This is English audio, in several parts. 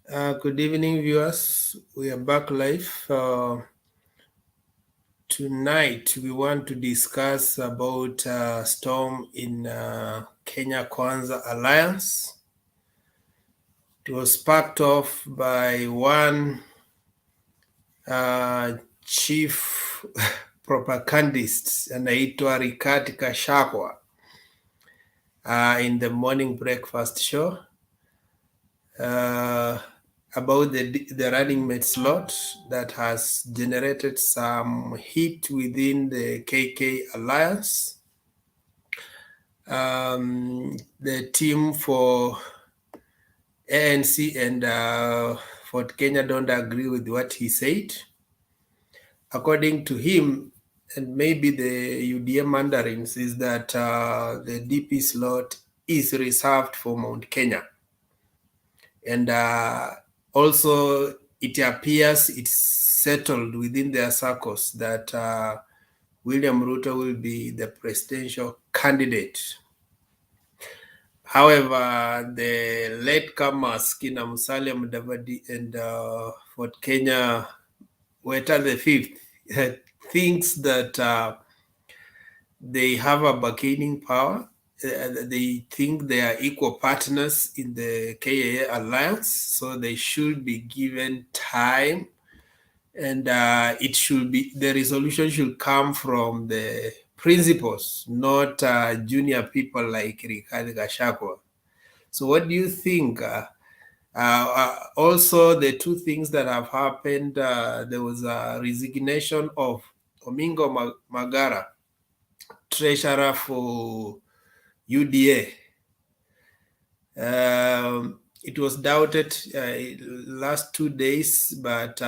Good evening, viewers. We are back live. Tonight, we want to discuss about storm in Kenya Kwanza Alliance. It was sparked off by one chief propagandist anaitwa Rigathi Gachagua in the morning breakfast show. About the running mate slot that has generated some heat within the KK Alliance. The team for ANC and Fort Kenya don't agree with what he said. According to him, and maybe the UDA mandarins, is that the DP slot is reserved for Mount Kenya. And also, it appears it's settled within their circles that William Ruto will be the presidential candidate. However, the latecomers, Kina Musalia Mudavadi and Fort Kenya Weta the Fifth, thinks that they have a bargaining power. They think they are equal partners in the KAA alliance, so they should be given time, and it should be the resolution should come from the principals, not junior people like Rigathi Gachagua. So, what do you think? Also, the two things that have happened, there was a resignation of Omingo Magara, treasurer for UDA. It was doubted last 2 days, but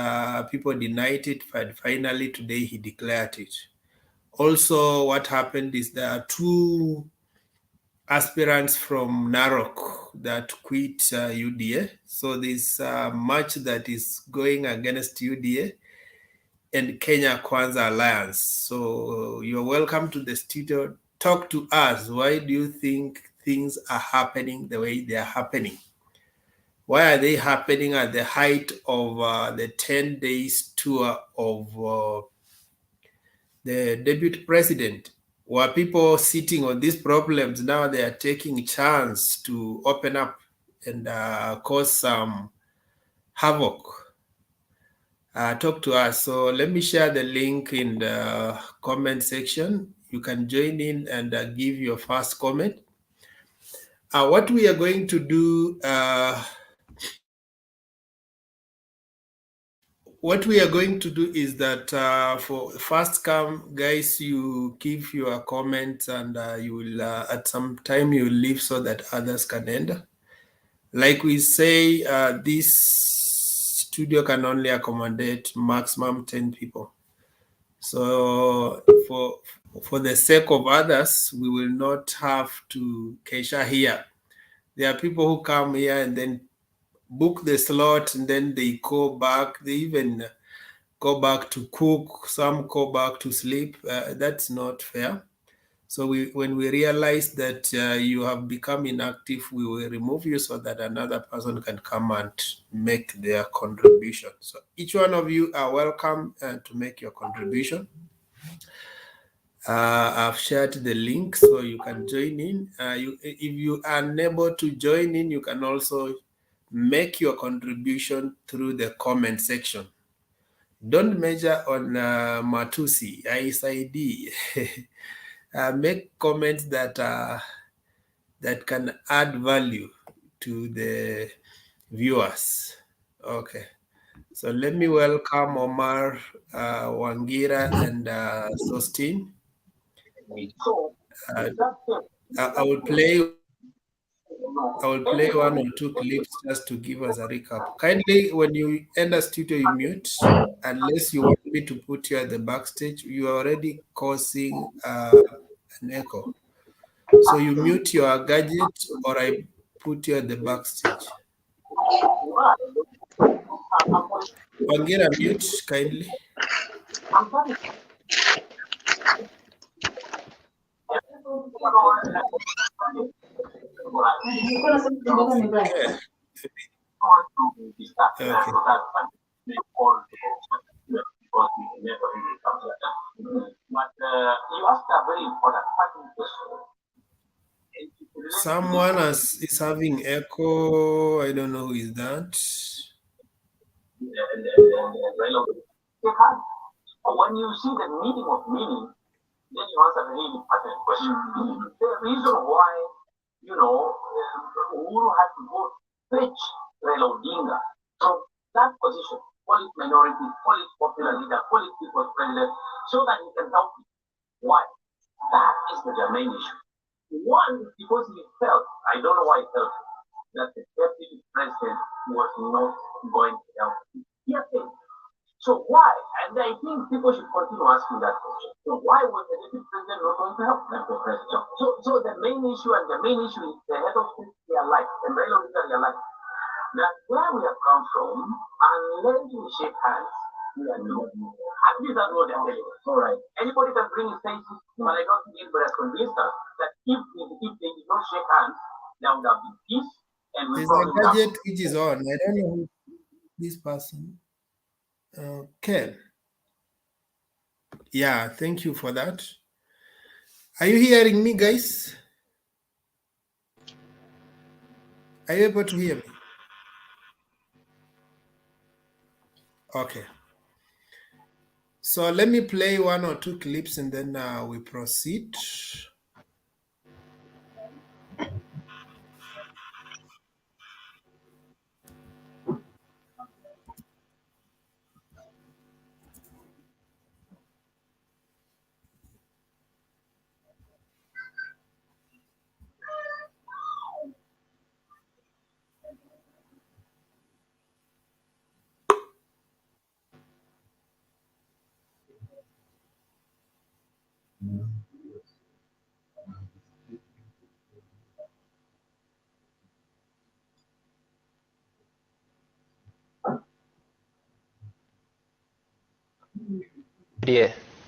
people denied it. But finally, today he declared it. Also, what happened is there are two aspirants from Narok that quit UDA. So there's much that is going against UDA and Kenya Kwanza Alliance. So you're welcome to the studio. Talk to us. Why do you think things are happening the way they are happening? Why are they happening at the height of the 10 days tour of the deputy president? Were people sitting on these problems? Now they are taking chance to open up and cause some havoc. Talk to us. So let me share the link in the comment section. You can join in and give your first comment. What we are going to do, is that for first come, guys, you give your comments and you will at some time you will leave so that others can enter. Like we say, this studio can only accommodate maximum 10 people. So for the sake of others, we will not have to cater here. There are people who come here and then book the slot and then they go back. They even go back to cook. Some go back to sleep. That's not fair. So when we realize that you have become inactive, we will remove you so that another person can come and make their contribution. So each one of you are welcome to make your contribution. I've shared the link so you can join in. If you are unable to join in, you can also make your contribution through the comment section. Don't measure on Matusi, ISID. Make comments that can add value to the viewers. Okay. So let me welcome Omar, Wangira, and Sostin. I will play one or two clips just to give us a recap. Kindly, when you enter studio, you mute, unless you want me to put you at the backstage. You are already causing an echo. So you mute your gadget or I put you at the backstage. Wangira, mute kindly. Okay. Okay. Someone is having echo. I don't know who is that. When you see the meaning of meaning, then you answer a really important question. The reason why, Uhuru had to go fetch Raila Odinga from that position, call it minority, call it popular leader, call it people's president, so that he can help you. Why? That is the main issue. One, because he felt, I don't know why he felt, that the deputy president was not going to help him. Yes, so why? And I think people should continue asking that question. So why was the deputy president not going to help the president? So the main issue is the head of state realized, and Raila Odinga realized that where we have come from, unless we shake hands, we are not moving. At least that's what they're telling us. All right. Anybody can bring his cases, but I don't think anybody has convinced us that if they did not shake hands, there would have been peace. And we There's a gadget which is on. I don't know who this person. Okay. Yeah, thank you for that. Are you hearing me, guys? Are you able to hear me? Okay. So let me play one or two clips and then we proceed.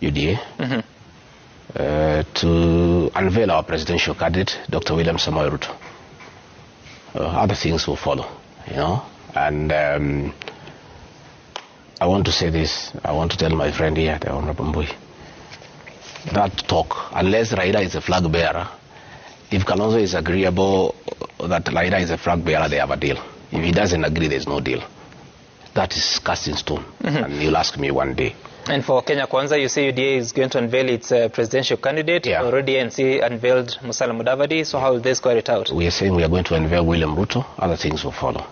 UDA to unveil our presidential candidate, Dr. William Samoei Ruto. Other things will follow, and I want to say this. I want to tell my friend here, the Honorable Mbui, that talk, unless Raila is a flag bearer, if Kalonzo is agreeable that Raila is a flag bearer, they have a deal. If he doesn't agree, there's no deal. That is cast in stone, and you'll ask me one day. And for Kenya Kwanza, you say UDA is going to unveil its presidential candidate. Yeah. Already ANC unveiled Musalia Mudavadi, so how will they square it out? We are saying we are going to unveil William Ruto. Other things will follow.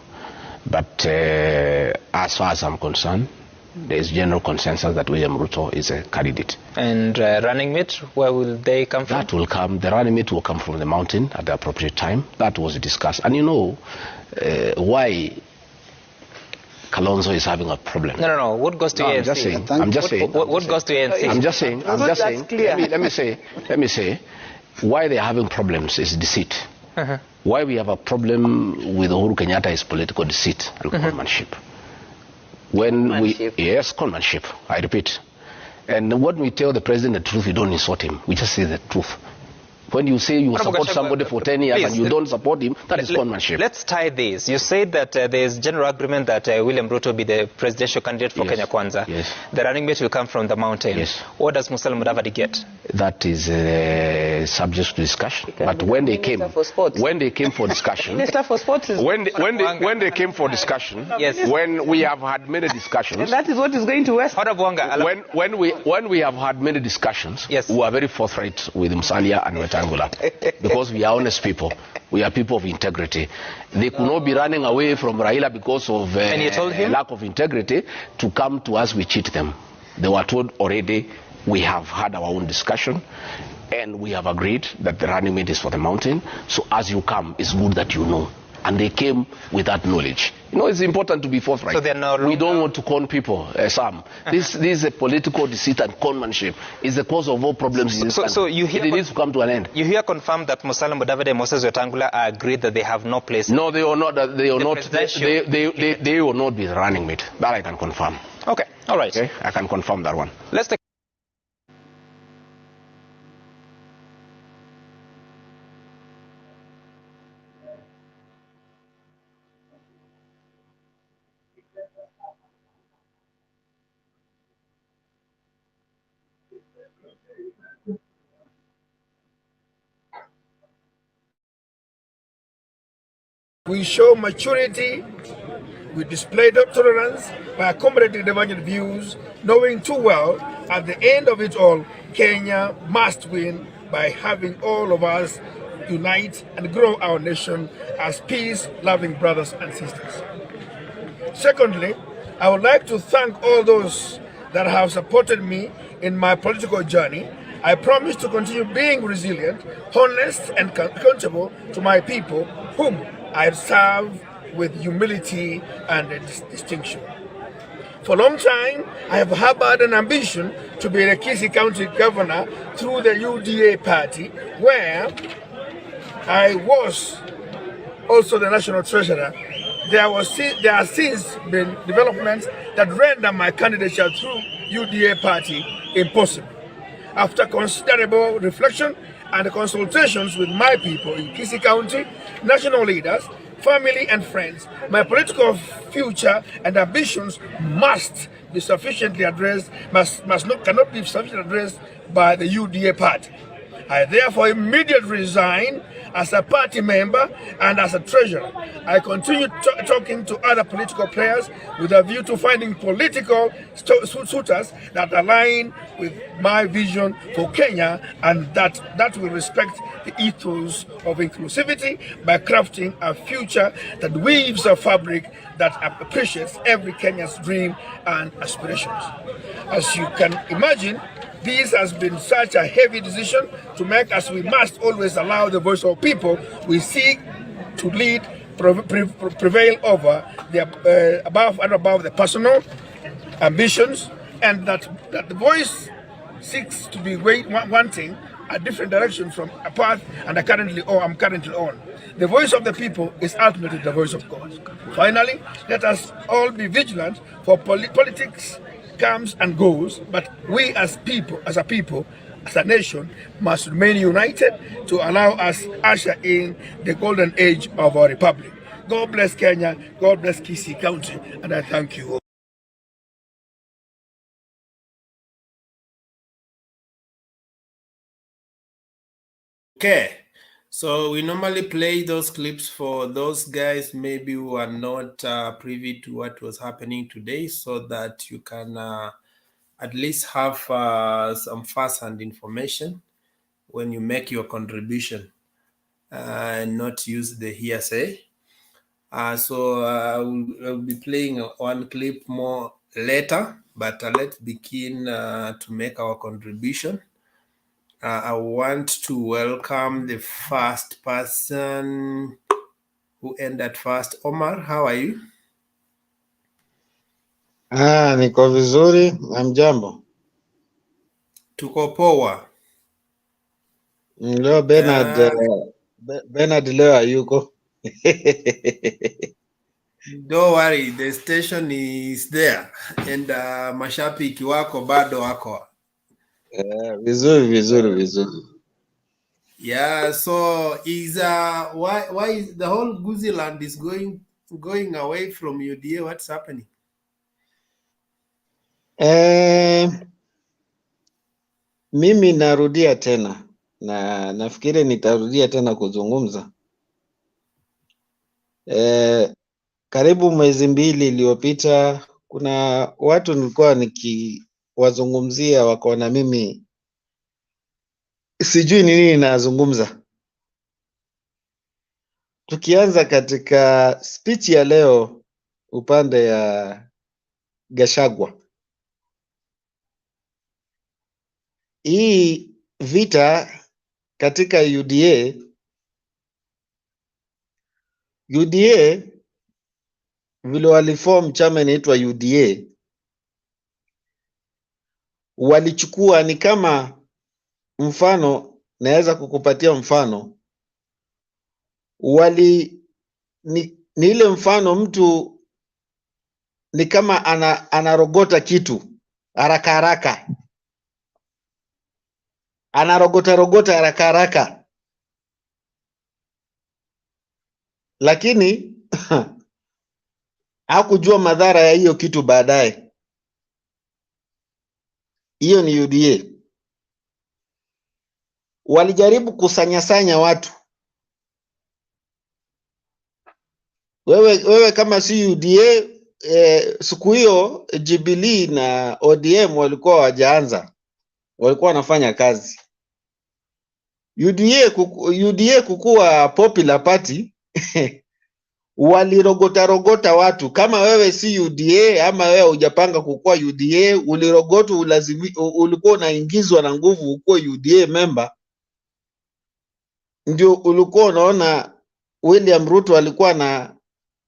But as far as I'm concerned, there is general consensus that William Ruto is a candidate. And running mate, where will they come from? That will come. The running mate will come from the mountain at the appropriate time. That was discussed. And you know why Kalonzo is having a problem. No. What goes to ANC? I'm just saying. What goes to ANC? I'm just saying. Let me say, why they are having problems is deceit. Why we have a problem with Uhuru Kenyatta is political deceit and conmanship. Conmanship. I repeat. And when we tell the president the truth, we don't insult him. We just say the truth. When you say you support somebody for 10 years and you don't support him, that is conmanship. Let's tie this. You said that there is general agreement that William Ruto will be the presidential candidate for Kenya Kwanza. Yes. The running mate will come from the mountain. Yes. What does Musalia Mudavadi get? That is subject to discussion. But when they came for discussion, Minister for Sports is when they came for discussion, Yes. when we have had many discussions, and that is what is going to West. when we have had many discussions, Yes. we are very forthright with Musalia and Wetangula because we are honest people. We are people of integrity. They could not be running away from Raila because of And you told him? lack of integrity to come to us. We cheat them. They were told already. We have had our own discussion and we have agreed that the running mate is for the mountain. So as you come, it's good that you know. And they came with that knowledge. It's important to be forthright. So they're no we don't want to con people, Sam. This is a political deceit and conmanship. It's the cause of all problems in this country. So you hear it needs to come to an end. You hear confirmed that Musalia Mudavadi and Moses Wetangula are agreed that they have no place. No, they will not. They will not. presidential- They will not be the running mate. That I can confirm. Okay, all right. Okay, I can confirm that one. Let's take We show maturity, we display tolerance by accommodating divergent views, knowing too well at the end of it all, Kenya must win by having all of us unite and grow our nation as peace-loving brothers and sisters. Secondly, I would like to thank all those that have supported me in my political journey. I promise to continue being resilient, honest, and accountable to my people, whom I serve with humility and distinction. For a long time, I have harbored an ambition to be the Kisii County governor through the UDA party, where I was also the national treasurer. There have since been developments that render my candidature through UDA party impossible. After considerable reflection and consultations with my people in Kisii County, national leaders, family and friends, my political future and ambitions must be sufficiently addressed, cannot be sufficiently addressed by the UDA party. I therefore immediately resign as a party member and as a treasurer. I continue talking to other political players with a view to finding political suitors that align with my vision for Kenya and that will respect the ethos of inclusivity by crafting a future that weaves a fabric that appreciates every Kenyan's dream and aspirations. As you can imagine, this has been such a heavy decision to make, as we must always allow the voice of people we seek to lead prevail over the above the personal ambitions, and that the voice seeks to be wanting a different direction from a path I'm currently on. The voice of the people is ultimately the voice of God. Finally, let us all be vigilant, for politics comes and goes, but we as a people, as a nation, must remain united to allow us usher in the golden age of our republic. God bless Kenya, God bless Kisii County, and I thank you all. Okay, so we normally play those clips for those guys maybe who are not privy to what was happening today, so that you can at least have some first-hand information when you make your contribution and not use the hearsay. So I will be playing one clip more later, but let's begin to make our contribution. I want to welcome the first person who ended first. Omar, how are you? Niko vizuri, hamjambo. Tuko poa. Leo Bernard leo hayuko. Don't worry, the station is there and mashabiki wako bado wako. Vizuri. Yeah, so is why is the whole Guziland is going away from UDA? What's happening? Mimi narudia tena na nafikiri nitarudia tena kuzungumza. Karibu mwezi mbili iliyopita kuna watu nilikuwa nikiwazungumzia wakaona mimi sijui nini nazungumza. Tukianza katika speech ya leo upande ya Gachagua, hii vita katika UDA vile waliform chama inaitwa UDA, walichukua ni kama mfano, naweza kukupatia mfano, ni ile mfano mtu ni kama anarogota kitu haraka, anarogota haraka, lakini hakujua madhara ya hiyo kitu baadaye. Hiyo ni UDA. Walijaribu kusanyasanya watu. Wewe kama si UDA, siku hiyo Jubilee na ODM walikuwa wajaanza, walikuwa wanafanya kazi. UDA kukuwa popular party walirogota watu. Kama wewe si UDA ama wewe hujapanga kukuwa UDA, ulirogota, ulikuwa unaingizwa na nguvu ukuwa UDA member. Ndio ulikuwa unaona William Ruto alikuwa na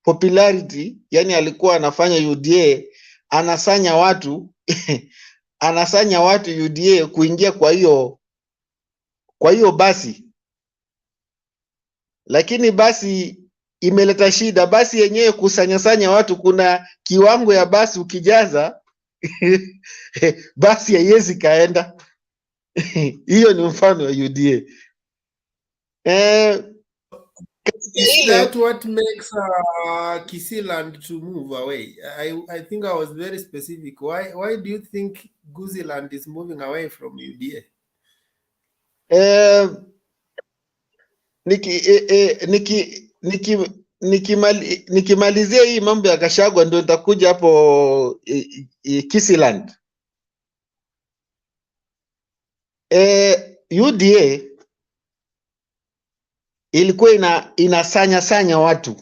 popularity, yani alikuwa anafanya UDA, anasanya watu anasanya watu UDA kuingia kwa hiyo basi. Lakini basi imeleta shida. Basi yenyewe kusanyasanya watu, kuna kiwango ya basi ukijaza basi haiwezi kaenda. Hiyo ni mfano wa UDA. Is that what makes Kisiland to move away? I think I was very specific. Why do you think Guziland is moving away from UDA? Nikimalizia hii mambo ya Gachagua ndio nitakuja hapo Kisiland. UDA ilikuwa inasanya watu.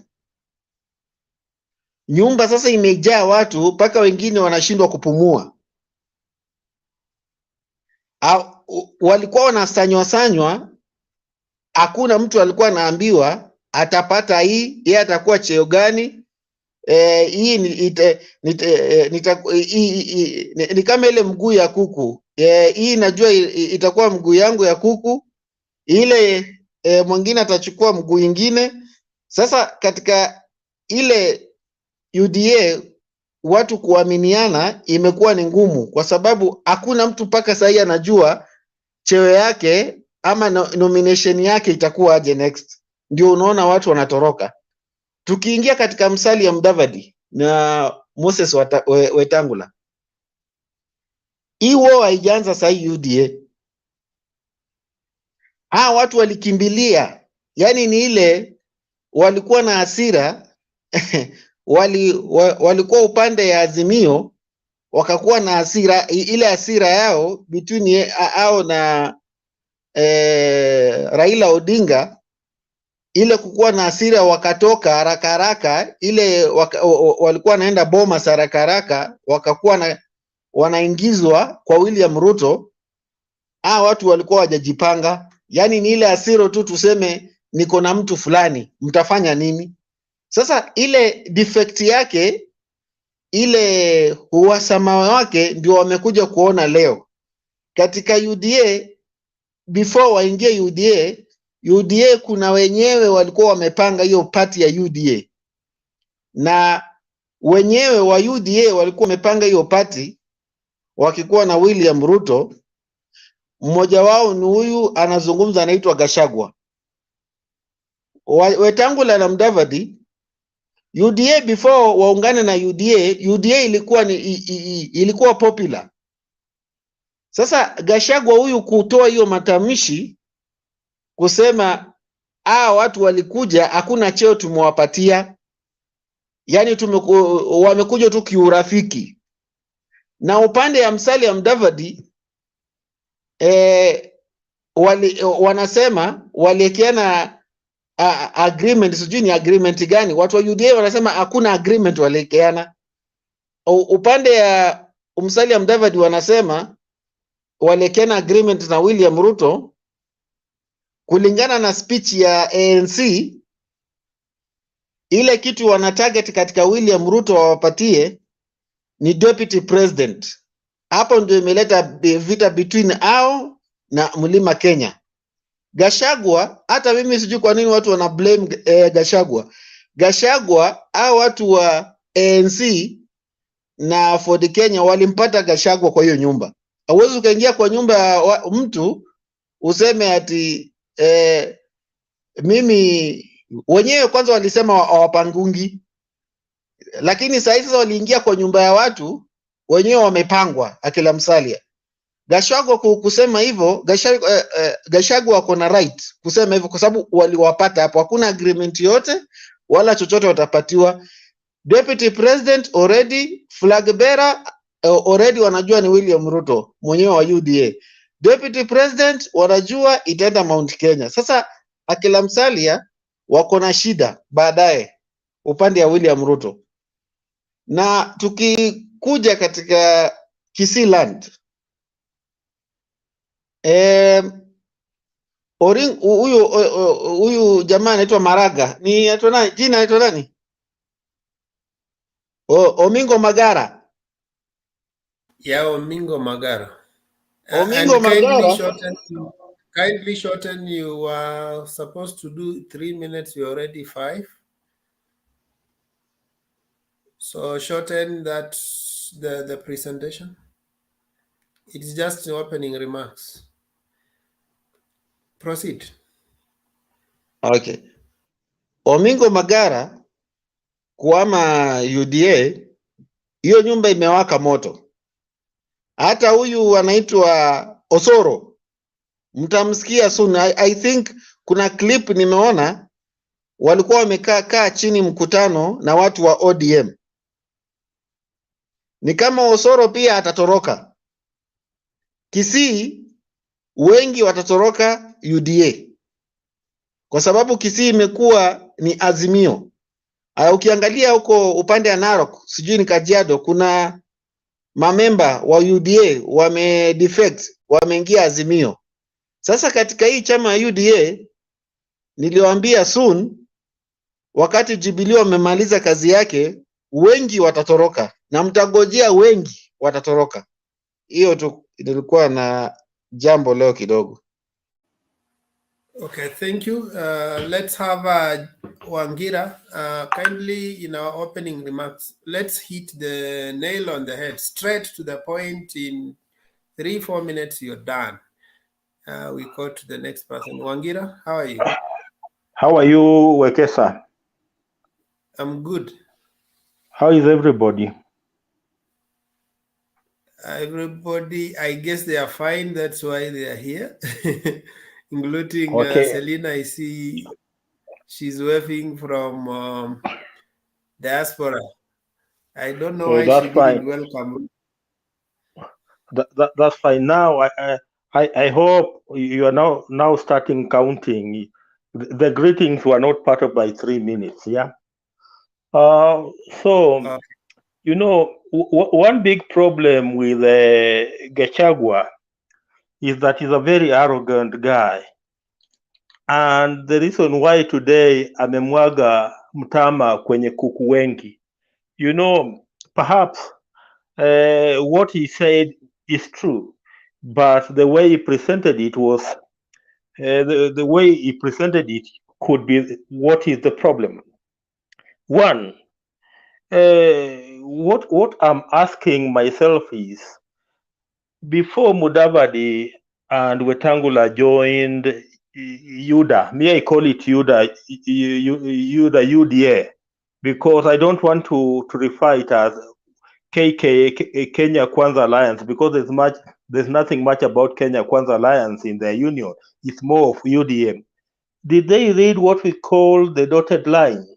Nyumba sasa imejaa watu mpaka wengine wanashindwa kupumua. Walikuwa wanasanywa, hakuna mtu alikuwa anaambiwa atapata hii, yeye atakuwa cheo gani. Hii ni kama ile mguu ya kuku. Hii najua itakuwa mguu yangu ya kuku, ile mwingine atachukua mguu ingine. Sasa katika ile UDA watu kuaminiana imekuwa ni ngumu, kwa sababu hakuna mtu mpaka sasa anajua cheo yake ama nomination yake itakuwa aje next. Ndio unaona watu wanatoroka. Tukiingia katika msali ya Mudavadi na Moses Wetangula, hiyo haijaanza sasa UDA. Watu walikimbilia, yani ni ile walikuwa na hasira walikuwa upande ya Azimio, wakakuwa na hasira, ile hasira yao between hao na Raila Odinga, ile kukuwa na hasira, wakatoka haraka ile walikuwa wanaenda Bomas haraka wakakuwa wanaingizwa kwa William Ruto. Watu walikuwa wajajipanga, yani ni ile hasira tu, tuseme niko na mtu fulani, mtafanya nini? Sasa ile defect yake, ile uhasama wake ndio wamekuja kuona leo katika UDA. Before waingie UDA kuna wenyewe walikuwa wamepanga hiyo party ya UDA, na wenyewe wa UDA walikuwa wamepanga hiyo party wakikuwa na William Ruto. Mmoja wao ni huyu anazungumza, anaitwa Gachagua. Wetangula na Mudavadi, UDA before waungane na UDA ilikuwa popular. Sasa Gachagua huyu kutoa hiyo matamshi kusema watu walikuja, hakuna cheo tumewapatia, yani wamekuja tu kiurafiki. Na upande ya msali ya Mudavadi wanasema waliwekeana agreement, sijui ni agreement gani. Watu wa UDA wanasema hakuna agreement waliwekeana. Upande ya msali ya Mudavadi wanasema waliwekeana agreement na William Ruto kulingana na speech ya ANC. Ile kitu wana target katika William Ruto wawapatie ni deputy president. Hapo ndio imeleta vita between hao na Mlima Kenya. Gachagua, hata mimi sijui kwa nini watu wana blame Gachagua. Hao watu wa ANC na Ford Kenya walimpata Gachagua kwa hiyo nyumba. Hauwezi ukaingia kwa nyumba ya mtu useme ati mimi, wenyewe kwanza walisema hawapangungi. lakini sasa waliingia kwa nyumba ya watu wenyewe, wamepangwa akila msalia. Gachagua kusema hivyo, Gachagua wako na right kusema hivyo kwa sababu waliwapata hapo, hakuna agreement yote wala chochote watapatiwa. Deputy President already, flag bearer already wanajua ni William Ruto mwenyewe wa UDA. Deputy President wanajua itaenda Mount Kenya. Sasa akila msalia wako na shida baadaye upande ya William Ruto. Na tukikuja katika Kisii Land, huyu jamaa anaitwa Maraga, ni anaitwa nani? Jina anaitwa nani? Omingo Magara. Yeah, Omingo Magara. Omingo Magara. Kindly shorten. You were supposed to do 3 minutes. You're already 5. So shorten that the presentation. It's just opening remarks. Proceed. Okay. Omingo Magara kuama UDA, hiyo nyumba imewaka moto. Hata huyu anaitwa Osoro, mtamsikia soon. I think kuna clip nimeona walikuwa wamekaa chini mkutano na watu wa ODM. Ni kama Osoro pia atatoroka. Kisii wengi watatoroka UDA kwa sababu Kisii imekuwa ni Azimio. Ukiangalia huko upande ya Narok, sijui ni Kajiado, kuna mamemba wa UDA defect, wameingia Azimio. Sasa katika hii chama ya UDA niliwaambia soon, wakati Jubilee wamemaliza kazi yake, wengi watatoroka na mtagojea wengi watatoroka. Hiyo tu ilikuwa na jambo leo kidogo. Okay, thank you. Let's have Wangira. Kindly, in our opening remarks, let's hit the nail on the head, straight to the point. In 3-4 minutes, you're done. We go to the next person. Wangira, how are you? How are you, Wekesa? I'm good. How is everybody? Everybody, I guess they are fine. That's why they are here. Including Selena. I see she's waving from diaspora. I don't know why she didn't welcome. That's fine. Now I hope you are now starting counting. The greetings were not part of my 3 minutes. Yeah. So you know, one big problem with Gachagua is that he's a very arrogant guy. And the reason why today amemwaga mtama kwenye kuku wengi, you know, perhaps what he said is true, but the way he presented it was, the way he presented it could be what is the problem. One, what I'm asking myself is, before Mudavadi and Wetangula joined Uda, may I call it Uda, UDA, because I don't want to refer it as Kenya Kwanza Alliance, because there's nothing much about Kenya Kwanza Alliance in the union. It's more of UDM. Did they read what we call the dotted lines?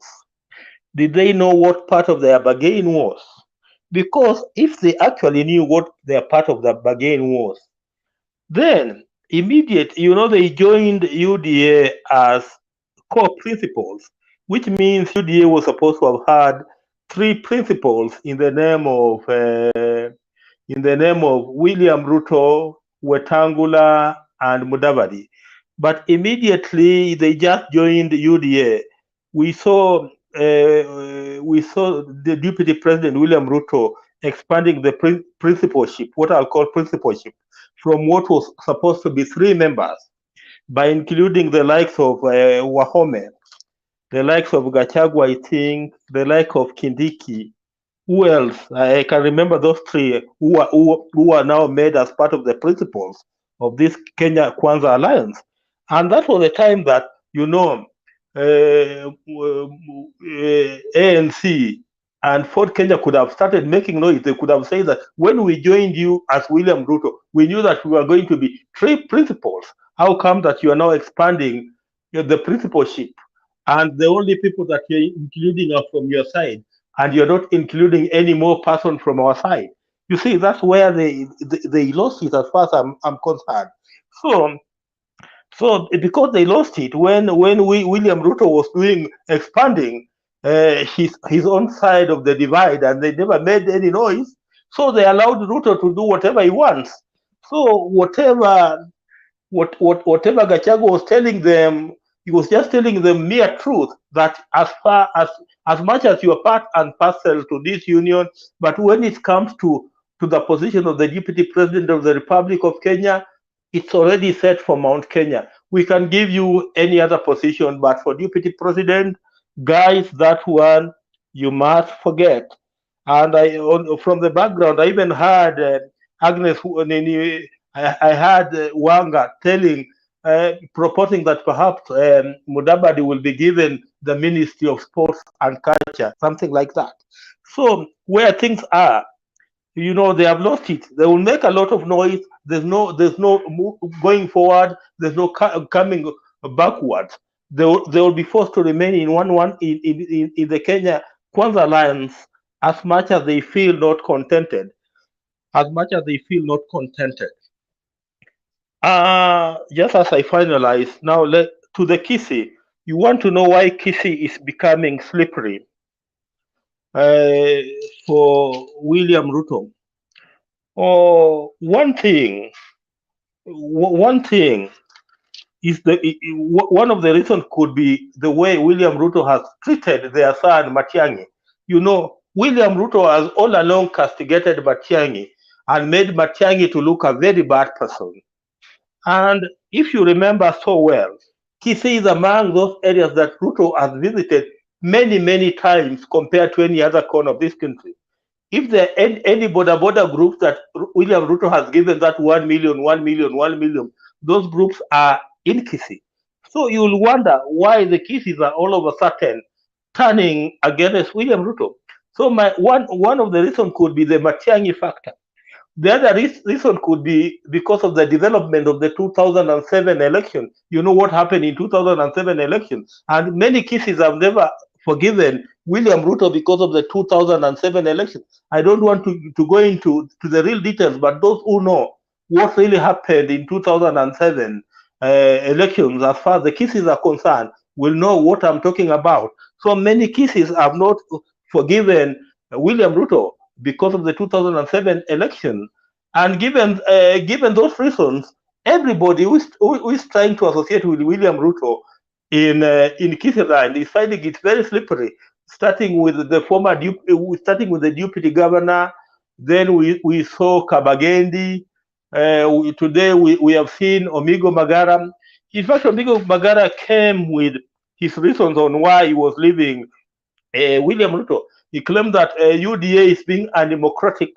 Did they know what part of their bargain was? Because if they actually knew what their part of the bargain was, then immediately, you know, they joined UDA as core principles, which means UDA was supposed to have had 3 principles in the name of William Ruto, Wetangula, and Mudavadi. But immediately they just joined UDA. We saw the Deputy President William Ruto expanding the principalship, what I'll call principalship, from what was supposed to be 3 members, by including the likes of Wahome, the likes of Gachagua, I think, the like of Kindiki. Who else? I can remember those 3 who are now made as part of the principles of this Kenya Kwanza Alliance. And that was the time that, you know, ANC and Ford Kenya could have started making noise. They could have said that when we joined you as William Ruto, we knew that we were going to be three principals. How come that you are now expanding the principalship? And the only people that you're including are from your side, and you're not including any more person from our side. You see, that's where they lost it as far as I'm concerned. So because they lost it when William Ruto was doing expanding his own side of the divide, and they never made any noise, so they allowed Ruto to do whatever he wants. So whatever Gachagua was telling them, he was just telling them mere truth, that as much as you are part and parcel to this union, but when it comes to the position of the deputy president of the Republic of Kenya, it's already set for Mount Kenya. We can give you any other position, but for deputy president, guys, that one you must forget. And from the background, I even heard Agnes. I heard Wanga telling, proposing that perhaps Mudabadi will be given the Ministry of Sports and Culture, something like that. So where things are, they have lost it. They will make a lot of noise. There's no going forward. There's no coming backwards. They will be forced to remain in in the Kenya Kwanza Alliance as much as they feel not contented. Just as I finalize now, to the Kisi, you want to know why Kisi is becoming slippery for William Ruto. One thing is one of the reasons could be the way William Ruto has treated their son Matiang'i. William Ruto has all along castigated Matiang'i and made Matiang'i to look a very bad person. And if you remember so well, Kisii is among those areas that Ruto has visited many, many times compared to any other corner of this country. If there are any border groups that William Ruto has given that 1 million, those groups are in Kisii. So you'll wonder why the Kisiis are all of a sudden turning against William Ruto. So one of the reasons could be the Matiang'i factor. The other reason could be because of the development of the 2007 election. You know what happened in 2007 election, and many Kisiis have never forgiven William Ruto because of the 2007 election. I don't want to go into the real details, but those who know what really happened in 2007 elections, as far as the Kisiis are concerned, will know what I'm talking about. So many Kisiis have not forgiven William Ruto because of the 2007 election. And given those reasons, everybody who is trying to associate with William Ruto in Kisii is finding it very slippery, starting with the deputy governor. Then we saw Kabagendi. Today we have seen Omingo Magara. In fact, Omingo Magara came with his reasons on why he was leaving William Ruto. He claimed that UDA is being undemocratic.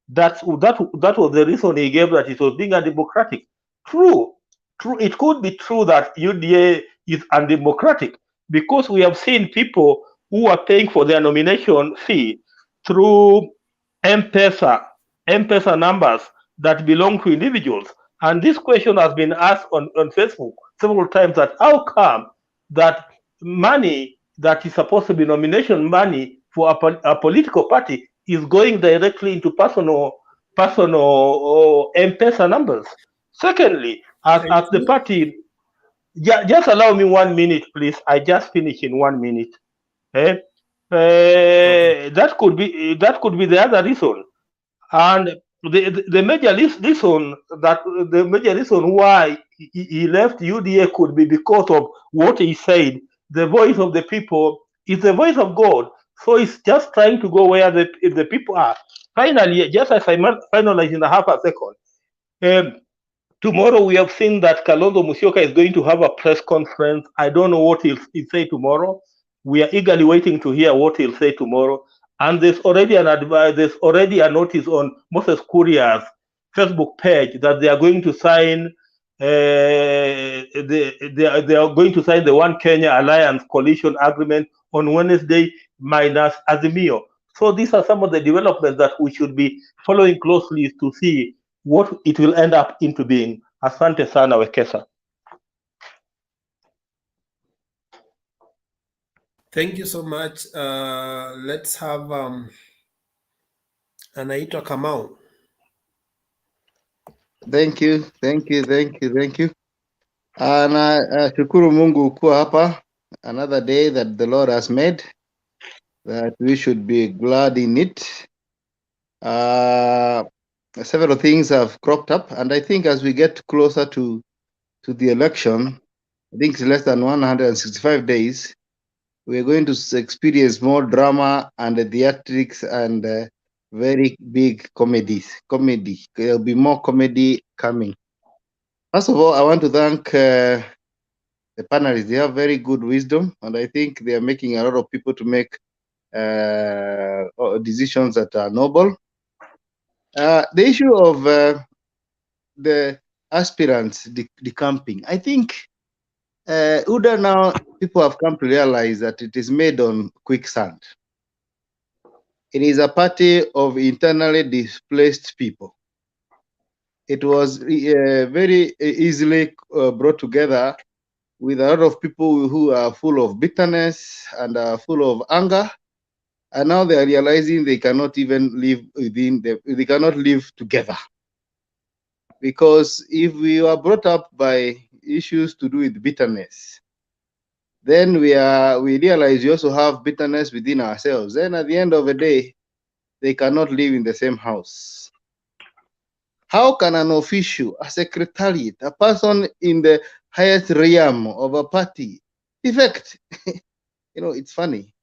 That was the reason he gave, that it was being undemocratic. True. It could be true that UDA is undemocratic, because we have seen people who are paying for their nomination fee through M-Pesa numbers that belong to individuals. And this question has been asked on Facebook several times, that how come that money that is supposed to be nomination money for a political party is going directly into personal M-Pesa numbers. Secondly, as the party, just allow me 1 minute, please. I just finish in 1 minute. Okay. That could be the other reason, and the major reason why he left UDA could be because of what he said. The voice of the people is the voice of God. So he's just trying to go where the people are. Finally, just as I finalize in a half a second, tomorrow we have seen that Kalonzo Musyoka is going to have a press conference. I don't know what he'll say tomorrow. We are eagerly waiting to hear what he'll say tomorrow. And there's already a notice on Moses Kuria's Facebook page that they are going to sign they are going to sign the One Kenya Alliance coalition agreement on Wednesday minus Azimio. So these are some of the developments that we should be following closely to see what it will end up into being. Asante sana Wekesa. Thank you so much. Let's have anaitwa Kamau. Thank you. Na shukuru Mungu kuwa hapa. Another day that the Lord has made, that we should be glad in it. Several things have cropped up, and I think as we get closer to the election, I think it's less than 165 days, we're going to experience more drama and theatrics and very big comedy. There'll be more comedy coming. First of all, I want to thank the panelists. They have very good wisdom, and I think they are making a lot of people to make decisions that are noble. The issue of the aspirants decamping, I think Uda, now people have come to realize that it is made on quicksand. It is a party of internally displaced people. It was very easily brought together with a lot of people who are full of bitterness and are full of anger, and now they are realizing they cannot even live they cannot live together. Because if we are brought up by issues to do with bitterness, then we realize we also have bitterness within ourselves. Then at the end of the day, they cannot live in the same house. How can an official, a secretariat, a person in the highest realm of a party defect? It's funny.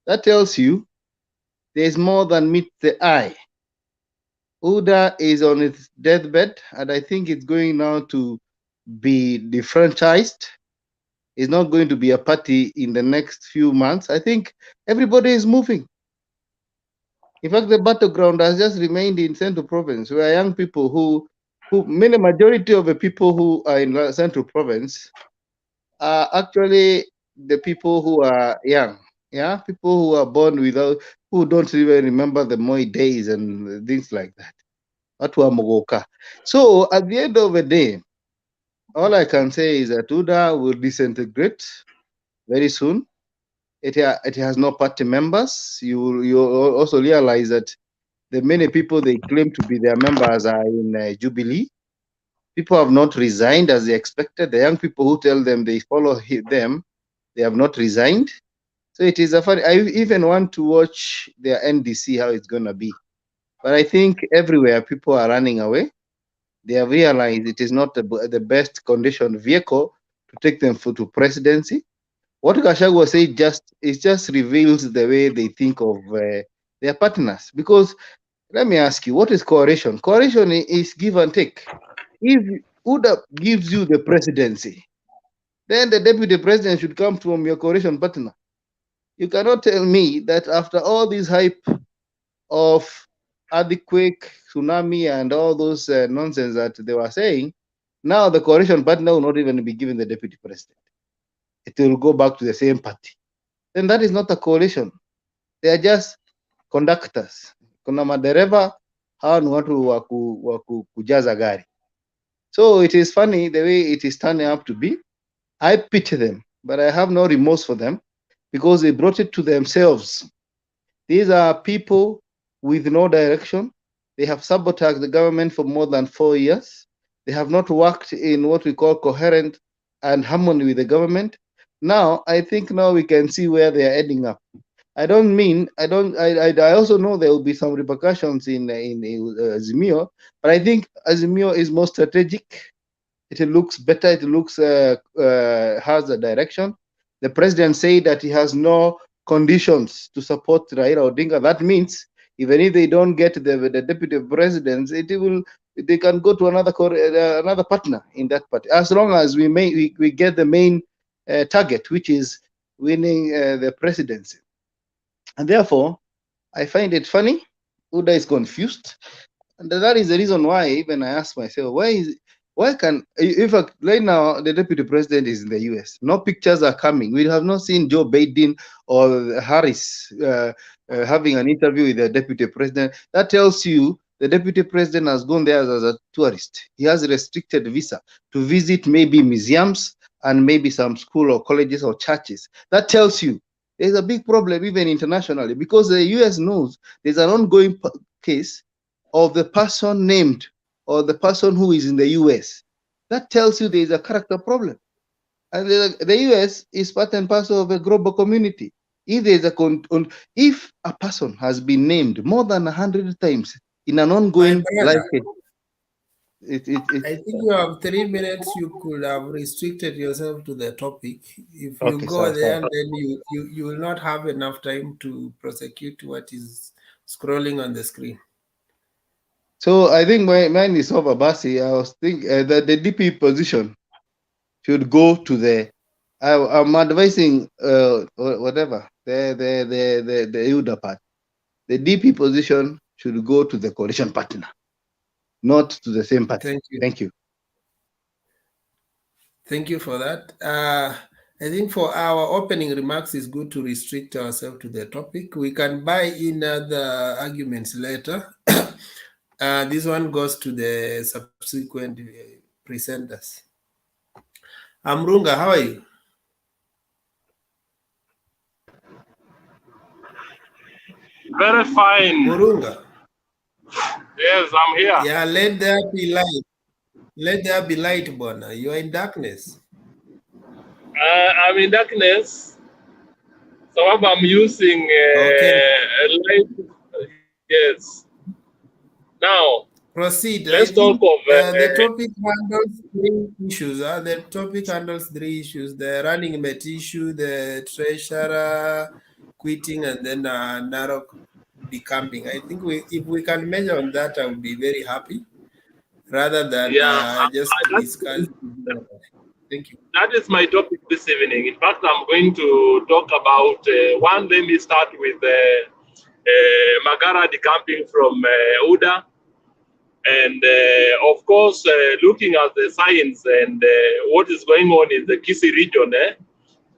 That tells you there's more than meets the eye. Uda is on its deathbed, and I think it's going now to be defranchised. It's not going to be a party in the next few months. I think everybody is moving. In fact, the battleground has just remained in Central Province, where young people who many majority of the people who are in Central Province are actually the people who are young. Yeah, people who are born who don't even remember the Moi days and things like that. So at the end of the day, all I can say is that Uda will disintegrate very soon. It has no party members. You also realize that the many people they claim to be their members are in Jubilee. People have not resigned as they expected. The young people who tell them they follow them, they have not resigned. So it is a funny. I even want to watch their NDC, how it's going to be. But I think everywhere people are running away. They have realized it is not the best conditioned vehicle to take them to presidency. What Gachagua said just reveals the way they think of their partners. Because let me ask you, what is coalition? Coalition is give and take. If Uda gives you the presidency, then the deputy president should come from your coalition partner. You cannot tell me that after all this hype of earthquake, tsunami, and all those nonsense that they were saying, now the coalition partner will not even be given the deputy president. It will go back to the same party. Then that is not a coalition. They are just conductors. Kuna madereva, hawa ni watu wa kujaza gari. So it is funny the way it is turning up to be. I pity them, but I have no remorse for them because they brought it to themselves. These are people with no direction. They have sabotaged the government for more than 4 years. They have not worked in what we call coherent and harmony with the government. Now, I think now we can see where they are ending up. I also know there will be some repercussions in Azimio, but I think Azimio is more strategic. It looks better. It looks has a direction. The president said that he has no conditions to support Raila Odinga. That means even if they don't get the deputy president, they can go to another partner in that party, as long as we get the main target, which is winning the presidency. And therefore, I find it funny. Uda is confused, and that is the reason why even I ask myself, why is Why can, if right now the deputy president is in the US, no pictures are coming. We have not seen Joe Biden or Harris having an interview with the deputy president. That tells you the deputy president has gone there as a tourist. He has a restricted visa to visit maybe museums and maybe some school or colleges or churches. That tells you there's a big problem even internationally, because the US knows there's an ongoing case of the person named or the person who is in the US. That tells you there is a character problem. And the US is part and parcel of a global community. If there is if a person has been named more than 100 times in an ongoing life case, I think you have 3 minutes. You could have restricted yourself to the topic. If you go there, then you will not have enough time to prosecute what is scrolling on the screen. So I think mine is over, Basi. I was thinking that the DP position should go to the. I'm advising whatever the Uda part. The DP position should go to the coalition partner, not to the same party. Thank you. Thank you. Thank you for that. I think for our opening remarks, it's good to restrict ourselves to the topic. We can buy in other arguments later. This one goes to the subsequent presenters. Amrunga, how are you? Very fine. Murunga. Yes, I'm here. Yeah, let there be light. Let there be light, Bona. You are in darkness. I'm in darkness. So I'm using a light. Yes. Now, proceed. Let's talk of the topic handles 3 issues. The topic handles 3 issues: the running mate issue, the treasurer quitting, and then Narok decamping. I think if we can measure on that, I would be very happy, rather than just discuss. Thank you. That is my topic this evening. In fact, I'm going to talk about one. Let me start with Magara decamping from Uda. And of course, looking at the science and what is going on in the Kisii region,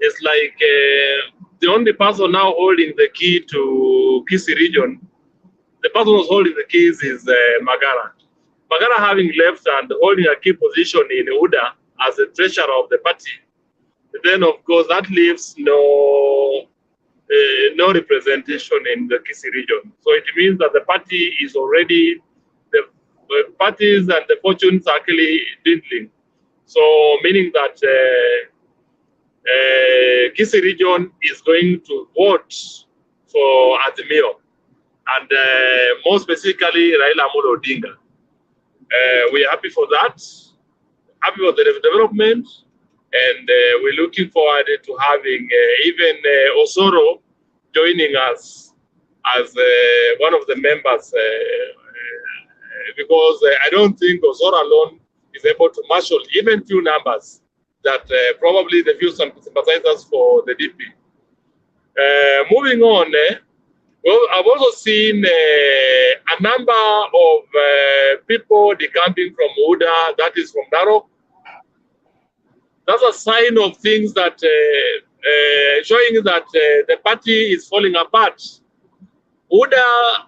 it's like the only person now holding the key to Kisii region, the person who's holding the keys is Magara. Magara having left and holding a key position in Uda as the treasurer of the party, then of course that leaves no representation in the Kisii region. So it means that the party is already, the parties and the fortunes are actually dwindling. So meaning that Kisii region is going to vote for Azimio, and more specifically Raila Amolo Odinga. We're happy for that, happy for the development, and we're looking forward to having even Osoro joining us as one of the members, because I don't think Osoro alone is able to marshal even few numbers that probably the few sympathizers for the DP. Moving on, well, I've also seen a number of people decamping from Uda, that is from Narok. That's a sign of things that showing that the party is falling apart. Uda,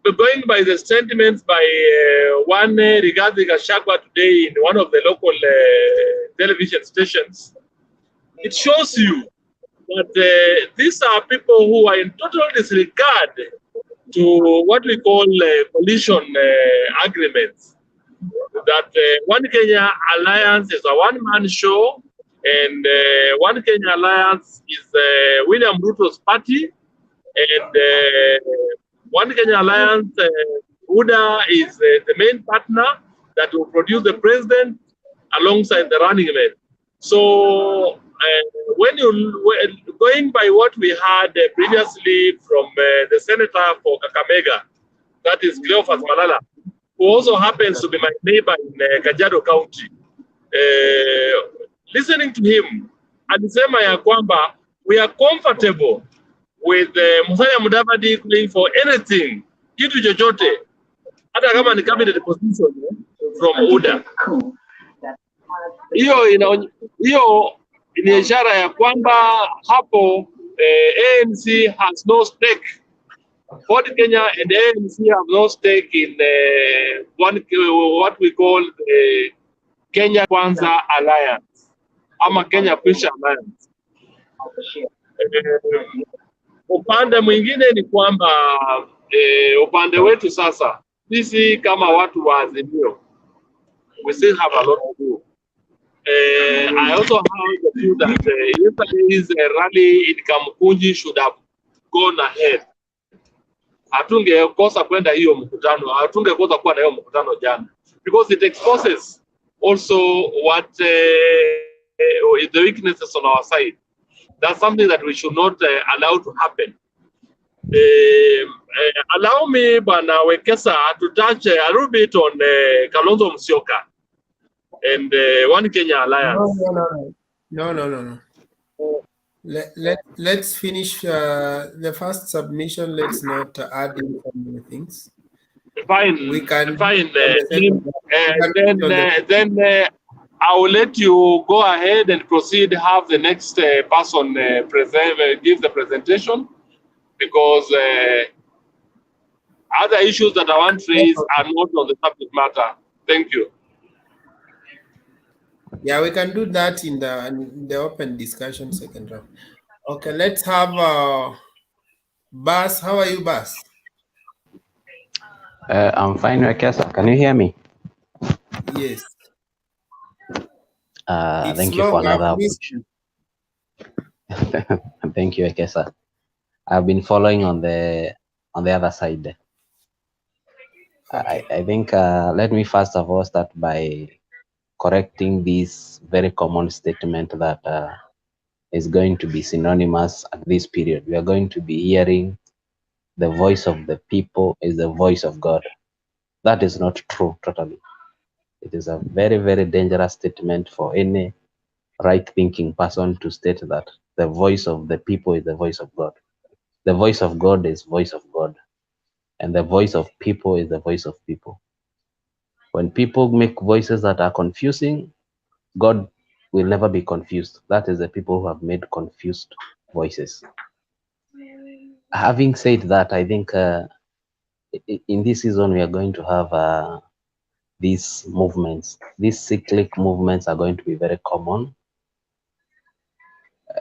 going by the sentiments by one regarding Gachagua today in one of the local television stations, it shows you that these are people who are in total disregard to what we call coalition agreements. That One Kenya Alliance is a one-man show, and One Kenya Alliance is William Ruto's party, and One Kenya Alliance, Uda is the main partner that will produce the president alongside the running mate. So when you going by what we had previously from the senator for Kakamega, that is Cleophas Malala, who also happens to be my neighbor in Kajiado County, listening to him, alisema ya kwamba we are comfortable with Musalia Mudavadi going for anything, kitu chochote, hata kama ni cabinet position from Uda. hiyo ni ishara ya kwamba hapo ANC has no stake. Ford Kenya and ANC have no stake in what we call the Kenya Kwanza Alliance ama Kenya Kwisha Alliance. Upande mwingine ni kwamba upande wetu sasa sisi kama watu wa Azimio, we still have a lot to do. I also have the view that yesterday's rally in Kamukunji should have gone ahead. Hatungekosa kwenda hiyo mkutano, hatungekosa kuwa na hiyo mkutano jana, because it exposes also what the weaknesses on our side. That's something that we should not allow to happen. Allow me, Bana Wekesa, to touch a little bit on Kalonzo Musyoka and One Kenya Alliance. No. Let's finish the first submission. Let's not add in so many things. Fine. We can. Fine. Then I will let you go ahead and proceed. Have the next person give the presentation, because other issues that I want to raise are not on the subject matter. Thank you. Yeah, we can do that in the open discussion second round. Okay, let's have Bas. How are you, Bas? I'm fine, Wekesa. Can you hear me? Yes. Thank you for another opportunity. Thank you, Wekesa. I've been following on the other side. Okay. I think let me first of all start by correcting this very common statement that is going to be synonymous at this period. We are going to be hearing the voice of the people is the voice of God. That is not true totally. It is a very, very dangerous statement for any right-thinking person to state that the voice of the people is the voice of God. The voice of God is voice of God, and the voice of people is the voice of people. When people make voices that are confusing, God will never be confused. That is the people who have made confused voices. Having said that, I think in this season we are going to have these movements. These cyclic movements are going to be very common,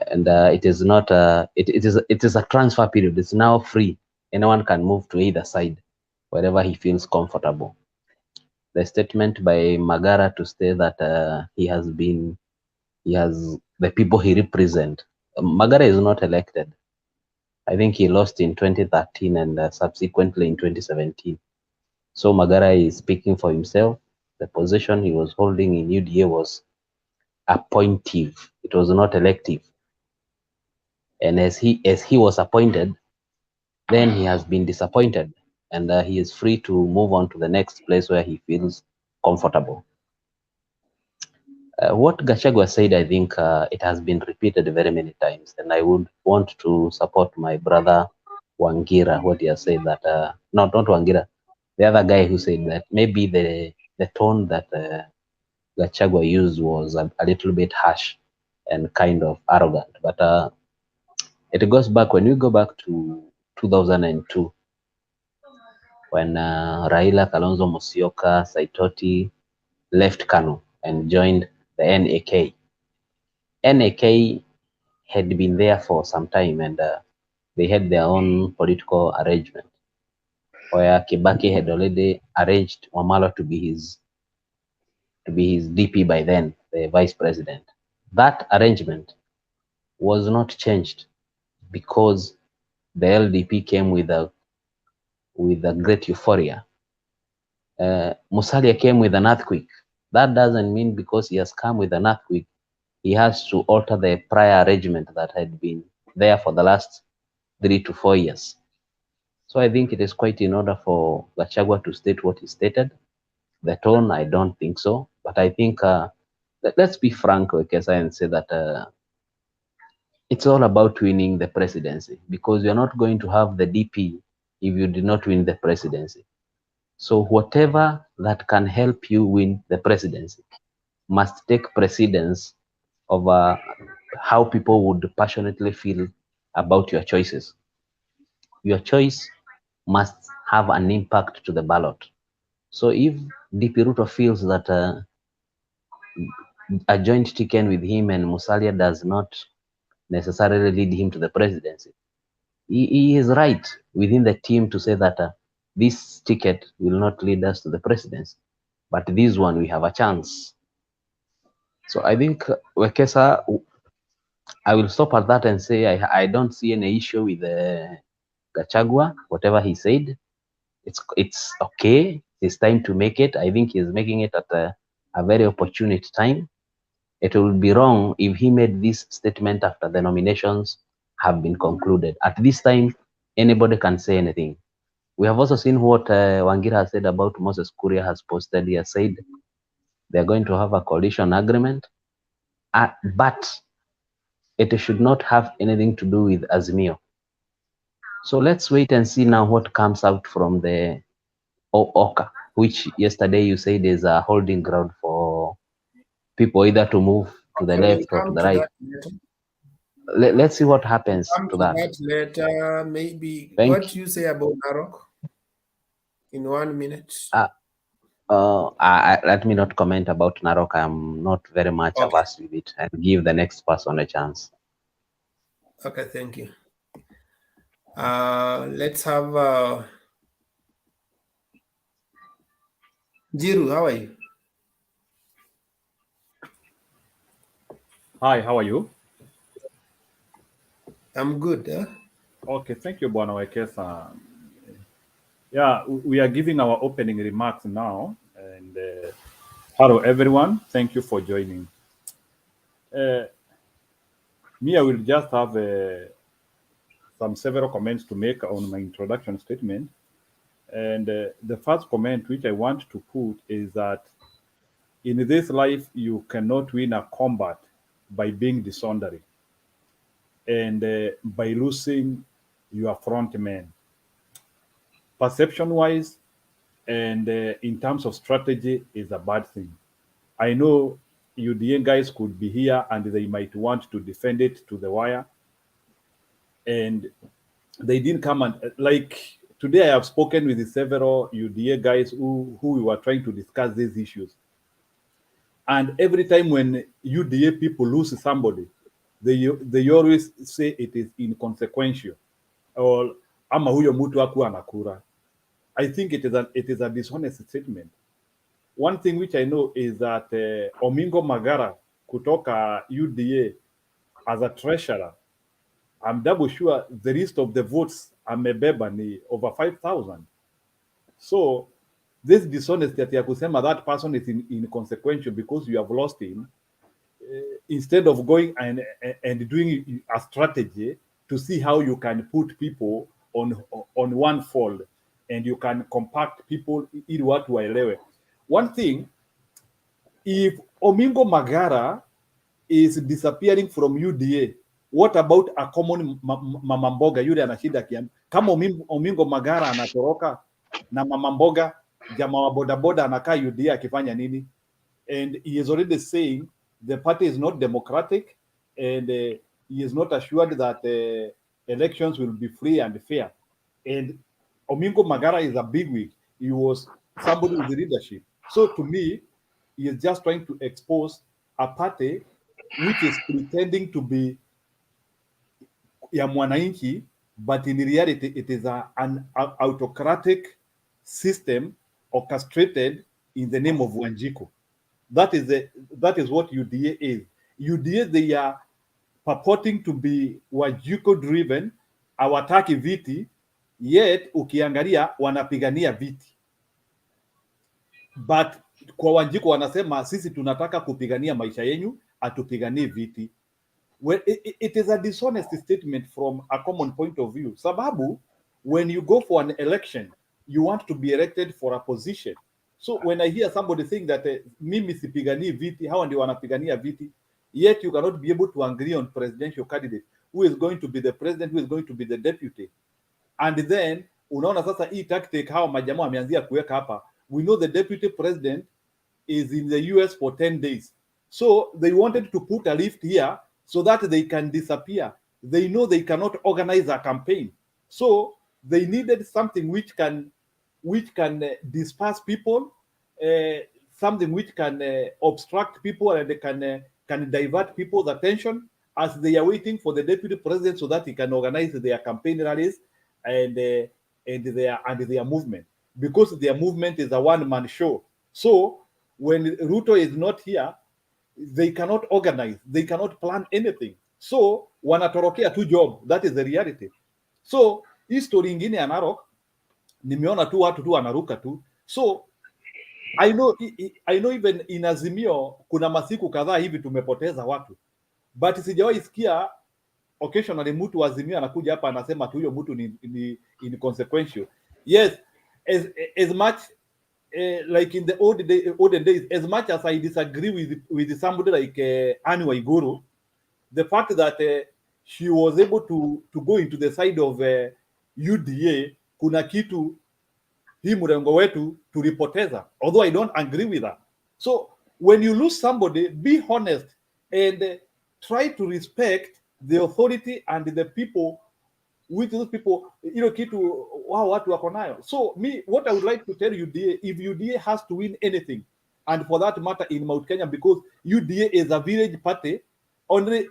and it is not it is a transfer period. It's now free. Anyone can move to either side wherever he feels comfortable. The statement by Magara to say that he has the people he represents. Magara is not elected. I think he lost in 2013 and subsequently in 2017. So Magara is speaking for himself. The position he was holding in UDA was appointive. It was not elective. And as he was appointed, then he has been disappointed, and he is free to move on to the next place where he feels comfortable. What Gachagua said, I think it has been repeated very many times, and I would want to support my brother Wangira, what he has said that, not Wangira, the other guy who said that maybe the tone that Gachagua used was a little bit harsh and kind of arrogant. But it goes back, when we go back to 2002, when Raila, Kalonzo Musyoka, Saitoti left KANU and joined the NAK. NAK had been there for some time, and they had their own political arrangement, where Kibaki had already arranged Wamalo to be his DP by then, the vice president. That arrangement was not changed because the LDP came with a great euphoria. Musalia came with an earthquake. That doesn't mean because he has come with an earthquake, he has to alter the prior arrangement that had been there for the last 3 to 4 years. So I think it is quite in order for Gachagua to state what he stated. The tone, I don't think so. But I think, let's be frank, Wekesa, and say that it's all about winning the presidency, because you're not going to have the DP if you did not win the presidency. So whatever that can help you win the presidency, must take precedence over how people would passionately feel about your choices. Your choice must have an impact to the ballot. So if DP Ruto feels that a joint ticket with him and Musalia does not necessarily lead him to the presidency, he is right within the team to say that this ticket will not lead us to the presidency, but this one we have a chance. So I think Wekesa, I will stop at that and say I don't see any issue with Gachagua, whatever he said. It's okay. It's time to make it. I think he's making it at a very opportune time. It will be wrong if he made this statement after the nominations have been concluded. At this time, anybody can say anything. We have also seen what Wangira said about Moses Kuria has posted. He has said they're going to have a coalition agreement, but it should not have anything to do with Azimio. So let's wait and see now what comes out from the OCA, which yesterday you said is a holding ground for people either to move to the left or to the right. Let's see what happens to that. Later, maybe. What do you say about Narok? In 1 minute. Let me not comment about Narok. I'm not very much averse with it, and give the next person a chance. Okay, thank you. Let's have Jiru. How are you? Hi, how are you? I'm good. Okay, thank you, Bwana Wekesa. Yeah, we are giving our opening remarks now. And hello, everyone. Thank you for joining. Me, I will just have several comments to make on my introduction statement. And the first comment which I want to put is that in this life, you cannot win a combat by being disorderly and by losing your front man. Perception-wise and in terms of strategy is a bad thing. I know UDA guys could be here and they might want to defend it to the wire. And they didn't come and, like, today I have spoken with several UDA guys who we were trying to discuss these issues. And every time when UDA people lose somebody, they always say it is inconsequential or ama huyo mtu hakuwa anakura. I think it is a dishonest statement. One thing which I know is that Omingo Magara kutoka UDA as a treasurer, I'm double sure the list of the votes amebeba ni over 5,000. So this dishonesty ya kusema that person is inconsequential because you have lost him, instead of going and doing a strategy to see how you can put people on one fold and you can compact people ili watu waelewe. One thing, if Omingo Magara is disappearing from UDA, what about a common mama mboga yule ana shida kiasi? Kama Omingo Magara anatoroka na mama mboga jamaa wa bodaboda anakaa UDA akifanya nini? And he is already saying the party is not democratic and he is not assured that elections will be free and fair. And Omingo Magara is a bigwig. He was somebody with leadership. So to me, he is just trying to expose a party which is pretending to be ya mwananchi, but in reality it is an autocratic system orchestrated in the name of Wanjiku. That is what UDA is. UDA, they are purporting to be Wanjiku driven, hawataki viti, yet ukiangalia wanapigania viti. But kwa Wanjiku wanasema sisi tunataka kupigania maisha yenyu, atupiganie viti. Well, it is a dishonest statement from a common point of view. Sababu, when you go for an election, you want to be elected for a position. So when I hear somebody saying that mimi sipiganii viti, hawa ndio wanapigania viti, yet you cannot be able to agree on presidential candidate who is going to be the president, who is going to be the deputy. And then unaona sasa hii tactic hawa majamaa wameanzia kuweka hapa. We know the deputy president is in the US for 10 days. So they wanted to put a lift here so that they can disappear. They know they cannot organize a campaign. So they needed something which can disperse people, something which can obstruct people and can divert people's attention as they are waiting for the deputy president so that he can organize their campaign rallies and their movement, because their movement is a one-man show. So when Ruto is not here, they cannot organize, they cannot plan anything. So wanatorokea tu job. That is the reality. So hii story ingine ya Narok nimeona tu watu tu wanaruka tu. So I know even in Azimio kuna masiku kadhaa hivi tumepoteza watu, but sijawahi sikia occasionally mtu wa Azimio anakuja hapa anasema tu huyo mtu ni inconsequential. Yes, as much like in the olden days, as much as I disagree with somebody like Anne Waiguru, the fact that she was able to go into the side of UDA, kuna kitu hii mrengo wetu tulipoteza, although I don't agree with that. So when you lose somebody, be honest and try to respect the authority and the people with those people, kitu wao watu wako nayo. So me, what I would like to tell UDA, if UDA has to win anything, and for that matter in Mount Kenya, because UDA is a village party, only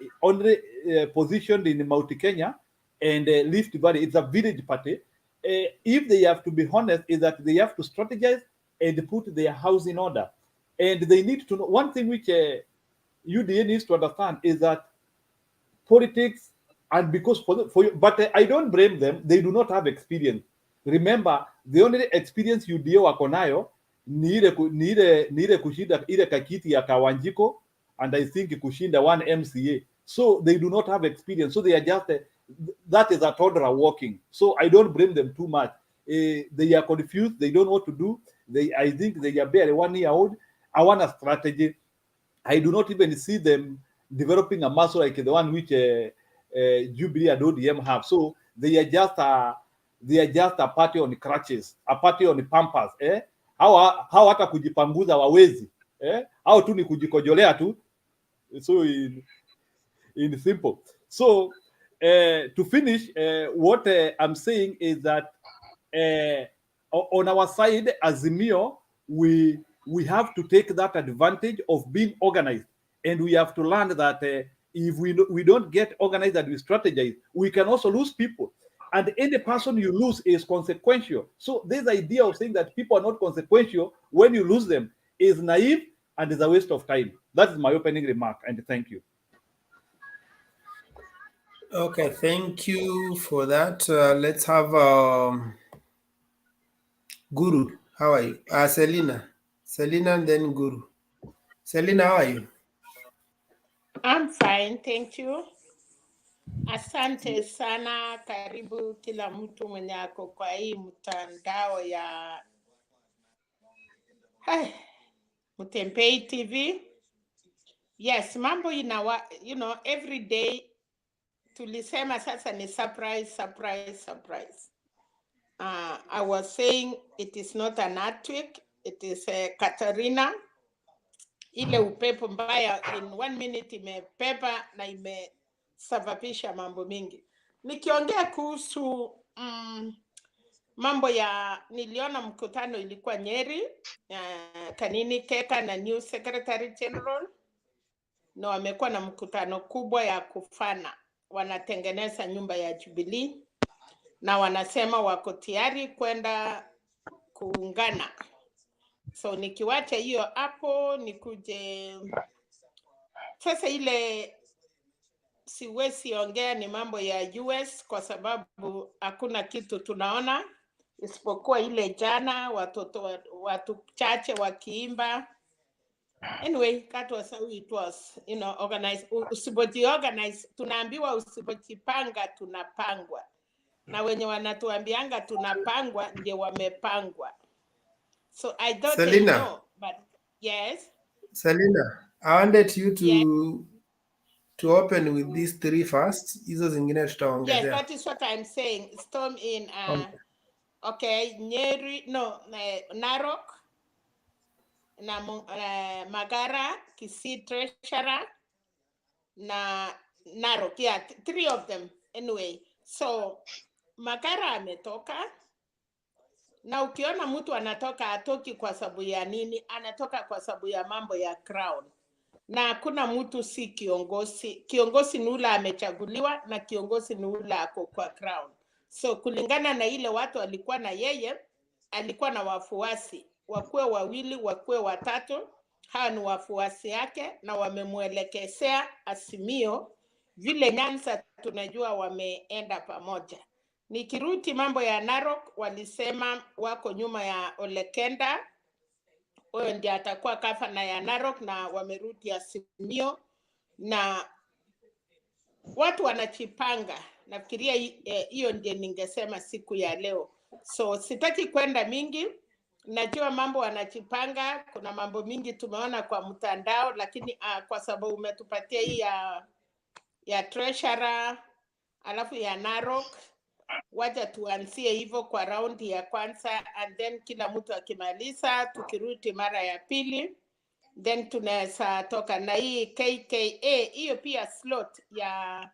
positioned in Mount Kenya and Rift Valley, it's a village party. If they have to be honest, is that they have to strategize and put their house in order. And they need to know one thing which UDA needs to understand is that politics, and because but I don't blame them, they do not have experience. Remember, the only experience UDA wako nayo ni ile kushinda ile kakiti ya Kawanjiko, and I think kushinda one MCA. So they do not have experience. So they are just that is a toddler walking. So I don't blame them too much. They are confused. They don't know what to do. I think they are barely 1 year old. I want a strategy. I do not even see them developing a muscle like the one which Jubilee and ODM have. So they are just a party on crutches, a party on the pampas. How hata kujipanguza wawezi. How tu ni kujikojolea tu. So in simple. So to finish, what I'm saying is that on our side, Azimio, we have to take that advantage of being organized, and we have to learn that if we don't get organized and we strategize, we can also lose people, and any person you lose is consequential. So this idea of saying that people are not consequential when you lose them is naive and is a waste of time. That is my opening remark, and thank you. Okay, thank you for that. Let's have Guru. How are you? Selina, and then Guru. Selina, how are you? I'm fine, thank you. Asante sana, karibu kila mtu mwenye ako kwa hii mtandao ya Mtembei TV. Yes, mambo every day tulisema sasa ni surprise. I was saying it is not an earthquake, it is Katarina. Ile upepo mbaya in 1 minute imepepa na imesababisha mambo mingi. Nikiongea kuhusu mambo ya, niliona mkutano ilikuwa Nyeri, Kanini Keka na new secretary general, na wamekuwa na mkutano kubwa ya kufana, wanatengeneza nyumba ya Jubilee na wanasema wako tayari kwenda kuungana. So nikiwacha hiyo hapo, nikuje sasa. Ile siwezi ongea ni mambo ya US kwa sababu hakuna kitu tunaona isipokuwa ile jana watu chache wakiimba. Anyway, that was how it was, organized. Usipojiorganize, tunaambiwa usipojipanga tunapangwa, na wenye wanatuambianga tunapangwa ndio wamepangwa. So I don't know, but yes. Selina, I wanted you to open with these 3 first. Hizo zingine tutaongezea. Yes, that is what I'm saying. Storm in okay, Nyeri, no, Narok, na Magara, Kisii Treasurer, na Narok. Yeah, 3 of them anyway. So Magara ametoka, na ukiona mtu anatoka atoki kwa sababu ya nini? Anatoka kwa sababu ya mambo ya crown. Na hakuna mtu si kiongozi. Kiongozi ni ule amechaguliwa na kiongozi ni ule ako kwa crown. So kulingana na ile watu alikuwa na yeye, alikuwa na wafuasi. Wakuwe 2, wakuwe 3, hawa ni wafuasi yake na wamemwelekezea Azimio vile Nyanza tunajua wameenda pamoja. Nikirudi mambo ya Narok, walisema wako nyuma ya Olekenda, huyo ndiye atakuwa gavana ya Narok, na wamerudi Azimio na watu wanachipanga. Nafikiria hiyo ndiye ningesema siku ya leo. So sitaki kwenda mingi, najua mambo wanachipanga, kuna mambo mingi tumeona kwa mtandao, lakini kwa sababu umetupatia hii ya treasurer alafu ya Narok, wacha tuanzie hivyo kwa raundi ya kwanza, and then kila mtu akimaliza tukirudi mara ya pili, then tunaweza toka na hii KKA. Hiyo pia slot ya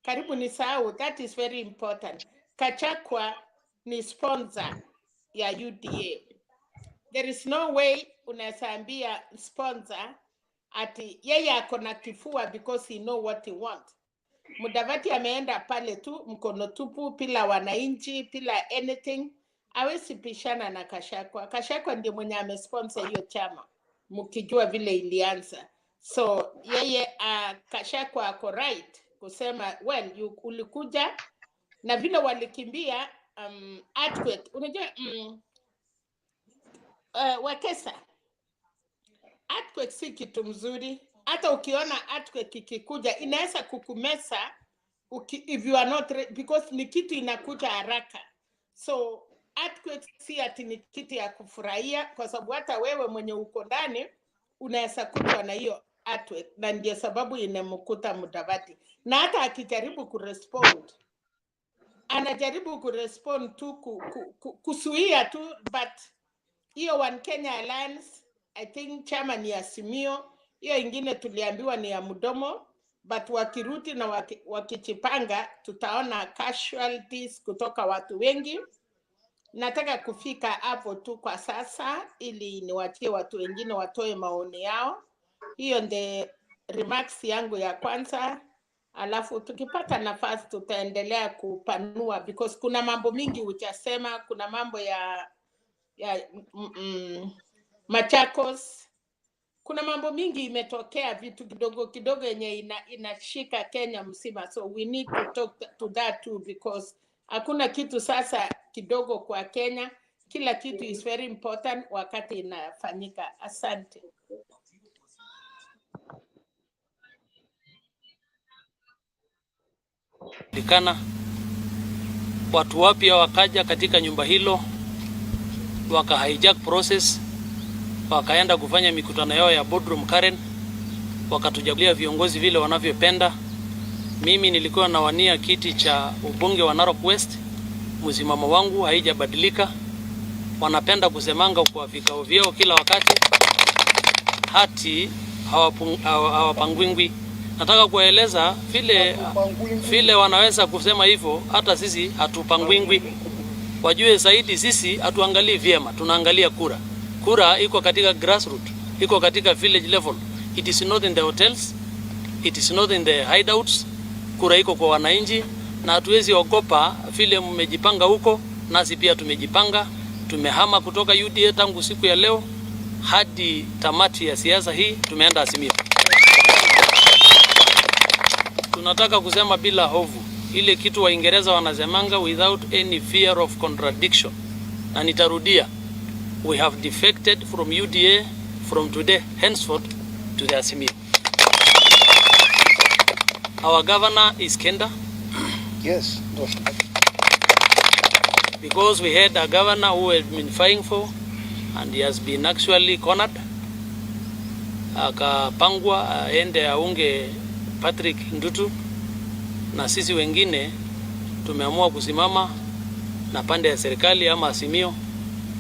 karibu ni sahau, that is very important. Kachakwa ni sponsor ya UDA. There is no way unaweza ambia sponsor ati yeye ako na kifua because he know what he want. Mudavadi ameenda pale tu mkono tupu, pila wananchi, pila anything. Hawezi pishana na Kashakwa. Kashakwa ndiye mwenye amesponsor hiyo chama, mkijua vile ilianza. So yeye Kashakwa ako right kusema well, ulikuja na vile walikimbia earthquake. Unajua Wakesa, earthquake si kitu mzuri. Hata ukiona earthquake ikikuja inaweza kukumesa if you are not ready, because ni kitu inakuja haraka. So earthquake si ati ni kitu ya kufurahia, kwa sababu hata wewe mwenye uko ndani unaweza kutwa na hiyo earthquake, na ndio sababu inamkuta Mudavadi. Na hata akijaribu kurespond, anajaribu kurespond tu kusuia tu, but hiyo One Kenya Alliance, I think chama ni Azimio, hiyo ingine tuliambiwa ni ya mdomo, but wakirudi na wakichipanga tutaona casualties kutoka watu wengi. Nataka kufika hapo tu kwa sasa ili niwachie watu wengine watoe maoni yao. Hiyo ndio remarks yangu ya kwanza, alafu tukipata nafasi tutaendelea kupanua, because kuna mambo mingi uchasema, kuna mambo ya Machakos, kuna mambo mingi imetokea, vitu kidogo kidogo yenye inashika Kenya mzima. So we need to talk to that too, because hakuna kitu sasa kidogo kwa Kenya, kila kitu is very important wakati inafanyika. Asante. Likana watu wapya wakaja katika nyumba hilo, waka hijack process, wakaenda kufanya mikutano yao ya boardroom Karen, wakatujagulia viongozi vile wanavyopenda. Mimi nilikuwa nawania kiti cha ubunge wa Narok West, msimamo wangu haijabadilika. Wanapenda kusemanga kwa vikao vyao kila wakati, hati hawapangwingwi. Nataka kueleza vile wanaweza kusema hivyo, hata sisi hatupangwingwi. Wajue zaidi sisi hatuangalii vyema, tunaangalia kura. Kura iko katika grassroots, iko katika village level. It is not in the hotels, it is not in the hideouts. Kura iko kwa wananchi, na hatuwezi ogopa vile mmejipanga huko, nasi pia tumejipanga. Tumehama kutoka UDA tangu siku ya leo hadi tamati ya siasa hii, tumeenda Azimio. Tunataka kusema bila hofu, ile kitu Waingereza wanasemanga without any fear of contradiction. Na nitarudia, we have defected from UDA from today henceforth to the Azimio. Our governor is Kenda. Yes. Because we had a governor who had been fighting for, and he has been actually cornered. Akapangwa aende aunge Patrick Ndutu, na sisi wengine tumeamua kusimama na pande ya serikali ama Azimio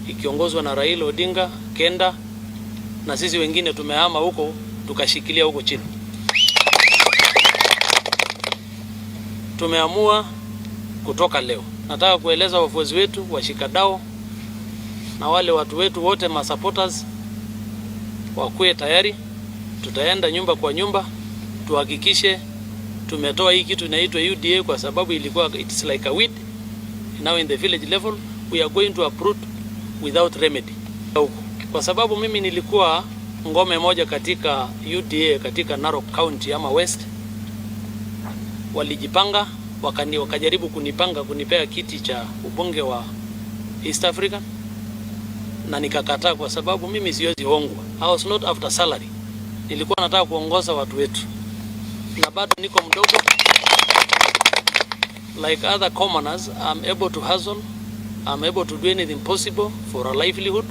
ikiongozwa na Raila Odinga, Kenda na sisi wengine tumehama huko tukashikilia huko chini. Tumeamua kutoka leo. Nataka kueleza wafuasi wetu, washikadau na wale watu wetu wote, ma supporters, wakuwe tayari. Tutaenda nyumba kwa nyumba tuhakikishe tumetoa hii kitu inaitwa UDA, kwa sababu ilikuwa it's like a weed. Now in the village level we are going to uproot without remedy. Kwa sababu mimi nilikuwa ngome moja katika UDA katika Narok County ama West. Walijipanga wakajaribu kunipea kiti cha ubunge wa East Africa, na nikakataa kwa sababu mimi siwezi ongwa. I was not after salary. Nilikuwa nataka kuongoza watu wetu, na bado niko mdogo. Like other commoners, I'm able to hustle. I'm able to do anything possible for a livelihood.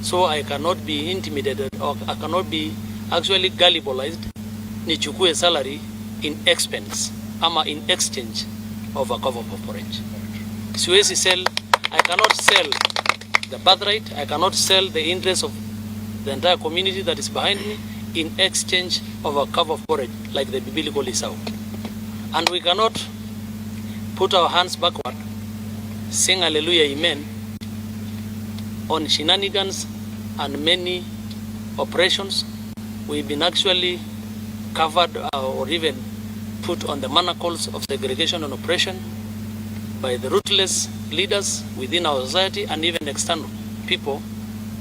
So I cannot be intimidated, or I cannot be actually gullibilized. Nichukue salary in expense ama in exchange of a cover of porridge. Siwezi sell. I cannot sell the birthright. I cannot sell the interest of the entire community that is behind me in exchange of a cup of porridge like the biblical Esau. And we cannot put our hands backward, sing hallelujah, amen, on shenanigans and many operations. We've been actually covered or even put on the manacles of segregation and oppression by the ruthless leaders within our society and even external people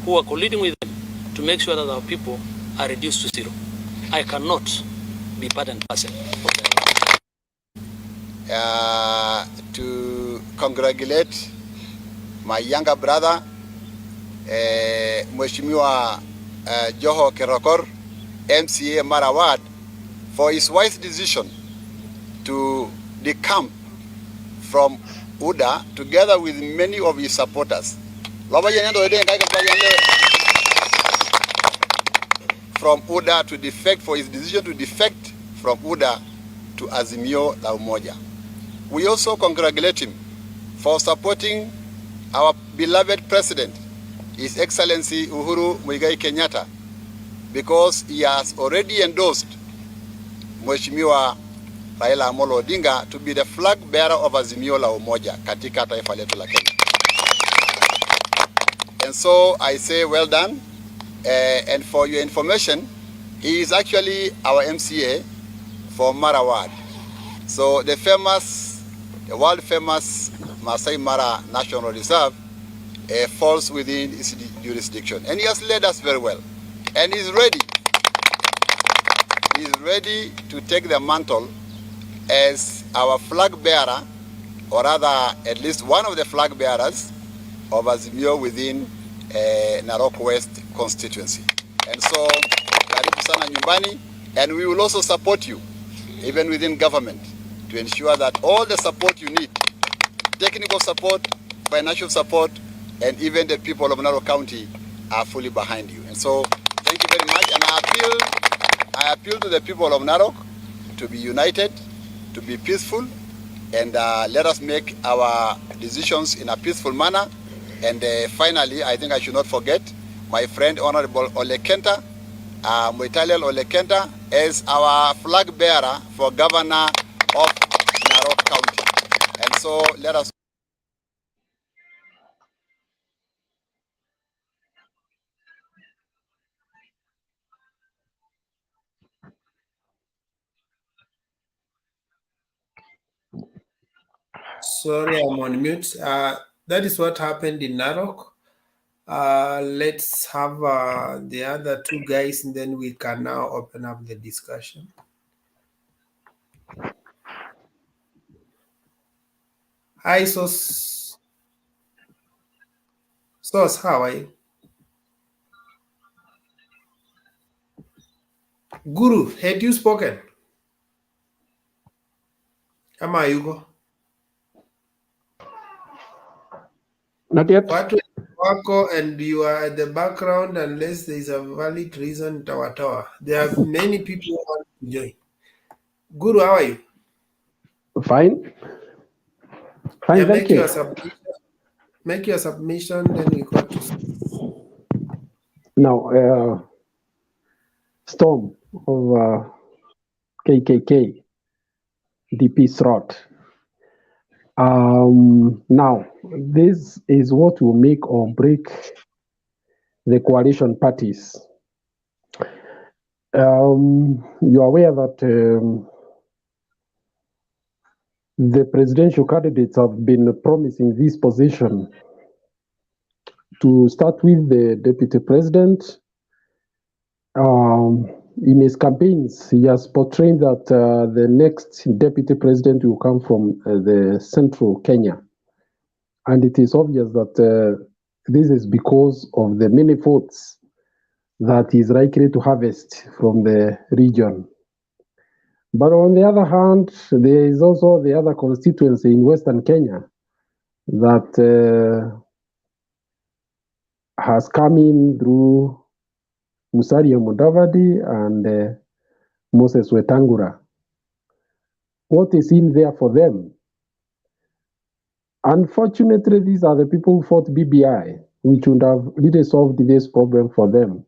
who are colluding with them to make sure that our people are reduced to zero. I cannot be part and parcel of that. To congratulate my younger brother, Mheshimiwa Joho Kerokor, MCA Mara Ward, for his wise decision to decamp from Uda together with many of his supporters. From Uda to defect, for his decision to defect from Uda to Azimio la Umoja. We also congratulate him for supporting our beloved president, His Excellency Uhuru Muigai Kenyatta, because he has already endorsed Mheshimiwa Raila Amolo Odinga to be the flag bearer of Azimio la Umoja katika taifa letu la Kenya. And so I say well done. And for your information, he is actually our MCA for Mara Ward. So the world famous Masai Mara National Reserve falls within his jurisdiction. And he has led us very well. And he's ready. He's ready to take the mantle as our flag bearer, or rather at least one of the flag bearers of Azimio within Narok West constituency. And so, karibu sana nyumbani, and we will also support you, even within government, to ensure that all the support you need, technical support, financial support, and even the people of Narok County are fully behind you. And so, thank you very much. And I appeal to the people of Narok to be united, to be peaceful, and let us make our decisions in a peaceful manner. And finally, I think I should not forget my friend Honorable Ole Kenta, Muitaliel Ole Kenta, as our flag bearer for governor of Narok County. And so let us. Sorry, I'm on mute. That is what happened in Narok. Let's have the other two guys, and then we can now open up the discussion. Hi, Sos, how are you? Guru, had you spoken? Ama yuko? Not yet. Watu wako, and you are at the background unless there is a valid reason. Tawa. There are many people who want to join. Guru, how are you? Fine. Fine, Yeah, thank you. Make your submission, then we go to. Now, storm of KKK, DP Srot. Now, this is what will make or break the coalition parties. You're aware that the presidential candidates have been promising this position. To start with, the deputy president, in his campaigns, he has portrayed that the next deputy president will come from the central Kenya. And it is obvious that this is because of the many votes that he is likely to harvest from the region. But on the other hand, there is also the other constituency in Western Kenya that has come in through Musalia Mudavadi and Moses Wetangula. What is in there for them? Unfortunately, these are the people who fought BBI, which would have really solved this problem for them.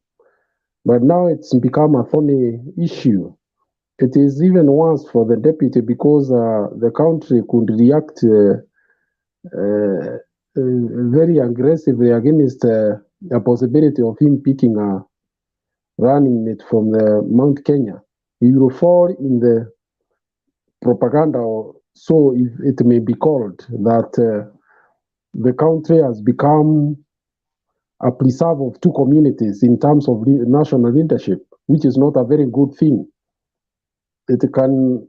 But now it's become a thorny issue. It is even worse for the deputy because the country could react very aggressively against a possibility of him running it from the Mount Kenya. He will fall in the propaganda, or so it may be called, that the country has become a preserve of two communities in terms of national leadership, which is not a very good thing. It can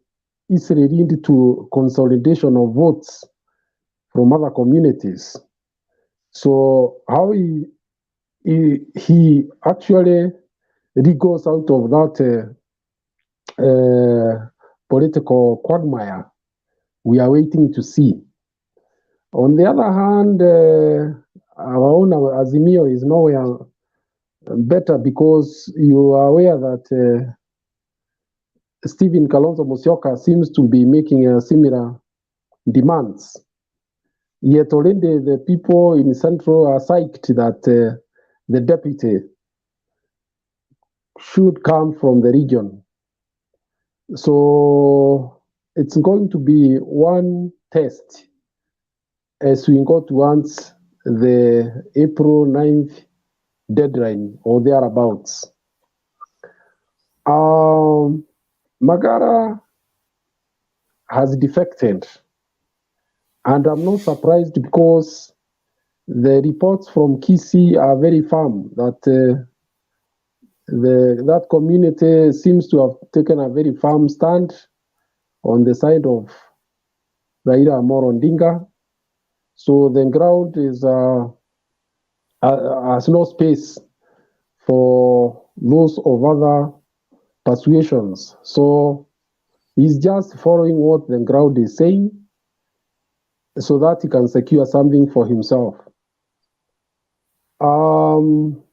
easily lead to consolidation of votes from other communities. So how he actually goes out of that political quagmire, we are waiting to see. On the other hand, our own Azimio is nowhere better because you are aware that Stephen Kalonzo Musyoka seems to be making similar demands. Yet already the people in Central are psyched that the deputy should come from the region. So it's going to be one test as we go towards the April 9th deadline or thereabouts. Magara has defected, and I'm not surprised because the reports from Kisii are very firm that that community seems to have taken a very firm stand on the side of Raila Amolo Odinga. So the ground is has no space for those of other persuasions. So he's just following what the ground is saying so that he can secure something for himself. On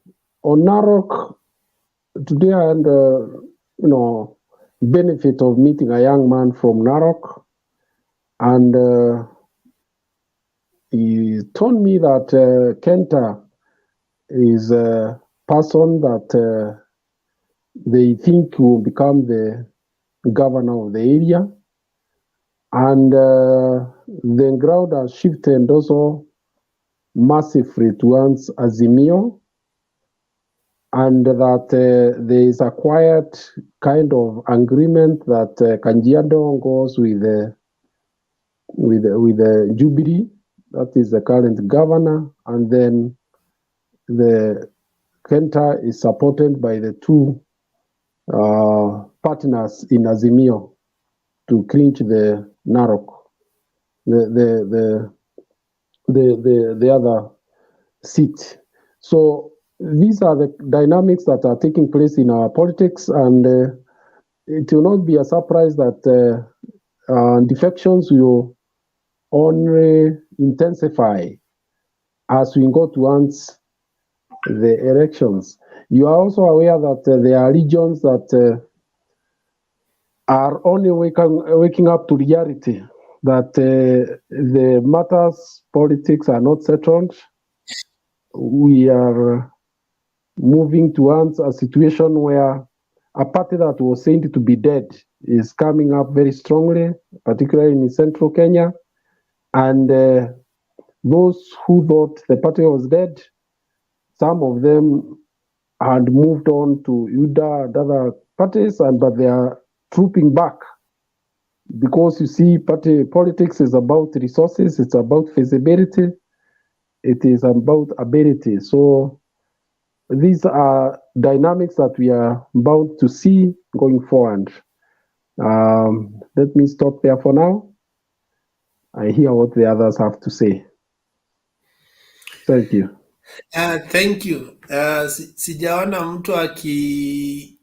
Narok, today I had benefit of meeting a young man from Narok, and he told me that Kenta is a person that they think will become the governor of the area, and the ground has shifted also massively towards Azimio, and that there is a quiet kind of agreement that Kajiado goes with the Jubilee, that is the current governor, and then the Kenta is supported by the two partners in Azimio to clinch the Narok, the other seat. So these are the dynamics that are taking place in our politics, and it will not be a surprise that defections will only intensify as we go towards the elections. You are also aware that there are regions that are only waking up to reality, that the matters politics are not settled. We are moving towards a situation where a party that was said to be dead is coming up very strongly, particularly in central Kenya. And those who thought the party was dead, some of them had moved on to Uda and other parties, but they are trooping back. Because you see, party politics is about resources, it's about feasibility, it is about ability. So these are dynamics that we are bound to see going forward. Let me stop there for now. I hear what the others have to say. Thank you. Thank you. Sijaona mtu akichukua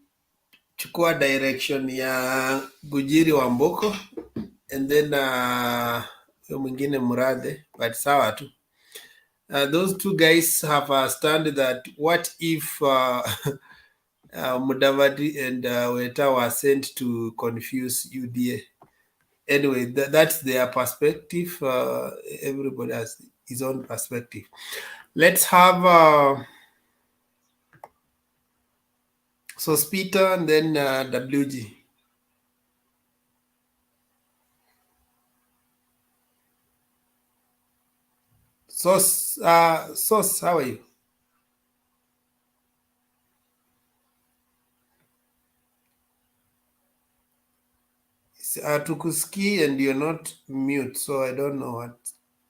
direction ya Gujiri wa Mboko and then huyo mwingine Murathe, but sawa tu. Those two guys have a stand that what if Mudavadi and Weta were sent to confuse UDA. Anyway, that's their perspective. Everybody has his own perspective. Let's have Sospita and then WG. Sos, how are you? Tukuski and you're not mute, so I don't know what.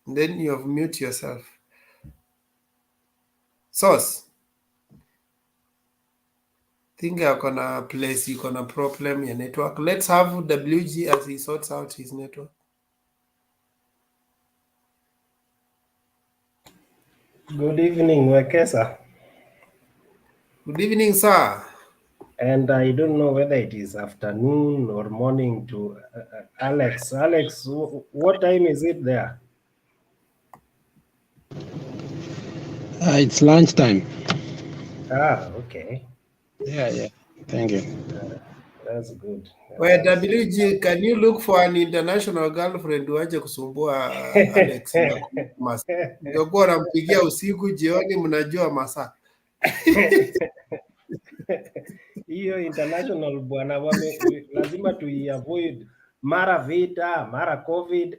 Then you have mute yourself. Sos. Think you're gonna place, you're gonna problem your network. Let's have WG as he sorts out his network. Good evening, Wekesa. Good evening, sir. And I don't know whether it is afternoon or morning to Alex. Alex, what time is it there? It's lunchtime. Okay. Yeah. Thank you. That's good. Well, WG, can you look for an international girlfriend waje kusumbua Alex? Ndio nampigia usiku, jioni, mnajua masaa. Hiyo international bwana, lazima tuiavoid, mara vita, mara COVID.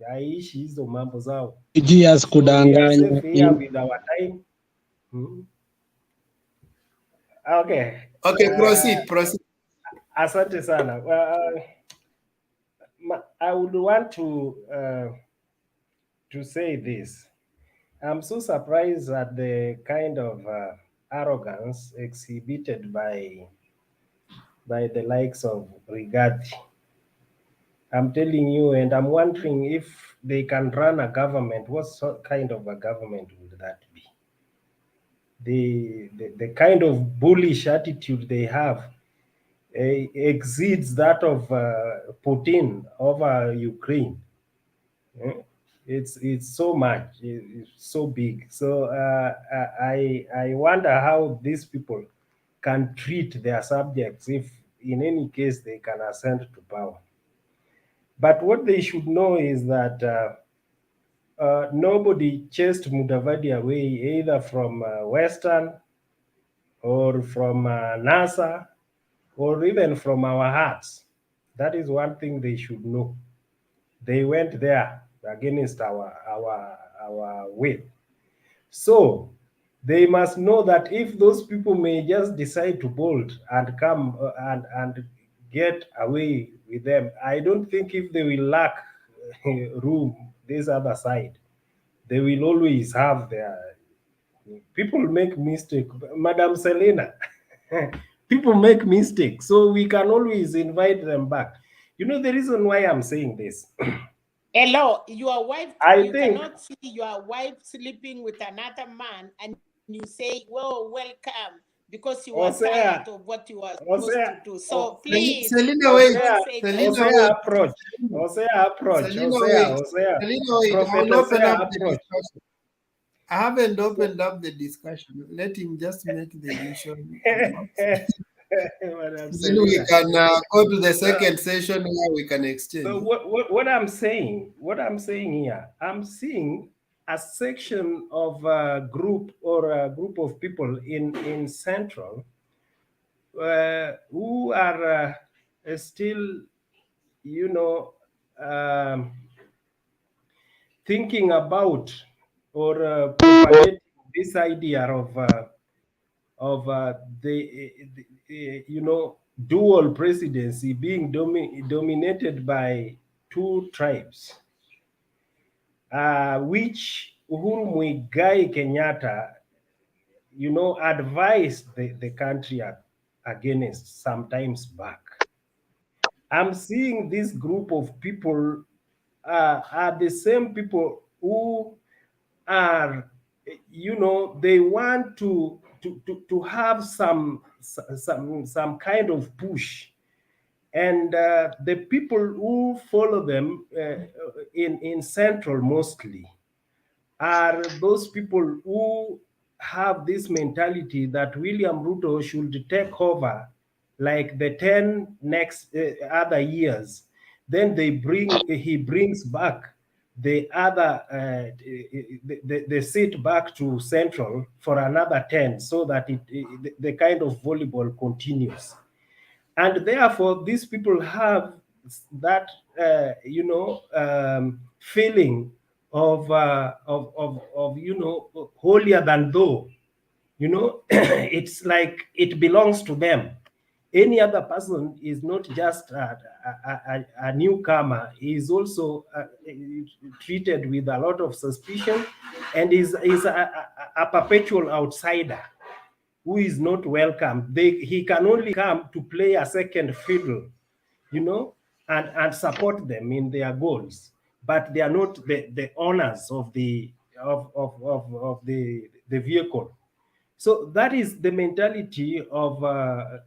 Haiishi hizo mambo zao. Jias kudanganya. Here with our time. Okay, proceed. Asante sana. I would want to say this. I'm so surprised at the kind of arrogance exhibited by the likes of Rigathi. I'm telling you, and I'm wondering if they can run a government, what kind of a government would that be? The kind of bullish attitude they have exceeds that of Putin over Ukraine. It's so much, it's so big. So I wonder how these people can treat their subjects if in any case they can ascend to power. But what they should know is that nobody chased Mudavadi away either from Western or from NASA or even from our hearts. That is one thing they should know. They went there against our will. So they must know that if those people may just decide to bolt and come and get away with them, I don't think if they will lack room this other side, they will always have their people make mistake. Madam Selena, people make mistakes, so we can always invite them back. You know the reason why I'm saying this? Hello, your wife, cannot see your wife sleeping with another man and you say, well, welcome, because you were tired of what you were supposed to do. So please, Selena, wait. Selena, approach. Selena, wait. I'll open up the discussion. I haven't opened up the discussion. Let him just make the initial. Then we can go to the second session where we can exchange. So what I'm saying here, I'm seeing a section of a group or a group of people in Central who are still, you know, thinking about or propagating this idea of the you know, dual presidency being dominated by two tribes, which Uhuru Muigai Kenyatta, you know, advised the country against some times back. I'm seeing this group of people are the same people who are, you know, they want to have some kind of push, and the people who follow them in Central mostly are those people who have this mentality that William Ruto should take over like the 10 next other years. Then he brings back the other the seat back to Central for another 10, so that the kind of volleyball continues. And therefore these people have that you know, feeling of you know, holier than thou, you know. It's like it belongs to them. Any other person is not just a newcomer. He is also treated with a lot of suspicion, and is a perpetual outsider who is not welcome. He can only come to play a second fiddle, you know, and support them in their goals, but they are not the owners of the the vehicle. So that is the mentality of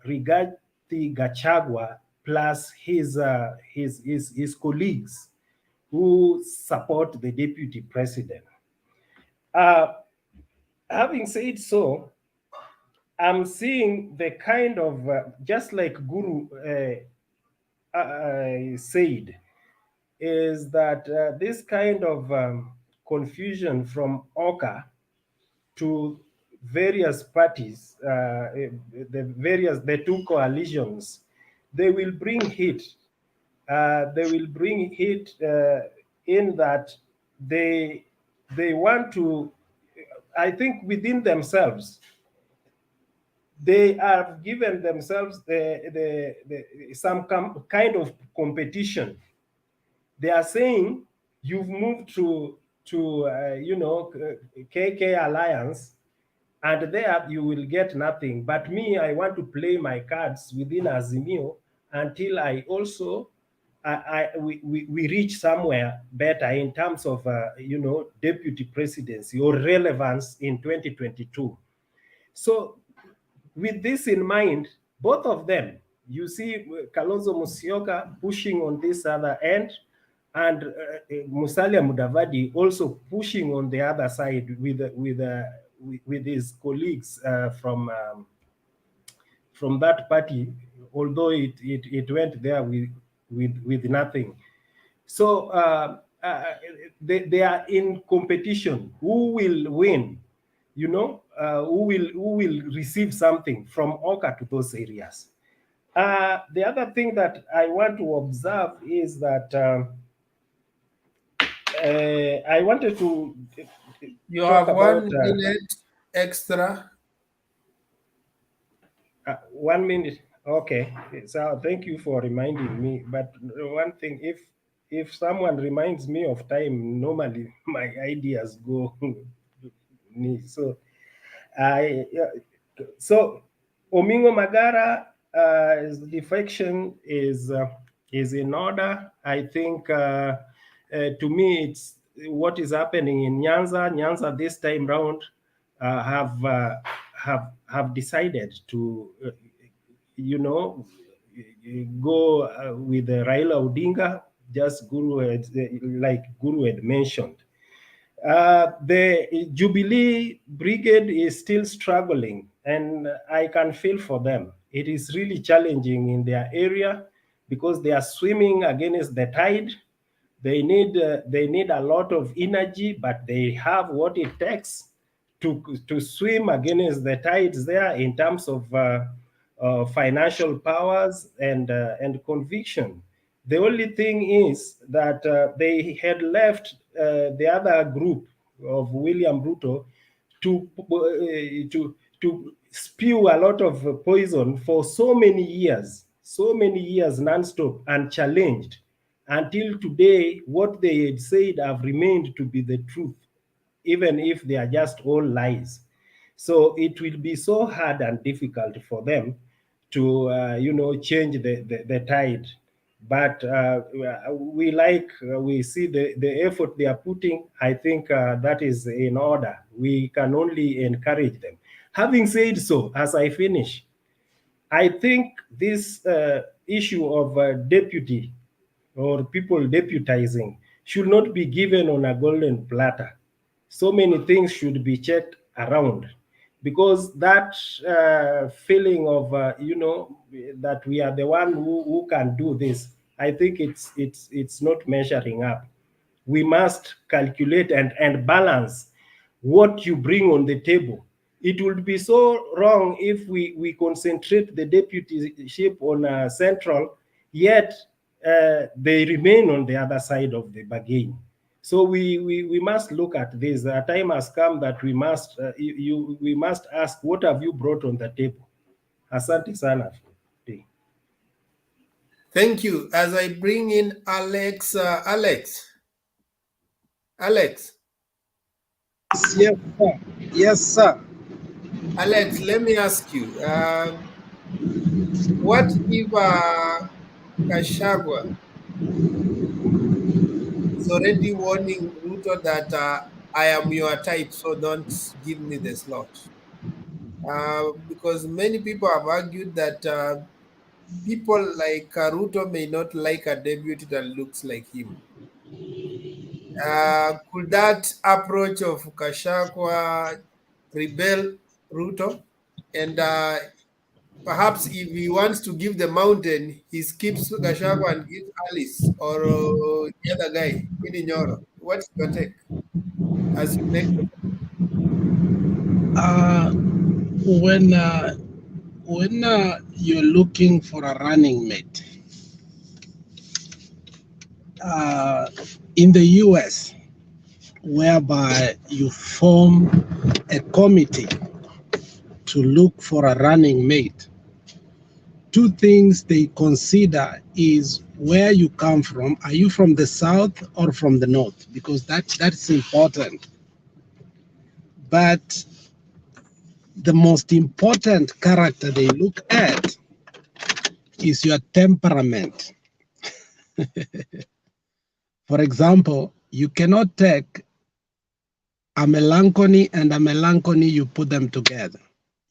Rigathi Gachagua plus his colleagues who support the deputy president. Having said so, I'm seeing the kind of, just like Guru said, is that this kind of confusion from Oka to various parties, the two coalitions, they will bring heat. They will bring heat in that they want to, I think within themselves, they have given themselves some kind of competition. They are saying, you've moved to you know, KK Alliance, and there you will get nothing. But me, I want to play my cards within Azimio until I also we reach somewhere better in terms of you know, deputy presidency or relevance in 2022. So with this in mind, both of them, you see Kalonzo Musyoka pushing on this other end, and Musalia Mudavadi also pushing on the other side with his colleagues from that party, although it went there with nothing. So they are in competition. Who will win? You know, who will receive something from Oka to those areas? The other thing that I want to observe is that I wanted to You talk have about 1 minute extra. 1 minute. Okay, so thank you for reminding me. But one thing, if someone reminds me of time, normally my ideas go. So so Omingo Magara defection is in order. I think to me, it's what is happening in Nyanza. Nyanza this time round have decided to you know, go with Raila Odinga, just like Guru had mentioned. The Jubilee Brigade is still struggling, and I can feel for them. It is really challenging in their area because they are swimming against the tide. They need a lot of energy, but they have what it takes to swim against the tides there in terms of financial powers, and conviction. The only thing is that they had left the other group of William Ruto to spew a lot of poison for so many years non-stop, unchallenged. Until today, what they had said have remained to be the truth, even if they are just all lies. So it will be so hard and difficult for them to, change the tide. But we see the effort they are putting. I think that is in order. We can only encourage them. Having said so, as I finish, I think this issue of deputy or people deputizing should not be given on a golden platter. So many things should be checked around, because that feeling of that we are the one who can do this, I think it's not measuring up. We must calculate and balance what you bring on the table. It would be so wrong if we concentrate the deputyship on central, yet they remain on the other side of the bargain. So we must look at this. A time has come that we must ask, what have you brought on the table? Asante sana. Thank you. As I bring in Alex, Alex. Yes, sir. Yes, sir. Alex, let me ask you, what if Gachagua is already warning Ruto that I am your type, so don't give me the slot? Because many people have argued that people like Ruto may not like a deputy that looks like him. Could that approach of Gachagua rebel Ruto? And perhaps if he wants to give the mountain, he skips Gachagua and gives Alice or the other guy, Nyoro. What's your take as you make the When you're looking for a running mate, in the US, whereby you form a committee to look for a running mate, two things they consider is where you come from. Are you from the south or from the north? Because that's important. But the most important character they look at is your temperament. For example, you cannot take a melancholy and a melancholy, you put them together.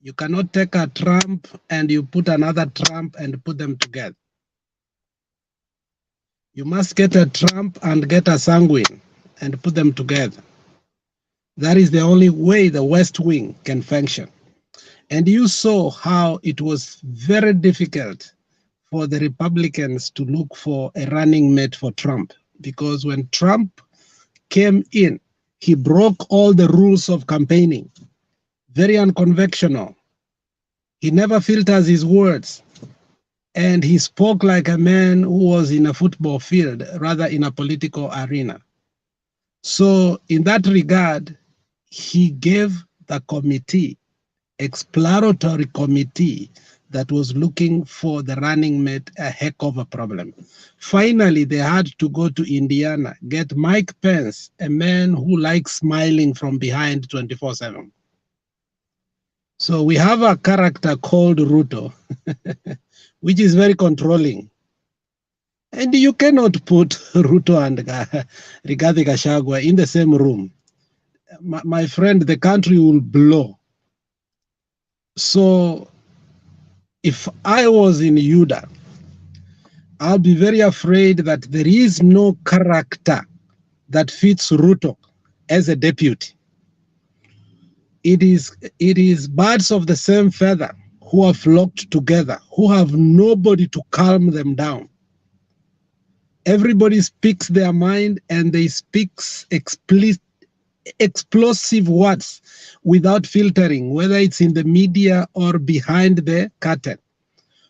You cannot take a Trump and you put another Trump and put them together. You must get a Trump and get a sanguine and put them together. That is the only way the West Wing can function. And you saw how it was very difficult for the Republicans to look for a running mate for Trump, because when Trump came in, he broke all the rules of campaigning, very unconventional. He never filters his words, and he spoke like a man who was in a football field rather in a political arena. So in that regard, he gave the committee, exploratory committee that was looking for the running mate, a heck of a problem. Finally, they had to go to Indiana, get Mike Pence, a man who likes smiling from behind 24/7. So we have a character called Ruto, which is very controlling. And you cannot put Ruto and Rigathi Gachagua in the same room. My friend, the country will blow. So if I was in Uda, I'll be very afraid that there is no character that fits Ruto as a deputy. It is birds of the same feather who are flocked together, who have nobody to calm them down. Everybody speaks their mind and they speak explosive words without filtering, whether it's in the media or behind the curtain.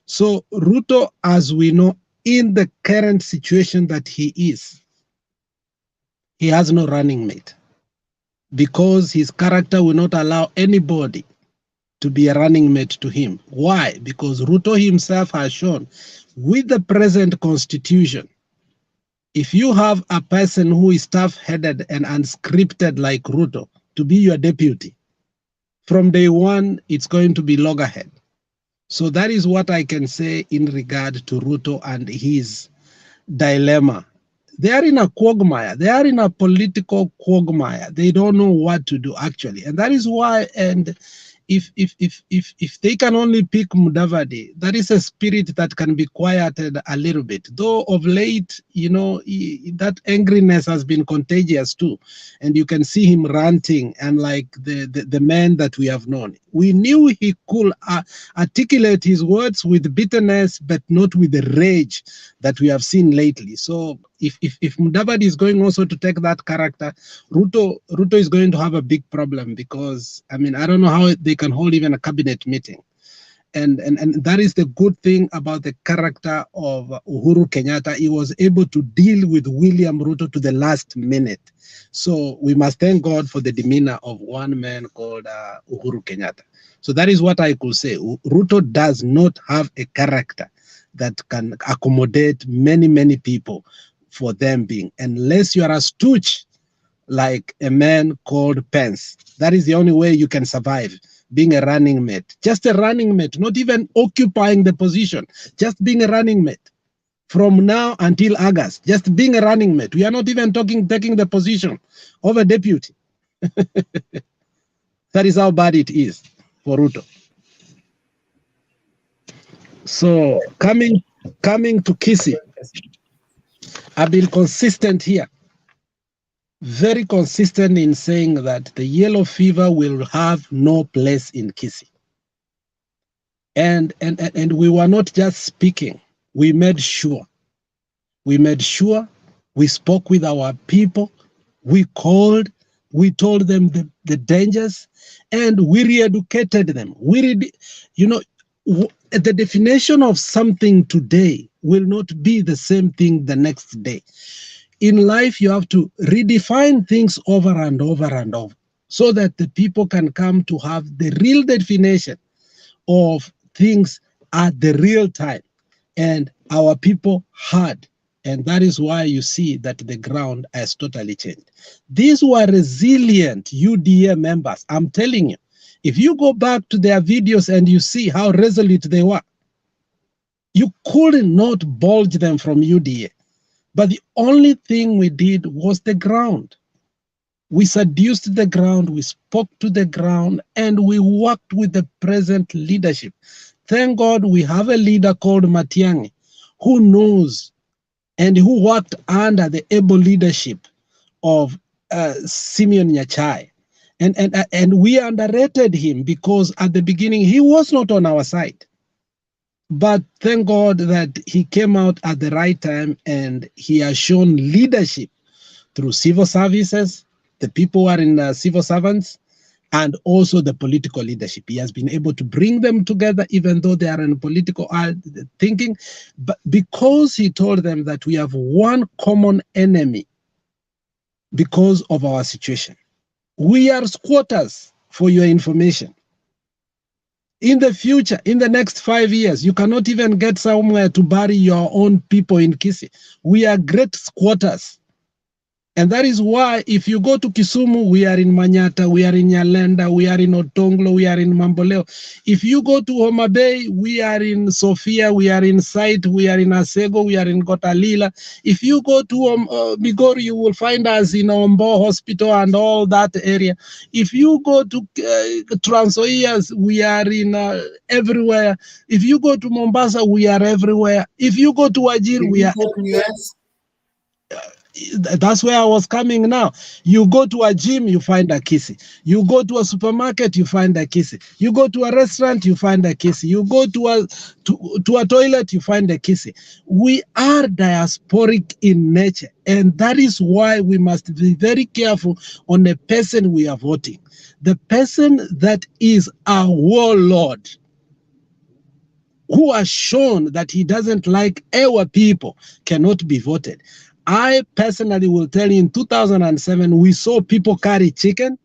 So Ruto, as we know, in the current situation that he is, he has no running mate because his character will not allow anybody to be a running mate to him. Why? Because Ruto himself has shown with the present constitution, if you have a person who is tough-headed and unscripted like Ruto to be your deputy, from day one, it's going to be loggerhead. So that is what I can say in regard to Ruto and his dilemma. They are in a quagmire. They are in a political quagmire. They don't know what to do actually. And that is why, and if they can only pick Mudavadi, that is a spirit that can be quieted a little bit. Though of late, you know, that angriness has been contagious too. And you can see him ranting and like the man that we have known. We knew he could articulate his words with bitterness, but not with the rage that we have seen lately. So if Mudavadi is going also to take that character, Ruto is going to have a big problem because, I mean, I don't know how they can hold even a cabinet meeting. And that is the good thing about the character of Uhuru Kenyatta. He was able to deal with William Ruto to the last minute. So we must thank God for the demeanor of one man called Uhuru Kenyatta. So that is what I could say. Ruto does not have a character that can accommodate many people for them being, unless you are a stooge like a man called Pence. That is the only way you can survive, being a running mate. Just a running mate, not even occupying the position, just being a running mate. From now until August, just being a running mate. We are not even taking the position of a deputy. That is how bad it is for Ruto. So coming to Kisii, I've been consistent here, very consistent in saying that the yellow fever will have no place in Kisii. And we were not just speaking, we made sure. We spoke with our people, we called, we told them the dangers, and we re-educated them. The definition of something today will not be the same thing the next day. In life, you have to redefine things over and over and over so that the people can come to have the real definition of things at the real time. And our people had. And that is why you see that the ground has totally changed. These were resilient UDA members. I'm telling you, if you go back to their videos and you see how resolute they were, you could not bulge them from UDA. But the only thing we did was the ground. We seduced the ground, we spoke to the ground, and we worked with the present leadership. Thank God we have a leader called Matiang'i who knows and who worked under the able leadership of Simeon Nyachai. And we underrated him because at the beginning he was not on our side. But thank God that he came out at the right time and he has shown leadership through civil services, the people who are in civil servants, and also the political leadership. He has been able to bring them together even though they are in political thinking, but because he told them that we have one common enemy because of our situation. We are squatters, for your information. In the future, in the next 5 years, you cannot even get somewhere to bury your own people in Kisii. We are great squatters. And that is why if you go to Kisumu, we are in Manyata, we are in Nyalenda, we are in Otonglo, we are in Mamboleo. If you go to Homa Bay, we are in Sofia, we are in Site, we are in Asego, we are in Kotalila. If you go to Migori, you will find us in Ombo Hospital and all that area. If you go to Trans Nzoia, we are in everywhere. If you go to Mombasa, we are everywhere. If you go to Wajir, we are everywhere. That's where I was coming now. You go to a gym, you find a Kisii. You go to a supermarket, you find a Kisii. You go to a restaurant, you find a Kisii. You go to a toilet, you find a Kisii. We are diasporic in nature, and that is why we must be very careful on the person we are voting. The person that is a warlord, who has shown that he doesn't like our people cannot be voted. I personally will tell you, in 2007, we saw people carry chicken.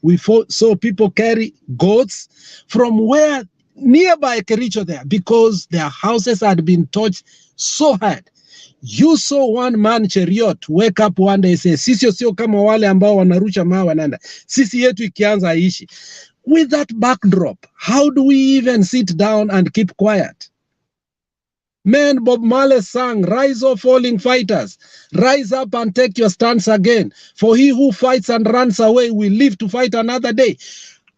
We saw people carry goats from where nearby Kericho there, because their houses had been touched so hard. You saw one man chariot wake up one day say, sisi sio kama wale ambao wanarusha mawe wanaenda. Sisi yetu ikianza ishi. With that backdrop, how do we even sit down and keep quiet? Man, Bob Marley sang, rise up falling fighters, rise up and take your stance again. For he who fights and runs away will live to fight another day.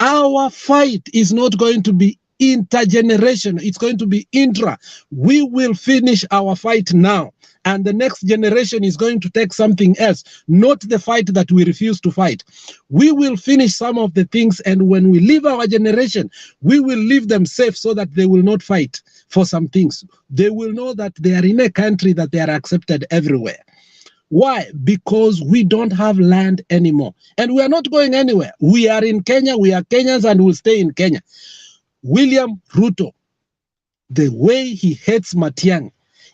Our fight is not going to be intergenerational, it's going to be intra. We will finish our fight now, and the next generation is going to take something else, not the fight that we refuse to fight. We will finish some of the things, and when we leave our generation, we will leave them safe so that they will not fight for some things. They will know that they are in a country that they are accepted everywhere. Why? Because we don't have land anymore. And we are not going anywhere. We are in Kenya, we are Kenyans, and we'll stay in Kenya. William Ruto, the way he hates Matiang'i,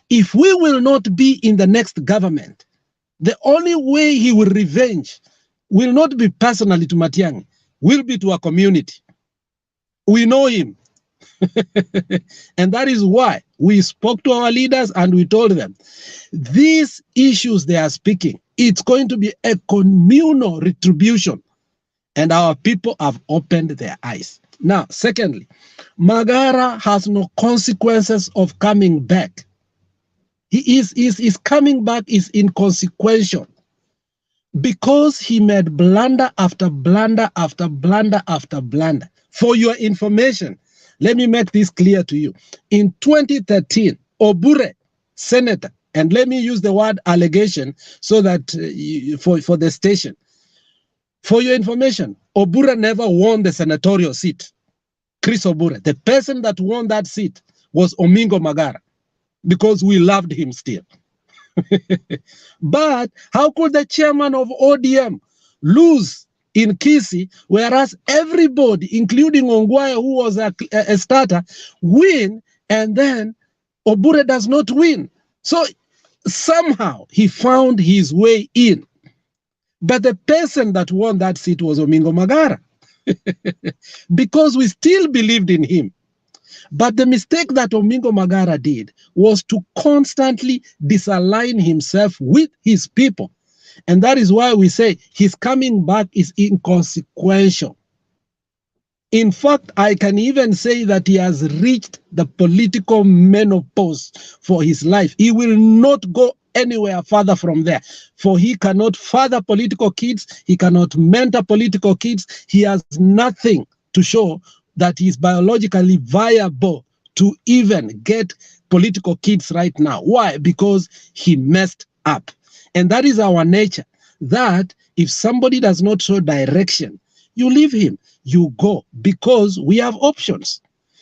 if we will not be in the next government, the only way he will revenge will not be personally to Matiang'i, will be to a community. We know him. And that is why we spoke to our leaders and we told them, these issues they are speaking, it's going to be a communal retribution. And our people have opened their eyes. Now, secondly, Magara has no consequences of coming back. His coming back is inconsequential because he made blunder after blunder after blunder after blunder. For your information, let me make this clear to you. In 2013, Obure, senator, and let me use the word allegation so that for the station. For your information, Obure never won the senatorial seat. Chris Obure, the person that won that seat was Omingo Magara, because we loved him still. But how could the chairman of ODM lose in Kisii, whereas everybody, including Ongwae, who was a starter, win, and then Obure does not win? So somehow he found his way in. But the person that won that seat was Omingo Magara, because we still believed in him. But the mistake that Omingo Magara did was to constantly disalign himself with his people. And that is why we say his coming back is inconsequential. In fact, I can even say that he has reached the political menopause for his life. He will not go anywhere further from there, for he cannot father political kids, he cannot mentor political kids, he has nothing to show that is biologically viable to even get political kids right now. Why? Because he messed up. And that is our nature, that if somebody does not show direction, you leave him, you go, because we have options.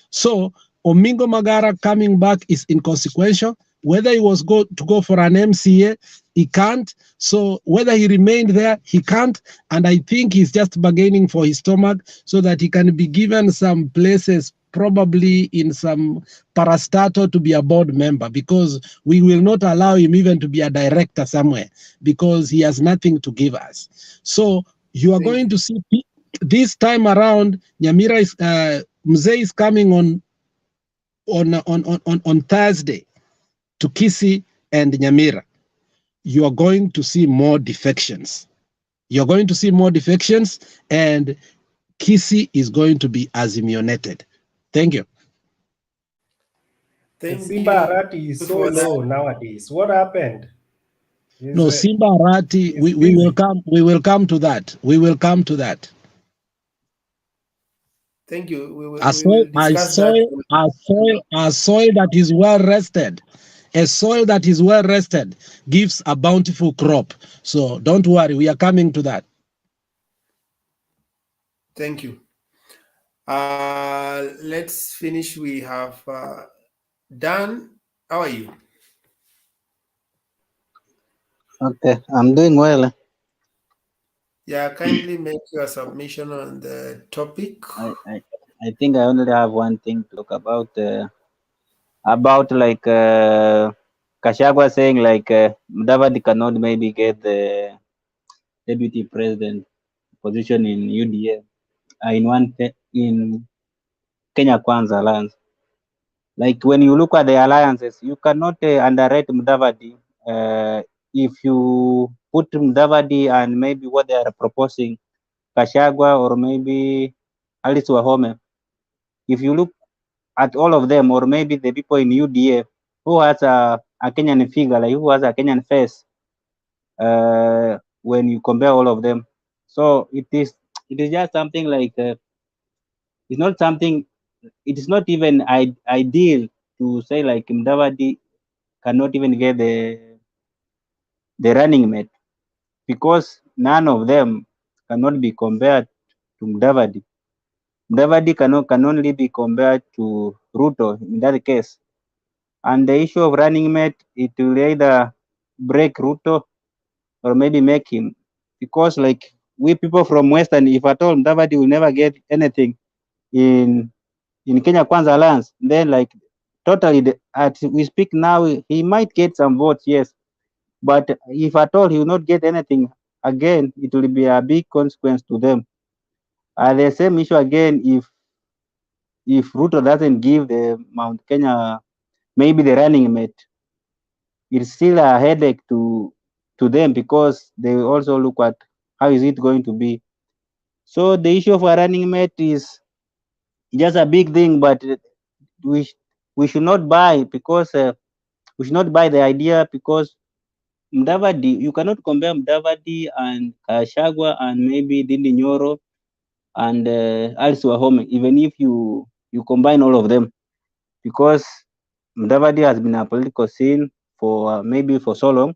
So Omingo Magara coming back is inconsequential. Whether he was to go for an MCA, he can't. So whether he remained there, he can't. And I think he's just bargaining for his stomach so that he can be given some places, probably in some parastatal, to be a board member, because we will not allow him even to be a director somewhere, because he has nothing to give us. So you are going to see this time around, Nyamira is, Mzee is coming on Thursday to Kisii and Nyamira. You are going to see more defections. You're going to see more defections, and Kisii is going to be assimilated. Thank you. Simba Arati is so low nowadays. What happened? No, Simba Arati, we will come to that. We will come to that. Thank you. We will A soil that is well rested. A soil that is well rested gives a bountiful crop. So don't worry, we are coming to that. Thank you. Let's finish. We have Dan. How are you? Okay, I'm doing well. Yeah, kindly make your submission on the topic. I think I only have one thing to talk about. about like Kashagwa saying like Mudavadi cannot maybe get the deputy president position in UDA in Kenya Kwanza alliance. Like when you look at the alliances, you cannot underrate Mudavadi. If you put Mudavadi and maybe what they are proposing, Kashagwa or maybe Alice Wahome, if you look at all of them, or maybe the people in UDA who has a Kenyan figure, like who has a Kenyan face, when you compare all of them. So it is just something like it's not something. It is not even ideal to say like Mudavadi cannot even get the running mate, because none of them cannot be compared to Mudavadi. Mudavadi can only be compared to Ruto in that case. And the issue of running mate, it will either break Ruto or maybe make him, because like we people from Western, if at all Mudavadi will never get anything in Kenya Kwanza Alliance, then like totally as we speak now, he might get some votes, yes, but if at all he will not get anything, again it will be a big consequence to them. The same issue again, if Ruto doesn't give the Mount Kenya maybe the running mate, it's still a headache to them, because they also look at how is it going to be. So the issue of a running mate is just a big thing, but we should not buy, because we should not buy the idea, because Mudavadi, you cannot compare Mudavadi and Kashagwa and maybe Dindi Nyoro and Alice Wahome, even if you combine all of them, because Mudavadi has been a political scene for maybe for so long,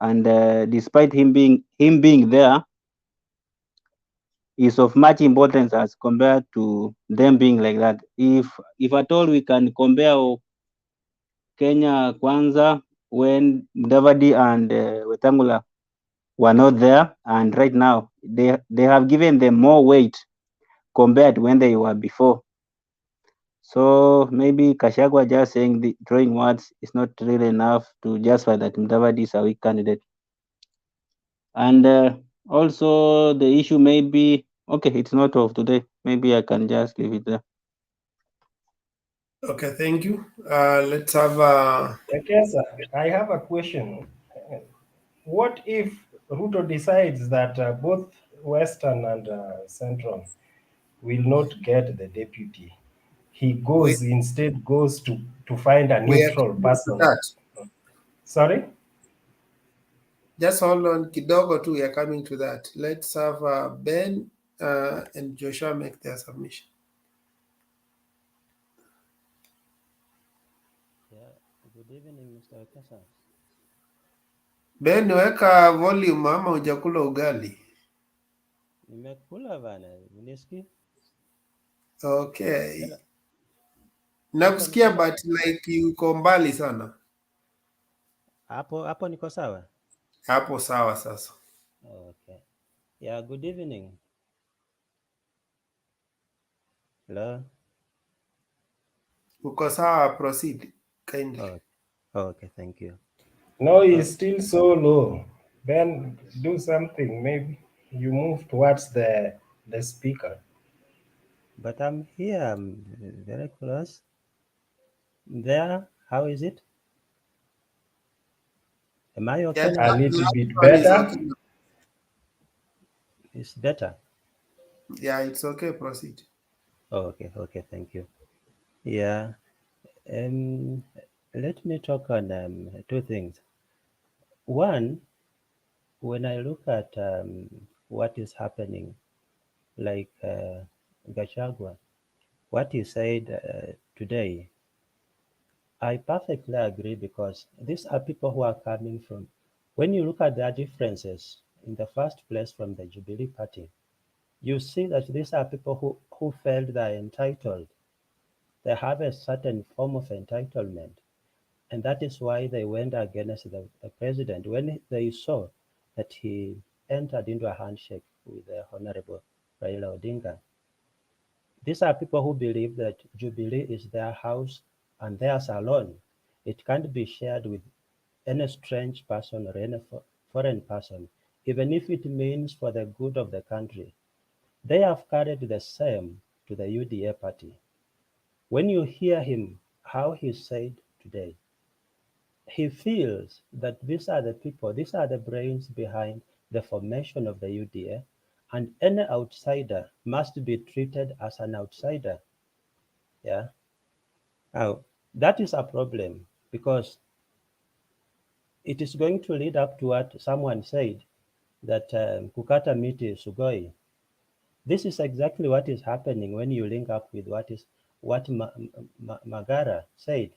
and despite him being there, is of much importance as compared to them being like that. If at all we can compare Kenya Kwanza when Mudavadi and Wetangula were not there, and right now they have given them more weight compared when they were before. So maybe Kashagwa just saying drawing words is not really enough to justify that Mudavadi is a weak candidate. And also the issue may be, okay, it's not of today. Maybe I can just leave it there. Okay, thank you. Let's have Ekesa, I have a question. What if Ruto decides that both Western and Central will not get the deputy? He instead goes to find a neutral person. Sorry? Just hold on, kidogo too, we are coming to that. Let's have Ben and Joshua make their submission. Yeah, good evening, Mr. Ekesa. Ben, weka volume ama hujakula ugali? Nimekula bana, unisikii? Okay. Nakusikia but like yuko mbali sana. Hapo niko sawa? Hapo sawa sasa. Okay. Yeah, good evening. Hello? Uko sawa, proceed kindly. Okay, thank you. No, he's still so low. Ben, do something. Maybe you move towards the speaker. But I'm here, I'm very close. There, how is it? Am I okay? A little bit better. It's better. Yeah, it's okay, proceed. Okay, thank you. Yeah, let me talk on two things. One, when I look at what is happening, like Gachagua, what you said today, I perfectly agree, because these are people who are coming from, when you look at their differences, in the first place from the Jubilee Party, you see that these are people who felt they are entitled. They have a certain form of entitlement. And that is why they went against the president when they saw that he entered into a handshake with the Honorable Raila Odinga. These are people who believe that Jubilee is their house and theirs alone. It can't be shared with any strange person or any foreign person, even if it means for the good of the country. They have carried the same to the UDA party. When you hear him, how he said today, he feels that these are the people, these are the brains behind the formation of the UDA, and any outsider must be treated as an outsider. Yeah. Now, that is a problem because it is going to lead up to what someone said, that kukata miti sugoi. This is exactly what is happening when you link up with what Magara said.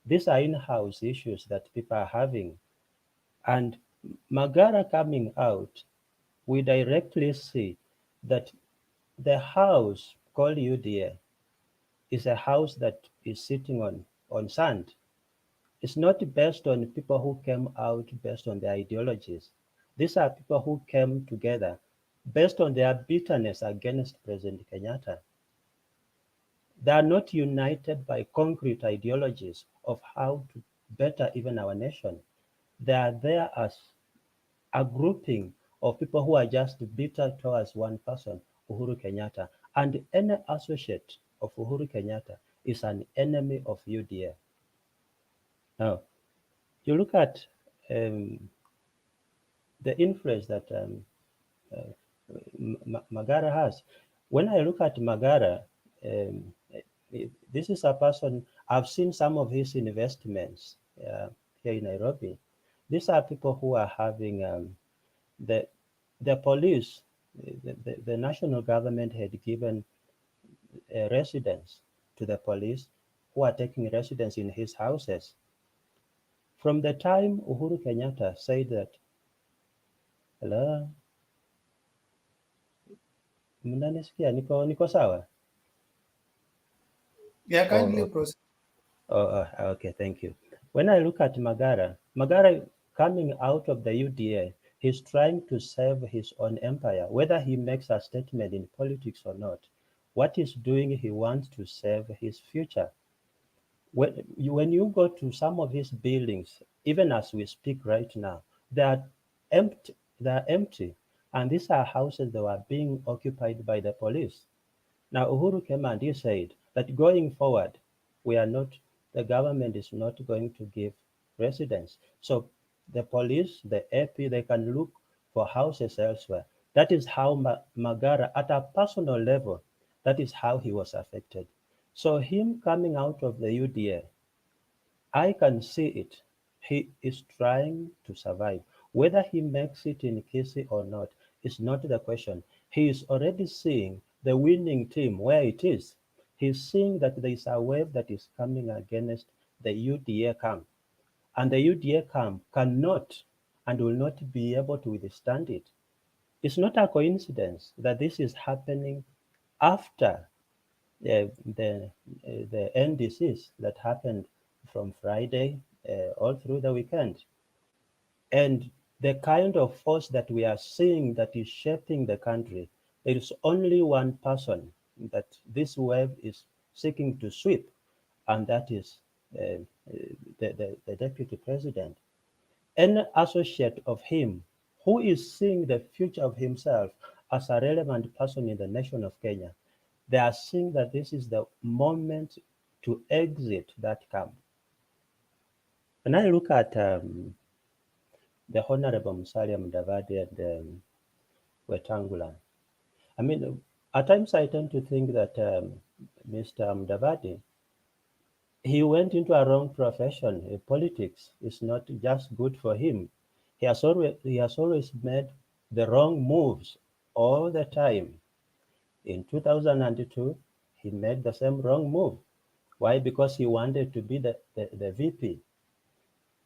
These are in-house issues that people are having. And Magara coming out, we directly see that the house called UDA is a house that is sitting on sand. It's not based on people who came out based on their ideologies. These are people who came together based on their bitterness against President Kenyatta. They are not united by concrete ideologies of how to better even our nation. They are there as a grouping of people who are just bitter towards one person, Uhuru Kenyatta. And any associate of Uhuru Kenyatta is an enemy of UDA. Now, you look at the influence that Magara has. When I look at Magara, this is a person, I've seen some of his investments here in Nairobi. These are people who are having the police, the national government had given residence to the police who are taking residence in his houses. From the time Uhuru Kenyatta said that, hello, mnanisikia, niko sawa? Yeah, kindly proceed. Okay, thank you. When I look at Magara coming out of the UDA, he's trying to save his own empire, whether he makes a statement in politics or not. What he's doing, he wants to save his future. When you go to some of his buildings, even as we speak right now, they are empty. They are empty, and these are houses that were being occupied by the police. Now, Uhuru came and he said that going forward, the government is not going to give residence. So the police, the AP, they can look for houses elsewhere. That is how Magara, at a personal level, that is how he was affected. So him coming out of the UDA, I can see it. He is trying to survive. Whether he makes it in Kisii or not is not the question. He is already seeing the winning team where it is. He's seeing that there is a wave that is coming against the UDA camp. And the UDA camp cannot and will not be able to withstand it. It's not a coincidence that this is happening after the NDCs that happened from Friday all through the weekend. And the kind of force that we are seeing that is shaping the country, there is only one person that this wave is seeking to sweep, and that is the deputy president. Any associate of him who is seeing the future of himself as a relevant person in the nation of Kenya, they are seeing that this is the moment to exit that camp. When I look at the Honorable Musalia Mudavadi and Wetangula, I mean, at times I tend to think that Mr. Mudavadi, he went into a wrong profession. Politics is not just good for him. He has always made the wrong moves all the time. In 2002, he made the same wrong move. Why? Because he wanted to be the VP.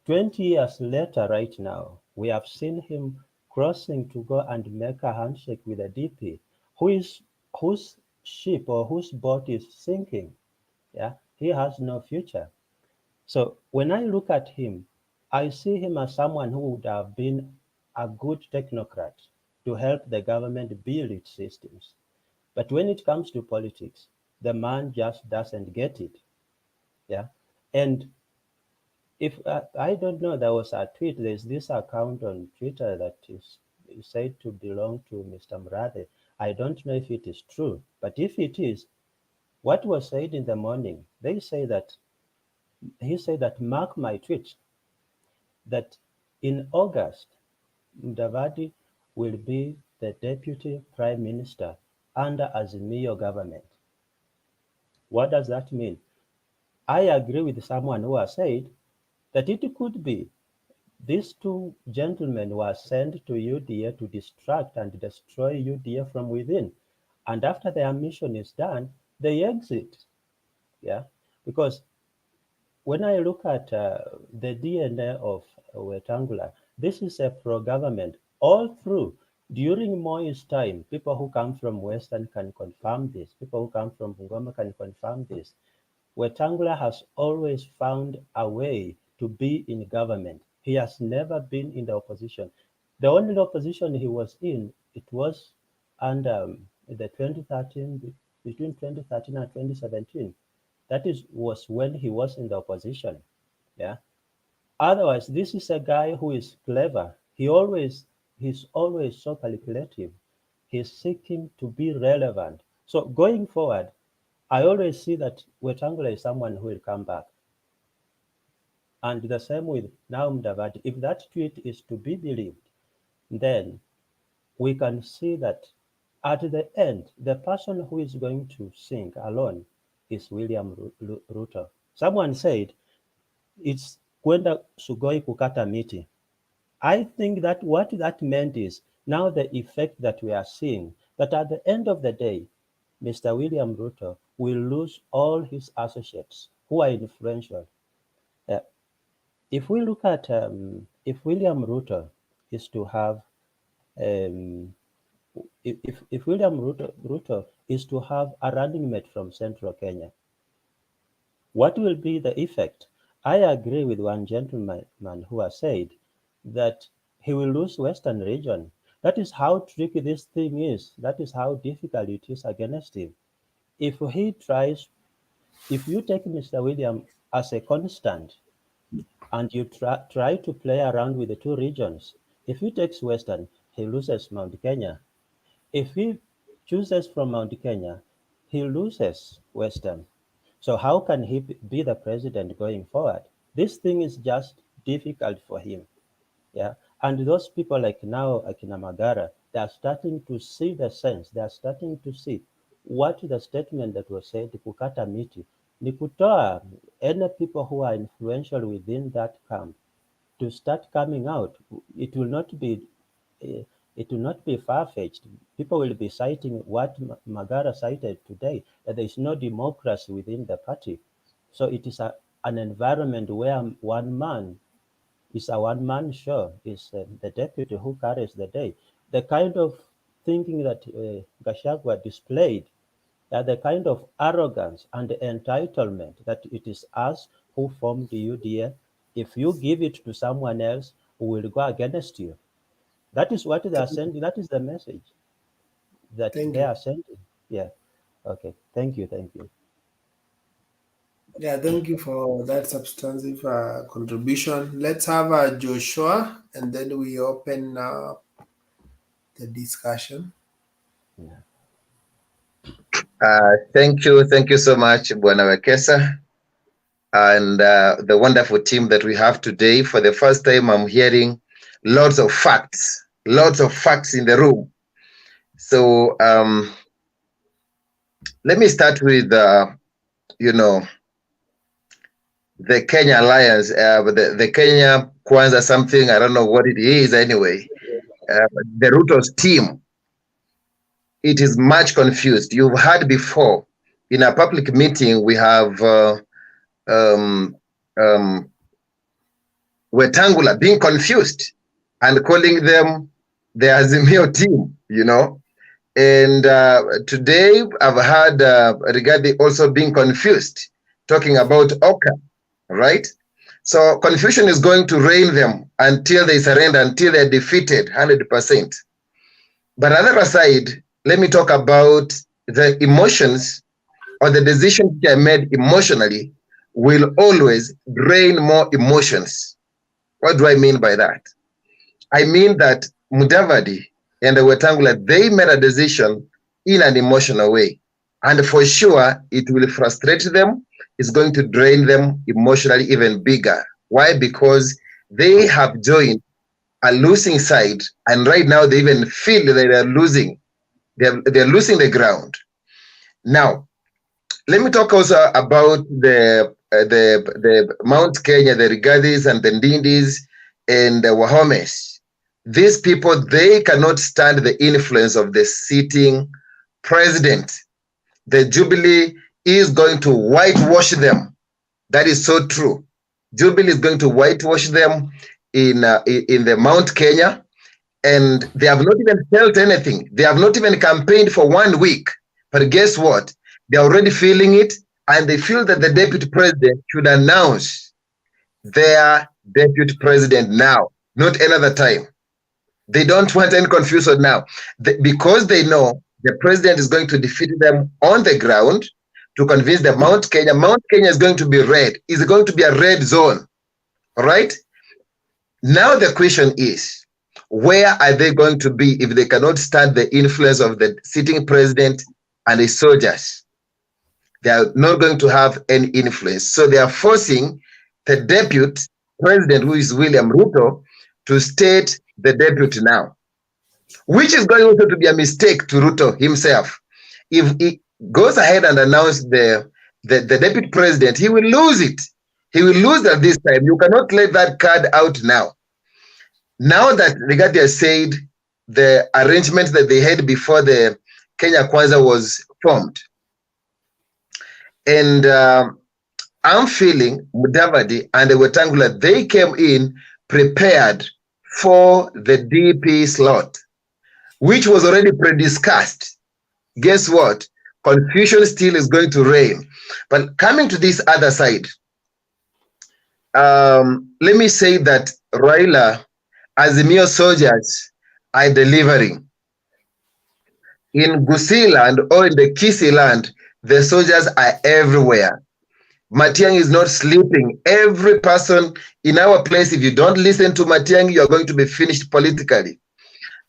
20 years later, right now, we have seen him crossing to go and make a handshake with the DP, whose ship or whose boat is sinking. Yeah, he has no future. So when I look at him, I see him as someone who would have been a good technocrat to help the government build its systems. But when it comes to politics, the man just doesn't get it. Yeah, and if I don't know, there was a tweet. There's this account on Twitter that is said to belong to Mr. Mrathe. I don't know if it is true, but if it is, what was said in the morning, they say that he said that, mark my tweet, that in August, Mudavadi will be the deputy prime minister under Azimio government. What does that mean? I agree with someone who has said that it could be these two gentlemen were sent to UDA to distract and destroy UDA from within. And after their mission is done, they exit. Yeah, because when I look at the DNA of Wetangula, this is a pro-government all through. During Moi's time, people who come from Western can confirm this. People who come from Bungoma can confirm this. Wetangula has always found a way to be in government. He has never been in the opposition. The only opposition he was in, it was under the 2013, between 2013 and 2017. That was when he was in the opposition. Yeah. Otherwise, this is a guy who is clever. He's always so calculative. He's seeking to be relevant. So going forward, I always see that Wetangula is someone who will come back. And the same with now Mudavadi. If that tweet is to be believed, then we can see that at the end, the person who is going to sing alone is William Ruto. Someone said it's kwenda sugoi kukata miti. I think that what that meant is now the effect that we are seeing, that at the end of the day, Mr. William Ruto will lose all his associates who are influential. If we look at, if William Ruto is to have, if William Ruto is to have a running mate from Central Kenya, what will be the effect? I agree with one gentleman who has said that he will lose Western region. That is how tricky this thing is. That is how difficult it is against him. If he tries, if you take Mr. William as a constant and you try to play around with the two regions, if he takes Western, he loses Mount Kenya. If he chooses from Mount Kenya, he loses Western. So how can he be the president going forward? This thing is just difficult for him. Yeah. And those people like now, Akina Magara, they are starting to see the sense. They are starting to see what the statement that was said, kukata miti, ni kutoa any people who are influential within that camp to start coming out. It will not be far-fetched. People will be citing what Magara cited today, that there is no democracy within the party. So it is an environment where one man is a one-man show, is the deputy who carries the day. The kind of thinking that Gachagua displayed, the kind of arrogance and entitlement that it is us who formed the UDA. If you give it to someone else, who will go against you. That is what they are sending. That is the message that they are sending. Yeah. Okay. Thank you. Thank you. Yeah, thank you for that substantive contribution. Let's have Joshua, and then we open the discussion. Yeah. Thank you so much, Bwana Wekesa, and the wonderful team that we have today. For the first time, I'm hearing lots of facts in the room. So let me start with, the Kenya Alliance, the Kenya Kwanza something, I don't know what it is anyway. The Ruto's team, it is much confused. You've heard before, in a public meeting, we have Wetangula being confused and calling them the Azimio team, And today I've heard Rigathi also being confused, talking about Oka, right? So confusion is going to reign them until they surrender, until they're defeated 100%. But on the other side, let me talk about the emotions or the decisions they made emotionally will always drain more emotions. What do I mean by that? I mean that Mudavadi and Wetangula, they made a decision in an emotional way. And for sure, it will frustrate them. It's going to drain them emotionally even bigger. Why? Because they have joined a losing side, and right now they even feel that they are losing. They're losing the ground. Now, let me talk also about the Mount Kenya, the Rigathis and the Ndindis and the Wahomes. These people, they cannot stand the influence of the sitting president. The Jubilee is going to whitewash them. That is so true. Jubilee is going to whitewash them in the Mount Kenya, and they have not even felt anything. They have not even campaigned for 1 week. But guess what? They're already feeling it, and they feel that the deputy president should announce their deputy president now, not another time. They don't want any confusion now, because they know the president is going to defeat them on the ground to convince the Mount Kenya. Mount Kenya is going to be red. It's going to be a red zone. All right? Now the question is, where are they going to be if they cannot stand the influence of the sitting president and the soldiers? They are not going to have any influence. So they are forcing the deputy president, who is William Ruto, to state the deputy now, which is going also to be a mistake to Ruto himself. If he goes ahead and announces the deputy president, he will lose it. He will lose that this time. You cannot let that card out now. Now that Rigathi has said the arrangement that they had before the Kenya Kwanza was formed, and I'm feeling Mudavadi and the Wetangula, they came in prepared for the DP slot, which was already pre-discussed. Guess what? Confusion still is going to reign. But coming to this other side, let me say that Raila, Azimio soldiers are delivering. In Gusii land or in the Kisii land, the soldiers are everywhere. Matiang'i is not sleeping. Every person in our place, if you don't listen to Matiang'i, you're going to be finished politically.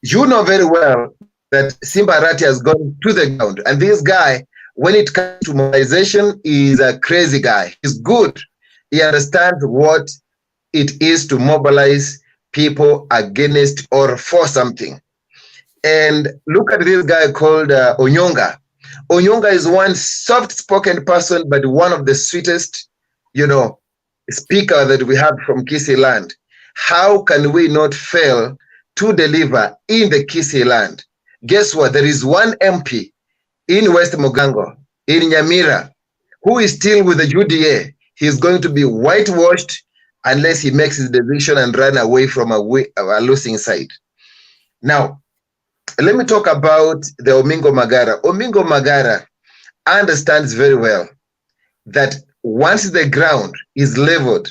You know very well that Simba Arati has gone to the ground. And this guy, when it comes to mobilization, is a crazy guy. He's good. He understands what it is to mobilize people against or for something. And look at this guy called Onyonga. Onyonga is one soft-spoken person, but one of the sweetest, speaker that we have from Kisii land. How can we not fail to deliver in the Kisii land? Guess what? There is one MP in West Mugango, in Nyamira, who is still with the UDA. He's going to be whitewashed unless he makes his decision and run away from a losing side. Now, let me talk about the Omingo Magara. Omingo Magara understands very well that once the ground is leveled,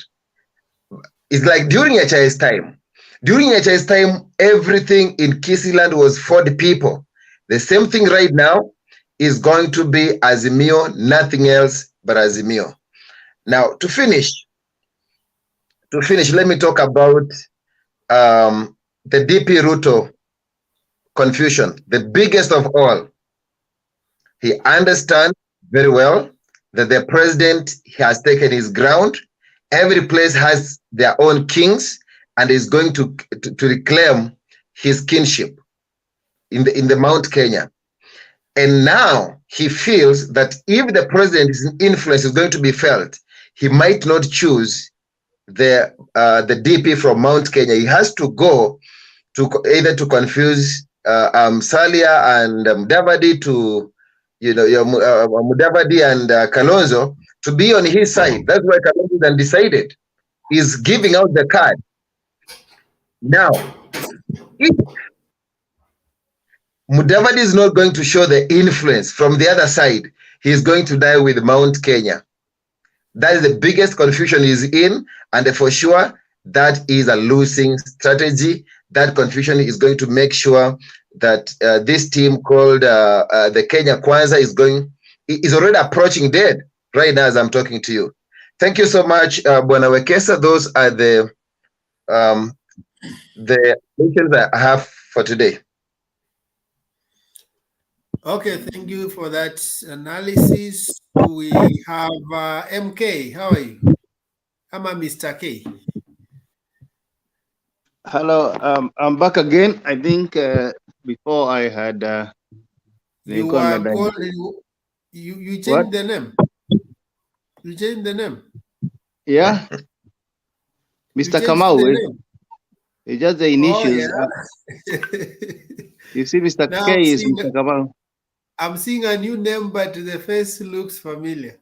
it's like during HI's time. During HI's time, everything in Kisii land was for the people. The same thing right now is going to be Azimio, nothing else but Azimio. Now, to finish, let me talk about the DP Ruto confusion, the biggest of all. He understands very well that the president has taken his ground. Every place has their own kings, and is going to reclaim his kinship in the Mount Kenya. And now he feels that if the president's influence is going to be felt, he might not choose the DP from Mount Kenya. He has to go to either to confuse Salia and Mudavadi to, Mudavadi and Kalonzo to be on his side. That's why Kalonzo then decided. He's giving out the card. Now, if Mudavadi is not going to show the influence from the other side, he's going to die with Mount Kenya. That is the biggest confusion he's in, and for sure, that is a losing strategy. That confusion is going to make sure that this team called the Kenya Kwanza is already approaching dead right now as I'm talking to you. Thank you so much, Bwana Wekesa. Those are the questions I have for today. Okay, thank you for that analysis. We have MK. How are you? I'm a Mr. K. Hello, I'm back again. I think before I had You were called. You changed what? the name. You changed the name. Yeah, Mr. Kamau. It's just the initials. Oh, yeah. You see, Mr. Now K is Mr. Kamau. I'm seeing a new name, but the face looks familiar.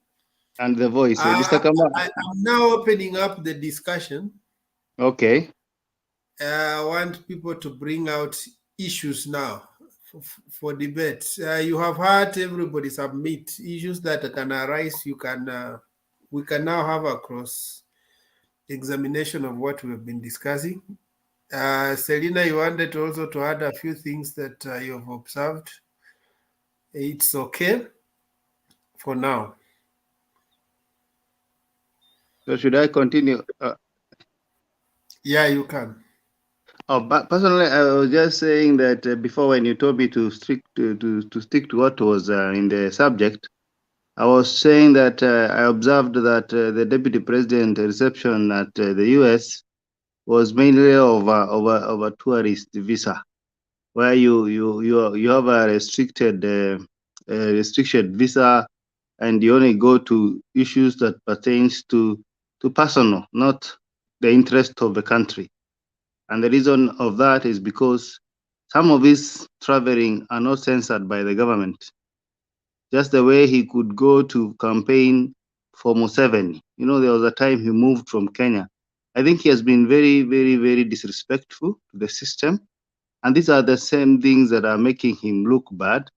And the voice, Mr. Kamau. I'm now opening up the discussion. Okay. I want people to bring out issues now for debate. You have heard everybody submit issues that can arise. We can now have a cross examination of what we have been discussing. Selina, you wanted also to add a few things that you have observed. It's okay for now. So should I continue? Yeah, you can. But personally, I was just saying that before, when you told me to stick to what was in the subject, I was saying that I observed that the deputy president reception at the U.S. was mainly over tourist visa, where you have a restricted visa, and you only go to issues that pertains to personal, not the interest of the country. And the reason of that is because some of his traveling are not censored by the government. Just the way he could go to campaign for Museveni. You know, there was a time he moved from Kenya. I think he has been very, very, very disrespectful to the system. And these are the same things that are making him look bad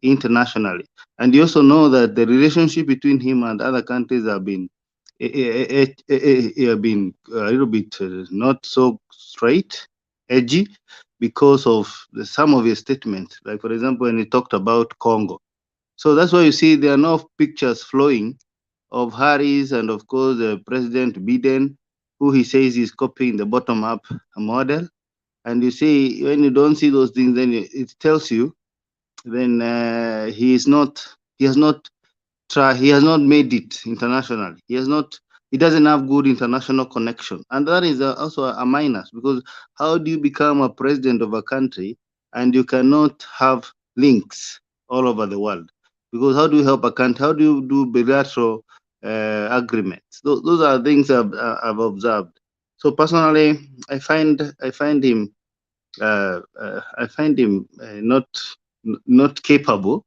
internationally. And you also know that the relationship between him and other countries have been a little bit not so straight, edgy, because of some of his statements. Like, for example, when he talked about Congo. So that's why you see there are no pictures flowing of Harris and, of course, President Biden, who he says is copying the bottom-up model. And you see, when you don't see those things, then it tells you, then he has not made it internationally. He doesn't have good international connection. And that is also a minus, because how do you become a president of a country and you cannot have links all over the world? Because how do you help a country? How do you do bilateral agreements? Those are things I've observed. So personally, I find him not capable,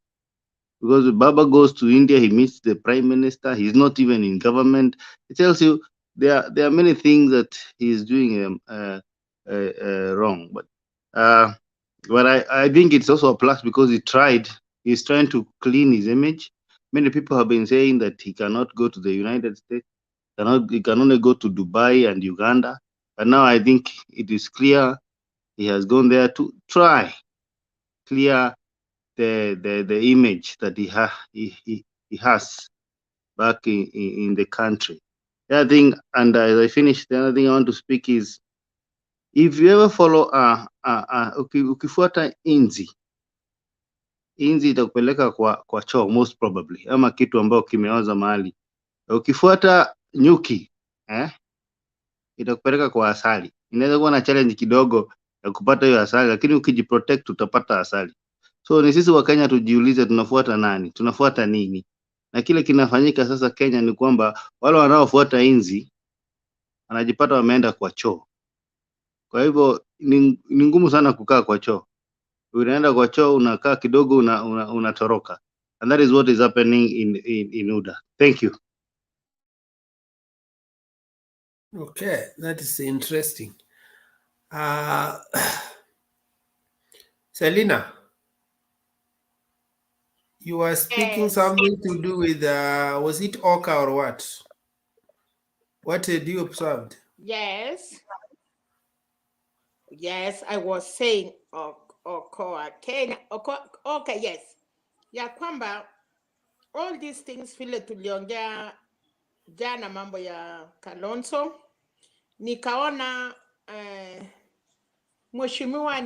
because Baba goes to India, he meets the prime minister, he's not even in government. It tells you there are many things that he's doing wrong. But I think it's also a plus, because he's trying to clean his image. Many people have been saying that he cannot go to the United States, he can only go to Dubai and Uganda. But now I think it is clear he has gone there to try clear the image that he has back in the country. The other thing, and as I finish, the other thing I want to speak is, if you ever follow ukifuata inzi itakupeleka kwa choo most probably, ama kitu ambao kimeoza mahali. Ukifuata nyuki itakupeleka kwa asali. Inaweza kuwa na challenge kidogo ya kupata hiyo asali, lakini ukijiprotect utapata asali. So ni sisi wa Kenya tujiulize, tunafuata nani? Tunafuata nini? Na kile kinafanyika sasa Kenya ni kwamba wale wanaofuata inzi wanajipata wameenda kwa choo. Kwa hivyo ni ngumu sana kukaa kwa choo. Unaenda kwa choo, unakaa kidogo, unatoroka. And that is what is happening in Uda. Thank you. Okay, that is interesting. Selina, you were speaking something to do with, was it Oka or what? What did you observe? Yes. Yes, I was saying, Kenya, okay, yes. Ya kwamba, all these things vile tuliongea jana mambo ya Kalonzo, nikaona Mheshimiwa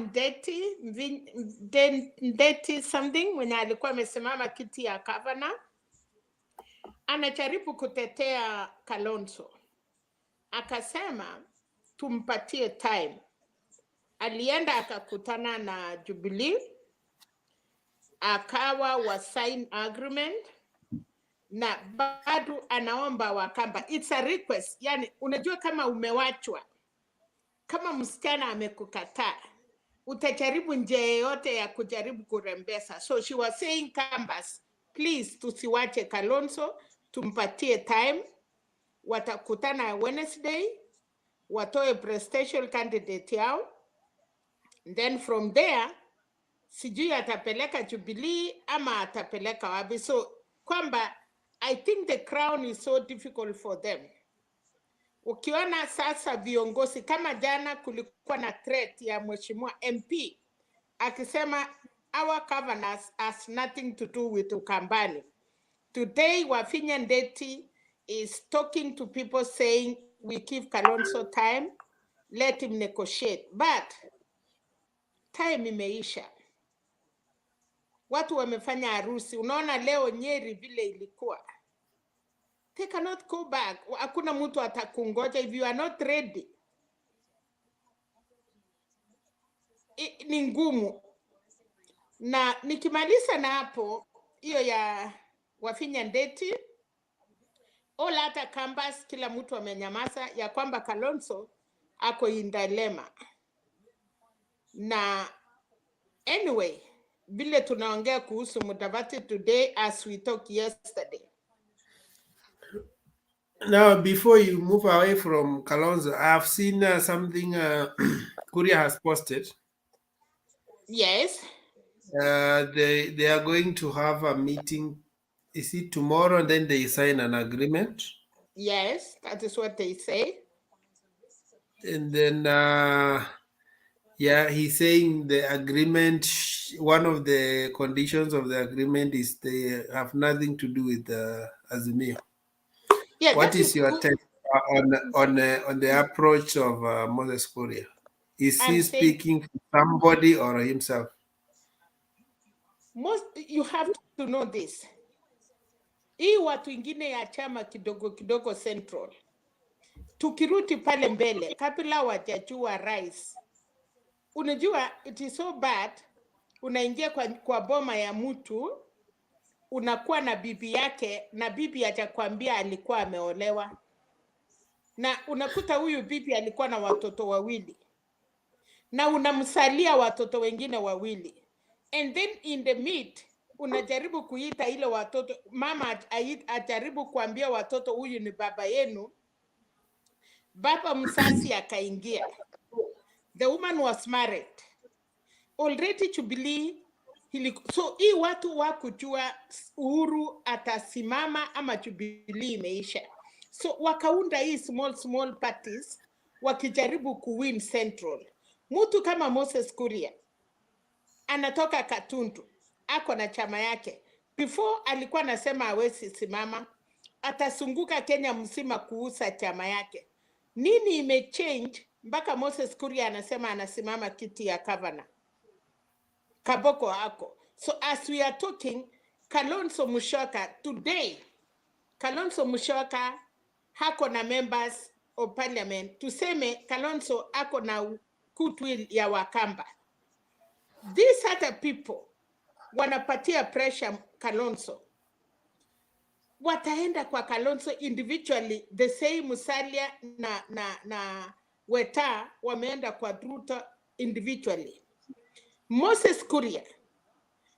Ndeti something mwenye alikuwa amesimama kiti ya governor anajaribu kutetea Kalonzo. Akasema tumpatie time. Alienda akakutana na Jubilee, akawa wa sign agreement na bado anaomba Wakamba. It's a request. Yani unajua kama umewachwa, kama msichana amekukataa, utajaribu njia yoyote ya kujaribu kurembesa. So she was saying Kambas, please tusiwache Kalonzo, tumpatie time. Watakutana Wednesday, watoe presidential candidate yao. And then from there, sijui atapeleka Jubilee ama atapeleka wapi. So kwamba I think the crown is so difficult for them. Ukiona sasa viongozi kama jana kulikuwa na threat ya Mheshimiwa MP akisema our governors has nothing to do with Ukambani. Today Wafinya Ndeti is talking to people saying we give Kalonzo time, let him negotiate. But time imeisha. Watu wamefanya harusi. Unaona leo Nyeri vile ilikuwa. They cannot go back. Hakuna mtu atakungoja if you are not ready. Ni ngumu. Na nikimaliza na hapo, hiyo ya Wafinya Ndeti, all hata Kambas kila mtu amenyamaza ya kwamba Kalonzo ako in dilemma. Na anyway, vile tunaongea kuhusu Mudavadi today as we talked yesterday. Now, before you move away from Kalonzo, I've seen something Kuria has posted. Yes. They are going to have a meeting. Is it tomorrow? And then they sign an agreement. Yes, that is what they say. And then, yeah, he's saying the agreement, one of the conditions of the agreement is they have nothing to do with Azimio. Yeah, what is your take on the approach of Moses Kuria? Is he speaking for somebody or himself? You have to know this. Hii watu ingine ya chama kidogo kidogo Central. Tukiruti pale mbele, kabla wajajua rais. Unajua, it is so bad, unaingia kwa boma ya mtu, unakuwa na bibi yake, na bibi atakwambia alikuwa ameolewa. Na unakuta huyu bibi alikuwa na watoto wawili. Na unamsalia watoto wengine wawili. And then in the meet, unajaribu kuita ile watoto, mama ajaribu kuambia watoto huyu ni baba yenu. Baba msasi akaingia. The woman was married. Already Jubilee, so hii watu wakujua Uhuru atasimama ama Jubilee imeisha. So wakaunda hii small parties wakijaribu kuwin Central. Mtu kama Moses Kuria anatoka Katuntu, ako na chama yake. Before alikuwa anasema hawezi simama, atasunguka Kenya mzima kuuza chama yake. Nini imechange mpaka Moses Kuria anasema anasimama kiti ya governor? Kaboko hako. So as we are talking, Kalonzo Musyoka today, Kalonzo Musyoka hako na members of parliament. Tuseme Kalonzo hako na goodwill ya Wakamba. These other people wanapatia pressure Kalonzo. Wataenda kwa Kalonzo individually, the same Musalia na Weta wameenda kwa Ruto individually. Moses Kuria,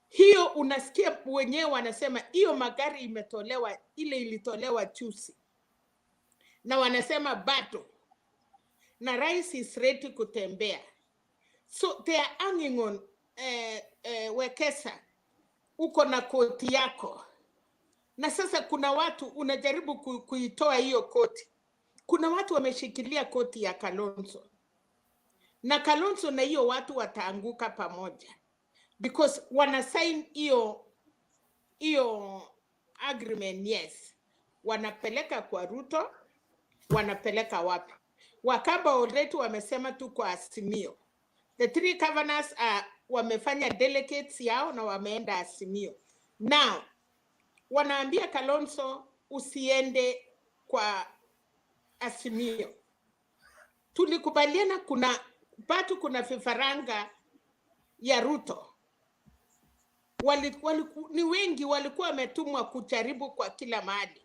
hiyo unasikia wenyewe wanasema hiyo magari imetolewa, ile ilitolewa juzi. Na wanasema bado. Na rais is ready kutembea. So they are hanging on Wekesa, uko na koti yako. Na sasa kuna watu unajaribu kuitoa hiyo koti. Kuna watu wameshikilia koti ya Kalonzo. Na Kalonzo na hiyo watu wataanguka pamoja. Because wana sign hiyo agreement, yes. wanapeleka kwa Ruto, wanapeleka wapi? Wakamba already wamesema tu kwa Azimio. The three governors wamefanya delegates yao na wameenda Azimio. Now, wanaambia Kalonzo usiende kwa Azimio. Tulikubaliana kuna vifaranga ya Ruto. Ni wengi walikuwa wametumwa kujaribu kwa kila mahali.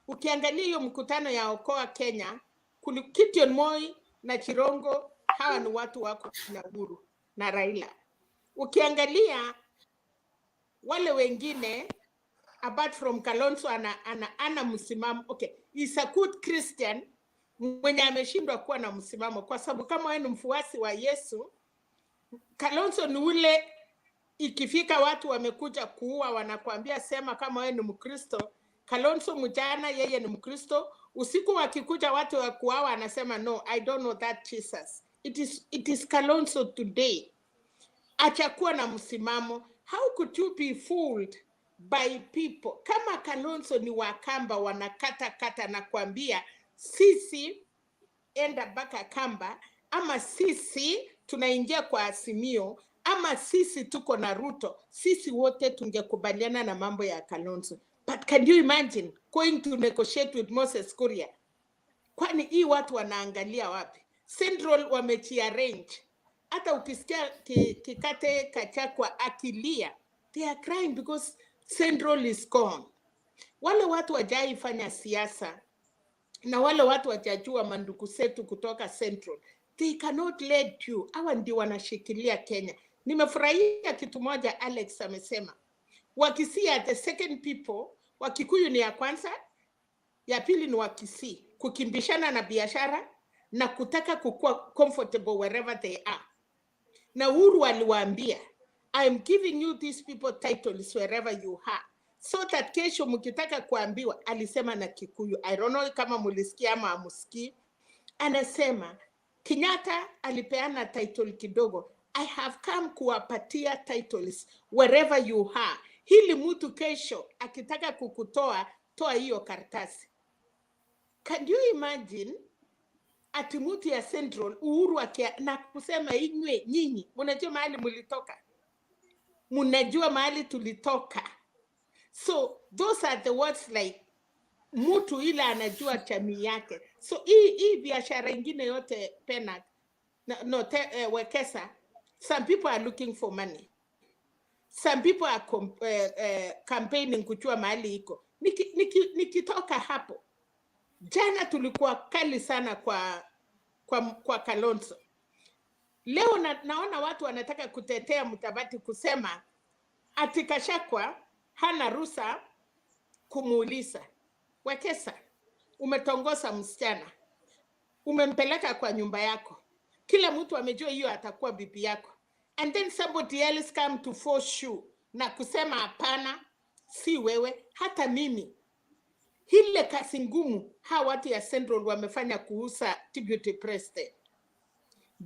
Ukiangalia hiyo mkutano ya Okoa Kenya, Gideon Moi na Chirongo, hawa ni watu wako na Uhuru na Raila. Ukiangalia wale wengine, apart from Kalonzo ana msimamo. Okay, is a good Christian mwenye ameshindwa kuwa na msimamo, kwa sababu kama wewe ni mfuasi wa Yesu, Kalonzo ni ule ikifika watu wamekuja kuua wanakuambia sema kama wewe ni Mkristo. Kalonzo mjana yeye ni Mkristo, usiku wakikuja watu wa kuawa anasema no, I don't know that Jesus. It is Kalonzo today. Achakuwa na msimamo. How could you be fooled by people? Kama Kalonzo ni Wakamba wanakata na kuambia sisi enda baka Kamba, ama sisi tunaingia kwa Azimio, ama sisi tuko na Ruto, sisi wote tungekubaliana na mambo ya Kalonzo. But can you imagine going to negotiate with Moses Kuria? Kwani hii watu wanaangalia wapi? Central wamechiarrange. Hata ukisikia Kikate Kachakwa akilia, they are crying because Central is gone. Wale watu wajaifanya siasa na wale watu wajajua mandugu zetu kutoka Central, they cannot let you. Hawa ndio wanashikilia Kenya. Nimefurahia kitu moja Alex amesema. Wakisia the second people, Wakikuyu ni ya kwanza, ya pili ni Wakisii, kukimbishana na biashara na kutaka kukua comfortable wherever they are. Na Uhuru aliwaambia, I am giving you these people titles wherever you are, so that kesho mkitaka kuambiwa. Alisema na Kikuyu, I don't know kama mulisikia ama amusikii. Anasema Kenyatta alipeana title kidogo, I have come kuwapatia titles wherever you are. Hili mtu kesho akitaka kukutoa, toa hiyo karatasi. Can you imagine ati mtu ya Central Uhuru na kusema inywe nyinyi, mnajua mahali mulitoka? Mnajua mahali tulitoka. So those are the words like mtu ila anajua jamii yake. So hii biashara ingine yote pena Wekesa, some people are looking for money. Some people are campaigning kujua mahali iko. Nikitoka hapo, jana tulikuwa kali sana kwa Kalonzo. Leo naona watu wanataka kutetea Mudavadi kusema ati Gachagua hana ruhusa kumuuliza. Wekesa, umetongoza msichana, umempeleka kwa nyumba yako, kila mtu amejua hiyo atakuwa bibi yako, and then somebody else come to force you na kusema hapana, si wewe, hata mimi. Hile kazi ngumu hawa watu ya Central wamefanya kuhusa deputy president.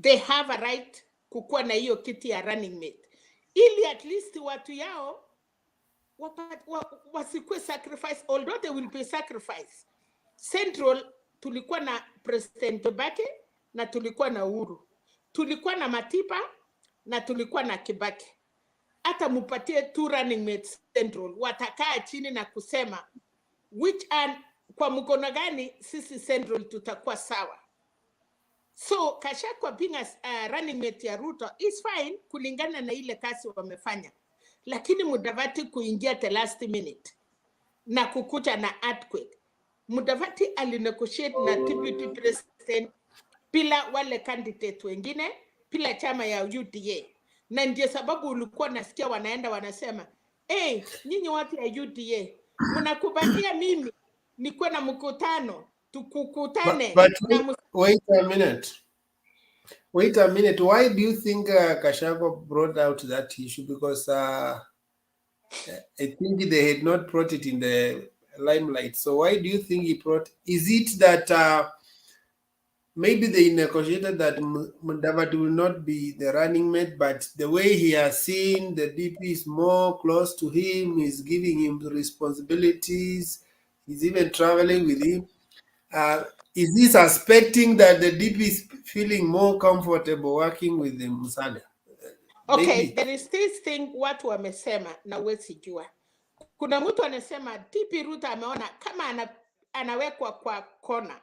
They have a right kukuwa na hiyo kiti ya running mate, ili at least watu yao wasikwe sacrifice, although they will be sacrificed. Central tulikuwa na President Bake na tulikuwa na Uhuru, tulikuwa na Matiba na tulikuwa na Kibaki. Hata mupatie two running mates Central, watakaa chini na kusema which and kwa mkono gani sisi Central tutakuwa sawa. So Gachagua being a running mate ya Ruto is fine kulingana na ile kazi wamefanya, lakini Mudavadi kuingia the last minute na kukuja na earthquake. Mudavadi alinegotiate na deputy president bila wale candidate wengine, bila chama ya UDA, na ndio sababu ulikuwa nasikia wanaenda wanasema nyinyi watu ya UDA mnakubalia mimi nikuwe na mkutano tukukutane. Wait a minute. Why do you think Gachagua brought out that issue? Because I think they had not brought it in the limelight. So why do you think he brought? Is it that maybe they negotiated that Mudavadi will not be the running mate, but the way he has seen the DP is more close to him, is giving him the responsibilities, He's even traveling with him. Is he suspecting that the DP is feeling more comfortable working with the Musalia? Okay, Maybe. there is this thing watu wamesema na huwezi jua. Kuna mtu anasema DP Ruto ameona kama anawekwa kwa kona.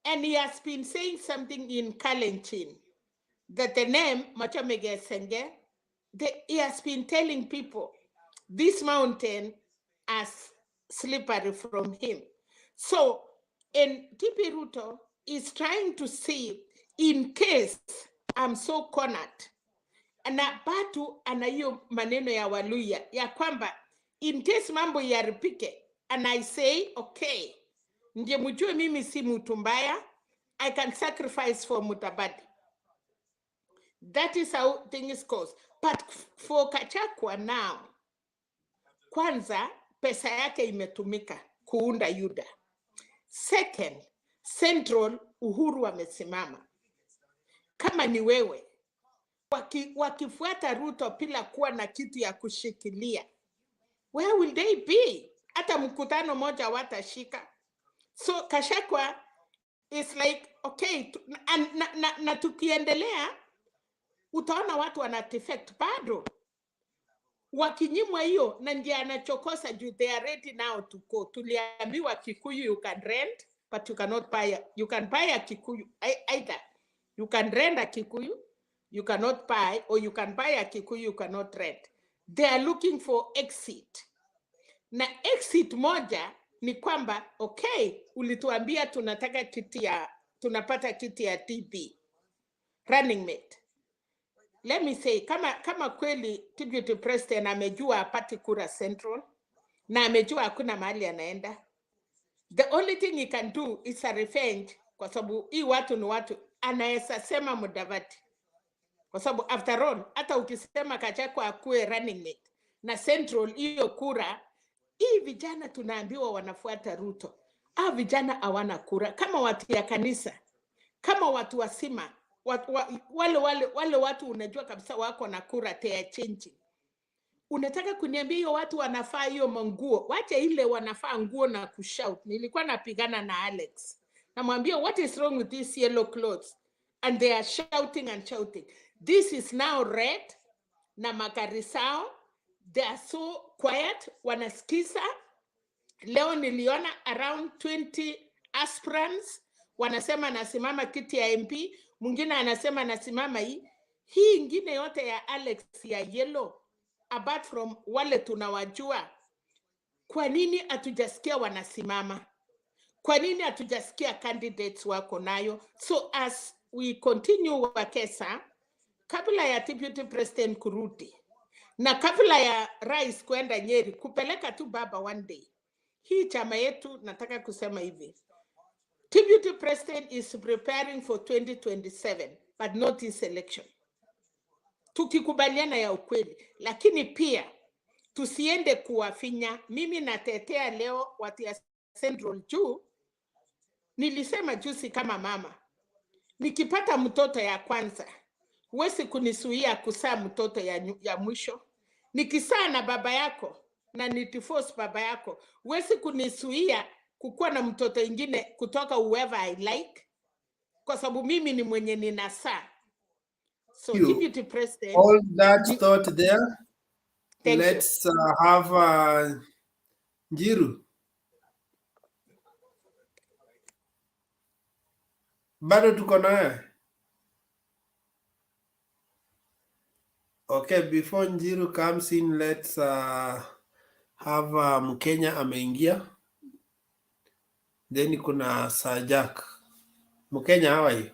And he has been saying something in Kalenjin that the name Machamege Senge, he has been telling people this mountain is slippery from him. So, and DP Ruto is trying to see in case I'm so cornered. Na batu ana hiyo maneno ya Waluya ya kwamba in case mambo yaripike, and I say okay, nje mjue mimi si mtu mbaya, I can sacrifice for Mutabadi. That is how things goes. But for Kachakwa now, kwanza pesa yake imetumika kuunda Yuda. Second, Central Uhuru amesimama. Kama ni wewe wakifuata Ruto bila kuwa na kitu ya kushikilia, where will they be? Hata mkutano moja watashika. So Kashakwa is like okay, na tukiendelea utaona watu wana defect bado wakinyimwa hiyo, na ndiye anachokosa juu they are ready now to go. Tuliambiwa Kikuyu you can rent but you cannot buy. You can buy a Kikuyu either you can rent a Kikuyu, you cannot buy, or you can buy a Kikuyu, you cannot rent. They are looking for exit. Na exit moja ni kwamba okay, ulituambia tunataka tunapata kiti ya TB running mate. Let me say, kama kweli deputy president amejua apati kura Central na amejua hakuna mahali anaenda, the only thing he can do is a revenge, kwa sababu hii watu ni watu anaweza sema Mudavadi. Kwa sababu after all, hata ukisema Kachakwa akue running mate na Central hiyo kura, hii vijana tunaambiwa wanafuata Ruto. Vijana hawana kura. Kama watu ya kanisa, kama watu wasima, wale watu unajua kabisa wako na kura, they are changing. Unataka kuniambia hiyo watu wanafaa hiyo manguo? Wacha ile wanafaa nguo na kushout. Nilikuwa napigana na Alex. Namwambia what is wrong with these yellow clothes? And they are shouting and shouting. This is now red na makarisao. They are so quiet. Wanasikiza. Leo niliona around 20 aspirants. Wanasema nasimama kiti ya MP. Mwingine anasema nasimama hii. Hii ingine yote ya Alex ya yellow. Apart from wale tunawajua. Kwa nini hatujasikia wanasimama? Kwa nini hatujasikia candidates wako nayo? So as we continue Wakesa, kabla ya deputy president kurudi, na kabla ya rais kwenda Nyeri, kupeleka tu baba one day. Hii chama yetu nataka kusema hivi. Deputy president is preparing for 2027, but not this election. Tukikubaliana ya ukweli, lakini pia tusiende kuwafinya. Mimi natetea leo watu ya Central juu. Nilisema juzi kama mama, nikipata mtoto ya kwanza, huwezi kunisuia kusaa mtoto ya mwisho. Nikisaa na baba yako na nitiforce baba yako, huwezi kunisuia kukuwa na mtoto ingine kutoka whoever I like, kwa sababu mimi ni mwenye ninasaa. So deputy president, all that thought there. Let's have Njiru. Bado tuko naye. Okay, before Njiru comes in, let's have Mkenya ameingia. Then kuna Sajak. Mkenya, how are you?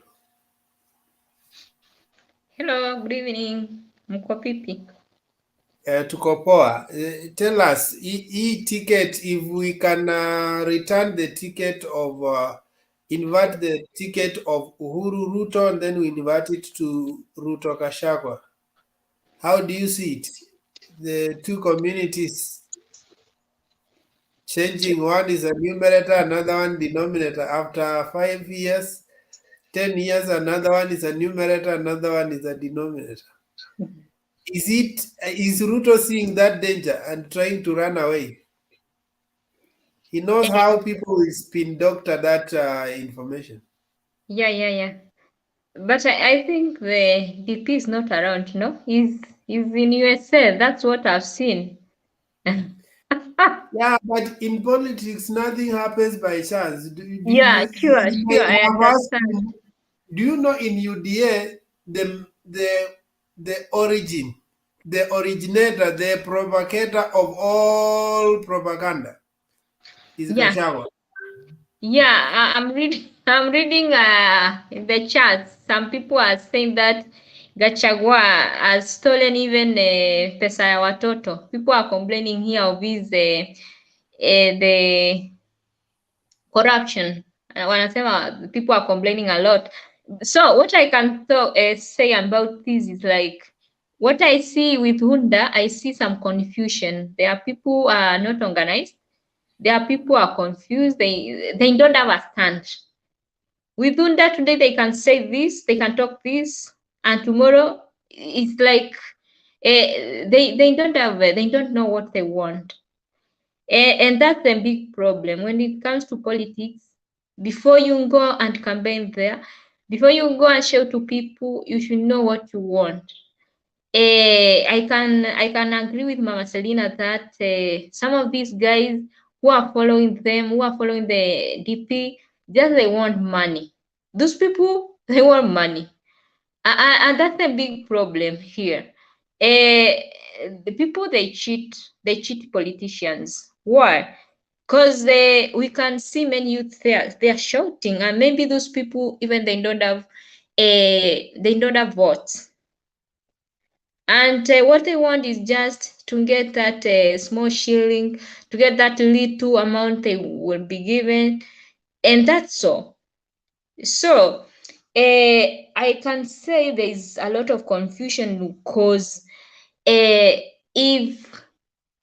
Hello, good evening. Mko pipi? Tuko poa. Tell us, ticket, if we can return the ticket of, invert the ticket of Uhuru Ruto and then we invert it to Ruto Kashagwa. How do you see it? The two communities changing, one is a numerator, another one denominator. After 5 years, 10 years, another one is a numerator, another one is a denominator. Is Ruto seeing that danger and trying to run away? He knows how people will spin doctor that information. Yeah. But I think the DP is not around, no? He's in USA. That's what I've seen. Yeah, but in politics, nothing happens by chance. Yeah, sure, You might I have asked understand. him, do you know in UDA the origin, the originator, the propagator of all propaganda is Yeah. Gachagua. Yeah, I'm reading. I'm reading in the chat. Some people are saying that Gachagua has stolen even pesa ya watoto. People are complaining here of his the corruption. Wanasema people are complaining a lot. So what I can say about this is like what I see with Hunda, I see some confusion. There are people who are not organized. There are people who are confused. They don't have a stand. Within that today they can say this, they can talk this, and tomorrow it's like they don't know what they want. And that's a big problem when it comes to politics. Before you go and campaign there, before you go and show to people, you should know what you want. I can agree with Mama Selina that some of these guys who are following them, who are following the DP, just they want money. Those people, they want money, and that's a big problem here. The people they cheat politicians. Why? Because we can see many youth there, they are shouting, and maybe those people even they don't have votes. And what they want is just to get that small shilling, to get that little amount they will be given, and that's all. So I can say there is a lot of confusion because if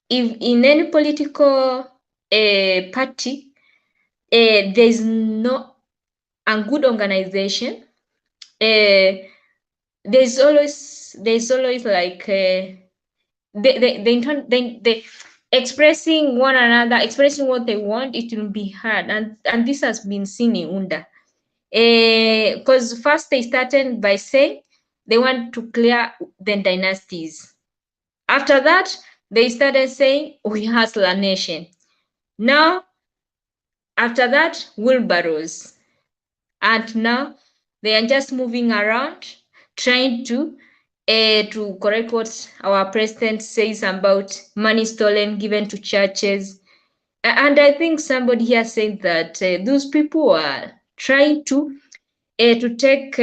in any political party there's not a good organization, there's always like they expressing one another, expressing what they want, it will be hard, and this has been seen in Unda. Because first they started by saying they want to clear the dynasties. After that, they started saying we hustle a nation. Now, after that, wheelbarrows. And now they are just moving around, trying to correct what our president says about money stolen given to churches. And I think somebody here said that those people are trying to take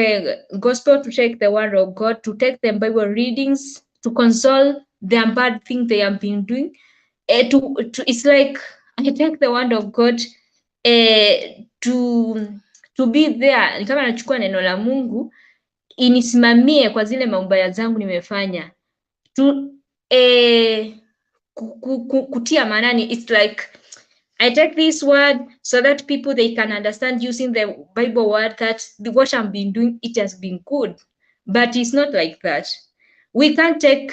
gospel, to take the word of God, to take the Bible readings, to console their bad things they have been doing. It's like I take the word of God to be there, ni kama nachukua neno la Mungu inisimamie kwa zile maubaya zangu nimefanya, kutia manani. It's like I take this word so that people they can understand using the Bible word that what I've been doing, it has been good. But it's not like that. We can't take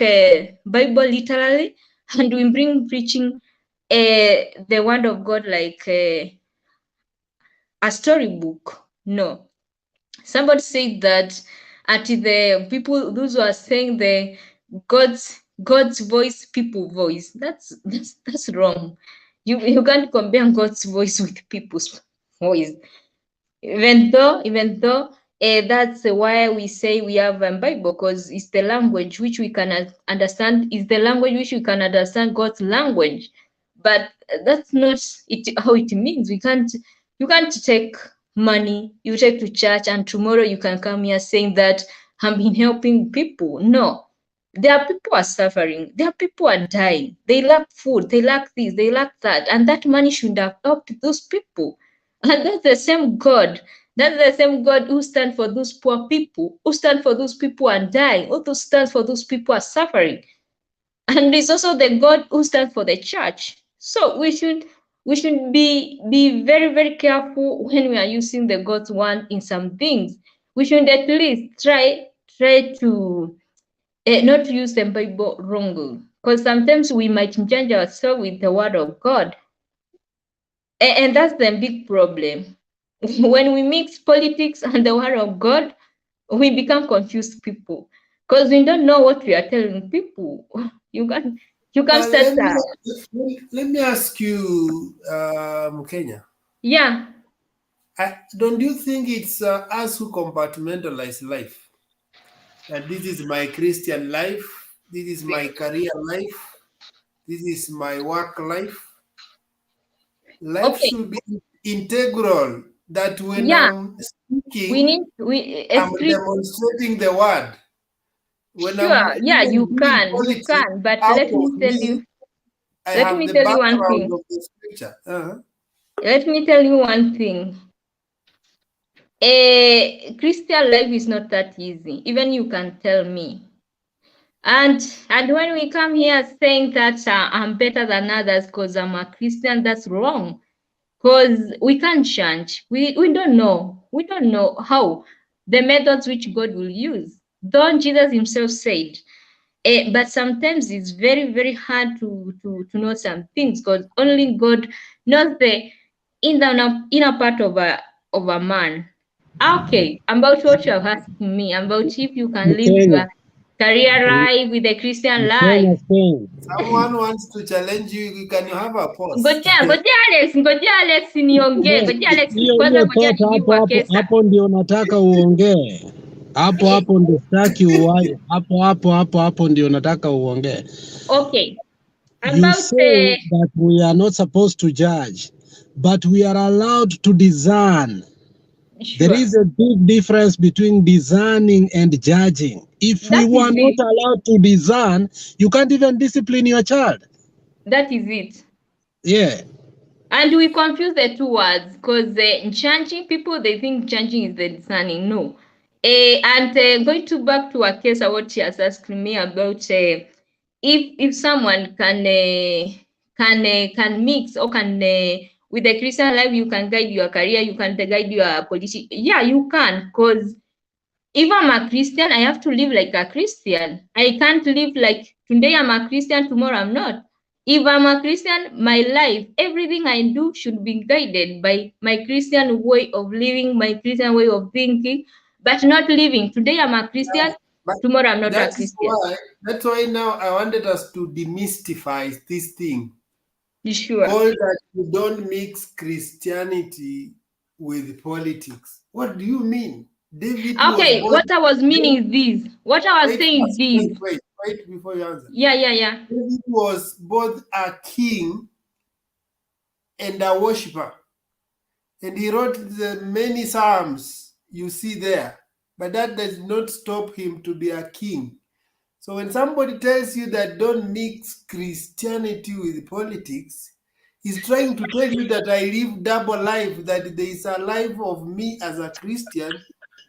Bible literally and we bring preaching the word of God like a storybook. No. Somebody said that at the people, those who are saying the God's voice, people voice. That's wrong. You can't compare God's voice with people's voice. Even though that's why we say we have a Bible, because it's the language which we can understand. It's the language which we can understand God's language. But that's not how it means. You can't take money, you take to church, and tomorrow you can come here saying that I've been helping people. No. There are people are suffering. There are people are dying. They lack food. They lack this. They lack that. And that money should have helped those people. And that's the same God. That's the same God who stands for those poor people, who stands for those people are dying, who stands for those people are suffering. And it's also the God who stands for the church. So we should be very, very careful when we are using the God's word in some things. We should at least try to not use the Bible wrongly, because sometimes we might judge ourselves with the word of God. And that's the big problem. When we mix politics and the word of God, we become confused people because we don't know what we are telling people. You can set let me ask you, Kenya. Yeah. Don't you think it's us who compartmentalize life? That this is my Christian life, this is my career life, this is my work life. Life should be integral. That when I'm speaking, I'm demonstrating the word. When sure, yeah, you can, but let me tell you. Let me tell you one thing. Let me tell you one thing. A Christian life is not that easy. Even you can tell me. And when we come here saying that I'm better than others because I'm a Christian, that's wrong. Because we can't change. We don't know. We don't know how the methods which God will use. Though Jesus himself said, but sometimes it's very, very hard to know some things because only God knows the inner part of a man. Okay, about what you have asked me, about if you can live your career life with a Christian life. Someone wants to challenge you, can you have a pause? Ngoja Alex niongee. Ngoja Alex kwanza, ngoja nijibu wa kesa. Hapo ndio nataka uongee. Hapo ndio sitaki uwaje. Hapo ndio nataka uongee. Okay. You say that we are not supposed to judge, but we are allowed to discern. Sure. There is a big difference between discerning and judging. If we were not allowed to discern, you can't even discipline your child. That is it. Yeah. And we confuse the two words because judging, people, they think judging is the discerning. No. Going to back to a case of what she has asked me about if someone can mix or can with the Christian life, you can guide your career, you can guide your politics. Yeah, you can, because if I'm a Christian, I have to live like a Christian. I can't live like today I'm a Christian, tomorrow I'm not. If I'm a Christian, my life, everything I do should be guided by my Christian way of living, my Christian way of thinking, but not living. Today I'm a Christian, tomorrow I'm not a Christian. That's why now I wanted us to demystify this thing. Sure. Call that you don't mix Christianity with politics. What do you mean? David okay, what I was meaning is this. What I was saying is this. Wait before you answer. Yeah. David was both a king and a worshipper. And he wrote the many psalms you see there. But that does not stop him to be a king. So when somebody tells you that don't mix Christianity with politics, he's trying to tell you that I live double life, that there is a life of me as a Christian,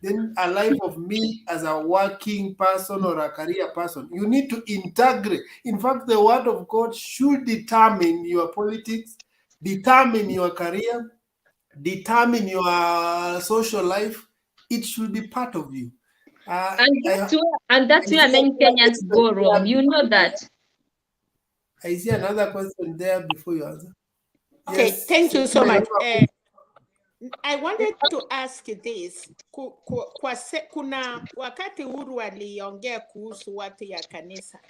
then a life of me as a working person or a career person. You need to integrate. In fact, the word of God should determine your politics, determine your career, determine your social life. It should be part of you. And that's where many Kenyans go wrong. You know that. I see another question there before you answer. Okay, yes, thank you so much. I wanted to ask you this. Kuna wakati Uhuru aliongea kuhusu watu ya kanisa.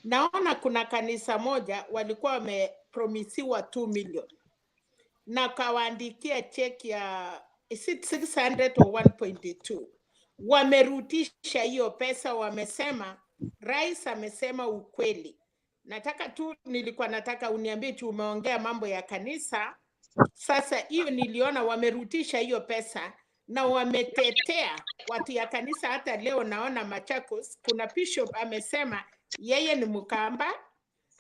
Naona kuna kanisa moja walikuwa wamepromisiwa 2 million. Na kawaandikia check ya is it 600 or 1.2. Wamerutisha hiyo pesa, wamesema rais amesema ukweli. Nilikuwa nataka uniambie tu umeongea mambo ya kanisa. Sasa hiyo niliona wamerutisha hiyo pesa na wametetea watu ya kanisa. Hata leo naona Machakos kuna bishop amesema yeye ni Mkamba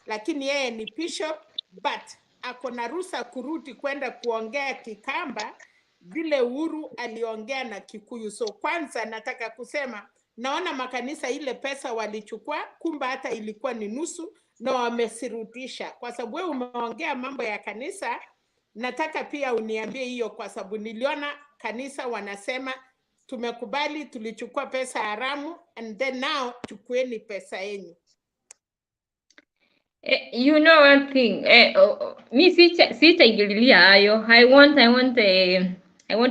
lakini yeye ni bishop but ako na ruhusa kurudi kwenda kuongea Kikamba vile Uhuru aliongea na Kikuyu. So kwanza nataka kusema naona makanisa ile pesa walichukua kumba hata ilikuwa ni nusu na wamesirutisha. Kwa sababu wewe umeongea mambo ya kanisa, nataka pia uniambie hiyo, kwa sababu niliona kanisa wanasema tumekubali, tulichukua pesa haramu and then now chukueni pesa yenu. You know one thing, me sitaingililia hayo. I want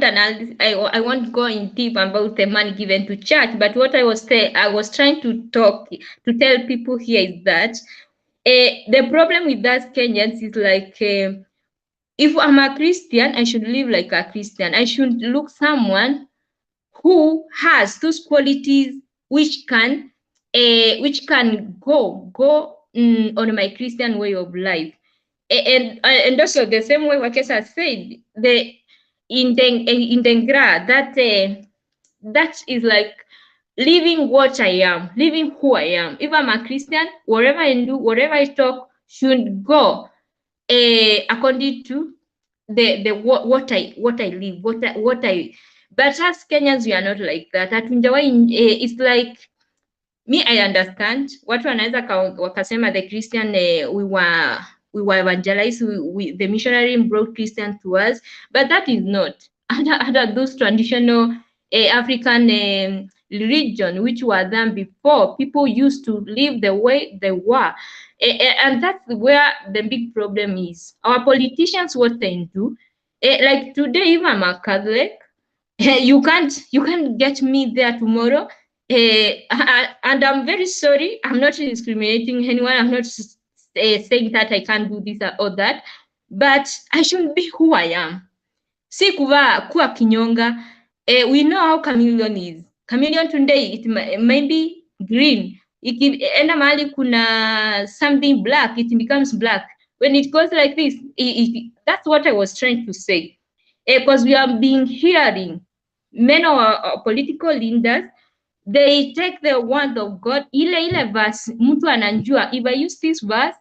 analysis. I want go in deep about the money given to church. But what I was trying to tell people here is that the problem with us Kenyans is like, if I'm a Christian, I should live like a Christian. I should look someone who has those qualities which can go on my Christian way of life. And also the same way Wakesa said, the in the that is like living what I am, living who I am. If I'm a Christian, whatever I do, whatever I talk should go according to what I live, what I. But as Kenyans, we are not like that. It's like, me, I understand watu wanaweza wakasema the Christian we were evangelized, the missionary brought Christian to us, but that is not under those traditional African religion which were done before. People used to live the way they were, and that's where the big problem is. Our politicians, what they do, like today, if I'm a Catholic, you can't get me there tomorrow. And I'm very sorry, I'm not discriminating anyone. I'm not saying that I can't do this or that, but I should be who I am. Si kuwa kinyonga. We know how chameleon is. Chameleon today, it may be green. Enda mahali kuna something black, it becomes black. When it goes like this, that's what I was trying to say. Because we are being hearing many of our political leaders, they take the word of God, ile verse mtu ananjua, if I use this verse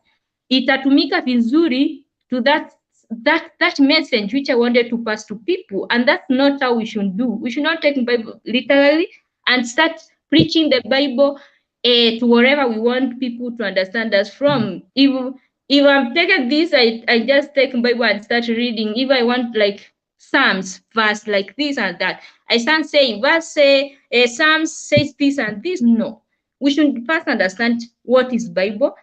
itatumika vizuri to that message which I wanted to pass to people, and that's not how we should do. We should not take the Bible literally and start preaching the Bible to wherever we want people to understand us from. If I'm taking this, I just take the Bible and start reading. If I want like Psalms verse like this and that, I start saying verse Psalms says this and this. No, we should first understand what is Bible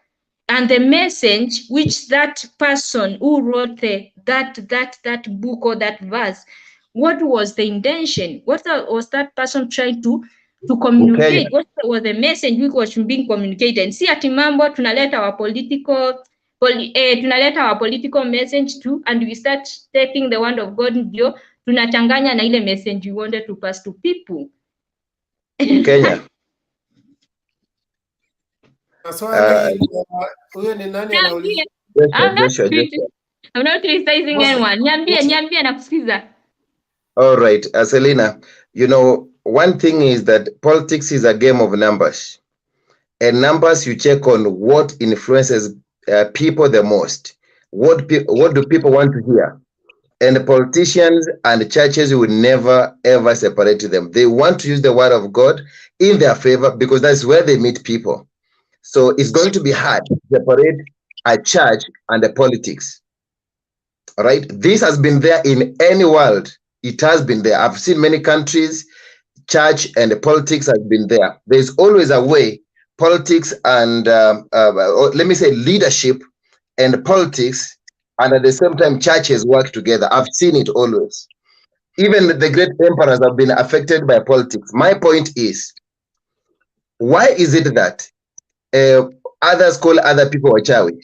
and the message which that person who wrote that book or that verse, what was the intention? What was that person trying to communicate? What was the message which was being communicated? See ati mambo tunaleta our political message too, and we start taking the word of God ndio tunachanganya na ile message we wanted to pass to people. Kenya. Huyo ni nani anauliza? I'm not criticizing anyone. Niambie nakusikiza. All right, Selena, you know, one thing is that politics is a game of numbers. And numbers, you check on what influences people the most. What do people want to hear? And the politicians and the churches will never, ever separate them. They want to use the word of God in their favor because that's where they meet people. So it's going to be hard to separate a church and the politics. All right? This has been there in any world. It has been there. I've seen many countries, church and the politics has been there. There's always a way politics and, let me say, leadership and politics, and at the same time, churches work together. I've seen it always. Even the great emperors have been affected by politics. My point is, why is it that others call other people wachawi?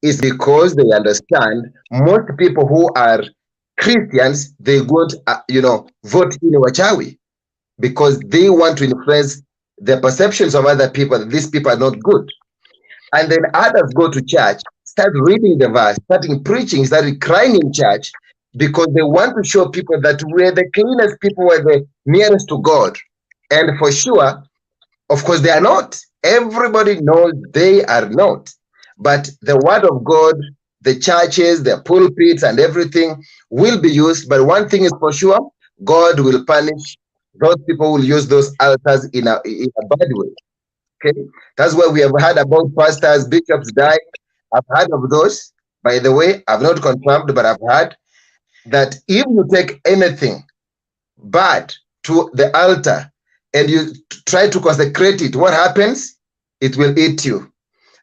It's because they understand most people who are Christians, they won't, vote in wachawi because they want to influence the perceptions of other people that these people are not good. And then others go to church, start reading the verse, starting preaching, starting crying in church because they want to show people that we're the cleanest people, we're the nearest to God. And for sure, of course, they are not. Everybody knows they are not. But the word of God, the churches, the pulpits and everything will be used. But one thing is for sure, God will punish those people who will use those altars in a bad way. Okay, that's why we have heard about pastors, bishops dying. I've heard of those. By the way, I've not confirmed, but I've heard that if you take anything bad to the altar and you try to consecrate it, what happens? It will eat you.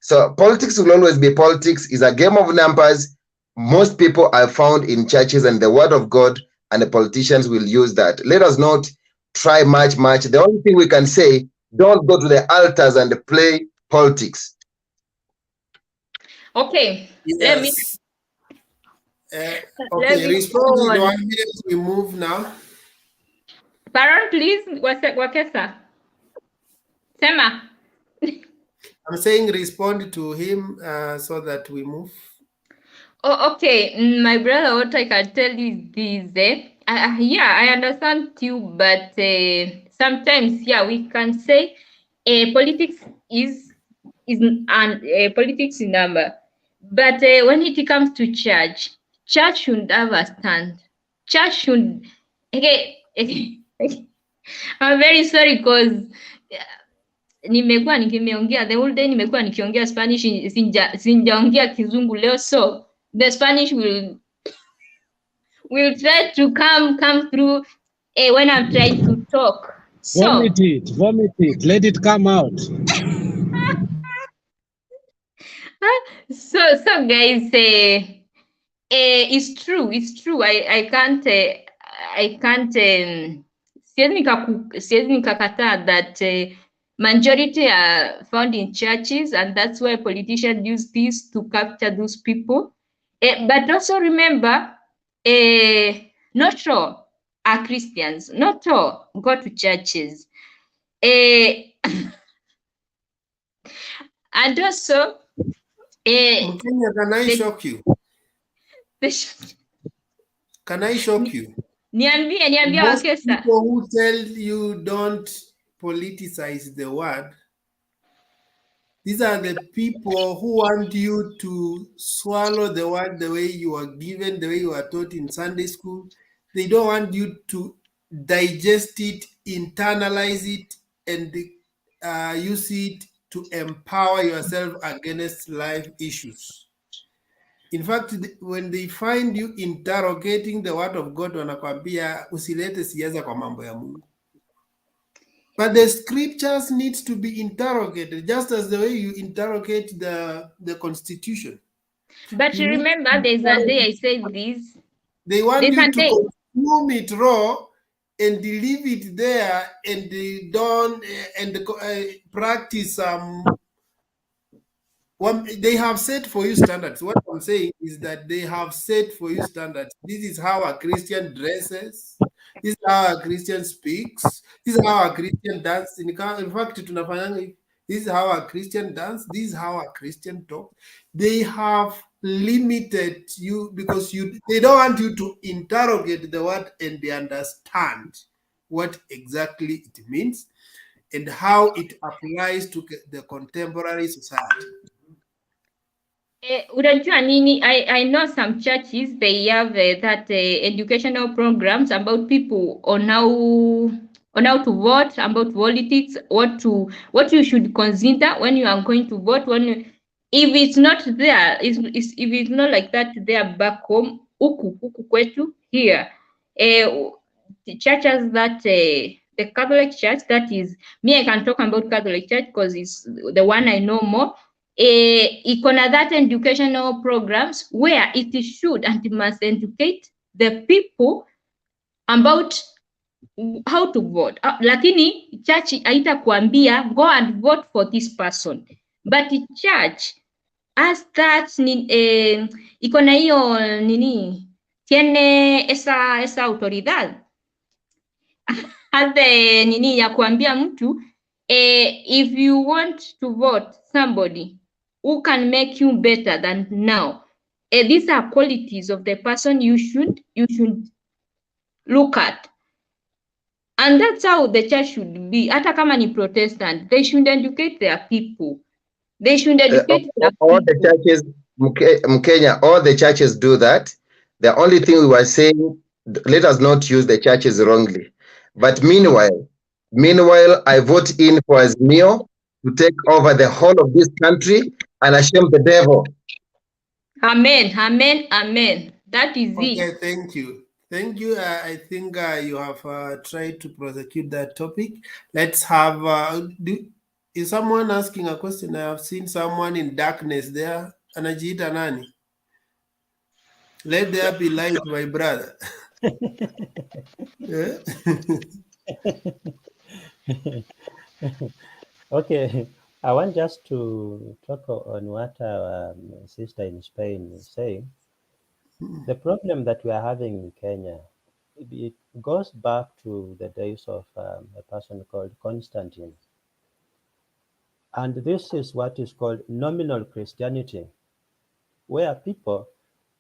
So politics will always be politics. It's a game of numbers. Most people are found in churches and the word of God, and the politicians will use that. Let us not try much. The only thing we can say, don't go to the altars and play politics. Okay, let me Yes. let Okay, me respond go in on. 1 minute. We move now. Baron, please, Wakesa. Sema. I'm saying respond to him so that we move. Oh, okay. My brother, what I can tell you is this. Yeah, I understand you, but sometimes, yeah, we can say politics is politics in number. But when it comes to church should have a stand. Church should. Okay, I'm very sorry because nimekuwa nikimeongea the whole day, nimekuwa nikiongea Spanish, sijaongea Kizungu leo, so the Spanish will try to come through when I'm trying to talk. So Vomit it, let it come out. so guys, it's true. I can't siwezi nikakataa that majority are found in churches, and that's why politicians use this to capture those people. But also remember, not all are Christians. Not all go to churches. And also, Mkenya, can I shock you? Can I shock you? Niambie Most Wakesa. people who tell you don't politicize the word, these are the people who want you to swallow the word the way you are given, the way you are taught in Sunday school. They don't want you to digest it, internalize it, and use it to empower yourself against life issues. In fact, when they find you interrogating the word of God, wanakwambia usilete siasa kwa mambo ya Mungu. But the scriptures need to be interrogated, just as the way you interrogate the Constitution. But you remember, there's a day I said this. They want you to consume it raw and leave it there, and they don't practice they have set for you standards. What I'm saying is that they have set for you standards. This is how a Christian dresses. This is how a Christian speaks. This is how a Christian dances. In fact, this is how a Christian dance. This is how a Christian talks. They have limited you because they don't want you to interrogate the word and they understand what exactly it means and how it applies to the contemporary society. Unajua nini, I know some churches, they have that educational programs about people on how to vote, about politics, what you should consider when you are going to vote. If it's not there, if it's not like that there back home, huku kwetu here, the churches that the Catholic Church, that is me, I can talk about Catholic Church because it's the one I know more. Ikona that educational programs where it should and it must educate the people about how to vote. Lakini church haitakuambia go and vote for this person, but the church has that ikona hiyo nini, tiene esa autoridad has the nini ya kuambia mtu if you want to vote somebody who can make you better than now, these are qualities of the person you should look at, and that's how the church should be. Hata kama ni Protestant, they should educate their people. They should educate their all the churches, Mkenya, all the churches do that. The only thing we were saying, let us not use the churches wrongly. But meanwhile, I vote in for Azimio to take over the whole of this country and shame the devil. Amen, amen, amen. That is it. Okay, thank you. Thank you. I think you have tried to prosecute that topic. Let's have, Is someone asking a question? I have seen someone in darkness there. Anajiita nani? Let there be light, my brother. Yeah? Okay, I want just to talk on what our sister in Spain is saying. The problem that we are having in Kenya, it goes back to the days of a person called Constantine. And this is what is called nominal Christianity, where people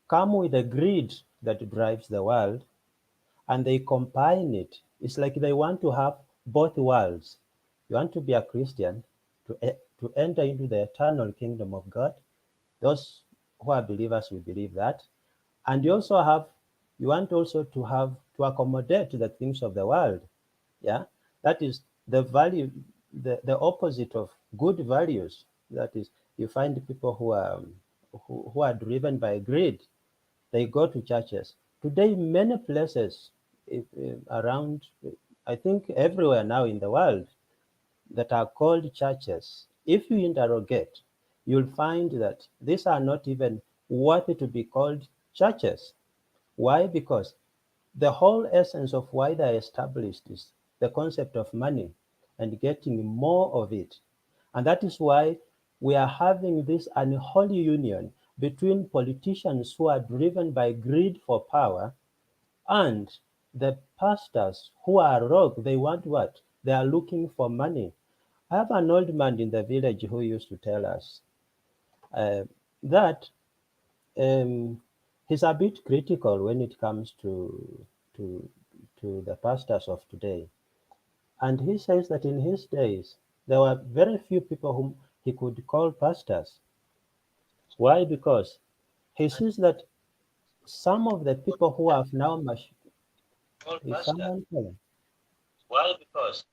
come with a greed that drives the world and they combine it. It's like they want to have both worlds. You want to be a Christian to enter into the eternal kingdom of God. Those who are believers will believe that. And you want also to accommodate the things of the world. Yeah, that is the value, the opposite of good values. That is, you find people who are driven by greed. They go to churches. Today, many places around, I think everywhere now in the world, that are called churches, if you interrogate, you'll find that these are not even worthy to be called churches. Why? Because the whole essence of why they're established is the concept of money and getting more of it. And that is why we are having this unholy union between politicians who are driven by greed for power and the pastors who are rogue. They want what? They are looking for money. I have an old man in the village who used to tell us that he's a bit critical when it comes to the pastors of today. And he says that in his days, there were very few people whom he could call pastors. Why? Because he sees that some of the people who have now is someone calling? Why? Because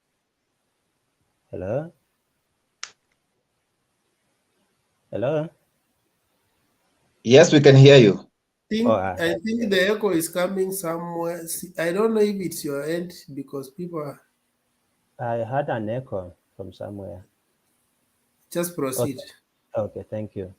hello? Hello? Yes, we can hear you. I think the echo is coming somewhere. I don't know if it's your end because people are... I had an echo from somewhere. Just proceed. Okay, thank you.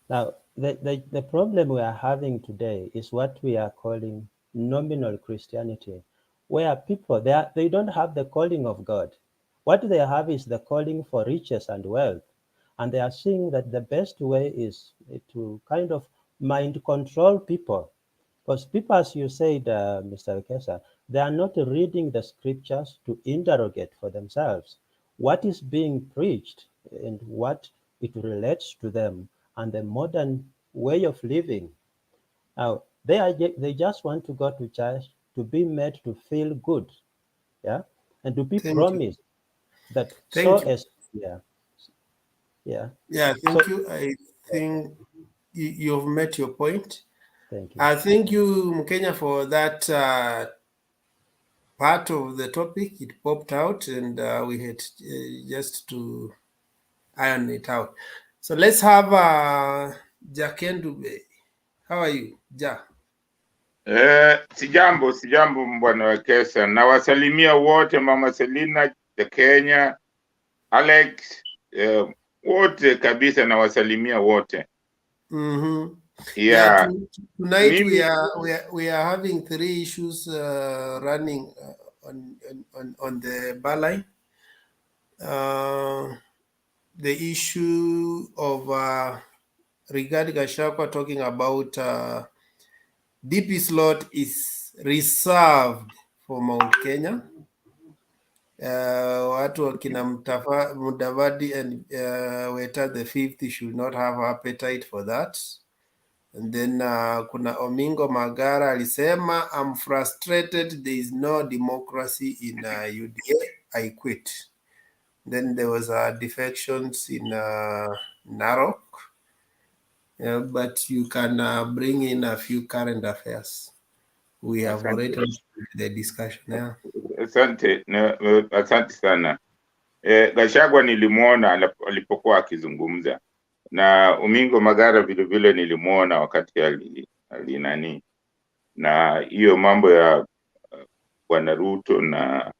Now, the problem we are having today is what we are calling nominal Christianity, where people, they don't have the calling of God. What they have is the calling for riches and wealth. And they are seeing that the best way is to kind of mind control people. Because people, as you said, Mr. Kesa, they are not reading the scriptures to interrogate for themselves what is being preached and what it relates to them and the modern way of living. Now, they just want to go to church to be made to feel good, yeah, and to be promised that Yeah, thank you. I think you've met your point. Thank you. Thank you, Mkenya, for that part of the topic. It popped out and we had just to iron it out. So let's have Jakendu. How are you, Ja? Sijambo Bwana Wekesa. Nawasalimia wote, Mama Selina, the Kenya, Alex, wote kabisa nawasalimia wote. Yeah, tonight we are having 3 issues running on the bar line. The issue of regarding Gachagua talking about DP slot is reserved for Mount Kenya. Watu wakina Mudavadi and Weta the 5th should not have appetite for that. And then kuna Omingo Magara alisema, I'm frustrated, there is no democracy in UDA, I quit. Then there was defections in Narok, but you can bring in a few current affairs. We have already the discussion. Yeah. Asante sana. Gachagua nilimuona alipokuwa akizungumza na Omingo Magara vile nilimuona wakati alinani na hiyo mambo ya Bwana Ruto na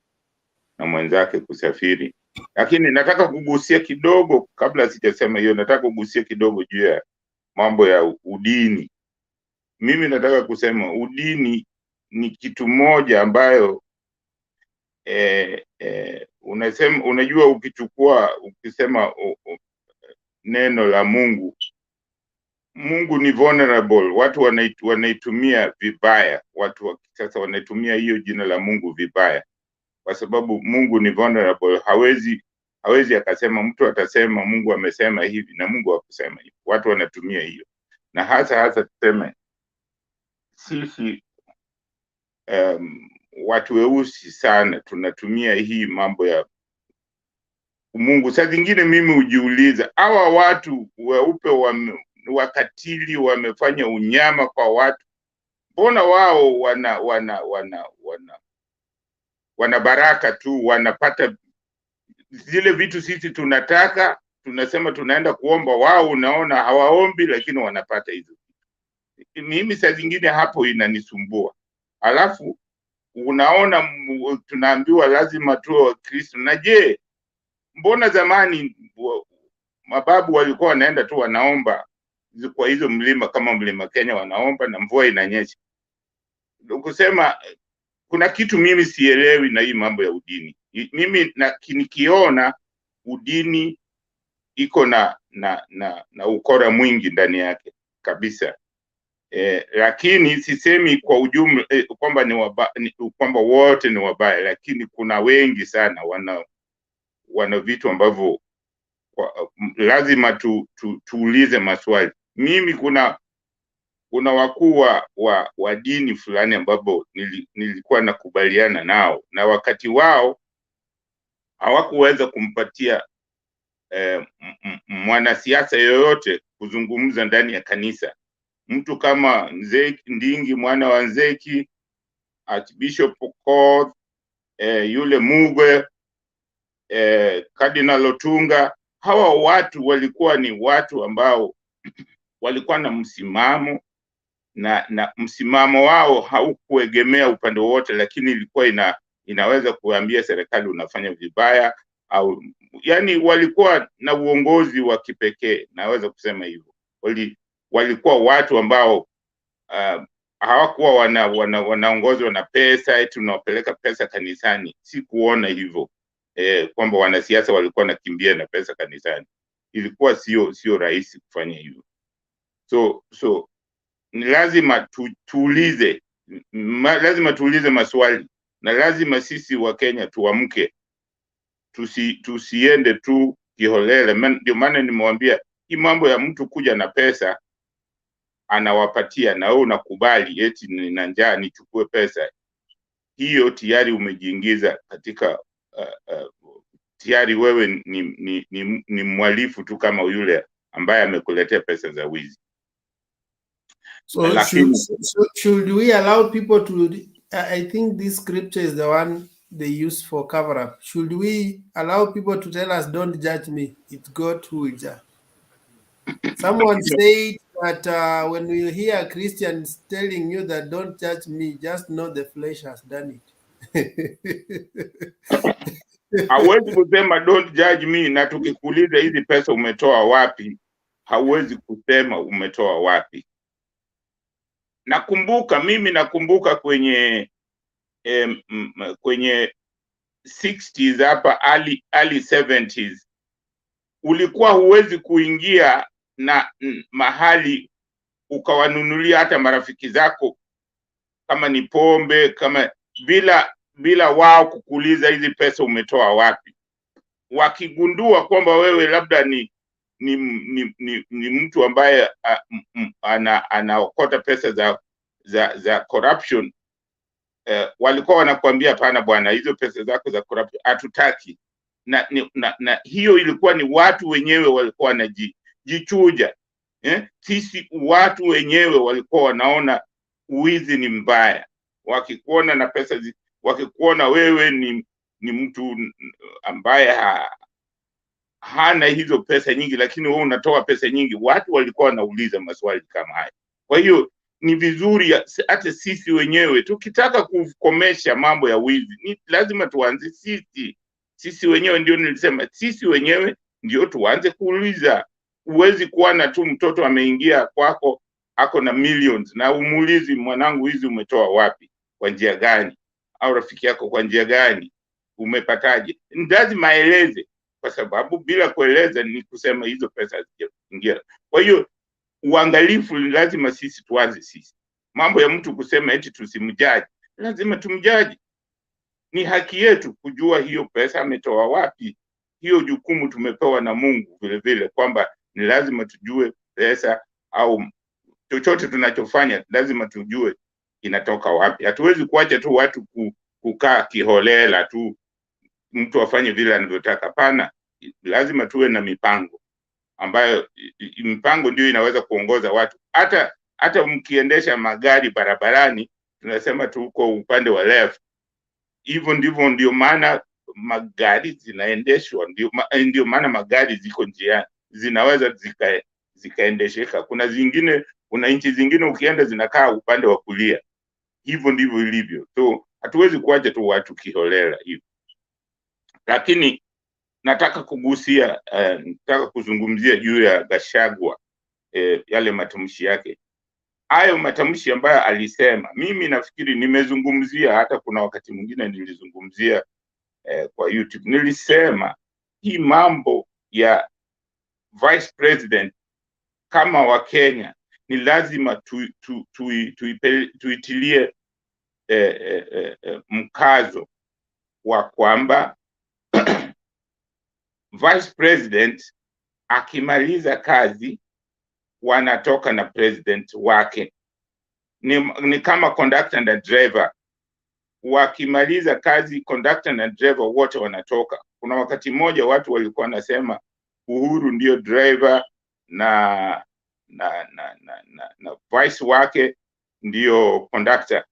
mwenzake kusafiri. Lakini nataka kugusia kidogo, kabla sijasema hiyo, nataka kugusia kidogo juu ya mambo ya udini. Mimi nataka kusema udini ni kitu moja ambayo unajua, ukisema neno la Mungu ni vulnerable. Watu wanaitumia vibaya, watu wa kisasa wanaitumia hiyo jina la Mungu vibaya, kwa sababu Mungu ni vulnerable. Hawezi akasema, mtu atasema Mungu amesema hivi na Mungu hakusema hivi. Watu wanatumia hiyo, na hasa tuseme sisi watu weusi sana tunatumia hii mambo ya Mungu. Saa zingine mimi hujiuliza, hawa watu weupe wakatili, wamefanya unyama kwa watu, mbona wao wana baraka tu, wanapata zile vitu sisi tunataka, tunasema tunaenda kuomba, wao unaona hawaombi lakini wanapata hizo. Mimi saa zingine hapo inanisumbua. Alafu unaona tunaambiwa lazima tuwe Wakristo. Na je, mbona zamani mababu walikuwa wanaenda tu wanaomba kwa hizo mlima, kama mlima Kenya, wanaomba na mvua inanyesha? Kusema kuna kitu mimi sielewi na hii mambo ya udini. Mimi nikiona udini iko na ukora mwingi ndani yake kabisa. Lakini sisemi kwa ujumla kwamba kwamba wote ni wabaya, lakini kuna wengi sana wana vitu ambavyo lazima tuulize maswali. Mimi kuna wakuu wa dini fulani ambapo nilikuwa nakubaliana nao, na wakati wao hawakuweza kumpatia mwanasiasa yoyote kuzungumza ndani ya kanisa. Mtu kama Ndingi mwana wa Nzeki, Archbishop Okoth, yule Mugwe, Cardinal Otunga, hawa watu walikuwa ni watu ambao walikuwa na msimamo, na msimamo wao haukuegemea upande wote, lakini ilikuwa inaweza kuambia serikali unafanya vibaya, au yani walikuwa na uongozi wa kipekee, naweza kusema hivyo. Walikuwa watu ambao hawakuwa wanaongozwa na pesa, eti tunawapeleka pesa kanisani. Si kuona hivyo kwamba wanasiasa walikuwa nakimbia na pesa kanisani. Ilikuwa sio rahisi kufanya hivyo. So ni lazima tuulize maswali, na lazima sisi wa Kenya tuamke, tusiende tu kiholela. Ndio maana nimewambia hii mambo ya mtu kuja na pesa anawapatia na wewe unakubali eti nina njaa nichukue pesa, hiyo tayari umejiingiza katika tayari wewe ni mwalifu tu kama yule ambaye amekuletea pesa za wizi. So should we allow people to I think this scripture is the one they use for cover up. Should we allow people to tell us, don't judge me, it's God who will judge? Someone said that when you hear Christians telling you that don't judge me, just know the flesh has done it. Hauwezi kusema don't judge me, na tukikuuliza hizi pesa umetoa wapi, hauwezi kusema umetoa wapi. Mimi nakumbuka kwenye 60s hapa early 70s, ulikuwa huwezi kuingia na mahali ukawanunulia hata marafiki zako kama ni pombe, kama bila wao kukuuliza hizi pesa umetoa wapi. Wakigundua kwamba wewe labda ni mtu ambaye anaokota pesa za corruption, walikuwa wanakuambia hapana bwana, hizo pesa zako za corruption hatutaki. Na hiyo ilikuwa ni watu wenyewe walikuwa wanajichuja. Sisi watu wenyewe walikuwa wanaona uwizi ni mbaya. Wakikuona na pesa wakikuona wewe ni mtu ambaye hana hizo pesa nyingi, lakini wewe unatoa pesa nyingi, watu walikuwa wanauliza maswali kama haya. Kwa hiyo ni vizuri hata sisi wenyewe tukitaka kukomesha mambo ya wizi, ni lazima tuanze Sisi wenyewe ndio, nilisema sisi wenyewe ndio tuanze kuuliza. Huwezi kuwa na tu mtoto ameingia kwako ako na millions na umuulizi, mwanangu, hizi umetoa wapi, kwa njia gani? Au rafiki yako kwa njia gani, umepataje? Lazima aeleze, kwa sababu bila kueleza ni kusema hizo pesa hazijaingia. Kwa hiyo uangalifu lazima sisi tuanze sisi. Mambo ya mtu kusema eti tusimjaji, lazima tumjaji. Ni haki yetu kujua hiyo pesa ametoa wapi. Hiyo jukumu tumepewa na Mungu vile vile, kwamba ni lazima tujue pesa au chochote tunachofanya lazima tujue inatoka wapi. Hatuwezi kuacha tu watu kukaa kiholela tu, mtu afanye vile anavyotaka. Hapana, lazima tuwe na mipango ambayo mipango ndio inaweza kuongoza watu. Hata mkiendesha magari barabarani, tunasema tuko upande wa left. Hivyo ndivyo, ndio maana magari zinaendeshwa, ndio maana magari ziko njiani, zinaweza zikaendesheka. Kuna nchi zingine ukienda zinakaa upande wa kulia. Hivyo ndivyo ilivyo. So hatuwezi kuacha tu watu kiholela hivyo. Lakini nataka kuzungumzia juu ya Gachagua, yale matamshi yake. Hayo matamshi ambayo alisema, mimi nafikiri nimezungumzia, hata kuna wakati mwingine nilizungumzia kwa YouTube. Nilisema hii mambo ya vice president kama wa Kenya ni lazima tuitilie mkazo wa kwamba vice president akimaliza kazi wanatoka na president wake. Ni kama conductor na driver, wakimaliza kazi conductor na driver wote wanatoka. Kuna wakati mmoja watu walikuwa nasema Uhuru ndio driver na vice wake ndio conductor.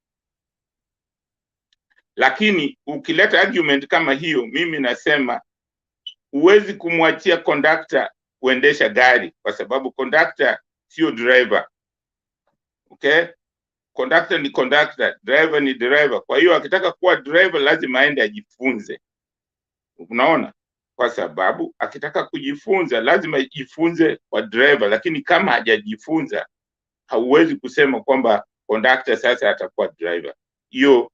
Lakini ukileta argument kama hiyo, mimi nasema huwezi kumwachia conductor kuendesha gari, kwa sababu conductor sio driver. Okay? Conductor ni conductor, driver ni driver. Kwa hiyo akitaka kuwa driver lazima aende ajifunze. Unaona? Kwa sababu akitaka kujifunza lazima ajifunze kwa driver, lakini kama hajajifunza hauwezi kusema kwamba conductor sasa atakuwa driver. Hiyo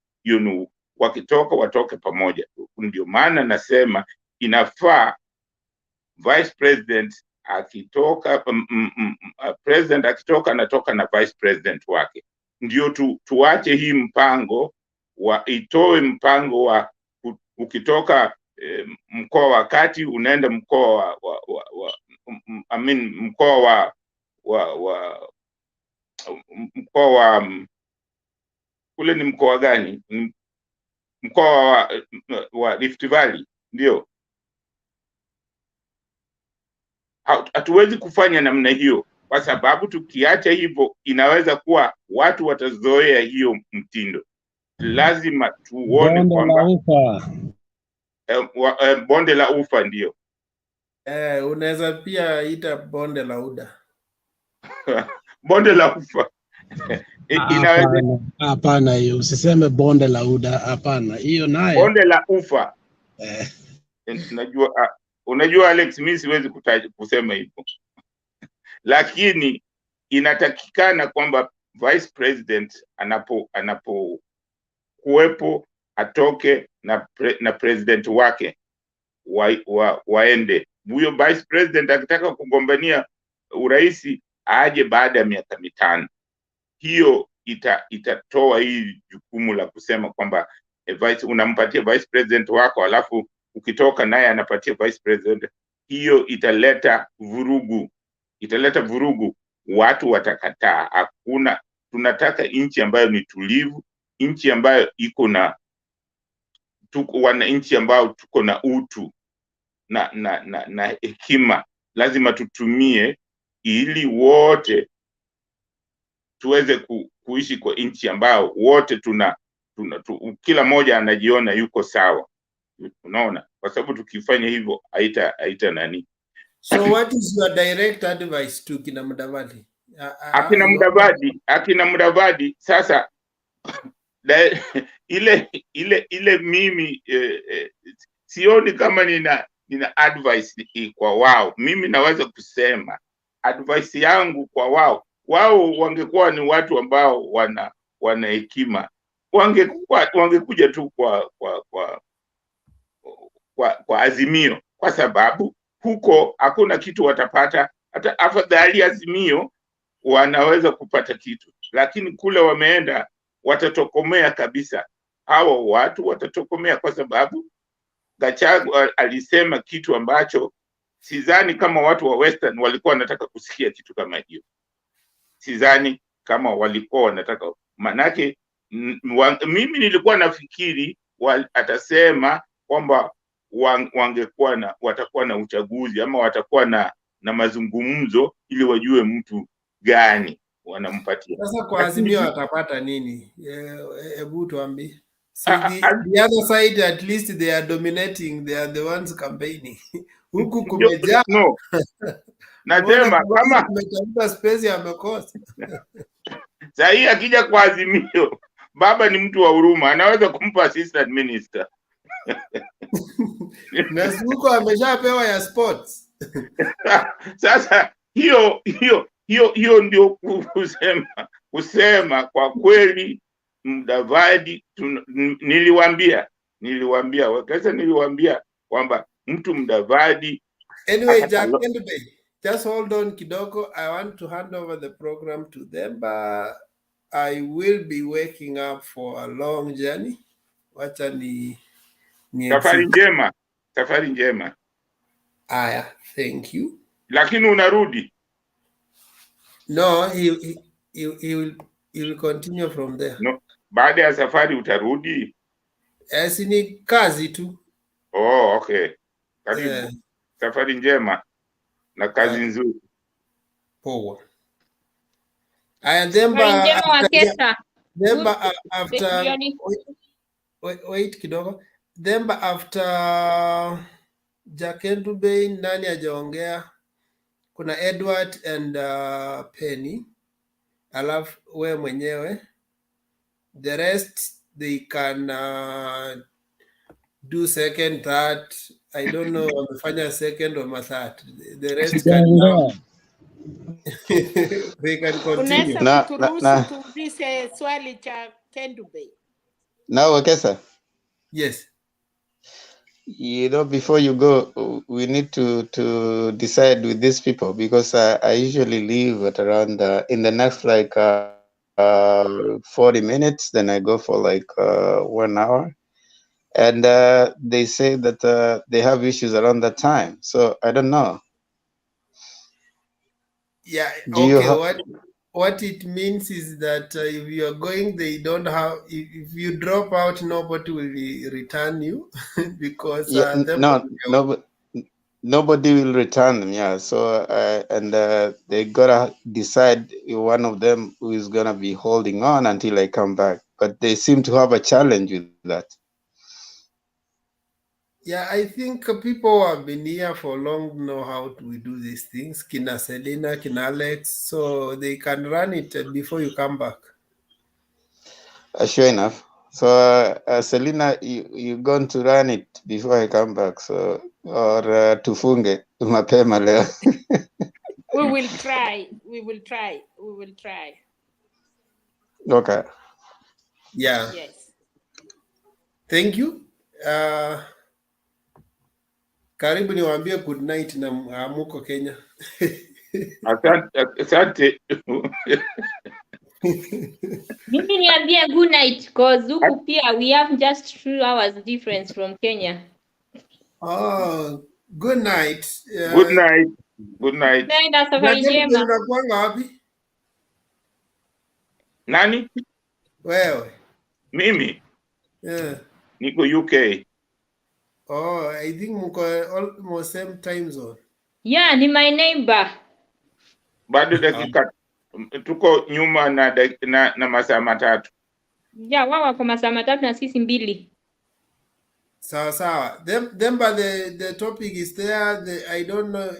wakitoka watoke pamoja. Ndio maana nasema inafaa vice president akitoka, president akitoka anatoka na vice president wake. Ndio tuache hii mpango itoe mpango wa ukitoka mkoa wa kati unaenda mkoa mkoa wa kule ni mkoa gani? Mkoa wa Rift Valley. Ndio hatuwezi kufanya namna hiyo, kwa sababu tukiacha hivyo inaweza kuwa watu watazoea hiyo mtindo. Lazima tuone kwamba bonde la ufa ndio. Unaweza pia ita bonde la Uda. Bonde la ufa. Inaweza. Hapana, hiyo usiseme bonde la Uda, hapana. Hiyo naye bonde la ufa. Unajua Alex, mimi siwezi kusema hivyo. Lakini inatakikana kwamba vice president anapo kuwepo atoke na president wake waende. Huyo vice president akitaka kugombania urais aje baada ya miaka 5. Hiyo itatoa hii jukumu la kusema kwamba unampatia vice president wako alafu ukitoka naye anapatia vice president. Hiyo italeta vurugu, watu watakataa. Hakuna, tunataka nchi ambayo ni tulivu, nchi ambayo iko na wananchi ambao tuko na utu na hekima. Lazima tutumie ili wote tuweze kuishi kwa nchi ambao wote kila moja anajiona yuko sawa. Unaona? Kwa sababu tukifanya hivyo haita nani. So what is your direct advice to kina Mudavadi? Akina Mudavadi sasa ile mimi sioni kama nina advice kwa wao. Mimi naweza kusema advice yangu kwa wao wangekuwa ni watu ambao wana hekima, wangekuja tu kwa Azimio, kwa sababu huko hakuna kitu watapata. Hata afadhali Azimio wanaweza kupata kitu, lakini kule wameenda watatokomea kabisa. Hao watu watatokomea, kwa sababu Gachagua alisema kitu ambacho sidhani kama watu wa Western walikuwa wanataka kusikia kitu kama hiyo. Sidhani kama walikuwa wanataka, manake mimi nilikuwa nafikiri atasema kwamba watakuwa na uchaguzi ama watakuwa na mazungumzo ili wajue mtu gani wanampatia. Sasa kwa Azimio atapata nini? Hebu tuambie. The other side, at least they are dominating, they are the ones campaigning. Huku kumejaa. No. Nasema kama kumetafuta space amekosa. Sasa akija kwa Azimio, baba ni mtu wa huruma, anaweza kumpa assistant minister. Na huko ameshapewa ya sports. Sasa hiyo ndio kusema kwa kweli. Mdavadi niliwaambia wakati niliwaambia kwamba mtu Mdavadi. Anyway, just hold on kidogo. I want to hand over the program to them, but I will be waking up for a long journey. Wacha ni safari njema. Aya, thank you. Lakini unarudi? No, he will continue from there. No, baada ya safari utarudi? Ni kazi tu. Oh, okay. Karibu. Safari njema na kazi nzuri. Poa. And then after wait kidogo. Then after Jakendu Bay, nani hajaongea? Kuna Edward and Penny. Alafu we mwenyewe. The rest they can do second, third. I don't know, wamefanya second or third. The rest can they can continue. Unaweza tuulize swali cha Kendu Bay? Now, okay, sir. Yes. You know, before you go, we need to decide with these people, because I usually leave at around in the next 40 minutes, then I go for 1 hour. And they say that they have issues around that time. So I don't know. Yeah, okay. What it means is that if you are going, they don't have, if you drop out, nobody will return you because nobody will return them. Yeah. So they gotta decide one of them who is gonna be holding on until I come back. But they seem to have a challenge with that. Yeah, I think people who have been here for long know how we do these things. Kina Selina, Kina Alex, so they can run it before you come back. Sure enough. So Selina, you're going to run it before I come back. So tufunge mapema leo. We will try. We will try. We will try. Okay. Yeah. Yes. Thank you. Karibu niwaambie good night na amuko Kenya. Asante. Mimi niambie good night because huku pia we have just 2 hours difference from Kenya. Oh, good night. Good night. Good night. Naenda safari njema. Unakuanga wapi? Nani? Wewe. Mimi? Yeah. Niko UK. Oh, I think mko almost same time zone. Yeah, ni my neighbor. Bado dakika tuko nyuma na masaa matatu. Yeah, wao wako masaa matatu na sisi 2. Sawa. Then but the topic is there. I don't know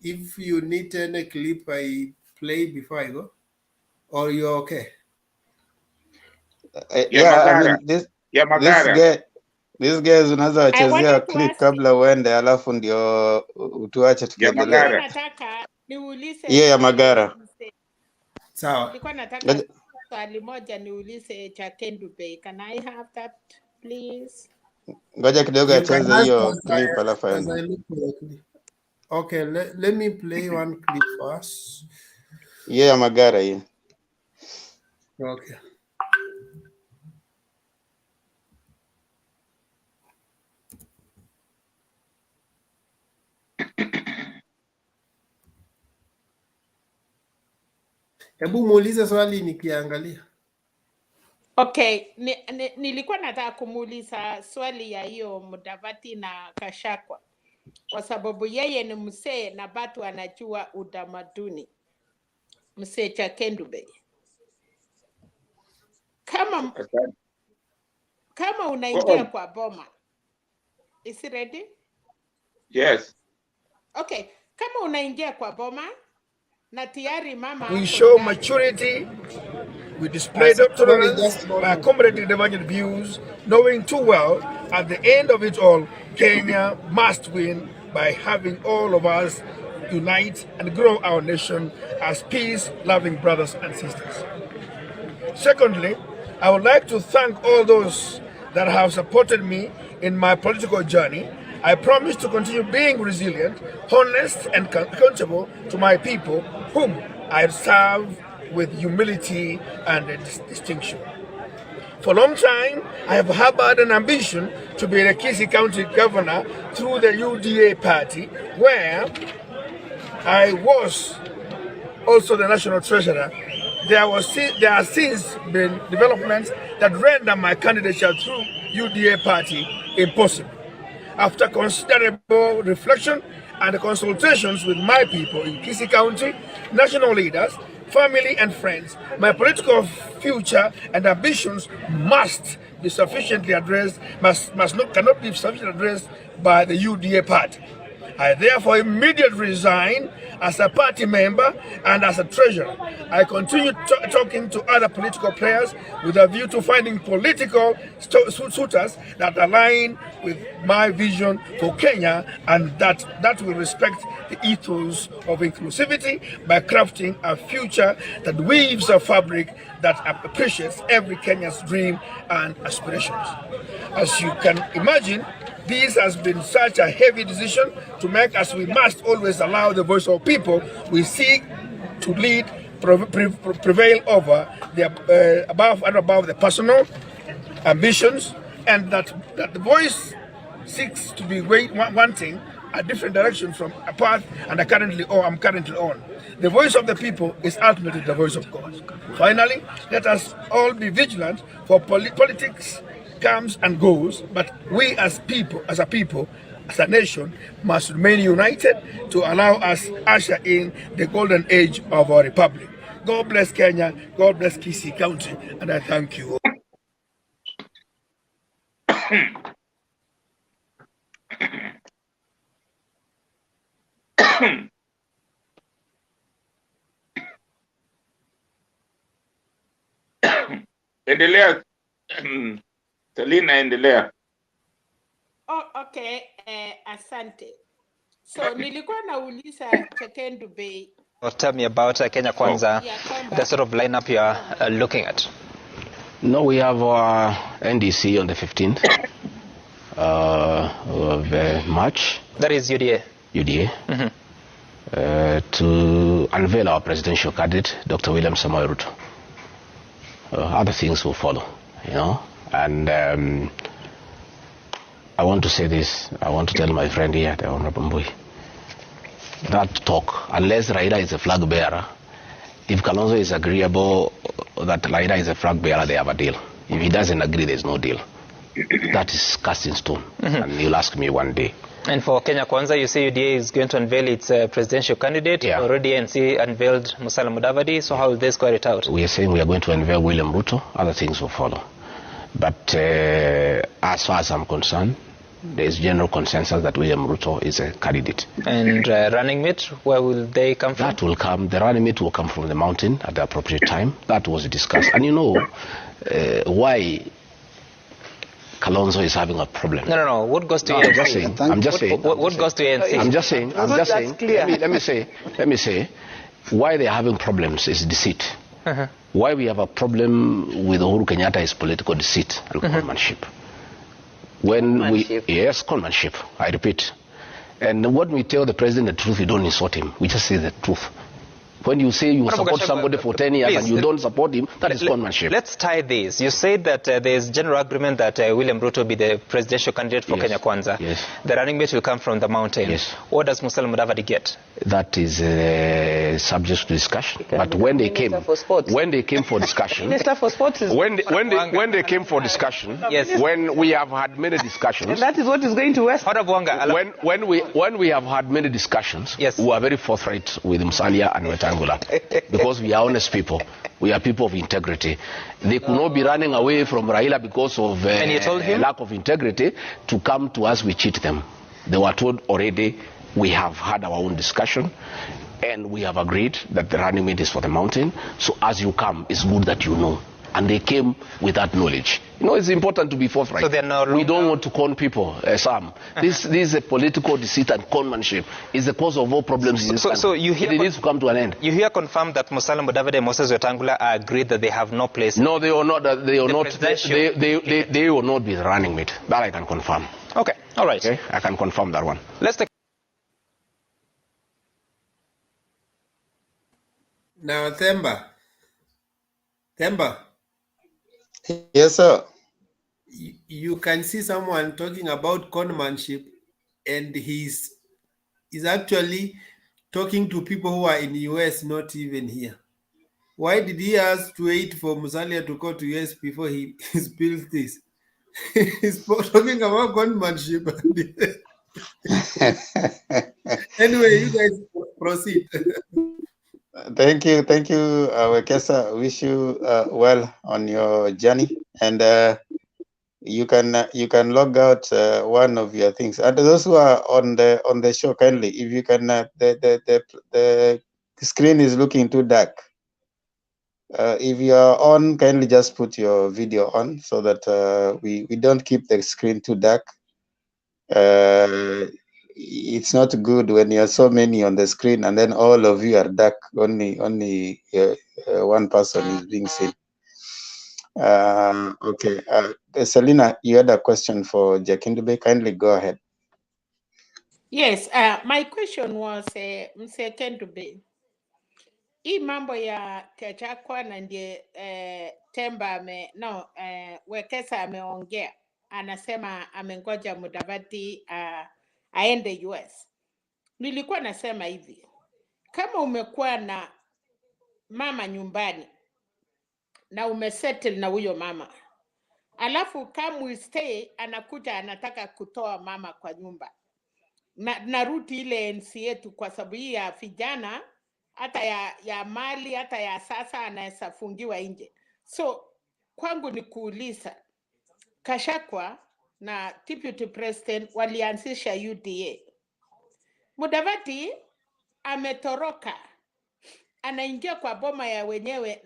if you need any clip I play before I go, or you're okay. Yeah, I mean, this guy, These guys unaweza I wachezea wanted to clip ask kabla uende, alafu ndio utuache Ya tukiendelea. Magara. nataka niulize Hiyo ya swali Magara. mzee. Sawa. Nilikuwa nataka Ngoja- swali moja niulize Chakendu Bay. Can I have that please? Ngoja kidogo You can acheze ask hiyo as clip alafu I aende. look for the clip. Okay, let me play one clip first. Hiyo ya Magara hiyo. Okay. Hebu muulize swali nikiangalia. Okay, nilikuwa nataka kumuuliza swali ya hiyo Mudavadi na Kashakwa kwa sababu yeye ni msee na batu anajua utamaduni. Msee Chakendu Bay. Kama unaingia kwa boma. Is it ready? Yes. Okay, kama unaingia kwa boma na tayari mama We ako show ndani. maturity, we display tolerance by accommodating divergent views, knowing too well at the end of it all, Kenya must win by having all of us unite and grow our nation as peace-loving brothers and sisters. Secondly, I would like to thank all those that have supported me in my political journey. I promise to continue being resilient, honest, and accountable to my people, whom I serve with humility and distinction. For a long time, I have harbored an ambition to be the Kisii County Governor through the UDA party, where I was also the National Treasurer. There have since been developments that render my candidature through UDA party impossible. After considerable reflection and consultations with my people in Kisii County, national leaders, family and friends, my political future and ambitions must be sufficiently addressed, cannot be sufficiently addressed by the UDA party. I therefore immediately resign as a party member and as a treasurer. I continue talking to other political players with a view to finding political suitors that align with my vision for Kenya and that will respect the ethos of inclusivity by crafting a future that weaves a fabric that appreciates every Kenyan's dream and aspirations. As you can imagine, this has been such a heavy decision to make, as we must always allow the voice of people we seek to lead prevail over the above the personal ambitions, and that the voice seeks to be wanting a different direction from a path I'm currently on. The voice of the people is ultimately the voice of God. Finally, let us all be vigilant, for politics comes and goes, but we as a nation, must remain united to allow us usher in the golden age of our republic. God bless Kenya, God bless Kisii County, and I thank you all. Endelea. Selina, endelea. Oh, okay. Asante. So nilikuwa nauliza Chakendu Bay. Tell me about Kenya Kwanza, the sort of lineup you are looking at. No, we have our NDC on the 15th of March. That is UDA. UDA. To unveil our presidential candidate, Dr. William Samoei Ruto. Other things will follow, you know. And I want to say this. I want to tell my friend here, the Honorable Mbui, that talk, unless Raila is a flag bearer, if Kalonzo is agreeable that Raila is a flag bearer, they have a deal. If he doesn't agree, there's no deal. That is cast in stone. And you'll ask me one day. And for Kenya Kwanza, you say UDA is going to unveil its presidential candidate. Yeah. Already NC unveiled Musalia Mudavadi. So how will they square it out? We are saying we are going to unveil William Ruto. Other things will follow. But as far as I'm concerned, there is general consensus that William Ruto is a candidate. And running mate, where will they come from? That will come. The running mate will come from the mountain at the appropriate time. That was discussed. And you know why Kalonzo is having a problem. No. What goes to No, ANC? I'm just saying. What goes to ANC? I'm just saying. Let me say. Why they're having problems is deceit. Why we have a problem with Uhuru Kenyatta is political deceit and conmanship. Conmanship. I repeat. And when we tell the president the truth, we don't insult him. We just say the truth. When you say you support somebody for 10 years and you don't support him, that is conmanship. Let's tie this. You said that there is general agreement that William Ruto will be the presidential candidate for Kenya Kwanza. Yes. The running mate will come from the mountain. Yes. What does Musalia Mudavadi get? That is subject to discussion. But when they came for discussion, Minister for Sports is when they came for discussion, when we have had many discussions, and that is what is going to West. When we have had many discussions, we are very forthright with Musalia and Wetangula because we are honest people. We are people of integrity. They could not be running away from Raila because of lack of integrity to come to us. We cheat them. They were told already. We have had our own discussion and we have agreed that the running mate is for the mountain. So as you come, it's good that you know. And they came with that knowledge. You know, it's important to be forthright. So we don't want to con people, Sam. This is a political deceit and conmanship. It's the cause of all problems in this country. So you hear it needs to come to an end. You hear confirmed that Musalia Mudavadi and Moses Wetangula are agreed that they have no place. No, they will not. They will not. They will not be the running mate. That I can confirm. Okay, all right. Okay, I can confirm that one. Let's take. Now, Themba. Yes, sir. You can see someone talking about conmanship, and he's actually talking to people who are in the US, not even here. Why did he ask to wait for Musalia to go to US before he spills this? He's talking about conmanship. Anyway, you guys proceed. Thank you, Wekesa. Wish you well on your journey, and you can log out one of your things. And those who are on the show, kindly, if you can, the screen is looking too dark. If you are on, kindly just put your video on so that we don't keep the screen too dark. It's not good when you are so many on the screen and then all of you are dark. Only one person is being seen. Okay, Selina, you had a question for Jakindube. Kindly go ahead. Yes, my question was Mr. Kendube. Hii mambo ya Gachagua na ndiye Themba Wekesa ameongea, anasema amengoja Mudavadi aende US. Nilikuwa nasema hivi, kama umekuwa na mama nyumbani na umesettle na huyo mama, alafu kama stay anakuja anataka kutoa mama kwa nyumba, na ruti ile NC yetu, kwa sababu hii ya vijana hata ya mali hata ya sasa anaweza fungiwa nje. So kwangu ni kuuliza, Gachagua na deputy president walianzisha UDA. Mudavadi ametoroka, anaingia kwa boma ya wenyewe,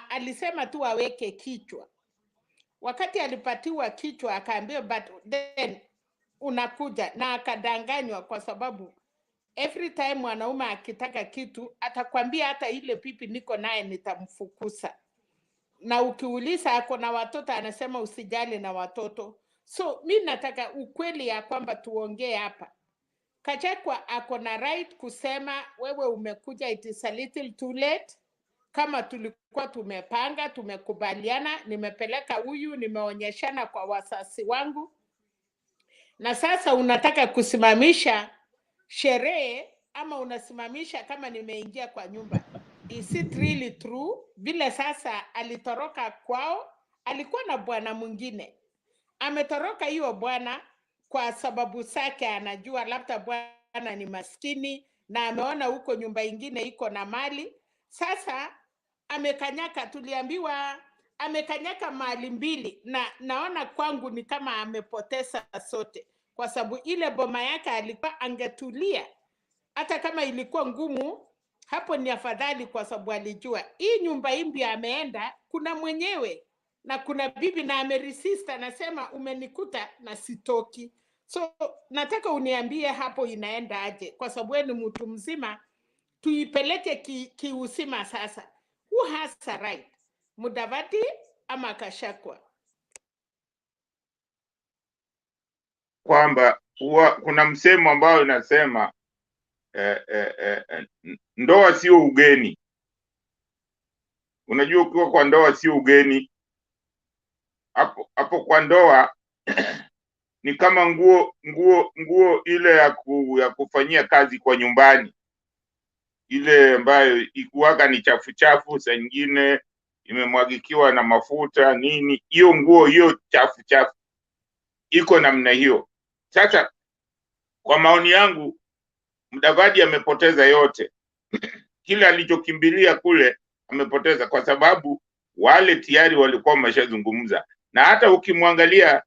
alisema tu aweke kichwa. Wakati alipatiwa kichwa akaambiwa but then unakuja, na akadanganywa, kwa sababu every time mwanaume akitaka kitu atakwambia hata ile pipi niko naye nitamfukuza. Na ukiuliza ako na watoto anasema usijali na watoto. So mi nataka ukweli ya kwamba tuongee hapa. Gachagua ako na right kusema wewe umekuja, it is a little too late. Kama tulikuwa tumepanga, tumekubaliana, nimepeleka huyu, nimeonyeshana kwa wasasi wangu, na sasa unataka kusimamisha sherehe ama unasimamisha kama nimeingia kwa nyumba. Is it really true? Vile sasa alitoroka kwao, alikuwa na bwana mwingine. Ametoroka hiyo bwana kwa sababu zake, anajua labda bwana ni maskini na ameona huko nyumba ingine iko na mali. Sasa amekanyaka, tuliambiwa amekanyaka mali mbili, na naona kwangu ni kama amepoteza sote, kwa sababu ile boma yake alikuwa angetulia. Hata kama ilikuwa ngumu, hapo ni afadhali, kwa sababu alijua hii nyumba impya ameenda kuna mwenyewe, na kuna bibi na ameresist, anasema umenikuta na sitoki. So nataka uniambie hapo inaenda aje, kwa sababu wewe ni mtu mzima, tuipeleke kiusima sasa. Who has the right, Mudavadi ama Gachagua? Kwamba kuna msemo ambao inasema ndoa sio ugeni. Unajua ukiwa kwa ndoa sio ugeni. Hapo kwa ndoa ni kama nguo ile ya kufanyia kazi kwa nyumbani, ile ambayo ikuwaga ni chafu chafu, saa nyingine imemwagikiwa na mafuta nini, hiyo nguo hiyo chafu iko namna hiyo. Sasa kwa maoni yangu, Mudavadi amepoteza yote. Kile alichokimbilia kule amepoteza, kwa sababu wale tayari walikuwa wameshazungumza. Na hata ukimwangalia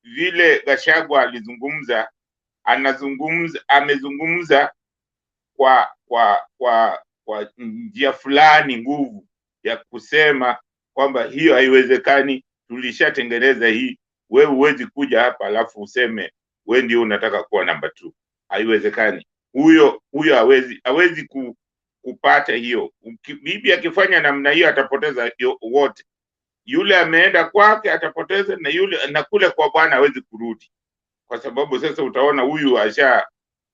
vile Gachagua alizungumza, amezungumza kwa njia fulani, nguvu ya kusema kwamba hiyo haiwezekani, tulishatengeneza hii, wewe huwezi kuja hapa alafu useme wewe ndio unataka kuwa namba 2. Haiwezekani. Huyo hawezi kupata hiyo. Bibi akifanya namna hiyo atapoteza wote. Yule ameenda kwake atapoteza, na yule na kule kwa bwana hawezi kurudi, kwa sababu sasa utaona huyu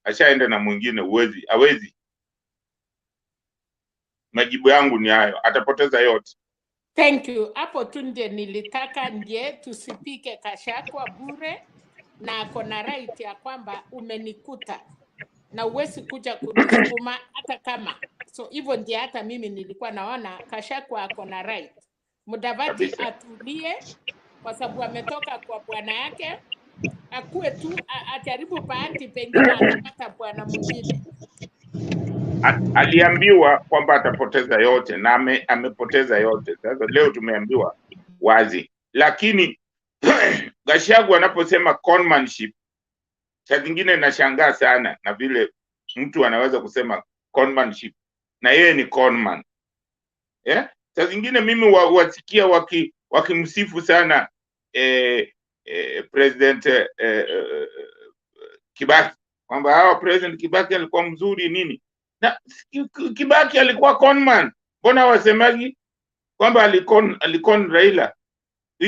ashaenda na mwingine, hawezi. Majibu yangu ni hayo, atapoteza yote. Thank you. Hapo tu ndiye nilitaka tusipike Gachagua bure, na ako na right ya kwamba umenikuta na uwezi kuja kunisukuma hata kama. So hivyo ndiye hata mimi nilikuwa naona Gachagua ako na right. Mudavadi atulie, kwa sababu ametoka kwa bwana yake, akue tu ajaribu bahati, pengine atapata bwana mwingine. Aliambiwa kwamba atapoteza yote na amepoteza yote. Sasa leo tumeambiwa wazi. Lakini Gachagua anaposema conmanship, saa zingine nashangaa sana na vile mtu anaweza kusema conmanship na yeye ni conman. Yeah? Saa zingine mimi wasikia wakimsifu sana President Kibaki, kwamba hawa President Kibaki alikuwa mzuri nini. Na Kibaki alikuwa conman. Mbona wasemaji kwamba alikon Raila?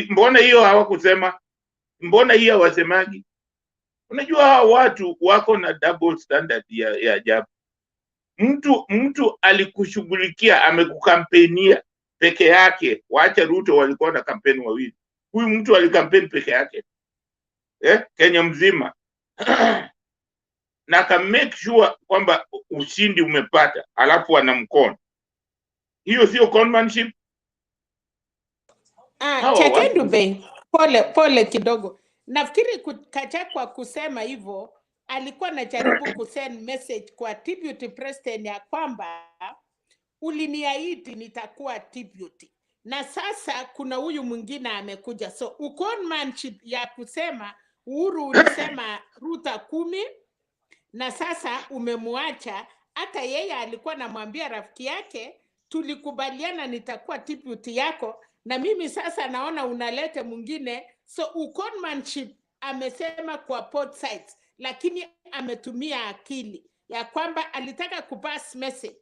Mbona hiyo hawakusema? Mbona hiyo hawasemaji? Unajua hawa watu wako na double standard ya ajabu. Mtu alikushughulikia, amekukampenia peke yake. Waacha Ruto walikuwa na kampeni wawili. Huyu mtu alikampeni peke yake. Kenya mzima. Na ka make sure kwamba ushindi umepata, alafu anamkona. Hiyo sio conmanship. Chekendube, pole kidogo. Nafikiri Gachagua kusema hivyo alikuwa anajaribu kusend message kwa deputy president ya kwamba uliniahidi nitakuwa deputy, na sasa kuna huyu mwingine amekuja. So uconmanship ya kusema Uhuru ulisema Ruto 10 na sasa umemwacha. Hata yeye alikuwa anamwambia rafiki yake, tulikubaliana nitakuwa deputy yako, na mimi sasa naona unalete mwingine. So uconmanship amesema kwa both sides, lakini ametumia akili ya kwamba alitaka kupass message,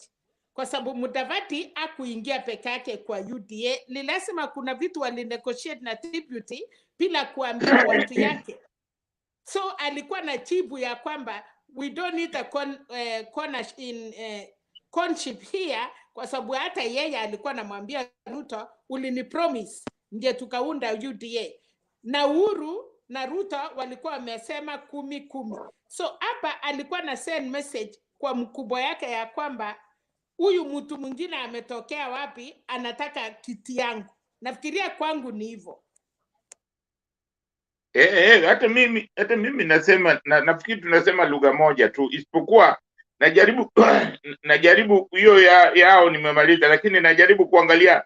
kwa sababu Mudavadi hakuingia peke yake kwa UDA. Ni lazima kuna vitu walinegotiate na deputy bila kuambia watu yake. So alikuwa na jibu ya kwamba we don't need a conship here, kwa sababu hata yeye alikuwa anamwambia Ruto ulinipromise ndio tukaunda UDA, na Uhuru na Ruto walikuwa wamesema 10-10. So hapa alikuwa na send message kwa mkubwa yake ya kwamba huyu mtu mwingine ametokea wapi, anataka kiti yangu. Nafikiria kwangu ni hivyo. Hata mimi nasema nafikiri tunasema lugha moja tu, isipokuwa najaribu hiyo yao nimemaliza, lakini najaribu kuangalia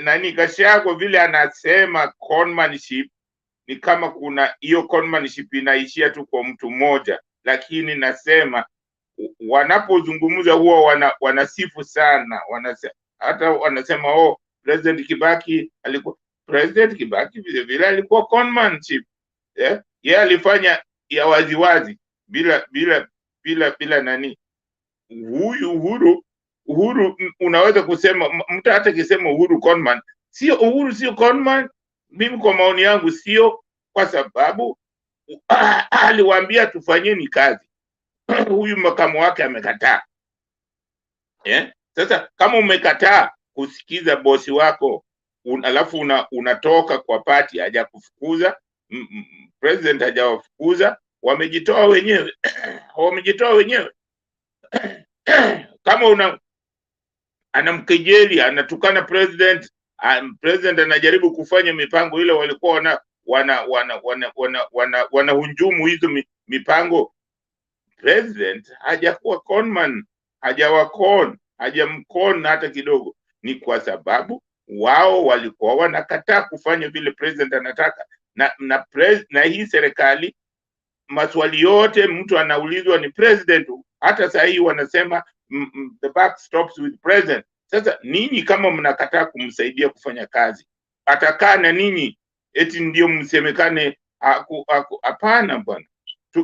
nani Gachagua vile anasema conmanship, ni kama kuna hiyo conmanship inaishia tu kwa mtu mmoja, lakini nasema wanapozungumza huwa wanasifu sana, hata wanasema President Kibaki alikuwa. President Kibaki vile vile alikuwa conman chief. Yeye alifanya ya waziwazi bila nani. Huyu Uhuru unaweza kusema mtu hata kisema Uhuru conman, Uhuru sio conman. Mimi kwa maoni yangu sio, kwa sababu aliwaambia tufanyeni kazi. Huyu makamu wake amekataa. Sasa kama umekataa kusikiza bosi wako, alafu unatoka kwa party, haja kufukuza, president hajawafukuza, wamejitoa wenyewe. Kama anamkejeli, anatukana president, president anajaribu kufanya mipango ile walikuwa wanahunjumu hizo mipango. President hajakuwa conman, hajamcon hata kidogo. Ni kwa sababu wao walikuwa wanakataa kufanya vile president anataka, na hii serikali maswali yote mtu anaulizwa ni president. Hata saa hii wanasema the buck stops with president. Sasa ninyi kama mnakataa kumsaidia kufanya kazi, atakaa na ninyi eti ndio msemekane? Hapana bwana,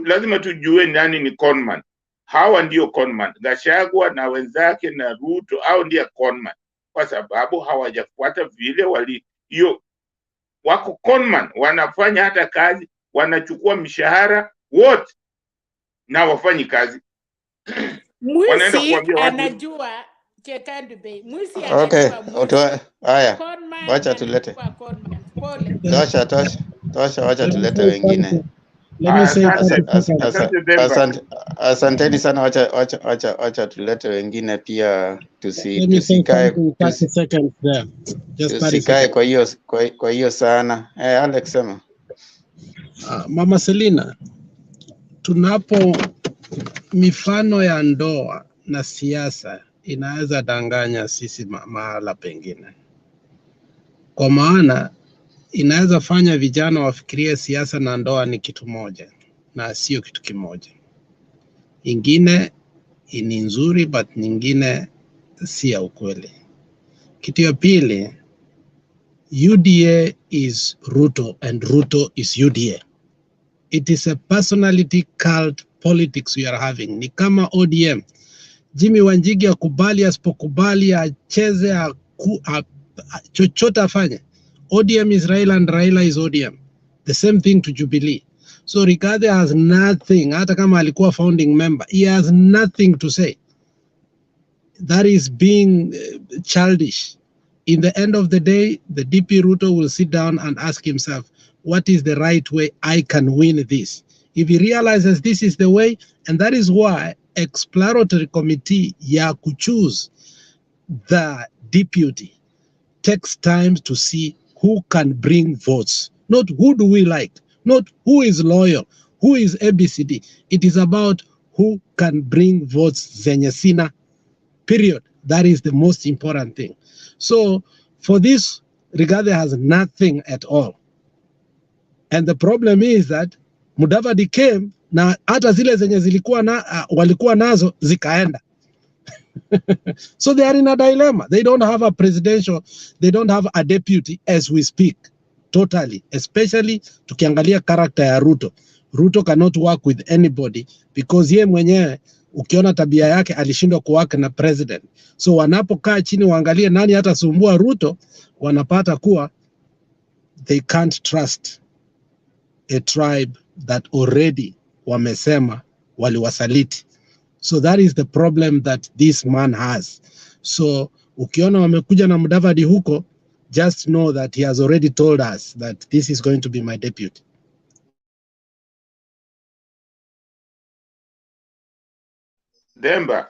lazima tujue nani ni conman. Hawa ndio conman, Gachagua na wenzake na Ruto, au ndio conman, kwa sababu hawajafuata vile wako conman, wanafanya hata kazi, wanachukua mishahara wote na wafanyi kazi. Mwisi anajua Chekandu Bay. Mwisi anajua. Haya, wacha tulete. Tosha, wacha tulete wengine. Asanteni sana, wacha tulete wengine pia, tusikae kwa hiyo sana. Alex sema. Mama Selina, tunapo mifano ya ndoa na siasa inaweza danganya sisi mahala pengine, kwa maana inaweza fanya vijana wafikirie siasa na ndoa ni kitu moja, na sio kitu kimoja. Ingine ni nzuri but nyingine si ya ukweli. Kitu ya pili, UDA is Ruto and Ruto is UDA. It is a personality cult politics we are having. Ni kama ODM. Jimmy Wanjigi akubali asipokubali, acheze chochote afanye. ODM is Raila and Raila is ODM. The same thing to Jubilee. So Rigathi has nothing, hata kama alikuwa founding member, he has nothing to say. That is being childish. In the end of the day, the DP Ruto will sit down and ask himself, what is the right way I can win this? If he realizes this is the way, and that is why exploratory committee ya choose the deputy takes time to see who can bring votes, not who do we like, not who is loyal, who is ABCD. It is about who can bring votes zenye sina, period. That is the most important thing. So for this, Rigathi has nothing at all. And the problem is that Mudavadi came na hata zile zenye walikuwa nazo zikaenda. So they are in a dilemma. They don't have a presidential, they don't have a deputy as we speak, totally. Especially tukiangalia character ya Ruto. Ruto cannot work with anybody because ye mwenyewe ukiona tabia yake alishindwa kuwork na president. So wanapokaa chini waangalie nani hata sumbua Ruto, wanapata kuwa they can't trust a tribe that already wamesema waliwasaliti. So that is the problem that this man has. So ukiona wamekuja na Mudavadi huko, just know that he has already told us that this is going to be my deputy. Demba.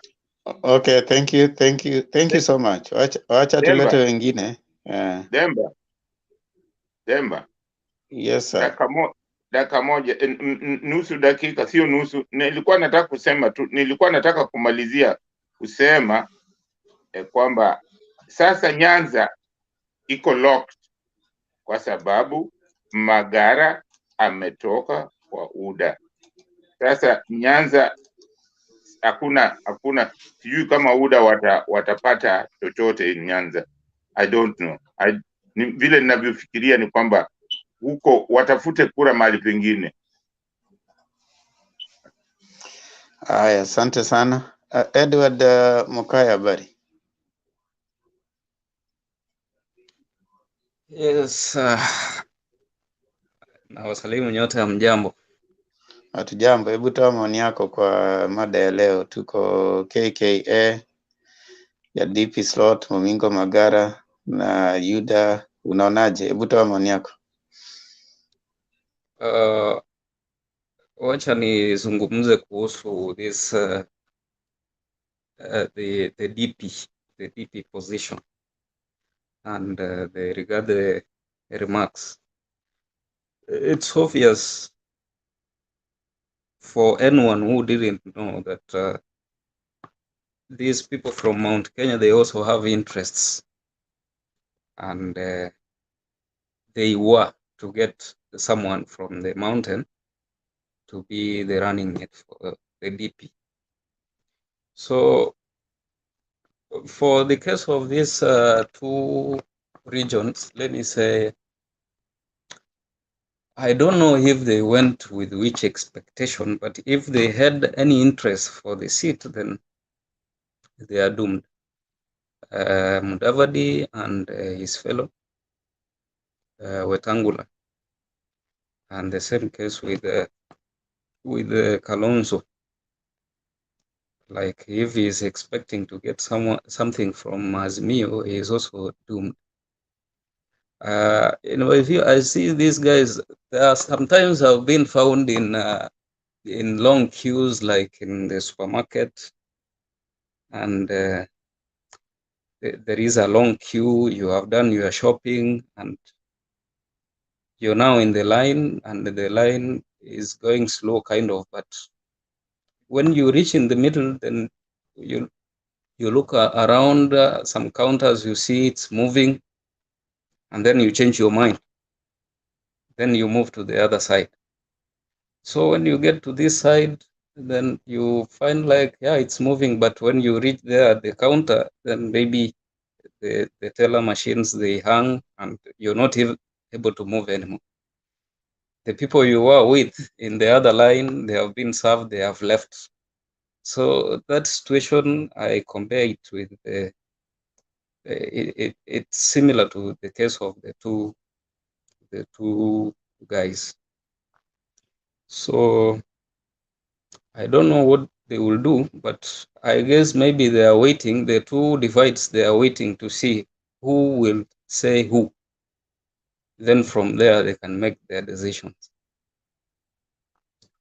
Okay, thank you so much. Wacha tulete wengine. Demba. Yes sir. Dakika moja, nusu dakika, sio nusu. Nilikuwa nataka kumalizia kusema kwamba sasa Nyanza iko locked kwa sababu Magara ametoka kwa Uda. Sasa Nyanza hakuna, sijui kama Uda watapata chochote Nyanza. I don't know. vile ninavyofikiria ni kwamba huko watafute kura mahali pengine. Haya, asante sana. Edward Mukaya, habari? Yes, na wasalimu nyote, hamjambo? Hatujambo. Hebu toa maoni yako kwa mada ya leo. Tuko KKA ya DP Slot, Omingo Magara na Uda. Unaonaje? Hebu toa maoni yako. Wacha nizungumze kuhusu this the DP position and the regard the remarks. It's obvious for anyone who didn't know that these people from Mount Kenya, they also have interests, and they were to get someone from the mountain to be the running mate for the DP. So for the case of these two regions, let me say, I don't know if they went with which expectation, but if they had any interest for the seat, then they are doomed. Mudavadi and his fellow Wetangula, and the same case with Kalonzo. Like if he is expecting to get something from Azimio, he is also doomed. If I see these guys, there are sometimes have been found in long queues, like in the supermarket, and there is a long queue. You have done your shopping, and you're now in the line, and the line is going slow, kind of. But when you reach in the middle, then you look around some counters, you see it's moving, and then you change your mind. Then you move to the other side. So when you get to this side, then you find like, yeah, it's moving. But when you reach there at the counter, then maybe the teller machines, they hang, and you're not even able to move anymore. The people you were with in the other line, they have been served, they have left. So that situation, I compare it with it's similar to the case of the two guys. So I don't know what they will do, but I guess maybe they are waiting, the two divides, they are waiting to see who will say who. Then from there, they can make their decisions.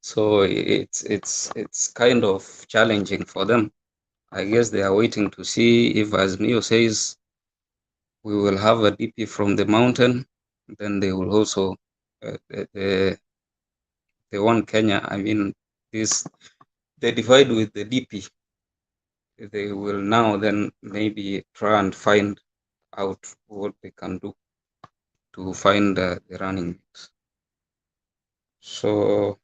So it's kind of challenging for them. I guess they are waiting to see if, as Mio says, we will have a DP from the mountain, then they will also, the one Kenya, I mean, they divide with the DP. They will now then maybe try and find out what they can do to find the running mates. So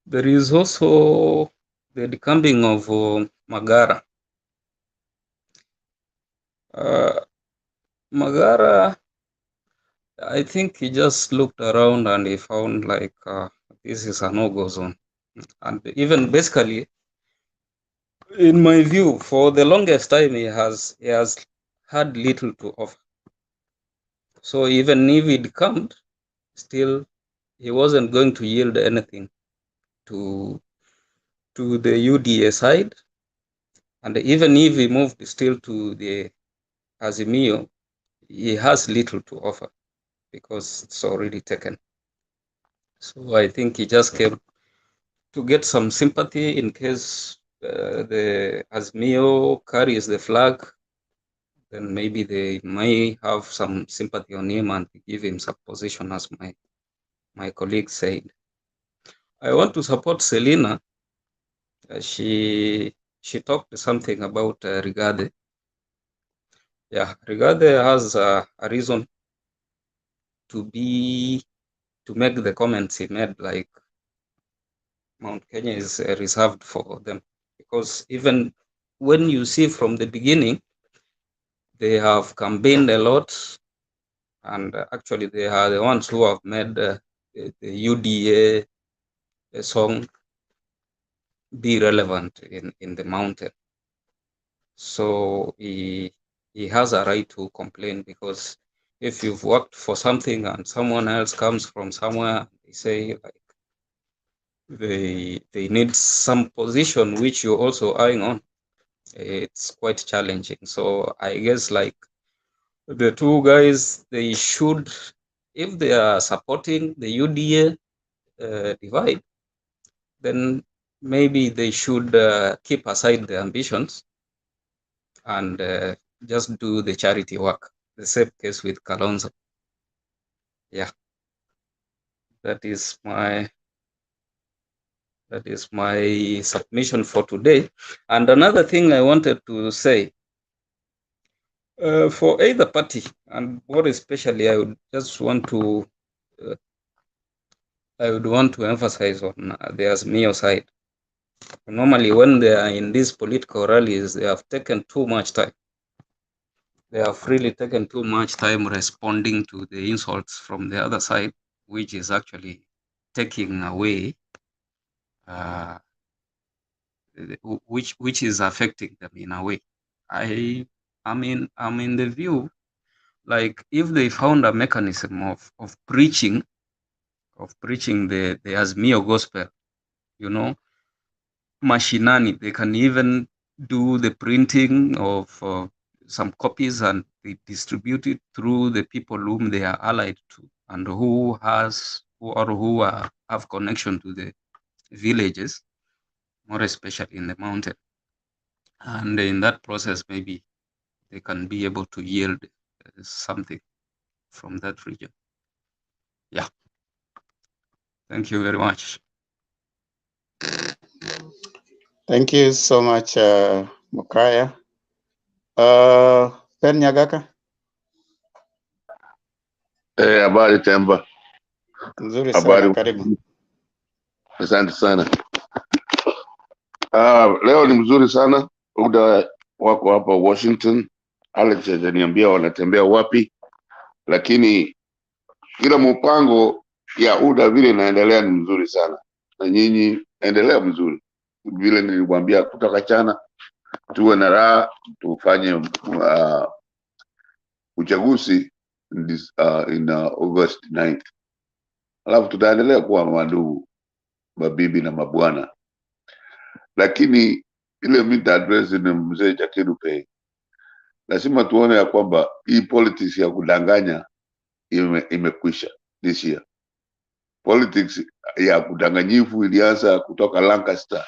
there is also the decamping of Magara. Magara, I think he just looked around and he found like this is a no-go zone. And even basically, in my view, for the longest time, he has had little to offer. So even if he decamped, still he wasn't going to yield anything to the UDA side. And even if he moved still to the Azimio, he has little to offer because it's already taken. So I think he just came to get some sympathy in case the Azimio carries the flag, then maybe they may have some sympathy on him and give him some position, as my colleague said. I want to support Selina. She talked something about Rigathi. Yeah, Rigathi has a reason to make the comments he made, like Mount Kenya is reserved for them, because even when you see from the beginning, they have campaigned a lot, and actually they are the ones who have made the UDA song be relevant in the mountain. So he has a right to complain, because if you've worked for something and someone else comes from somewhere, they say like they need some position which you're also eyeing on, it's quite challenging. So I guess like the two guys, they should, if they are supporting the UDA divide, then maybe they should keep aside the ambitions and just do the charity work. The same case with Kalonzo. Yeah, that is my submission for today. And another thing I wanted to say, for either party, and more especially, I would want to emphasize on the Azimio side. Normally, when they are in these political rallies, they have taken too much time. They have really taken too much time responding to the insults from the other side, which is actually taking away, which is affecting them in a way. I'm in the view, like if they found a mechanism of preaching the Azimio gospel, mashinani, they can even do the printing of some copies and they distribute it through the people whom they are allied to and who have connection to the villages, more especially in the mountain. And in that process, maybe they can be able to yield something from that region. Yeah. Thank you very much. Thank you so much, Mukaya. Ben Nyagaka. Habari Temba. Nzuri sana, karibu. Asante sana. Leo ni mzuri sana. Uda wako hapa Washington. Alex hajaniambia wanatembea wapi, lakini kila mpango ya Uda vile inaendelea ni mzuri sana, na nyinyi endelea mzuri vile nilikwambia, kutoka chana tuwe na raha, tufanye uchaguzi in August 9th, alafu tutaendelea kuwa mandugu, mabibi na mabwana. Lakini ile mita address ni mzee Jakiru Pay, lazima tuone ya kwamba hii politics ya kudanganya imekwisha this year. Politics ya kudanganyifu ilianza kutoka Lancaster,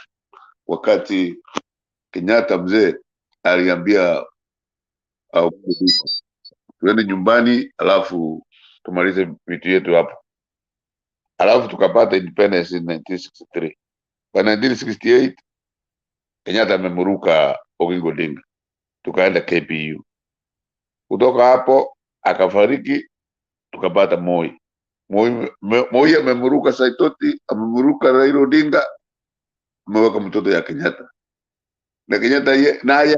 wakati Kenyatta mzee aliambia tuende nyumbani alafu tumalize vitu yetu hapo, alafu tukapata independence in 1963. By 1968 Kenyatta amemuruka Omingo Odinga, tukaenda KPU. Kutoka hapo akafariki, tukapata Moi. Moi amemuruka Saitoti, amemuruka Raila Odinga, ameweka mtoto ya Kenyatta. Na Kenyatta naye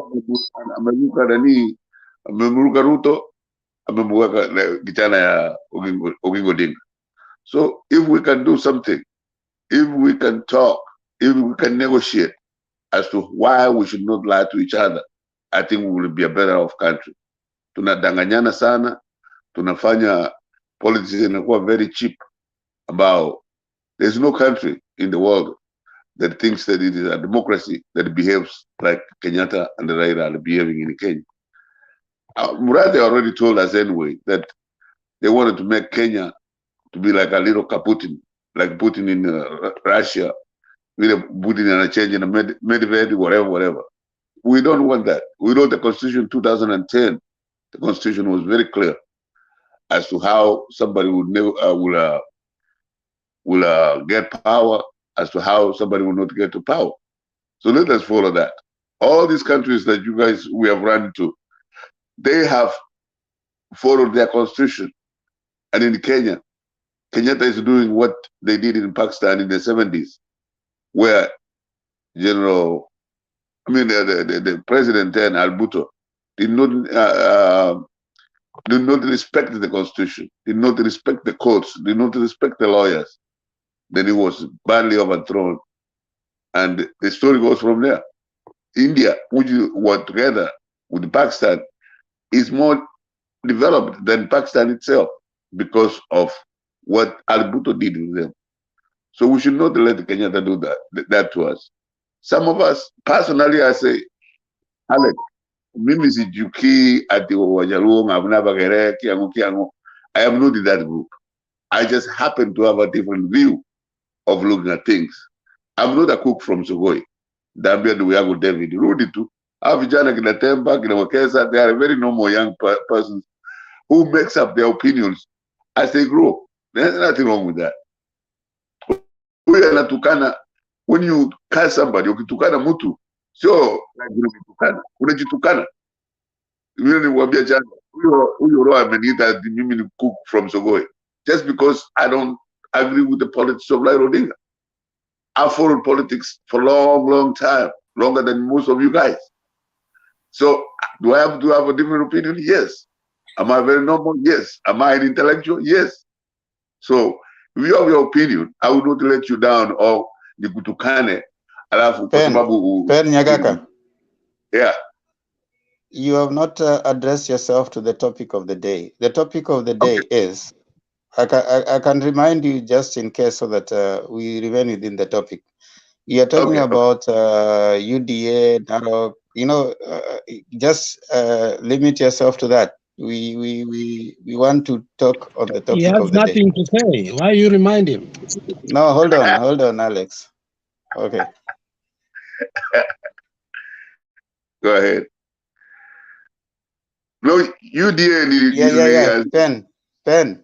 amemuruka nani, amemuruka Ruto, amemuruka kijana ya Omingo Odinga. So if we can do something, if we can talk, if we can negotiate as to why we should not lie to each other, I think we will be a better off country. Tunadanganyana sana, tunafanya politics inakuwa very cheap. About there's no country in the world that thinks that it is a democracy that behaves like Kenyatta and Raila are behaving in Kenya. Murade already told us anyway that they wanted to make Kenya to be like a little Putin, like Putin in Russia, with a Putin and a change in a Medvedev, whatever. We don't want that. We know the Constitution 2010, the Constitution was very clear as to how somebody would never will get power, as to how somebody will not get to power. So let us follow that. All these countries that you guys we have run into, they have followed their constitution. And in Kenya, Kenyatta is doing what they did in Pakistan in the 70s, where the president then, Al Bhutto, did not respect the constitution, did not respect the courts, did not respect the lawyers. Then he was badly overthrown. And the story goes from there. India, which were together with Pakistan, is more developed than Pakistan itself because of what Ali Bhutto did with them. So we should not let Kenyatta do that to us. Some of us, personally, I say, Alex, mimi sijuki ati Wajaluo, Ngabuna Bagere, Kiangu. I am not in that group. I just happen to have a different view of looking at things. I'm not a cook from Sugoi. Dambia Duyago David Rudy too. Avijana Kinatemba, Kinawakesa, they are very normal young persons who makes up their opinions as they grow. There's nothing wrong with that. When you curse somebody, ukitukana mtu, sio unajitukana. Mimi niwaambia jana, huyo roho ameniita mimi ni cook from Sogoi. Just because I don't agree with the politics of Raila Odinga. I followed politics for a long time, longer than most of you guys. So, do I have to have a different opinion? Yes. Am I very normal? Yes. Am I an intellectual? Yes. So, if you have your opinion, I will not let you down or nikutukane. Alafu kwa sababu Ben Nyagaka. Yeah. You have not addressed yourself to the topic of the day. The topic of the day is, I can remind you just in case so that we remain within the topic. You are talking about UDA, Narok, just limit yourself to that. We want to talk on the topic He has of the day. nothing to say. Why you remind him? No, hold on, Alex. Okay. Go ahead. No, UDA. Yeah. Ben.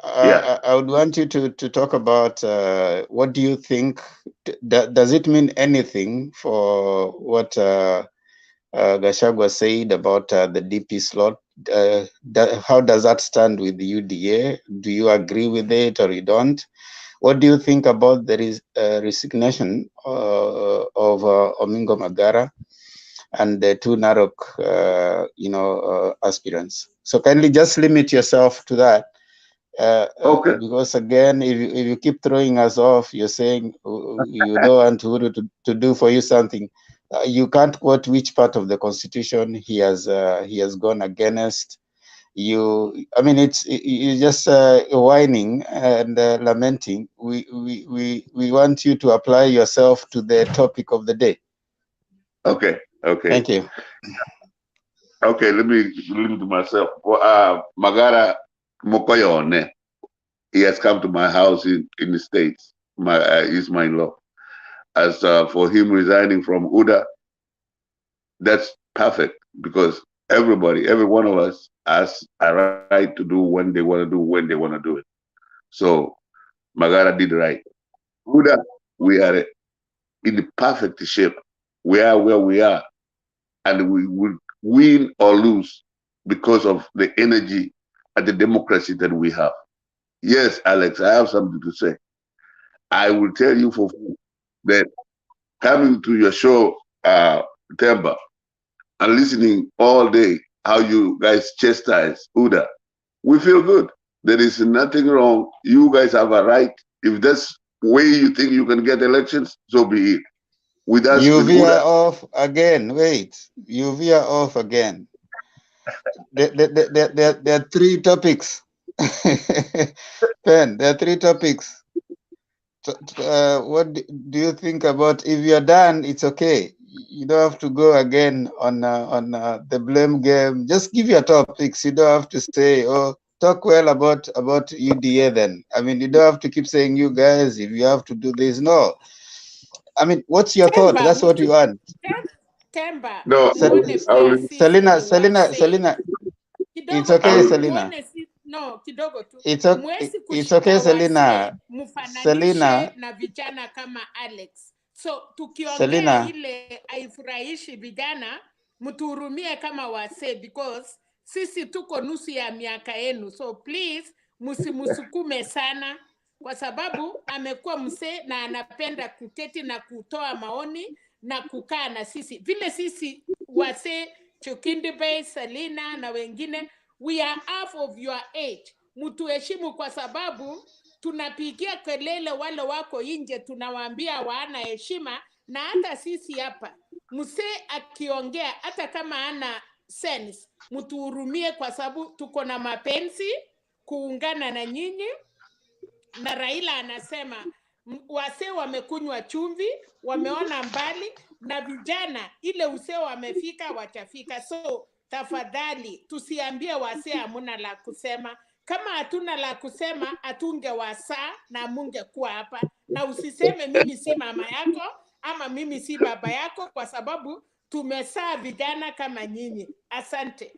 Yeah. I would want you to talk about what do you think, does it mean anything for what Gachagua said about the DP slot? How does that stand with the UDA? Do you agree with it or you don't? What do you think about the resignation of Omingo Magara and the two Narok, aspirants? So kindly just limit yourself to that. Because again, if you keep throwing us off, you're saying you don't want Uhuru to do for you something. You can't quote which part of the constitution he has gone against. You're just whining and lamenting. We want you to apply yourself to the topic of the day. Okay. Thank you. Okay, let me limit myself. Magara Mokoyone, he has come to my house in the States. He's my in-law. As for him resigning from Uda, that's perfect because every one of us has a right to do when they want to do it. So Magara did right. Uda, we are in the perfect shape. We are where we are, and we will win or lose because of the energy and the democracy that we have. Yes, Alex, I have something to say. I will tell you for free that coming to your show, Temba, and listening all day how you guys chastise Uda, we feel good. There is nothing wrong. You guys have a right. If that's the way you think you can get elections, so be it. With us, You with veer Uda, off again. Wait, you veer off again. There are three topics. Ben, there are three topics. What do you think about? If you're done, it's okay. You don't have to go again on the blame game. Just give your topics. You don't have to say, oh, talk well about UDA then. I mean, you don't have to keep saying you guys, if you have to do this. No. I mean, what's your thought? That's what you want. Temba, no, Selina. It's okay, Selina. No, kidogo tu. It's okay, Selina. Mufananishe na vijana kama Alex. So tukiongea Selina. ile haifurahishi vijana, mtuhurumie kama wase because sisi tuko nusu ya miaka yenu. So please musimusukume sana kwa sababu amekuwa mse na anapenda kuketi na kutoa maoni na kukaa na sisi. Vile sisi wase Chukindibe, Selina na wengine, we are half of your age. Mtuheshimu kwa sababu tunapigia kelele wale wako nje, tunawaambia wana heshima, na hata sisi hapa msee akiongea hata kama ana sense, mtuhurumie kwa sababu tuko na mapenzi kuungana na nyinyi. Na Raila anasema wasee wamekunywa chumvi, wameona mbali, na vijana ile usee wamefika watafika. So tafadhali tusiambie wasee hamuna la kusema. Kama hatuna la kusema atunge wasaa na munge kuwa hapa, na usiseme mimi si mama yako ama mimi si baba yako, kwa sababu tumesaa vijana kama nyinyi. Asante.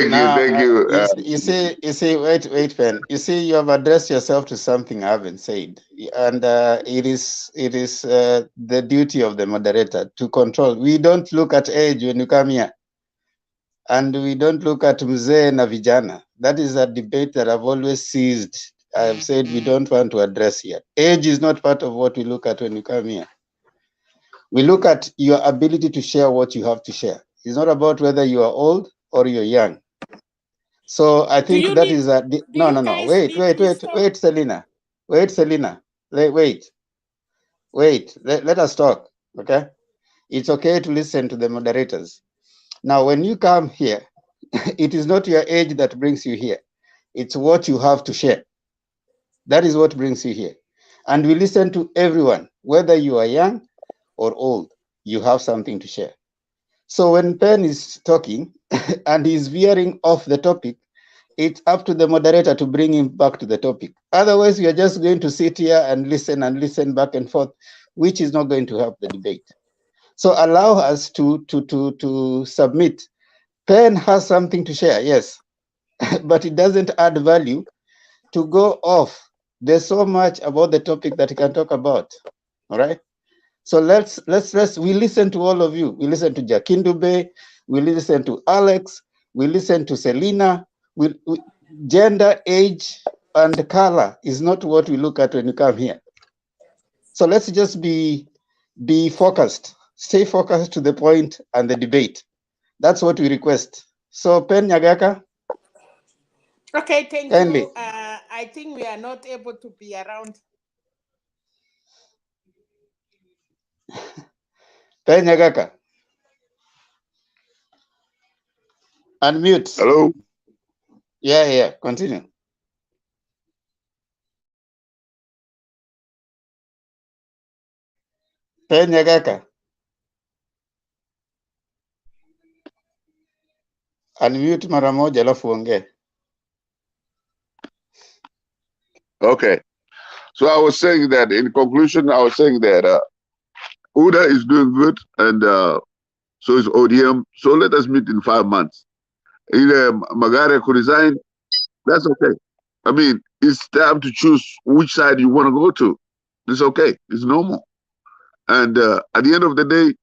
Now, Thank you. you see, wait, Ben. You see, you have addressed yourself to something I haven't said, and it is the duty of the moderator to control. We don't look at age when you come here, and we don't look at mzee na vijana. That is a debate that I've always seized. I've said we don't want to address here. Age is not part of what we look at when you come here. We look at your ability to share what you have to share. It's not about whether you are old or you're young. So I think that is a no. Wait, Selina. Wait. Let us talk. Okay. It's okay to listen to the moderators. Now, when you come here, it is not your age that brings you here. It's what you have to share. That is what brings you here. And we listen to everyone, whether you are young or old, you have something to share. So when Ben is talking and he's veering off the topic, it's up to the moderator to bring him back to the topic. Otherwise, we are just going to sit here and listen back and forth, which is not going to help the debate. So allow us to submit. Ben has something to share, yes, but it doesn't add value to go off. There's so much about the topic that he can talk about. All right. So let's we listen to all of you. We listen to Jakindube, we listen to Alex, we listen to Selina. Gender, age, and color is not what we look at when you come here. So let's just be focused, stay focused to the point and the debate. That's what we request. So Pen Nyagaka. Okay, thank you. I think we are not able to be around. Pen Nyagaka. Unmute. Hello. Yeah, continue. Pen Nyagaka. Unmute mara moja alafu ongee. Okay. So I was saying that in conclusion, I was saying that Uda is doing good, and so is ODM. So let us meet in 5 months. Either Magara could resign, that's okay. I mean, it's time to choose which side you want to go to. It's okay. It's normal. And at the end of the day,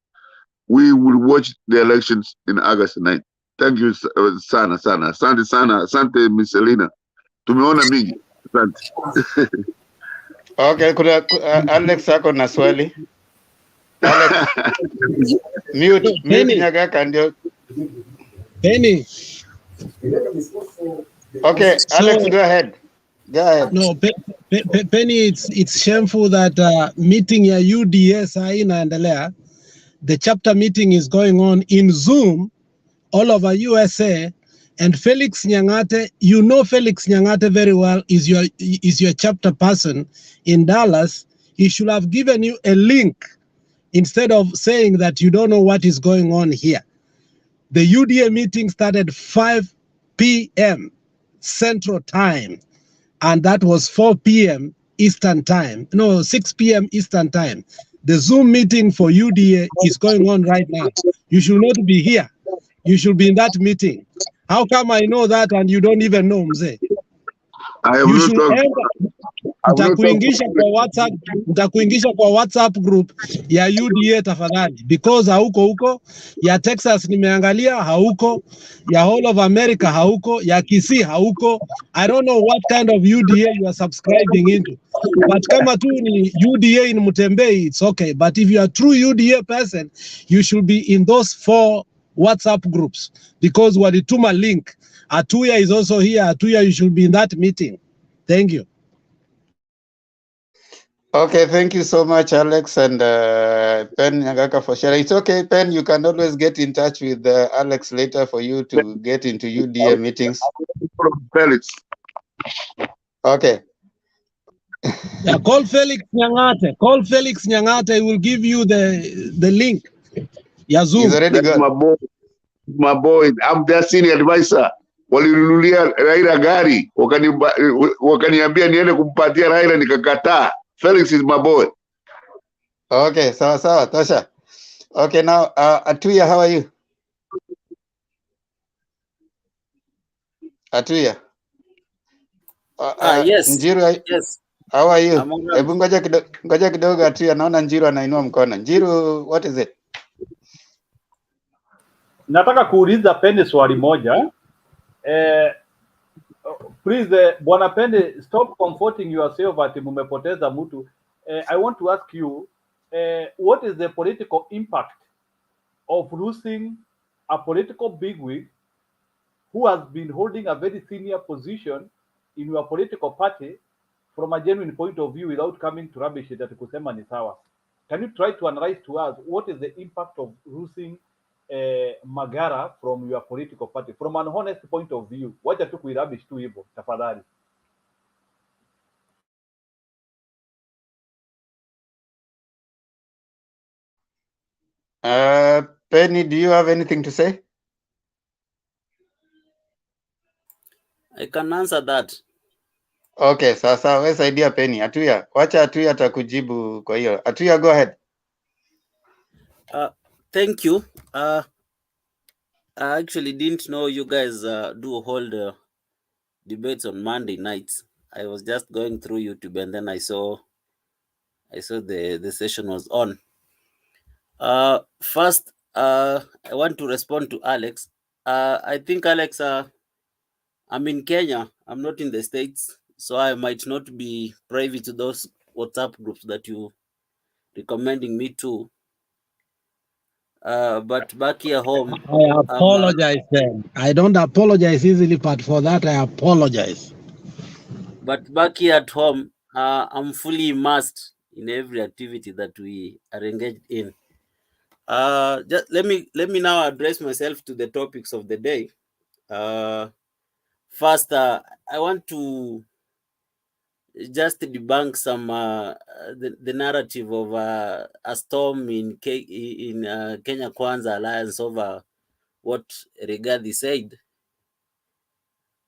we will watch the elections in August 9th. Thank you, sana. Asante, Miss Selina. Tumeona mingi. Asante. Okay, kuna Alex ako na swali. Alex, mute Nyagaka ndio. Penny. Okay, so, Alex, go ahead. No, Penny, it's shameful that meeting ya UDS inaendelea. The chapter meeting is going on in Zoom all over USA, and Felix Nyangate, you know Felix Nyangate very well, is your chapter person in Dallas. He should have given you a link instead of saying that you don't know what is going on here. The UDA meeting started 5 p.m. Central Time, and that was 4 p.m. Eastern Time. No, 6 p.m. Eastern Time. The Zoom meeting for UDA is going on right now. You should not be here. You should be in that meeting. How come I know that and you don't even know, Mzee? You should nitakuingisha kwa WhatsApp group ya UDA tafadhali, because hauko huko, ya Texas nimeangalia hauko, ya whole of America hauko, ya Kisii hauko. I don't know what kind of UDA you are subscribing into. But kama tu ni UDA in Mutembei, it's okay. But if you are a true UDA person, you should be in those 4 WhatsApp groups because walituma link. Atuya is also here. Atuya, you should be in that meeting. Thank you. Okay, thank you so much, Alex and Pen Nyagaka for sharing. It's okay, Pen, you can always get in touch with Alex later for you to get into UDA meetings. Felix. Okay. Yeah, call Felix Nyangate. Call Felix Nyangate. He will give you the link. Yeah, Zoom. He's already That's gone. my boy. I'm their senior advisor. Walinunulia Raila gari, wakaniambia niende kumpatia Raila, nikakataa. Felix is my boy. Okay, sawa, Tosha. Okay, now, Atuya, how are you? Atuya. Yes. Njiru, Yes. how are you? I'm all right. Hebu ngoja kidogo Atuya, naona Njiru anainua mkono. Njiru, what is it? Nataka kuuliza Pende swali moja. Please, Bwana Pende, stop comforting yourself ati mumepoteza mtu. I want to ask you, what is the political impact of losing a political bigwig who has been holding a very senior position in your political party from a genuine point of view without coming to rubbish it ati kusema ni sawa? Can you try to analyze to us what is the impact of losing Magara from your political party from an honest point of view? Wacha tu kuirabish tu hivyo tafadhali. Penny, do you have anything to say? I can answer that. Okay, sawa, wewe saidia Penny. Atuya, wacha Atuya atakujibu kwa hiyo. Atuya, go ahead. Thank you. I actually didn't know you guys do hold debates on Monday nights. I was just going through YouTube and then I saw the session was on. First, I want to respond to Alex. I think Alex, I'm in Kenya. I'm not in the States, so I might not be privy to those WhatsApp groups that you recommending me to. But back here home, I apologize then. I don't apologize easily, but for that I apologize. But back here at home, I'm fully immersed in every activity that we are engaged in. Just let me now address myself to the topics of the day. First, I want to just debunk some the narrative of a storm in Kenya Kwanza Alliance over what Rigathi said.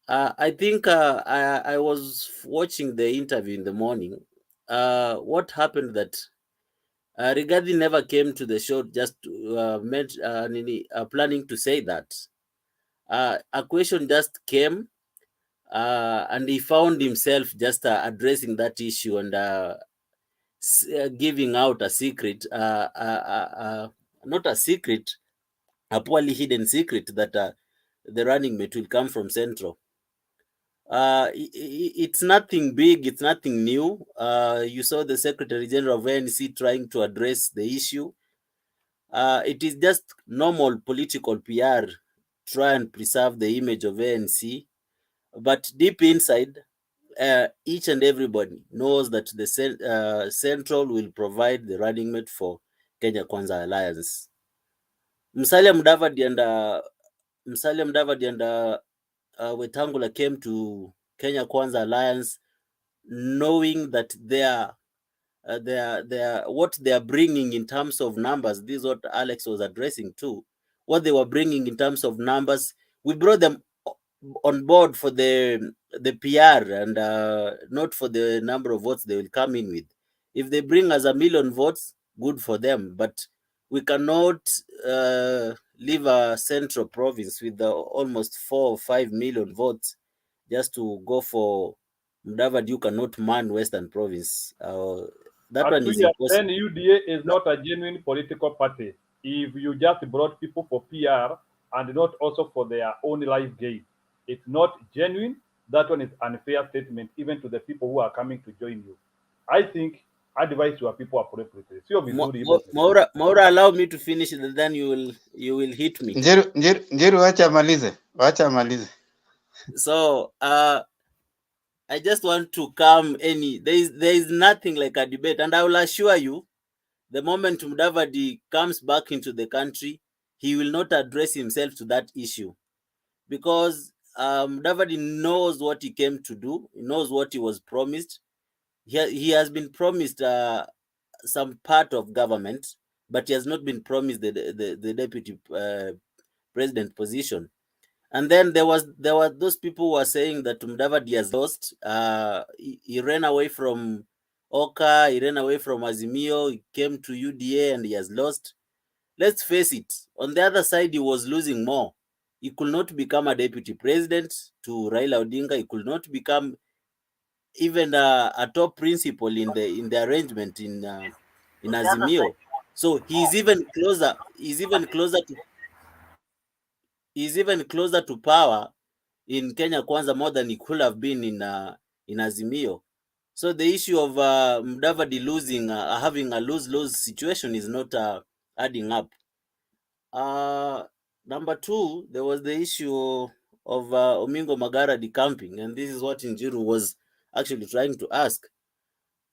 I think I was watching the interview in the morning. What happened that Rigathi never came to the show just planning to say that. A question just came and he found himself just addressing that issue and giving out a secret, not a secret, a poorly hidden secret that the running mate will come from Central. It's nothing big, it's nothing new. You saw the Secretary General of ANC trying to address the issue. It is just normal political PR, try and preserve the image of ANC. But deep inside, each and everybody knows that the Central will provide the running mate for Kenya Kwanza Alliance. Musalia Mudavadi and Wetangula came to Kenya Kwanza Alliance knowing that what they are bringing in terms of numbers. This is what Alex was addressing too. What they were bringing in terms of numbers, we brought them on board for the PR and not for the number of votes they will come in with. If they bring us 1 million votes, good for them. But we cannot leave a central province with almost 4 or 5 million votes just to go for Mudavadi. You cannot man Western Province. That one is impossible. Then UDA is not a genuine political party if you just brought people for PR and not also for their own life gain. It's not genuine. That one is unfair statement even to the people who are coming to join you. I think advice your people appropriately. Sio vizuri hivyo. Maura, allow me to finish, and then you will hit me. Njeru, wacha amalize. So I just want to calm there is nothing like a debate, and I will assure you, the moment Mudavadi comes back into the country, he will not address himself to that issue, because Mudavadi knows what he came to do. He knows what he was promised. He has been promised some part of government, but he has not been promised the deputy president position. And then there were those people who were saying that Mudavadi has lost. He ran away from Oka, he ran away from Azimio, he came to UDA and he has lost. Let's face it, on the other side, he was losing more. He could not become a deputy president to Raila Odinga. He could not become even a top principal in the arrangement in Azimio. So he's even closer to power in Kenya Kwanza more than he could have been in Azimio. So the issue of Mudavadi losing, having a lose-lose situation is not adding up. Number two, there was the issue of Omingo Magara decamping, and this is what Njiru was actually trying to ask.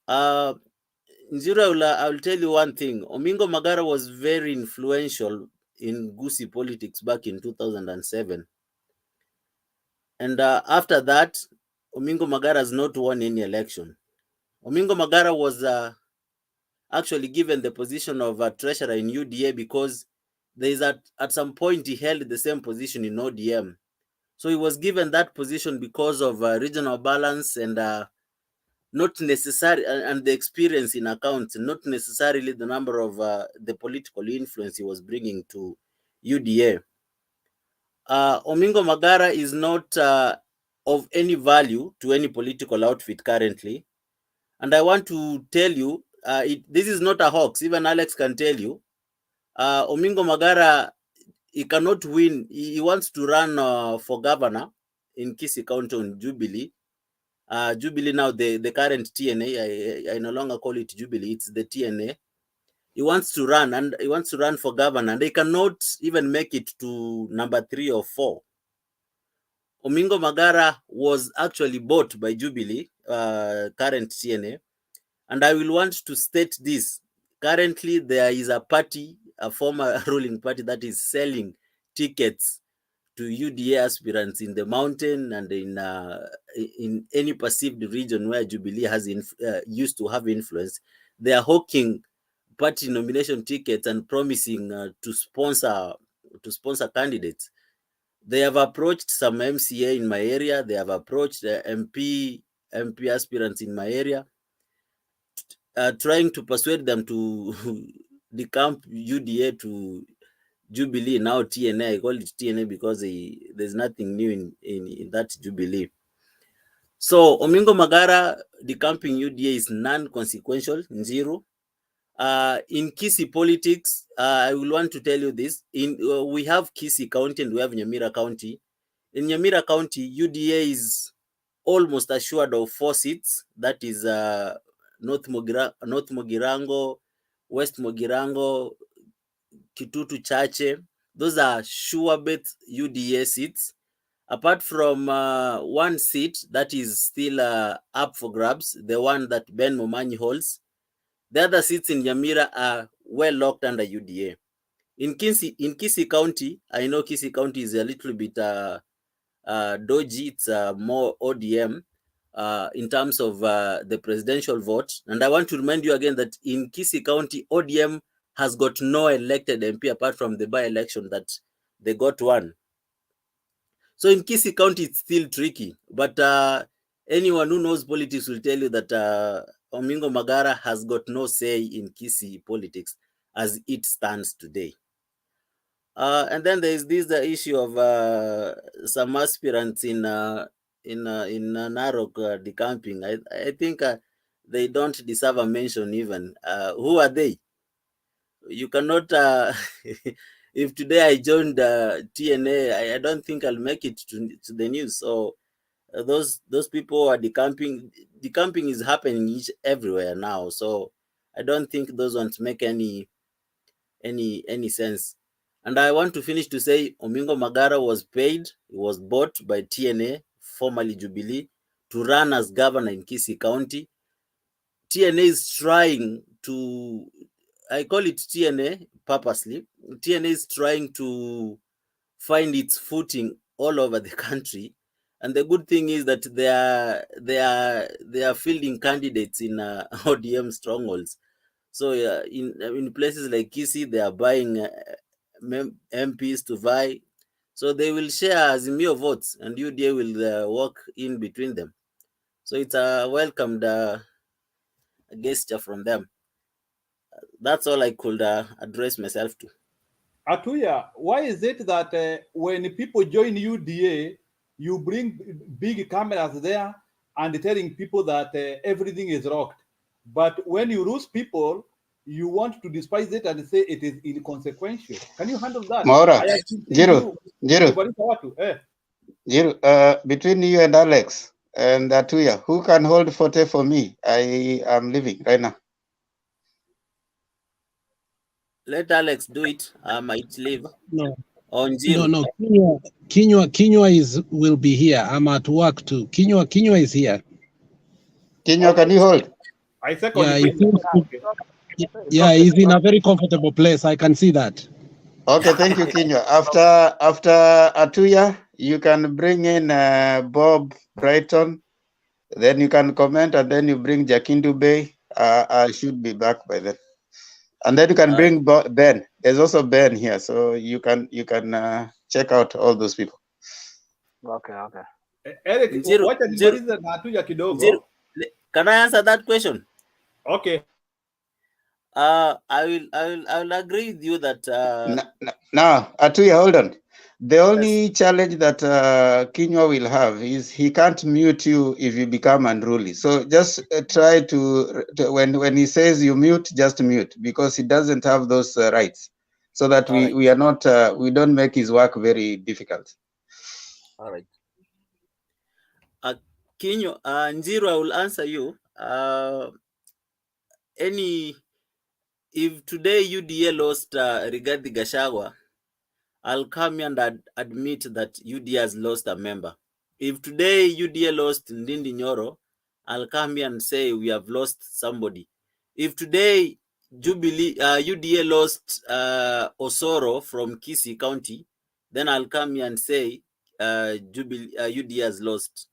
Njiru, I will tell you one thing. Omingo Magara was very influential in Gusii politics back in 2007. And after that, Omingo Magara has not won any election. Omingo Magara was actually given the position of treasurer in UDA because there is at some point he held the same position in ODM. So he was given that position because of regional balance and not necessarily, and the experience in accounts, not necessarily the number of the political influence he was bringing to UDA. Omingo Magara is not of any value to any political outfit currently. And I want to tell you, this is not a hoax. Even Alex can tell you. Omingo Magara, he cannot win. He wants to run for governor in Kisii County on Jubilee. Jubilee now, the current TNA, I no longer call it Jubilee, it's the TNA. He wants to run, and he wants to run for governor, and they cannot even make it to number 3 or 4. Omingo Magara was actually bought by Jubilee, current TNA, and I will want to state this. Currently, there is a party, a former ruling party, that is selling tickets to UDA aspirants in the mountain and in any perceived region where Jubilee has used to have influence. They are hawking party nomination tickets and promising to sponsor candidates. They have approached some MCA in my area. They have approached MP aspirants in my area, trying to persuade them to decamp UDA to Jubilee, now TNA. I call it TNA because there's nothing new in that Jubilee. So Omingo Magara decamping UDA is non-consequential, zero. In Kisii politics, I will want to tell you this. We have Kisii County and we have Nyamira County. In Nyamira County, UDA is almost assured of 4 seats. That is North Mogirango, West Mogirango, Kitutu Chache. Those are sure bet UDA seats. Apart from 1 seat that is still up for grabs, the one that Ben Momanyi holds, the other seats in Nyamira are well locked under UDA. In Kisii County, I know Kisii County is a little bit dodgy. It's more ODM in terms of the presidential vote. And I want to remind you again that in Kisii County, ODM has got no elected MP apart from the by-election that they got one. So in Kisii County, it's still tricky. But anyone who knows politics will tell you that Omingo Magara has got no say in Kisii politics as it stands today. And then there is this issue of some aspirants in Narok decamping. I think they don't deserve a mention even. Who are they? You cannot. If today I joined TNA, I don't think I'll make it to the news. So those people are decamping. Decamping is happening everywhere now, so I don't think those ones make any sense. And I want to finish to say Omingo Magara was paid, he was bought by TNA, formerly Jubilee, to run as governor in Kisii County. TNA is trying to, I call it TNA purposely, TNA is trying to find its footing all over the country. And the good thing is that they are fielding candidates in ODM strongholds. So in places like Kisii, they are buying MPs to vie. So they will share Azimio votes, and UDA will walk in between them. So it's a welcomed gesture from them. That's all I could address myself to. Atuya, why is it that when people join UDA, you bring big cameras there and telling people that everything is rocked? But when you lose people, you want to despise it and say it is inconsequential. Can you handle that? Maura, Jiru, between you and Alex and Atuya, who can hold forte for me? I am leaving right now. Let Alex do it. I might leave. No. On Jiru. No. Kinyua will be here. I'm at work too. Kinyua is here. Kinyua, can you hold? I second. Yeah, he's in a very comfortable place. I can see that. Okay, thank you, Kinyua. After Atuya, you can bring in Bob Brighton. Then you can comment, and then you bring Jakindu Bay. I should be back by then. And then you can bring Ben. There's also Ben here, so you can check out all those people. Okay. Eric, what is the Atuya kidogo? Can I answer that question? Okay. I will agree with you that. Now, Atuya, hold on. The only challenge that Kinyua will have is he can't mute you if you become unruly. So just try to when he says you mute, just mute, because he doesn't have those rights. So that we are not we don't make his work very difficult. All right. Kinyua, Njiru, I will answer you. If today UDA lost Rigathi Gachagua, I'll come here and admit that UDA has lost a member. If today UDA lost Ndindi Nyoro, I'll come here and say we have lost somebody. If today UDA lost Osoro from Kisii County, then I'll come here and say UDA has lost.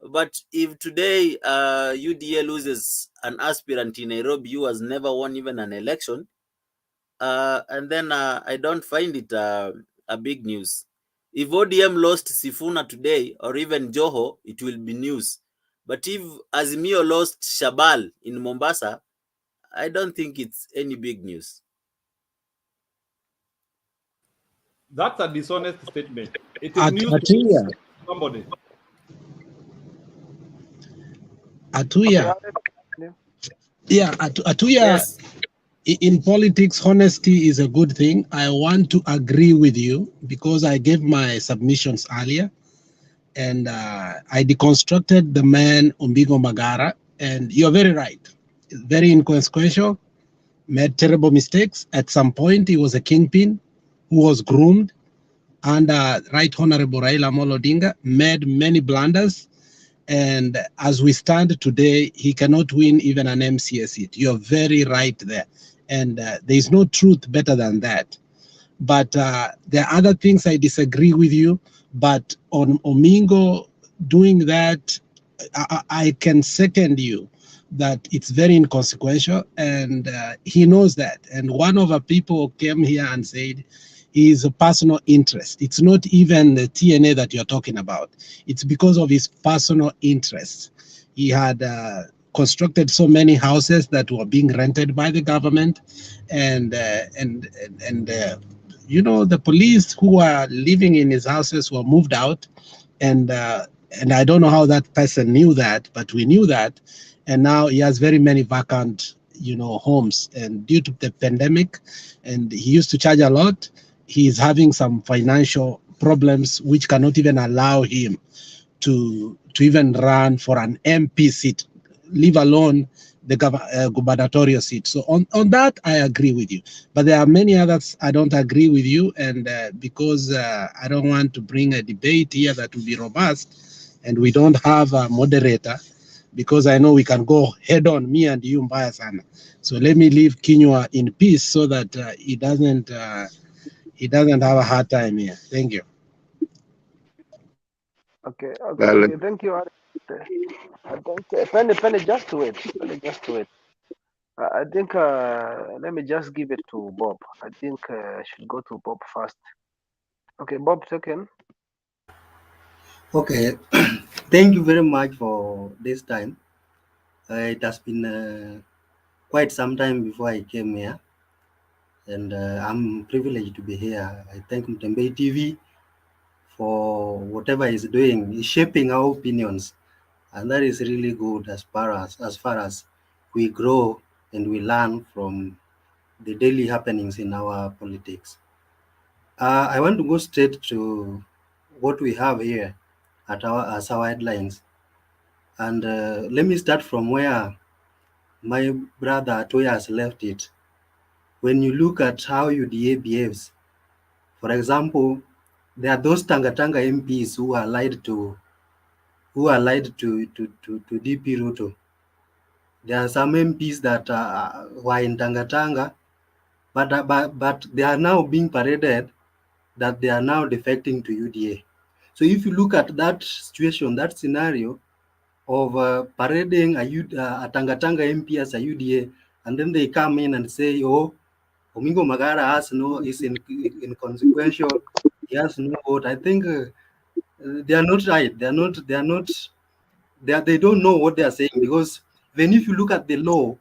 But if today UDA loses an aspirant in Nairobi who has never won even an election, and then I don't find it a big news. If ODM lost Sifuna today, or even Joho, it will be news. But if Azimio lost Shabal in Mombasa, I don't think it's any big news. That's a dishonest statement. It is news to somebody. Atuya. Yeah, Atuya. Yes. In politics, honesty is a good thing. I want to agree with you because I gave my submissions earlier, and I deconstructed the man Omingo Magara, and you're very right. Very inconsequential, made terrible mistakes. At some point, he was a kingpin who was groomed, and Right Honorable Raila Amolo Odinga made many blunders. And as we stand today, he cannot win even an MCA seat. You're very right there. And there is no truth better than that. But there are other things I disagree with you. But on Omingo doing that, I can second you that it's very inconsequential. And he knows that. And one of our people came here and said, is a personal interest. It's not even the TNA that you're talking about. It's because of his personal interests. He had constructed so many houses that were being rented by the government, and you know, the police who were living in his houses were moved out, and I don't know how that person knew that, but we knew that, and now he has very many vacant, you know, homes, and due to the pandemic, and he used to charge a lot. He is having some financial problems which cannot even allow him to even run for an MP seat, leave alone the gubernatorial seat. So on that, I agree with you. But there are many others I don't agree with you, and because I don't want to bring a debate here that will be robust, and we don't have a moderator, because I know we can go head on, me and you, mbaya sana. So let me leave Kinyua in peace so that he doesn't have a hard time here. Thank you. Okay, Well, okay. Thank you, Alex. I think Penny, just wait. Penny, just wait. I think let me just give it to Bob. I think I should go to Bob first. Okay, Bob second. Okay, thank you very much for this time. It has been quite some time before I came here, and I'm privileged to be here. I thank Mtembei TV for whatever he's doing. He's shaping our opinions, and that is really good as far as we grow and we learn from the daily happenings in our politics. I want to go straight to what we have here as our headlines. And let me start from where my brother Toya has left it. When you look at how UDA behaves, for example, there are those Tanga MPs who are allied to DP Ruto. There are some MPs that were in Tanga, but they are now being paraded that they are now defecting to UDA. So if you look at that situation, that scenario of parading a Tanga MP as a UDA, and then they come in and say, oh, Omingo Magara is inconsequential, he has no vote. I think they are not right. They don't know what they are saying, because even if you look at the law,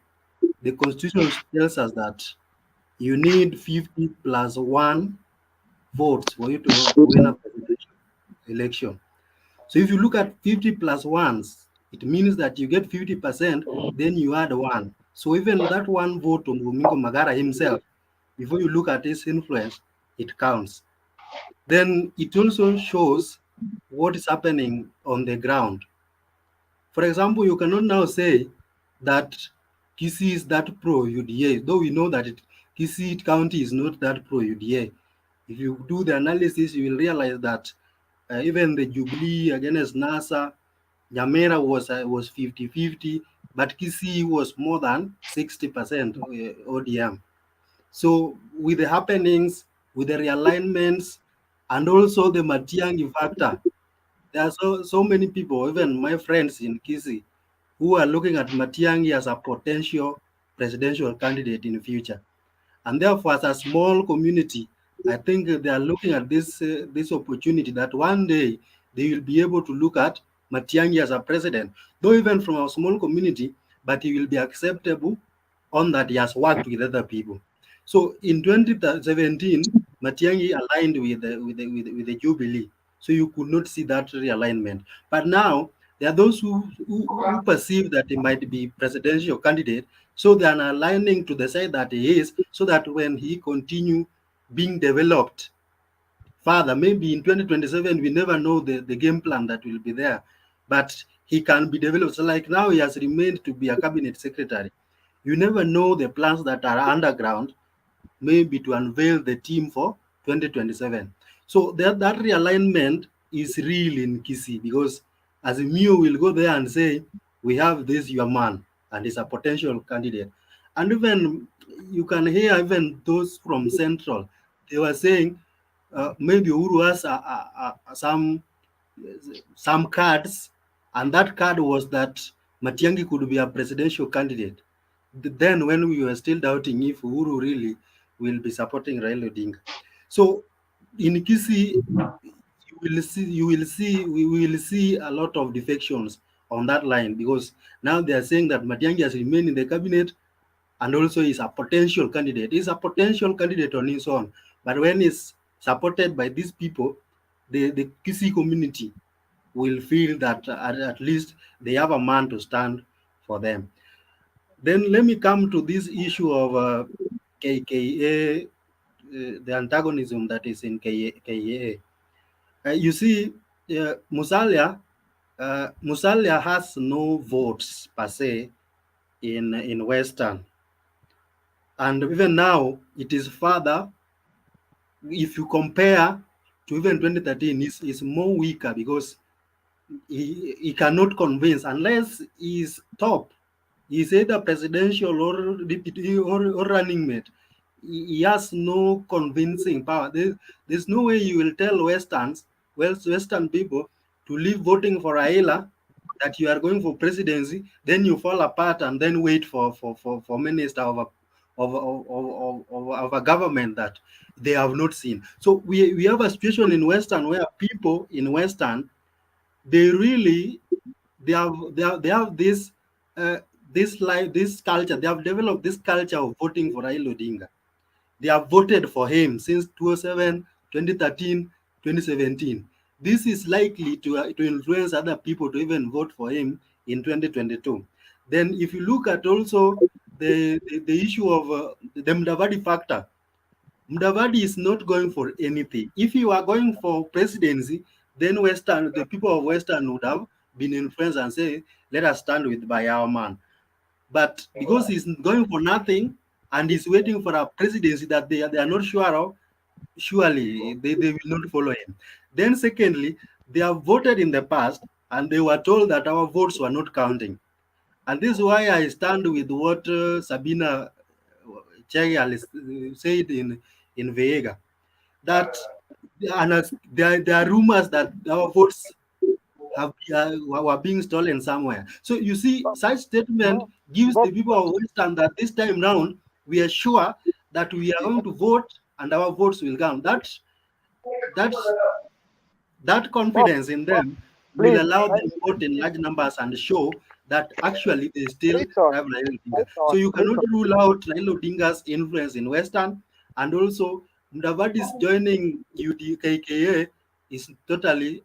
the constitution tells us that you need 50 plus 1 votes for you to win a presidential election. So if you look at 50 plus 1s, it means that you get 50%, then you add 1. So even that 1 vote on Omingo Magara himself, before you look at his influence, it counts. Then it also shows what is happening on the ground. For example, you cannot now say that Kisii is that pro-UDA, though we know that Kisii County is not that pro-UDA. If you do the analysis, you will realize that even the Jubilee against NASA, Nyamera was 50-50, but Kisii was more than 60% ODM. So with the happenings, with the realignments, and also the Matiang'i factor, there are so many people, even my friends in Kisii, who are looking at Matiang'i as a potential presidential candidate in the future. And therefore, as a small community, I think they are looking at this opportunity that one day they will be able to look at Matiang'i as a president, though even from a small community, but he will be acceptable on that he has worked with other people. So in 2017, Matiang'i aligned with the Jubilee, so you could not see that realignment. But now there are those who perceive that he might be presidential candidate, so they are aligning to the side that he is, so that when he continue being developed further, maybe in 2027, we never know the game plan that will be there, but he can be developed. So like now he has remained to be a cabinet secretary. You never know the plans that are underground, maybe to unveil the team for 2027. So that realignment is real in Kisii, because Azimio will go there and say, we have this your man, and he's a potential candidate. And even you can hear even those from Central, they were saying maybe Uhuru has some cards, and that card was that Matiang'i could be a presidential candidate. Then when we were still doubting if Uhuru really will be supporting Raila Odinga. So in Kisii, we will see a lot of defections on that line, because now they are saying that Matiang'i has remained in the cabinet and also is a potential candidate. He's a potential candidate on his own, but when he's supported by these people, the Kisii community will feel that at least they have a man to stand for them. Then let me come to this issue of KKA, the antagonism that is in KAA. You see, Musalia Musalia has no votes per se in Western, and even now it is further. If you compare to even 2013, is more weaker because he cannot convince unless he's top. He's either presidential or deputy or running mate. He has no convincing power. There's no way you will tell Western people to leave voting for Raila, that you are going for presidency, then you fall apart and then wait for minister of a government that they have not seen. So we have a situation in Western where people in Western, they really they have this culture. They have developed this culture of voting for Raila Odinga. They have voted for him since 2007, 2013, 2017. This is likely to influence other people to even vote for him in 2022. Then if you look at also the issue of the Mudavadi factor, Mudavadi is not going for anything. If you are going for presidency, then the people of Western would have been influenced and say, let us stand with by our man. But because he's going for nothing and he's waiting for a presidency that they are not sure of, surely they will not follow him. Then secondly, they have voted in the past and they were told that our votes were not counting. And this is why I stand with what Sabina Chegal said in Vega, that there are rumors that our votes were being stolen somewhere. So you see, such statement gives the people of Western that this time round we are sure that we are going to vote and our votes will count. That confidence in them will allow them to vote in large numbers and show that actually they still have Raila Odinga. So you cannot rule out Raila Odinga's influence in Western, and also Mudavadi's joining UDKKA is totally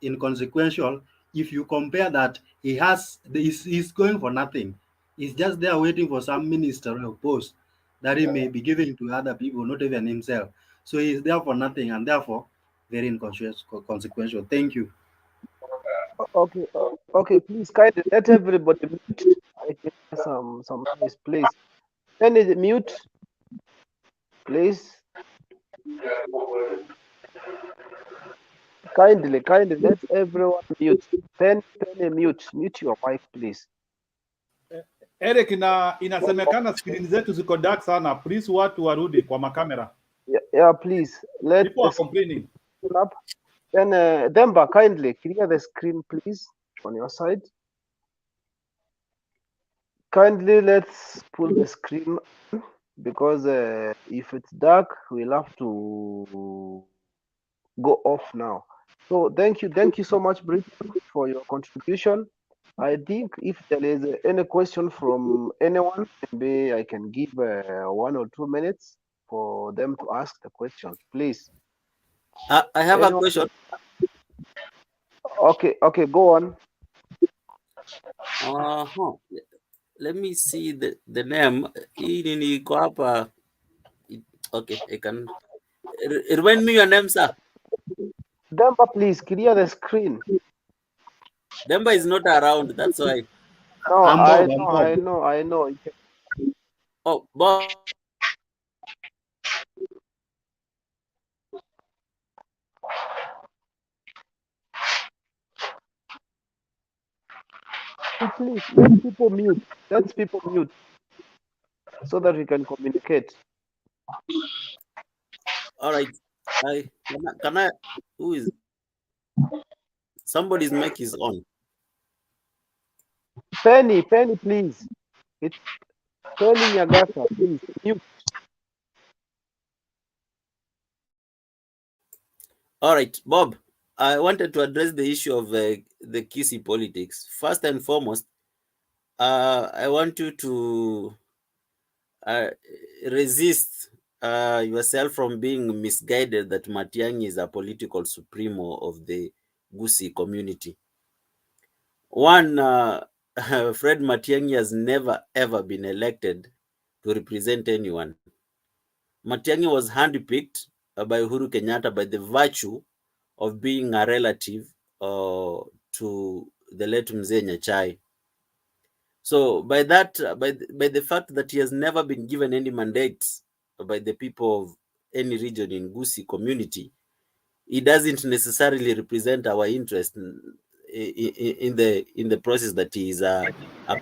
inconsequential if you compare that he's going for nothing. He's just there waiting for some ministerial post that he may be giving to other people, not even himself. So he's there for nothing, and therefore very inconsequential. Thank you. Okay, okay, please kindly let everybody mute. I can hear some noise, please. Can you mute, please? Kindly let everyone mute. Penny mute your mic, please. Eric, inasemekana screen zetu ziko dark sana. Please watu warudi kwa makamera. Yeah, please. People are complaining. Up. Then Demba, kindly clear the screen, please, on your side. Kindly let's pull the screen on, because if it's dark, we'll have to go off now. So thank you so much, Britain, for your contribution. I think if there is any question from anyone, maybe I can give 1 or 2 minutes for them to ask the questions, please. I have a question. Okay, go on. Let me see the name. Okay, I can. Remind me your name, sir. Demba, please clear the screen. Demba is not around, that's why. No, I know. Oh, Bob. Please let people mute. Let people mute so that we can communicate. All right. Can I? Who is? Somebody's mic is on. Penny, please. It's Penny Nyagasa, please mute. All right, Bob. I wanted to address the issue of the Kisii politics. First and foremost, I want you to resist yourself from being misguided that Matiang'i is a political supremo of the Gusii community. One, Fred Matiang'i has never ever been elected to represent anyone. Matiang'i was handpicked by Uhuru Kenyatta by the virtue of being a relative to to the late Mzee Nyachai. So by that, by the fact that he has never been given any mandates by the people of any region in Gusii community, he doesn't necessarily represent our interest in the process that he is a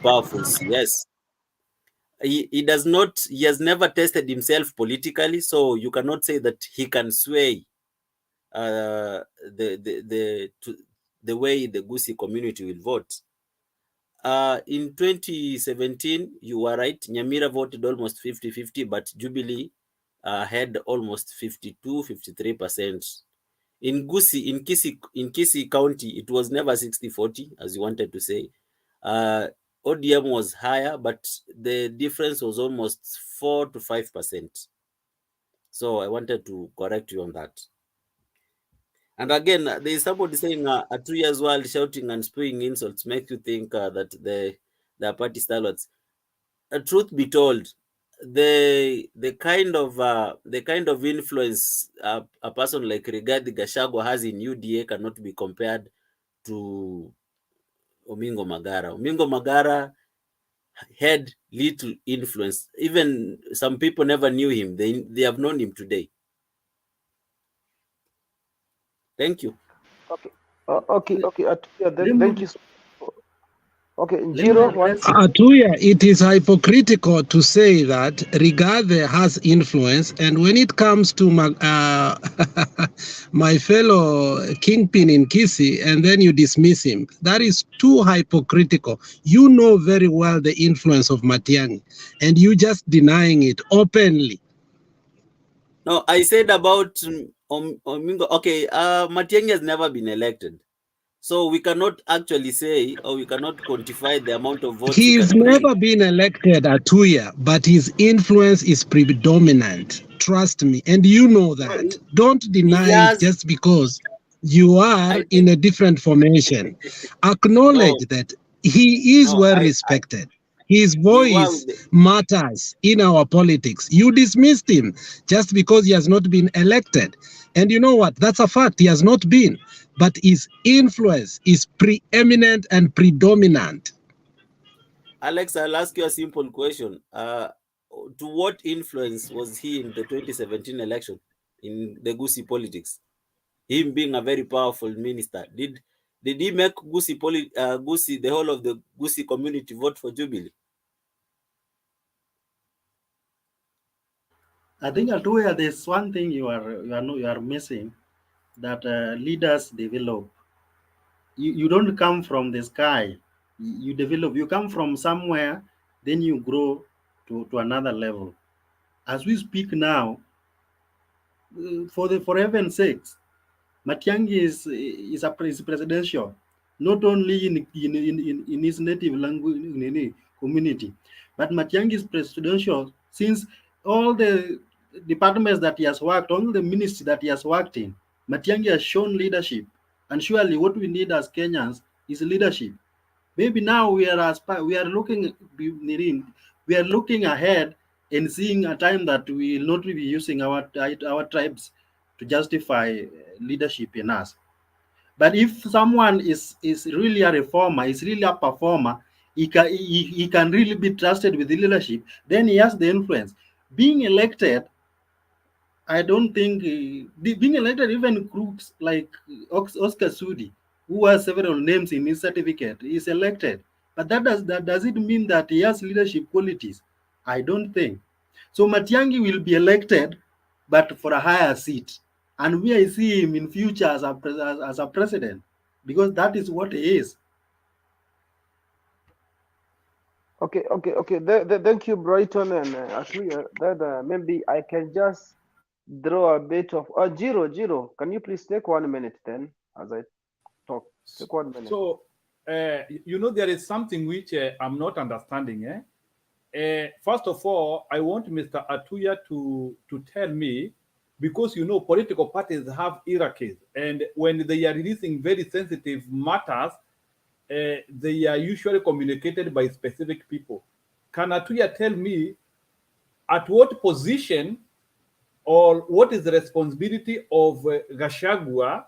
powerful CS. He has never tested himself politically, so you cannot say that he can sway the way the Gusii community will vote. In 2017, you were right, Nyamira voted almost 50-50, but Jubilee had almost 52-53%. In Gusii, in Kisii County, it was never 60-40, as you wanted to say. ODM was higher, but the difference was almost 4 to 5%. So I wanted to correct you on that. And again, there is somebody saying a 2 years world shouting and spewing insults make you think that the party stalwarts. Truth be told, the kind of influence a person like Rigathi Gachagua has in UDA cannot be compared to Omingo Magara. Omingo Magara had little influence. Even some people never knew him. They have known him today. Thank you. Okay. Okay. Thank you. Okay, Jiro. Atuya, it is hypocritical to say that Rigathi has influence, and when it comes to my fellow kingpin in Kisii, and then you dismiss him, that is too hypocritical. You know very well the influence of Matiang'i, and you just denying it openly. No, I said about Omingo. Okay, Matiang'i has never been elected. So we cannot actually say, or we cannot quantify the amount of votes he He's can bring. never been elected Atuya, but his influence is predominant. Trust me, and you know that. Don't deny it just because you are in a different formation. Acknowledge that he is well respected. His voice matters in our politics. You dismissed him just because he has not been elected. And you know what? That's a fact. He has not been. But his influence is preeminent and predominant. Alex, I'll ask you a simple question. To what influence was he in the 2017 election in the Gusii politics? Him being a very powerful minister, did he make Gusii, the whole of the Gusii community vote for Jubilee? I think Atuya, there's one thing you are missing, that leaders develop. You don't come from the sky. You develop. You come from somewhere, then you grow to another level. As we speak now, for heaven's sakes, Matiang'i is presidential, not only in his native language community, but Matiang'i is presidential since all the departments that he has worked, all the ministries that he has worked in. Matiang'i has shown leadership, and surely what we need as Kenyans is leadership. Maybe now we are looking ahead and seeing a time that we will not be using our tribes to justify leadership in us. But if someone is really a reformer, is really a performer, he can really be trusted with the leadership, then he has the influence. Being elected, I don't think being elected, even crooks like Oscar Sudi, who has several names in his certificate, is elected. But does it mean that he has leadership qualities? I don't think. So Matiang'i will be elected, but for a higher seat. And we I see him in future as a president, because that is what he is. Okay. Thank you, Brighton and Atuya. That maybe I can just draw a bit of Jiro. Can you please take 1 minute then as I talk? Take 1 minute. So there is something which I'm not understanding. First of all, I want Mr. Atuya to tell me, because political parties have hierarchies, and when they are releasing very sensitive matters, they are usually communicated by specific people. Can Atuya tell me at what position or what is the responsibility of Gachagua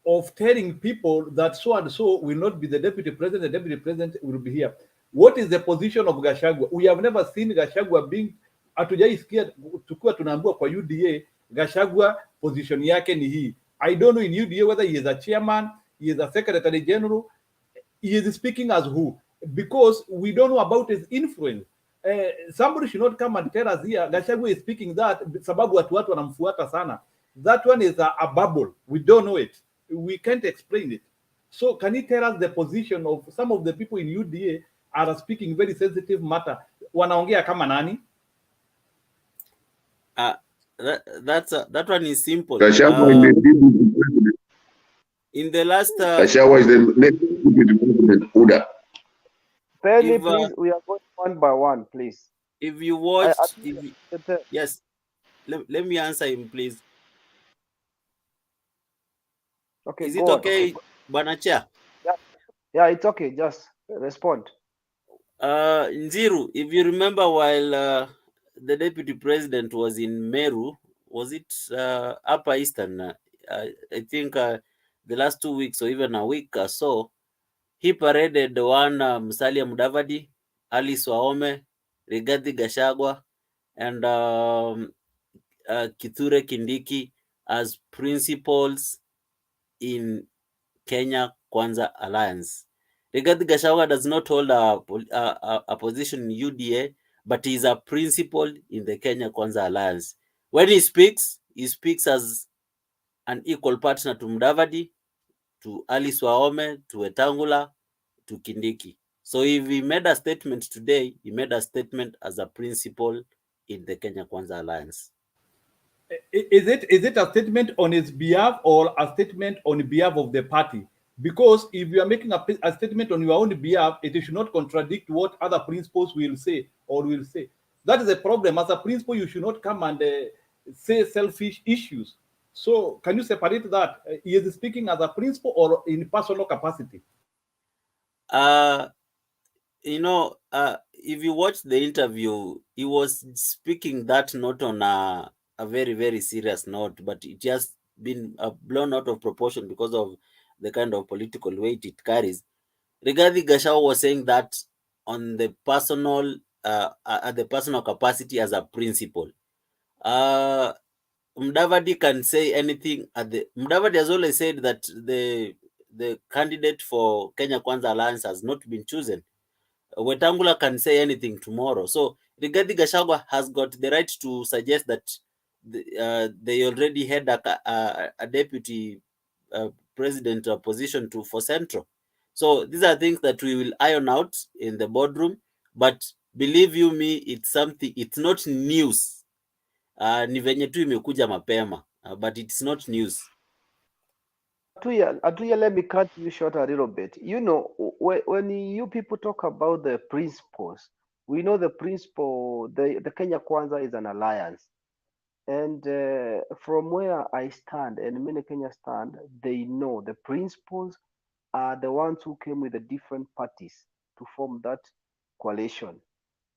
of telling people that so and so will not be the deputy president, the deputy president will be here. What is the position of Gachagua? We have never seen Gachagua being, hatujaisikia tukiwa tunaambiwa kwa UDA Gachagua position yake ni hii. I don't know in UDA whether he is a chairman, he is a secretary general, he is speaking as who, because we don't know about his influence. Somebody should not come and tell us here Gachagua is speaking that sababu watu wanamfuata sana. That one is a bubble. We don't know it. We can't explain it. So can you tell us the position of some of the people in UDA are speaking very sensitive matter? Wanaongea kama nani? That one is simple. Gachagua is the deputy president. In the last Gachagua is the next deputy president. Uda. Penny, please, we are going one by one, please. If you watched, yes, let me answer him, please. Okay, is it okay, Bwana Chair? Yeah, it's okay. Just respond. Nziru, if you remember, while the deputy president was in Meru, was it Upper Eastern? I think the last 2 weeks or even a week or so, he paraded one Musalia Mudavadi, Alice Wahome, Rigathi Gachagua, and Kithure Kindiki as principals in Kenya Kwanza Alliance. Rigathi Gachagua does not hold a position in UDA, but he is a principal in the Kenya Kwanza Alliance. When he speaks as an equal partner to Mudavadi, to Alice Wahome, to Wetangula, to Kindiki. So if he made a statement today, he made a statement as a principal in the Kenya Kwanza Alliance. Is it a statement on his behalf or a statement on behalf of the party? Because if you are making a statement on your own behalf, it should not contradict what other principals will say or will say. That is a problem. As a principal, you should not come and say selfish issues. So can you separate that? He is speaking as a principal or in personal capacity? If you watch the interview, he was speaking that not on a very, very serious note, but it just been blown out of proportion because of the kind of political weight it carries. Rigathi Gachagua was saying that on the personal, at the personal capacity as a principal. Mudavadi can say anything. Mudavadi has always said that the candidate for Kenya Kwanza Alliance has not been chosen. Wetangula can say anything tomorrow. So Rigathi Gachagua has got the right to suggest that they already had a deputy president position for Central. So these are things that we will iron out in the boardroom. But believe you me, it's something. It's not news. Ni venye tu imekuja mapema, but it's not news. Atuya, let me cut you short a little bit. You know, when you people talk about the principles, we know the principle, the Kenya Kwanza is an alliance. And from where I stand and many Kenya stand, they know the principles are the ones who came with the different parties to form that coalition.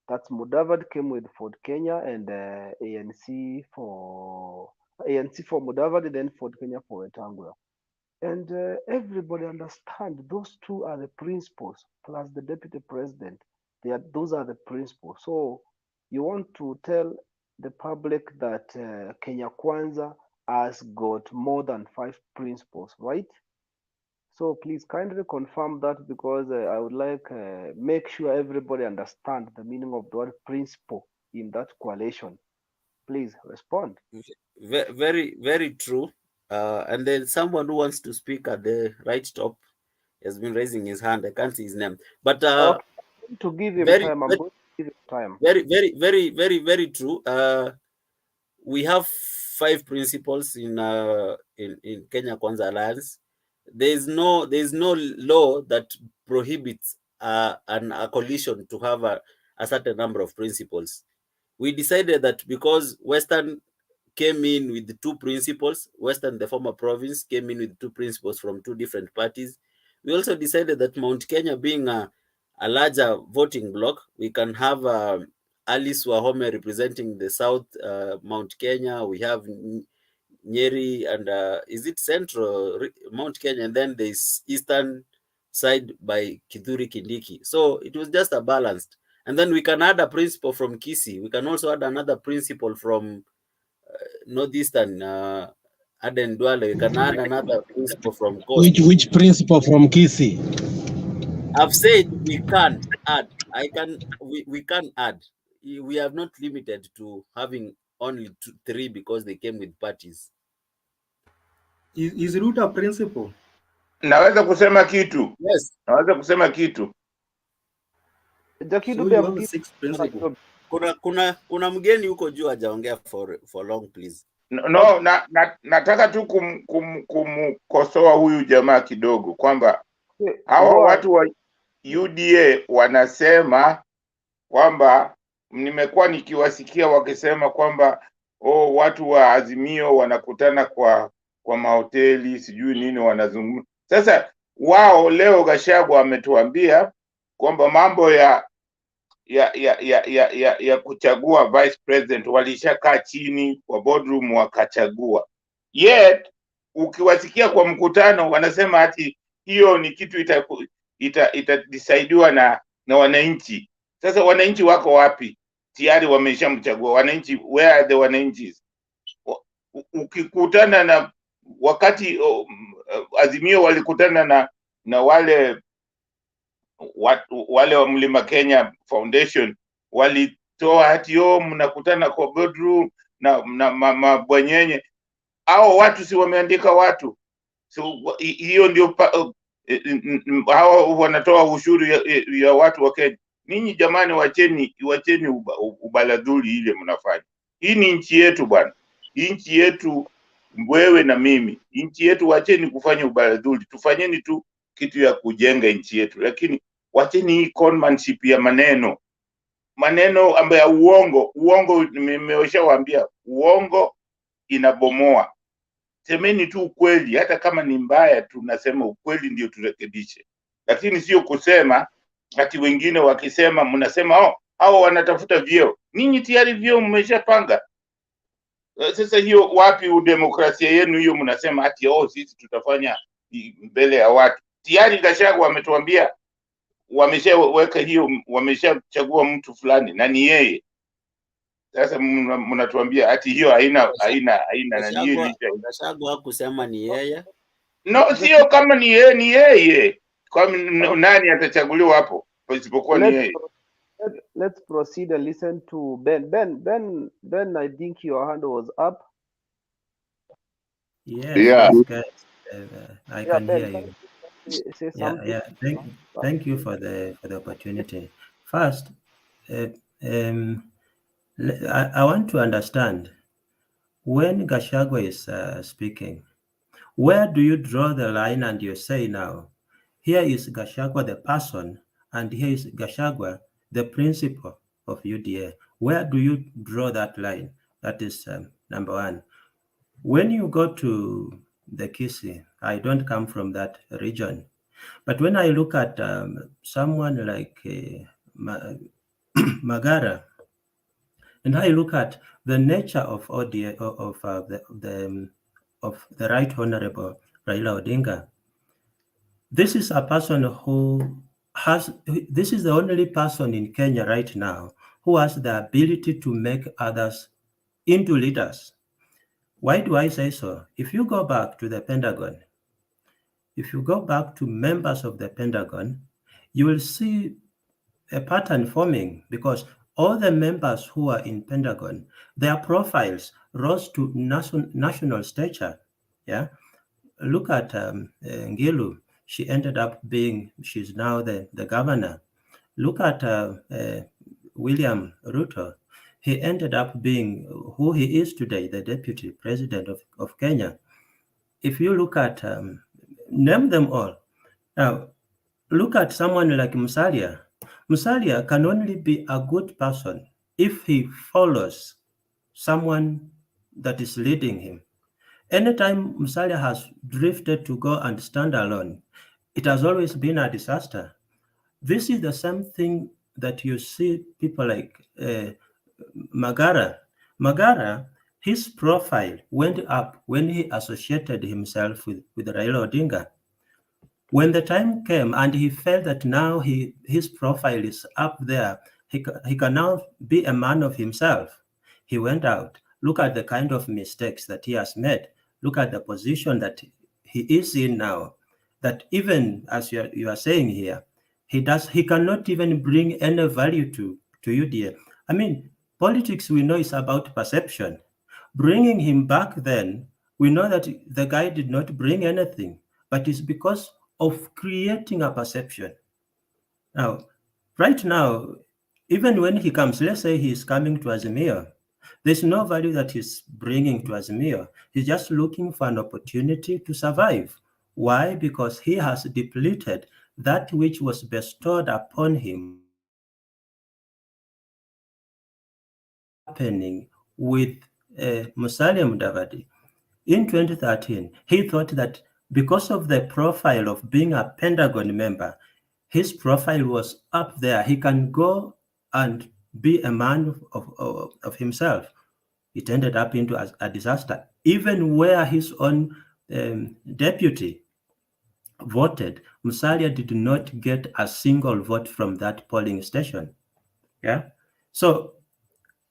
That's Mudavadi came with Ford Kenya and ANC for Mudavadi, then Ford Kenya for Wetangula. And everybody understand those two are the principles plus the deputy president. Those are the principles. So you want to tell the public that Kenya Kwanza has got more than 5 principles, right? So please kindly confirm that, because I would like make sure everybody understand the meaning of the word principle in that coalition. Please respond. Very, very true. And then someone who wants to speak at the right top has been raising his hand. I can't see his name, but okay. I'm going to give him time. I'm going to give him time. Very true. We have 5 principles in Kenya Kwanza Alliance. There's no law that prohibits a coalition to have a certain number of principles. We decided that because Western came in with 2 principles, Western, the former province, came in with 2 principles from 2 different parties. We also decided that Mount Kenya being a larger voting bloc, we can have Alice Wahome representing the South Mount Kenya. We have Nyeri, and is it central Mount Kenya, and then there's eastern side by Kithuri Kindiki. So it was just a balanced. And then we can add a principal from Kisii. We can also add another principal from northeastern Aden Duale. We can add another principal from Coast. Which principal from Kisii? I've said we can add. We can add. We have not limited to having only 3 because they came with parties. Is Ruta principal? Naweza kusema kitu? Yes. Naweza kusema kitu? So you have 6 principal. Kuna mgeni huko juu hajaongea for long, please. No, nataka tu kumkosoa huyu jamaa kidogo kwamba hawa watu wa UDA wanasema kwamba, nimekuwa nikiwasikia wakisema kwamba watu wa Azimio wanakutana kwa mahoteli sijui nini wanazungumza. Sasa wao leo Gachagua ametuambia kwamba mambo ya kuchagua vice president walishakaa chini kwa boardroom wakachagua. Yet ukiwasikia kwa mkutano wanasema ati hiyo ni kitu itadecaidiwa na wananchi. Sasa wananchi wako wapi? Tayari wameshamchagua. Wananchi, where are the wananchi? Ukikutana na wakati Azimio walikutana na wale wa Mlima Kenya Foundation, walitoa hati mnakutana kwa boardroom na mabwanyenye. Hao watu si wameandika watu? So hiyo ndio hao wanatoa ushuru ya watu wa Kenya. Ninyi jamani, wacheni ubaladhuli ile mnafanya. Hii ni nchi yetu bwana. Hii nchi yetu, wewe na mimi. Nchi yetu, wacheni kufanya ubaladhuli. Tufanyeni tu kitu ya kujenga nchi yetu. Lakini wacheni hii conmanship ya maneno ambayo uongo nimeshawaambia, uongo inabomoa. Semeni tu ukweli, hata kama ni mbaya tunasema ukweli ndio turekebishe. Lakini sio kusema ati wengine wakisema mnasema hao wanatafuta vyeo. Ninyi tayari vyeo mmeshapanga. Sasa hiyo wapi udemokrasia yenu hiyo? Mnasema ati sisi tutafanya mbele ya watu. Tayari Gachagua ametuambia wameshaweka hiyo, wameshachagua mtu fulani na ni yeye. Sasa mnatuambia ati hiyo haina na hiyo. Gachagua hakusema ni yeye. No, sio kama ni yeye. Kwa nani atachaguliwa hapo isipokuwa ni yeye? Let's proceed and listen to Ben. Ben, I think your hand was up. Yes, Yeah. yes, guys. I can Ben, hear you. say something. Yeah. Thank you for the opportunity. First, I want to understand, when Gachagua is speaking, where do you draw the line and you say now, here is Gachagua the person, and here is Gachagua the principle of UDA? Where do you draw that line? That is number one. When you go to the Kisii, I don't come from that region, but when I look at someone like Magara, and I look at the nature of ODA, of the Right Honorable Raila Odinga, this is a person who has, this is the only person in Kenya right now who has the ability to make others into leaders. Why do I say so? If you go back to the Pentagon, if you go back to members of the Pentagon, you will see a pattern forming, because all the members who are in Pentagon, their profiles rose to national stature. Yeah, look at Ngilu. She ended up being, she's now the governor. Look at William Ruto. He ended up being who he is today, the deputy president of Kenya. If you look at, name them all. Now, look at someone like Musalia. Musalia can only be a good person if he follows someone that is leading him. Anytime Musalia has drifted to go and stand alone, it has always been a disaster. This is the same thing that you see people like Magara. Magara his profile went up when he associated himself with Raila Odinga. When the time came and he felt that now his profile is up there, he can now be a man of himself. He went out. Look at the kind of mistakes that he has made. Look at the position that he is in now. That even as you are saying here, he cannot even bring any value to UDA. I mean, politics we know is about perception. Bringing him back then, we know that the guy did not bring anything, but it's because of creating a perception. Now, right now, even when he comes, let's say he's coming to Azimio, there's no value that he's bringing to Azimio. He's just looking for an opportunity to survive. Why? Because he has depleted that which was bestowed upon him happening with Musalia Mudavadi. In 2013, he thought that because of the profile of being a Pentagon member, his profile was up there. He can go and be a man of himself. It ended up into a disaster. Even where his own deputy voted, Musalia did not get a single vote from that polling station. Yeah. So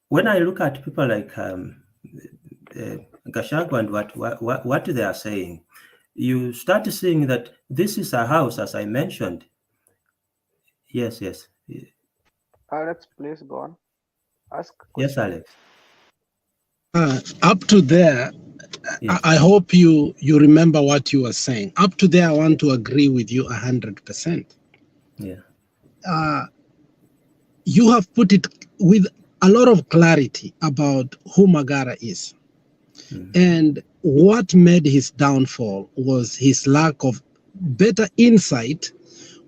when I look at people like Gachagua and what they are saying, you start seeing that this is a house, as I mentioned. Yes. Alex, please go on. Ask. Yes, Alex. Up to there, yes. I hope you remember what you were saying. Up to there, I want to agree with you 100%. Yeah. You have put it with a lot of clarity about who Magara is. And what made his downfall was his lack of better insight,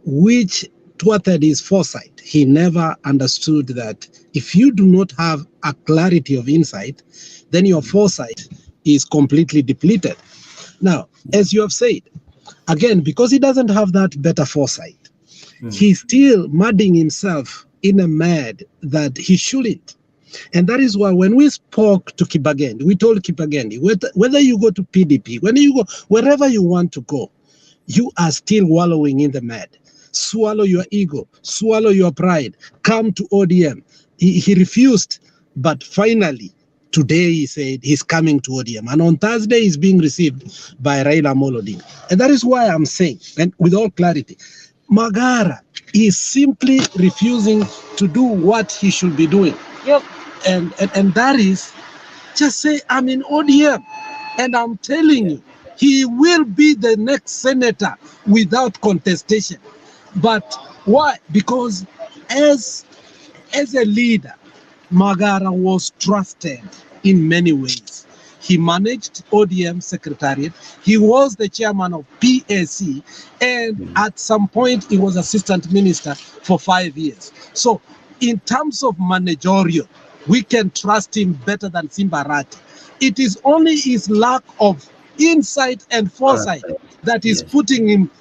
which thwarted his foresight. He never understood that if you do not have a clarity of insight, then your foresight is completely depleted. Now, as you have said, again, because he doesn't have that better foresight, he's still mudding himself in a mud that he shouldn't. And that is why when we spoke to Kibagendi, we told Kibagendi, whether you go to PDP, when you go, wherever you want to go, you are still wallowing in the mud. Swallow your ego, swallow your pride, come to ODM. He refused, but finally, today he said he's coming to ODM. And on Thursday, he's being received by Raila Amolo Odinga. And that is why I'm saying, and with all clarity, Magara is simply refusing to do what he should be doing. Yep. And that is just say, I'm in ODM. And I'm telling you, he will be the next senator without contestation. But why? Because as a leader, Magara was trusted in many ways. He managed ODM secretariat. He was the chairman of PAC. And at some point, he was assistant minister for 5 years. So in terms of managerial, we can trust him better than Simbarati. It is only his lack of insight and foresight that is putting him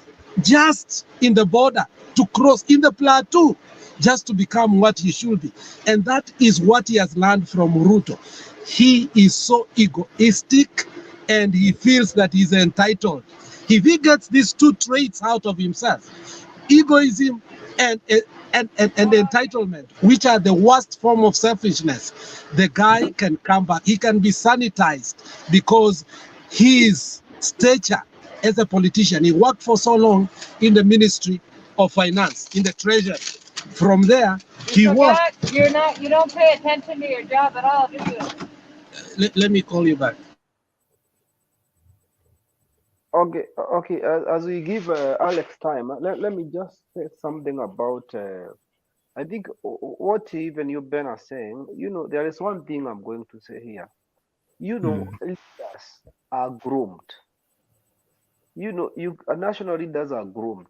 just in the border to cross in the plateau just to become what he should be. And that is what he has learned from Ruto. He is so egoistic and he feels that he's entitled. If he gets these two traits out of himself, egoism and entitlement, which are the worst form of selfishness, the guy can come back. He can be sanitized because his stature as a politician, he worked for so long in the Ministry of Finance, in the Treasury. From there, he worked. You don't pay attention to your job at all, do you? Let me call you back. Okay. As we give Alex time, let me just say something about. I think what even you, Ben, are saying. There is one thing I'm going to say here. Leaders are groomed. National leaders are groomed.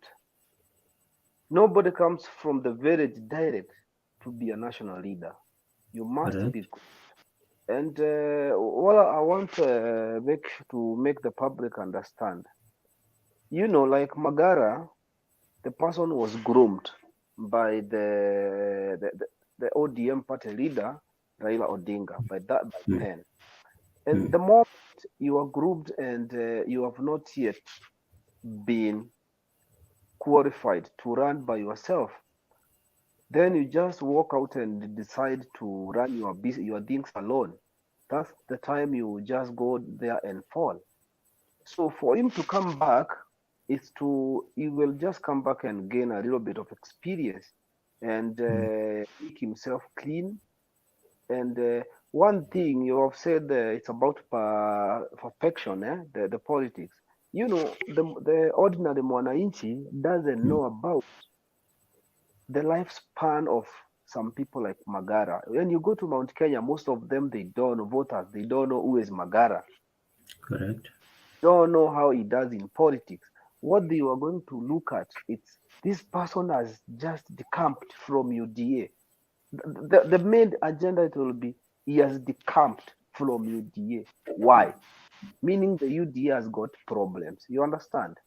Nobody comes from the village direct to be a national leader. You must be groomed. And what I want to make the public understand, like Magara, the person was groomed by the ODM party leader Raila Odinga by 10. And the moment you are grouped and you have not yet been qualified to run by yourself, then you just walk out and decide to run your things alone. That's the time you just go there and fall. So for him to come back, he will just come back and gain a little bit of experience and make himself clean. And one thing you have said, it's about perfection, the politics. You know, the ordinary mwananchi doesn't know about the lifespan of some people like Magara. When you go to Mount Kenya, most of them, they don't know voters. They don't know who is Magara. Correct. Don't know how he does in politics. What they are going to look at, it's this person has just decamped from UDA. The main agenda, it will be he has decamped from UDA. Why? Meaning the UDA has got problems. You understand?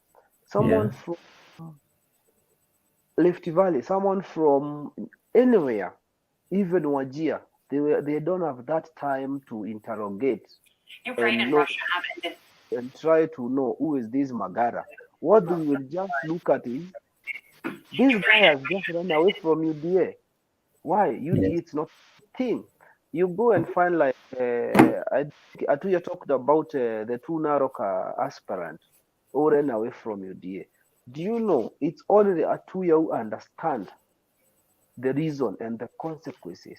Someone from Rift Valley, someone from anywhere, even Wajir, they don't have that time to interrogate and try to know who is this Magara. What we will just look at is this guy has just run away from UDA. Why? UDA it's not a thing. You go and find like I think Atuya talked about the two Narok aspirants who ran away from UDA. Do you know it's only Atuya who understand the reason and the consequences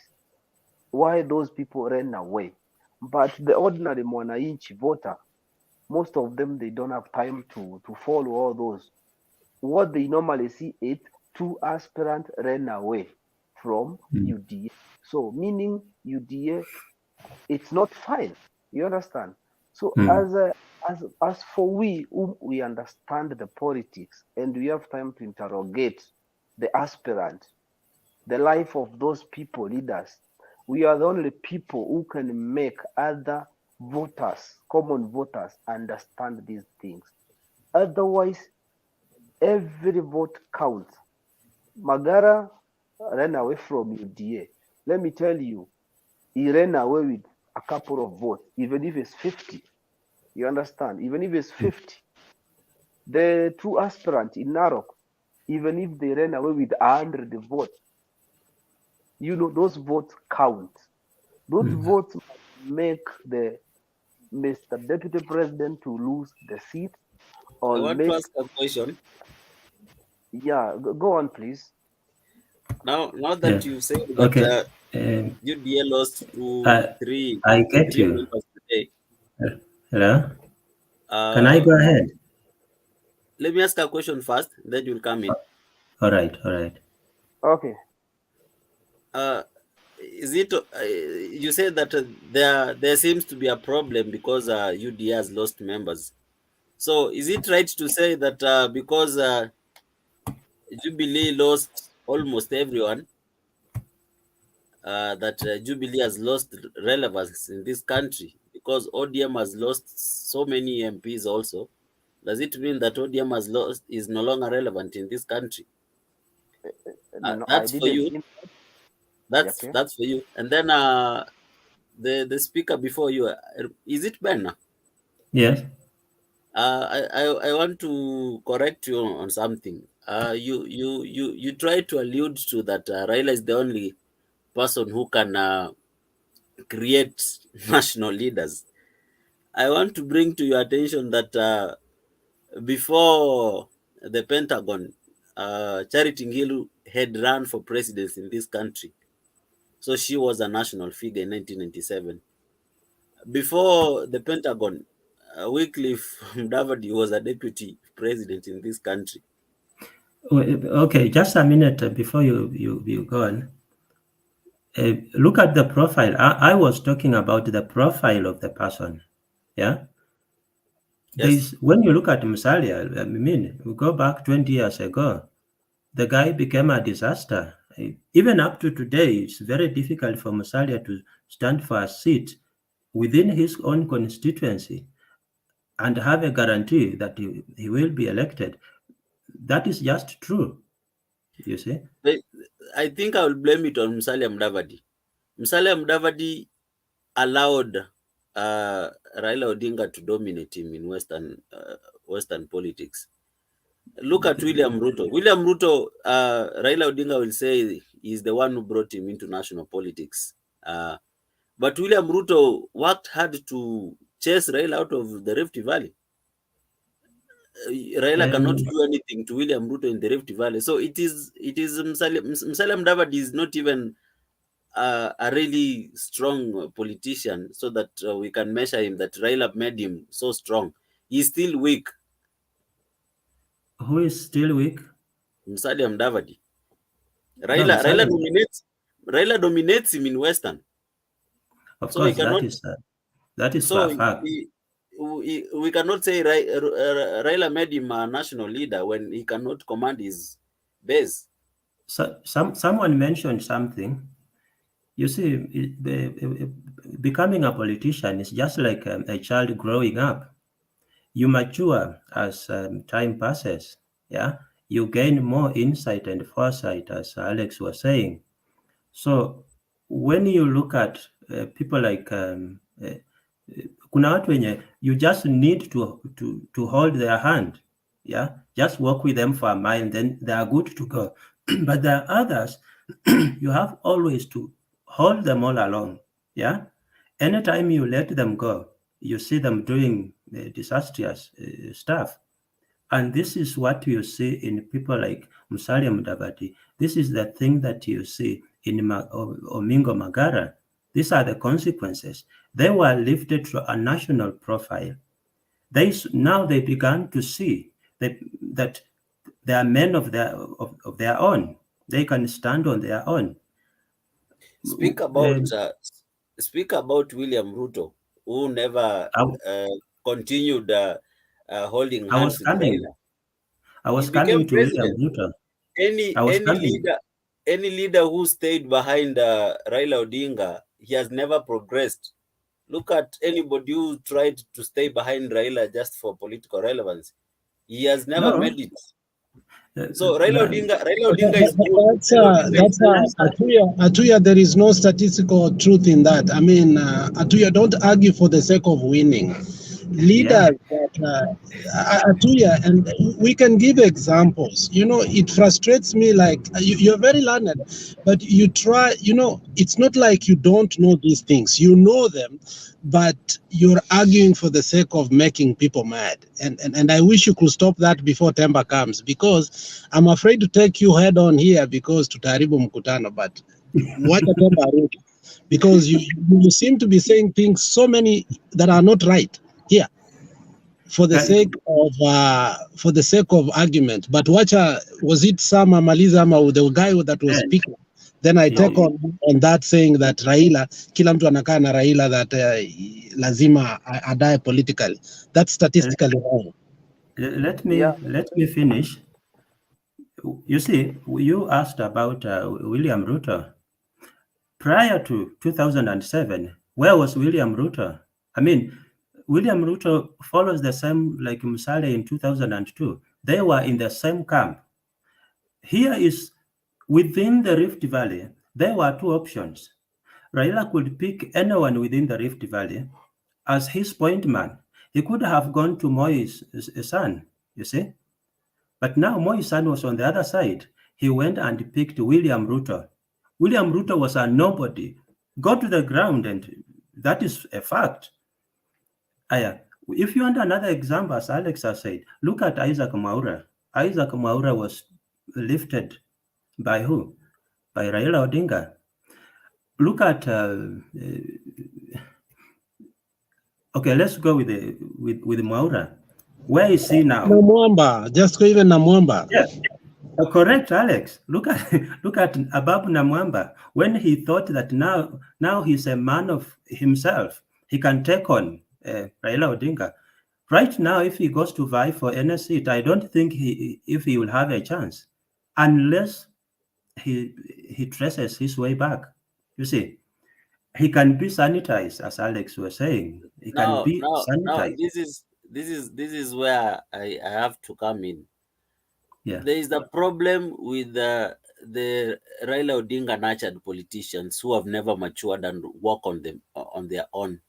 why those people ran away. But the ordinary mwananchi voter, most of them, they don't have time to follow all those. What they normally see is two aspirants ran away from UDA. So meaning UDA, it's not fine. You understand? So as for we whom we understand the politics and we have time to interrogate the aspirant, the life of those people, leaders, we are the only people who can make other voters, common voters, understand these things. Otherwise, every vote counts. Magara ran away from UDA. Let me tell you, he ran away with a couple of votes, even if it's 50. You understand? Even if it's 50. The two aspirants in Narok, even if they ran away with 100 votes, you know, those votes count. Those votes make the Mr. Deputy President to lose the seat. Or I want make... to ask a question. Yeah, go on, please. Now that you say that UDA lost to three members today. Hello? Can I go ahead? Let me ask a question first, then you'll come in. All right. Okay. Is it you say that there seems to be a problem because UDA has lost members? So is it right to say that because Jubilee lost almost everyone, that Jubilee has lost relevance in this country because ODM has lost so many MPs also? Does it mean that ODM is no longer relevant in this country? No, that's for you. That's for you. And then the speaker before you, is it Ben? Yes. I want to correct you on something. You try to allude to that Raila is the only person who can create national leaders. I want to bring to your attention that before the Pentagon, Charity Ngilu had run for president in this country. So she was a national figure in 1997. Before the Pentagon, Wycliffe Mudavadi was a deputy president in this country. Okay, just a minute before you go on. Look at the profile. I was talking about the profile of the person. Yeah. Yes. When you look at Musalia, I mean, we go back 20 years ago, the guy became a disaster. Even up to today, it's very difficult for Musalia to stand for a seat within his own constituency and have a guarantee that he will be elected. That is just true, you see. I think I will blame it on Musalia Mudavadi. Musalia Mudavadi allowed Raila Odinga to dominate him in Western politics. Look at William Ruto. William Ruto, Raila Odinga will say he's the one who brought him into national politics. But William Ruto worked hard to chase Raila out of the Rift Valley. Raila cannot do anything to William Ruto in the Rift Valley. So it is Musalia Mudavadi is not even a really strong politician, so that we can measure him, that Raila made him so strong. He's still weak. Who is still weak? Musalia Mudavadi. Raila dominates him in Western. Of So course, we cannot, that is so for a fact. we cannot say Raila made him a national leader when he cannot command his base. So someone mentioned something. You see, becoming a politician is just like a child growing up. You mature as time passes. Yeah, you gain more insight and foresight, as Alex was saying. So when you look at people like kuna watu wenye you just need to hold their hand, yeah, just walk with them for a mile, then they are good to go. But there are others you have always to hold them all along, yeah. Anytime you let them go, you see them doing disastrous stuff. And this is what you see in people like Musalia Mudavadi. This is the thing that you see in Omingo Magara. These are the consequences. They were lifted to a national profile. Now they began to see that they are men of their own. They can stand on their own. Speak about William Ruto, who never continued holding hands with Raila. I was coming to William Ruto. Any leader who stayed behind Raila Odinga, he has never progressed. Look at anybody who tried to stay behind Raila just for political relevance. He has never made it. So Raila Odinga is Atuya, there is no statistical truth in that. I mean, Atuya, don't argue for the sake of winning. Leaders that Atuya, and we can give examples. You know, it frustrates me. Like you're very learned, but you try. You know, it's not like you don't know these things. You know them, but you're arguing for the sake of making people mad. And I wish you could stop that before Temba comes, because I'm afraid to take you head on here because tutaharibu mkutano. But wacha Temba arudi, because you seem to be saying things so many that are not right here for the sake of argument. But wacha, was it Sam Amaliza ama the guy that was speaking? Then I take on that, saying that Raila, kila mtu anakaa na Raila, that lazima adae politically. That's statistically wrong. Let me finish. You see, you asked about William Ruto. Prior to 2007, where was William Ruto? I mean, William Ruto follows the same like Musalia in 2002. They were in the same camp. Here is within the Rift Valley, there were two options. Raila could pick anyone within the Rift Valley as his point man. He could have gone to Moi's son, you see. But now Moi's son was on the other side. He went and picked William Ruto. William Ruto was a nobody. Go to the ground, and that is a fact. If you want another example, as Alex has said, look at Isaac Mwaura. Isaac Mwaura was lifted by who? By Raila Odinga. Look at okay, let's go with Mwaura. Where is he now? Namwamba, just go even Namwamba. Yeah, correct, Alex. Look at Ababu Namwamba. When he thought that now he's a man of himself, he can take on Raila Odinga. Right now, if he goes to vie for any seat, I don't think he will have a chance, unless he traces his way back. You see, he can be sanitized, as Alex was saying. He can be sanitized. This is where I have to come in. Yeah. There is the problem with the Raila Odinga nurtured politicians who have never matured and work on their own.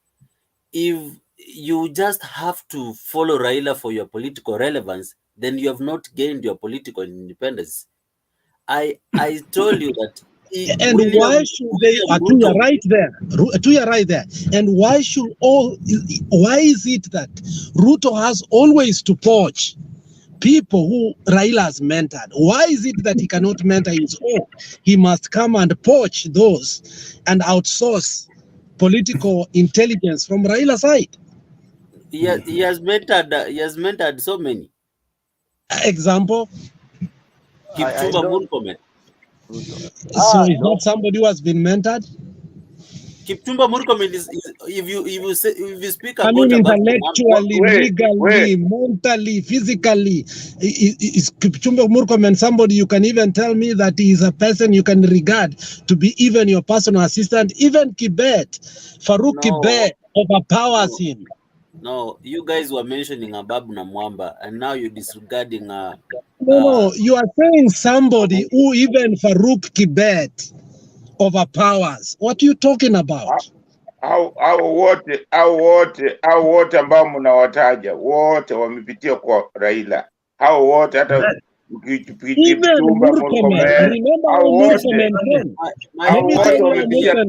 if you just have to follow Raila for your political relevance, then you have not gained your political independence. I told you that And why should they? To your right there, to your right there. And why should why is it that Ruto has always to poach people who Raila has mentored? Why is it that he cannot mentor his own? He must come and poach those and outsource political intelligence from Raila's side. He has mentored so many. Example? Kipchumba Murkomen. So is not somebody who has been mentored? Kipchumba Murkomen is if you speak about intellectually, legally, mentally, physically, is Kipchumba Murkomen somebody you can even tell me that he is a person you can regard to be even your personal assistant? Even Kibet, Farouk Kibet overpowers him. No, you guys were mentioning Abab Namwamba, and now you're disregarding. No, you are saying somebody who even Farouk Kibet overpowers. What are you talking about? Hao wote ambao mnawataja wote wamepitia kwa Raila. Hao wote hata Kipchumba Murkomen, hao wote wamepitia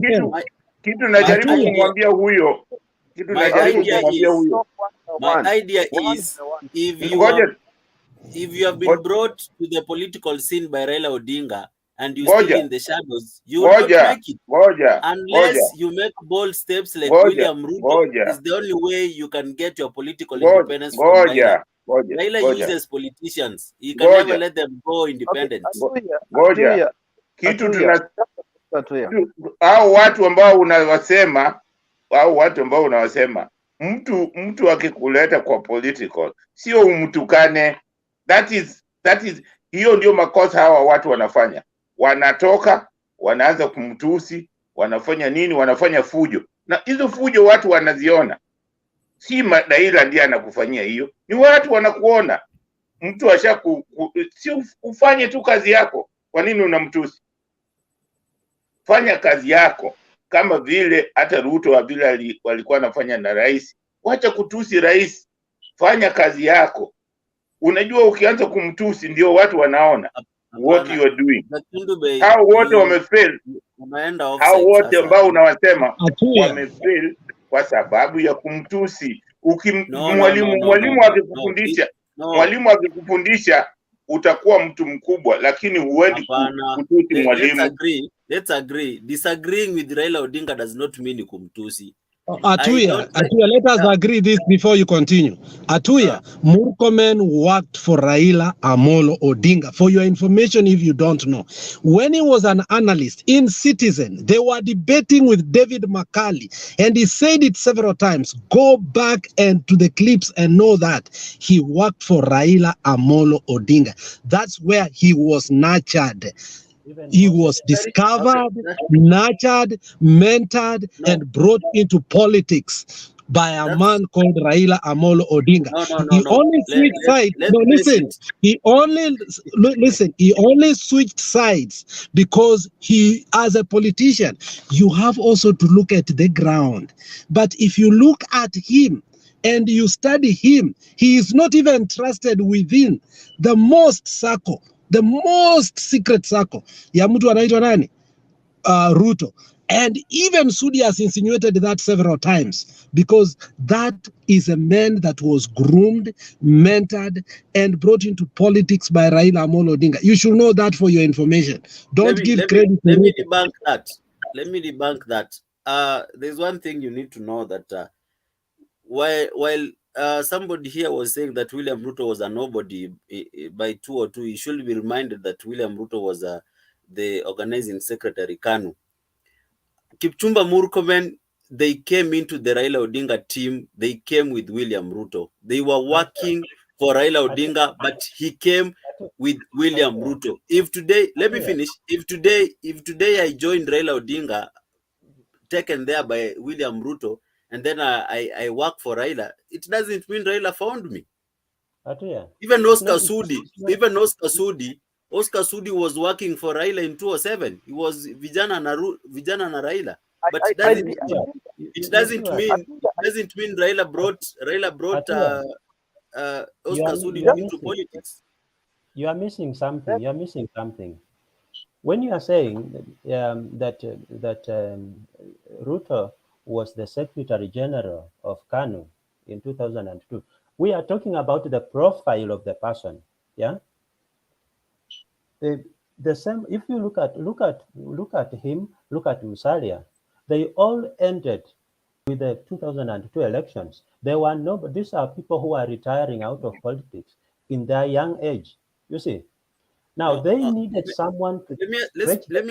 kitu. Najaribu kumwambia huyo kitu, najaribu kumwambia huyo. My idea is if you have been brought to the political scene by Raila Odinga and you still in the shadows, you will not make it unless you make bold steps like William Ruto. Is the only way you can get your political independence from Raila. Raila uses politicians. He can never let them go independent. Kitu hao watu ambao unawasema, mtu akikuleta kwa political sio umtukane. That is hiyo ndio makosa hawa watu wanafanya. Wanatoka wanaanza kumtusi, wanafanya nini, wanafanya fujo, na hizo fujo watu wanaziona. Si Raila ndiye anakufanyia hiyo, ni watu wanakuona. Mtu si ufanye tu kazi yako. Kwa nini unamtusi? Fanya kazi yako kama vile hata Ruto wa vile walikuwa wanafanya na rais. Wacha kutusi rais, fanya kazi yako. Unajua ukianza kumtusi ndio watu wanaona what you are doing. Hao wote wamefail. Hao wote ambao unawasema wamefail kwa sababu ya kumtusi. Mwalimu akikufundisha utakuwa mtu mkubwa, lakini huendi kutusi mwalimu. Let's agree. Disagreeing with Raila Odinga does not mean kumtusi. Atuya, let us agree this before you continue. Atuya, Murkomen worked for Raila Amolo Odinga. For your information, if you don't know, when he was an analyst in Citizen, they were debating with David Makali, and he said it several times. Go back and to the clips and know that he worked for Raila Amolo Odinga. That's where he was nurtured. He was discovered, nurtured, mentored, and brought into politics by a man called Raila Amolo Odinga. He only switched sides. He only switched sides because he, as a politician, you have also to look at the ground. But if you look at him and you study him, he is not even trusted within the most circle. The most secret circle ya mtu anaitwa nani? Ruto. And even Sudi has insinuated that several times because that is a man that was groomed, mentored, and brought into politics by Raila Amolo Odinga. You should know that for your information. Don't give credit. Let me debunk that. Let me debunk that. There's one thing you need to know that while somebody here was saying that William Ruto was a nobody by 202, he should be reminded that William Ruto was the organizing secretary, Kanu. Kipchumba Murkomen, they came into the Raila Odinga team. They came with William Ruto. They were working for Raila Odinga, but he came with William Ruto. If today, let me finish. If today I joined Raila Odinga, taken there by William Ruto, and then I work for Raila, it doesn't mean Raila found me. Even Oscar Sudi was working for Raila in 2007. He was Vijana na Raila. But It doesn't Atuya, mean Raila brought Atuya, Oscar Sudi into missing. politics. You are missing something. You are missing something. When you are saying that Ruto was the Secretary General of KANU in 2002, we are talking about the profile of the person. Yeah. The same. If you look at him, look at Musalia. They all ended with the 2002 elections. There were no. These are people who are retiring out of politics in their young age. You see. Now they needed someone to let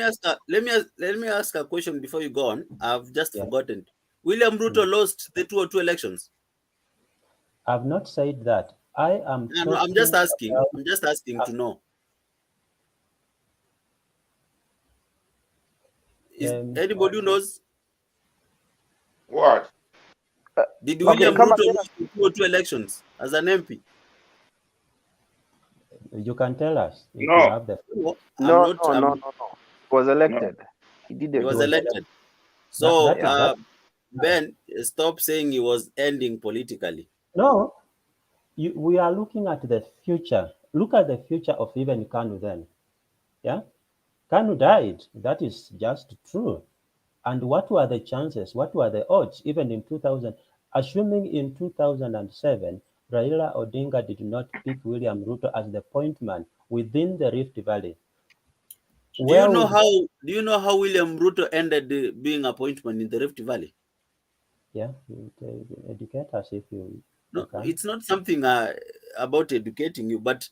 me ask a question before you go on. I've just forgotten. William Ruto lost the 202 elections. I've not said that. I am. No, I'm just asking. I'm just asking to know. Is anybody who knows? What? Did William Ruto lose the 202 elections as an MP? You can tell us if No. you have the. No. He was elected. He did. He was elected. So Ben, stop saying he was ending politically. No, we are looking at the future. Look at the future of even KANU then. Yeah, KANU died. That is just true. And what were the chances? What were the odds? Even in 2000, assuming in 2007, Raila Odinga did not pick William Ruto as the point man within the Rift Valley. Do you know how William Ruto ended being appointment in the Rift Valley? Yeah, educate us if you. No, it's not something about educating you, but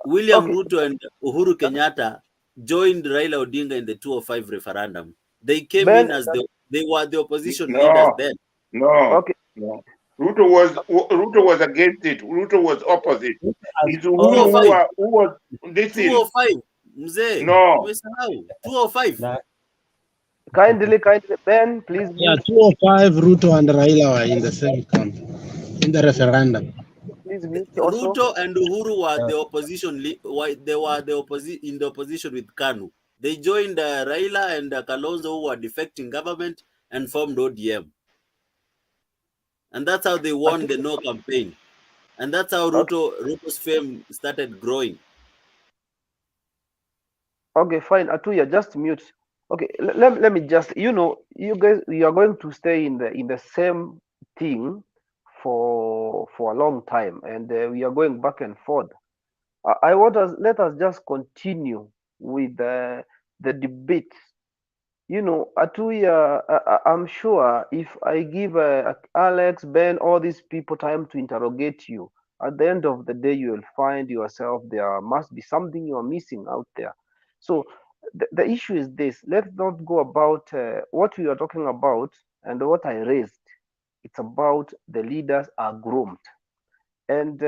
William Ruto and Uhuru Kenyatta joined Raila Odinga in the 205 referendum. They came in as they were the opposition leaders then. No. Ruto was against it. Ruto was opposite. It's Uhuru who was this 205. Mzee. No. 205. Kindly, Ben, please. Yeah, 205, Ruto and Raila were in the same camp in the referendum. Please mute also. Ruto and Uhuru were the opposition. They were in the opposition with KANU. They joined Raila and Kalonzo, who were defecting government, and formed ODM. And that's how they won the no campaign. And that's how Ruto's fame started growing. Okay, fine. Atuya, just mute. Okay, let me just, you guys, you are going to stay in the same thing for a long time, and we are going back and forth. Let us just continue with the debate. Atuya, I'm sure if I give Alex, Ben, all these people time to interrogate you, at the end of the day, you will find yourself there must be something you are missing out there. So the issue is this. Let's not go about what we are talking about and what I raised. It's about the leaders are groomed. And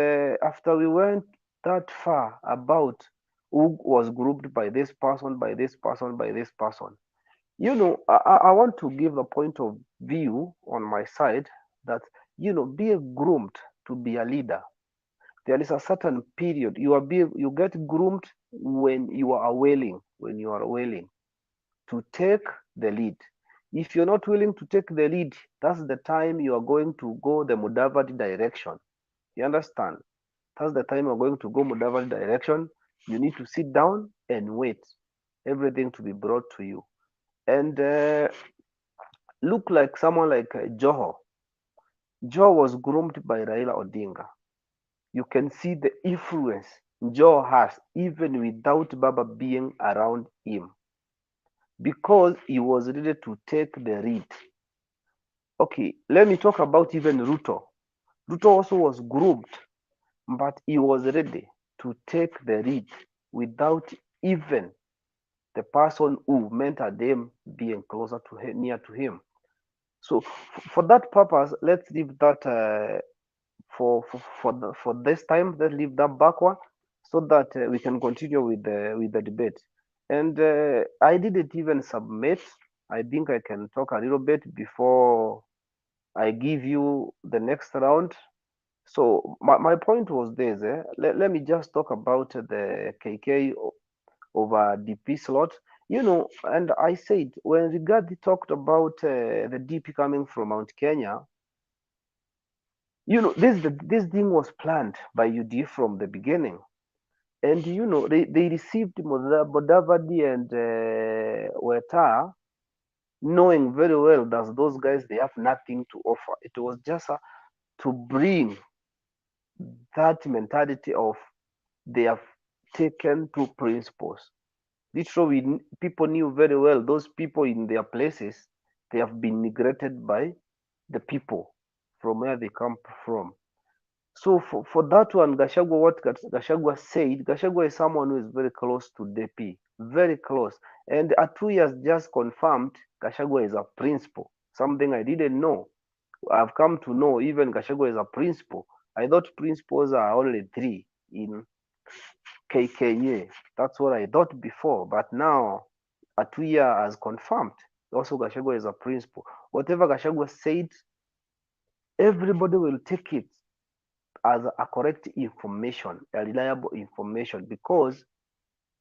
after we went that far about who was grouped by this person, by this person, by this person, I want to give a point of view on my side that, be groomed to be a leader. There is a certain period you get groomed when you are willing, to take the lead. If you're not willing to take the lead, that's the time you are going to go the Mudavadi direction. You understand? That's the time you're going to go Mudavadi direction. You need to sit down and wait everything to be brought to you. And look like someone like Joho. Joho was groomed by Raila Odinga. You can see the influence Joho has even without Baba being around him, because he was ready to take the lead. Okay, let me talk about even Ruto. Ruto also was groomed, but he was ready to take the lead without even the person who mentored him being closer to him, near to him. So for that purpose, let's leave that for this time. Let's leave that backward so that we can continue with the debate. And I didn't even submit. I think I can talk a little bit before I give you the next round. So my point was this. Let me just talk about the KK over DP slot. You know, and I said when Rigathi talked about the DP coming from Mount Kenya, you know, this thing was planned by UD from the beginning. And you know, they received Modavadi and Weta, knowing very well that those guys, they have nothing to offer. It was just to bring that mentality of they have taken two principles. Literally, people knew very well those people in their places, they have been neglected by the people from where they come from. So for that one, Gashagwa, what Gashagwa said, Gashagwa is someone who is very close to DP, very close. And at 2 years just confirmed Gashagwa is a principal, something I didn't know. I've come to know even Gashagwa is a principal. I thought principals are only 3 in KKA. That's what I thought before. But now, a 2 year has confirmed. Also, Gashagwa is a principal. Whatever Gashagwa said, everybody will take it as a correct information, a reliable information, because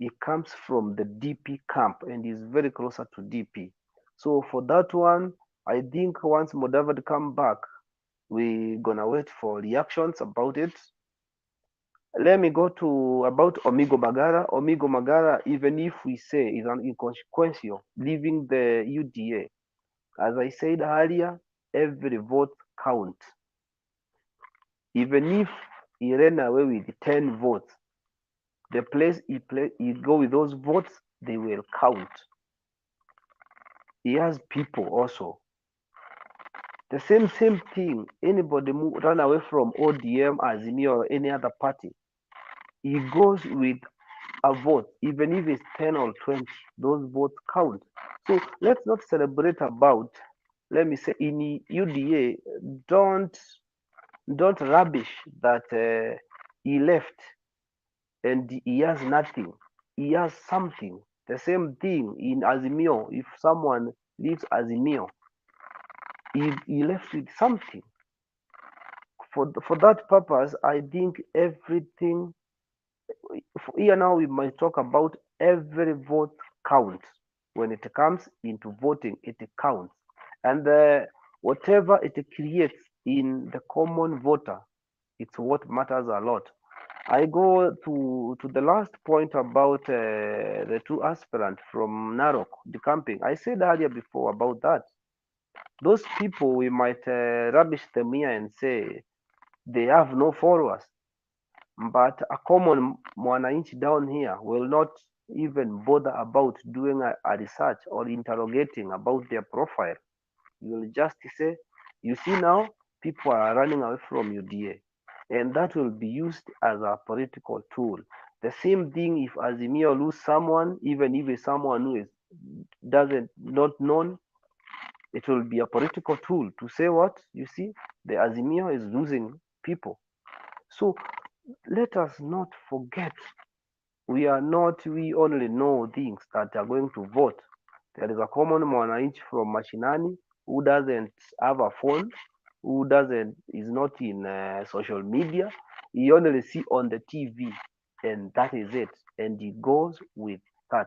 it comes from the DP camp and is very closer to DP. So for that one, I think once Modavad come back, we're gonna wait for reactions about it. Let me go to about Omingo Magara. Omingo Magara, even if we say is an inconsequential, leaving the UDA, as I said earlier, every vote counts. Even if he ran away with 10 votes, the place he go with those votes, they will count. He has people also. The same thing. Anybody run away from ODM, Azimio, or any other party, he goes with a vote, even if it's 10 or 20, those votes count. So let's not celebrate about, let me say, in UDA, don't rubbish that he left and he has nothing. He has something. The same thing in Azimio. If someone leaves Azimio, he left with something. For that purpose, I think everything here now we might talk about every vote counts. When it comes into voting, it counts, and whatever it creates in the common voter, it's what matters a lot. I go to the last point about the 2 aspirants from Narok decamping. I said earlier before about that. Those people, we might rubbish them here and say they have no followers, but a common mwananchi down here will not even bother about doing a research or interrogating about their profile. You will just say, you see now, people are running away from UDA, and that will be used as a political tool. The same thing if Azimio lose someone, even if it's someone who is not known, it will be a political tool to say what, you see, the Azimio is losing people. So let us not forget, we only know things that are going to vote. There is a common mwananchi from Mashinani who doesn't have a phone, who is not in social media. He only see on the TV, and that is it. And he goes with that.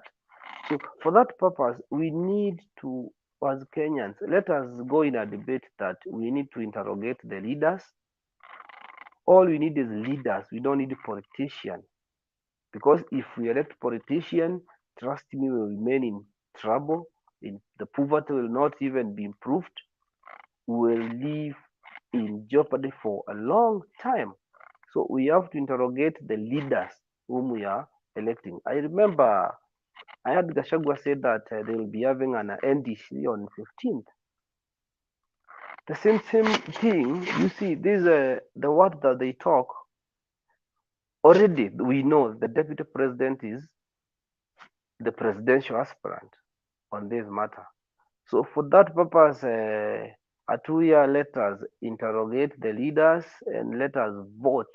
So for that purpose, we need to, as Kenyans, let us go in a debate that we need to interrogate the leaders. All we need is leaders. We don't need politicians. Because if we elect politicians, trust me, we will remain in trouble. The poverty will not even be improved. We will live in jeopardy for a long time. So we have to interrogate the leaders whom we are electing. I remember I had Gashagwa said that they will be having an NDC on 15th. The same thing, you see, this the word that they talk, already we know the deputy president is the presidential aspirant on this matter. So for that purpose, a 2 year let us interrogate the leaders and let us vote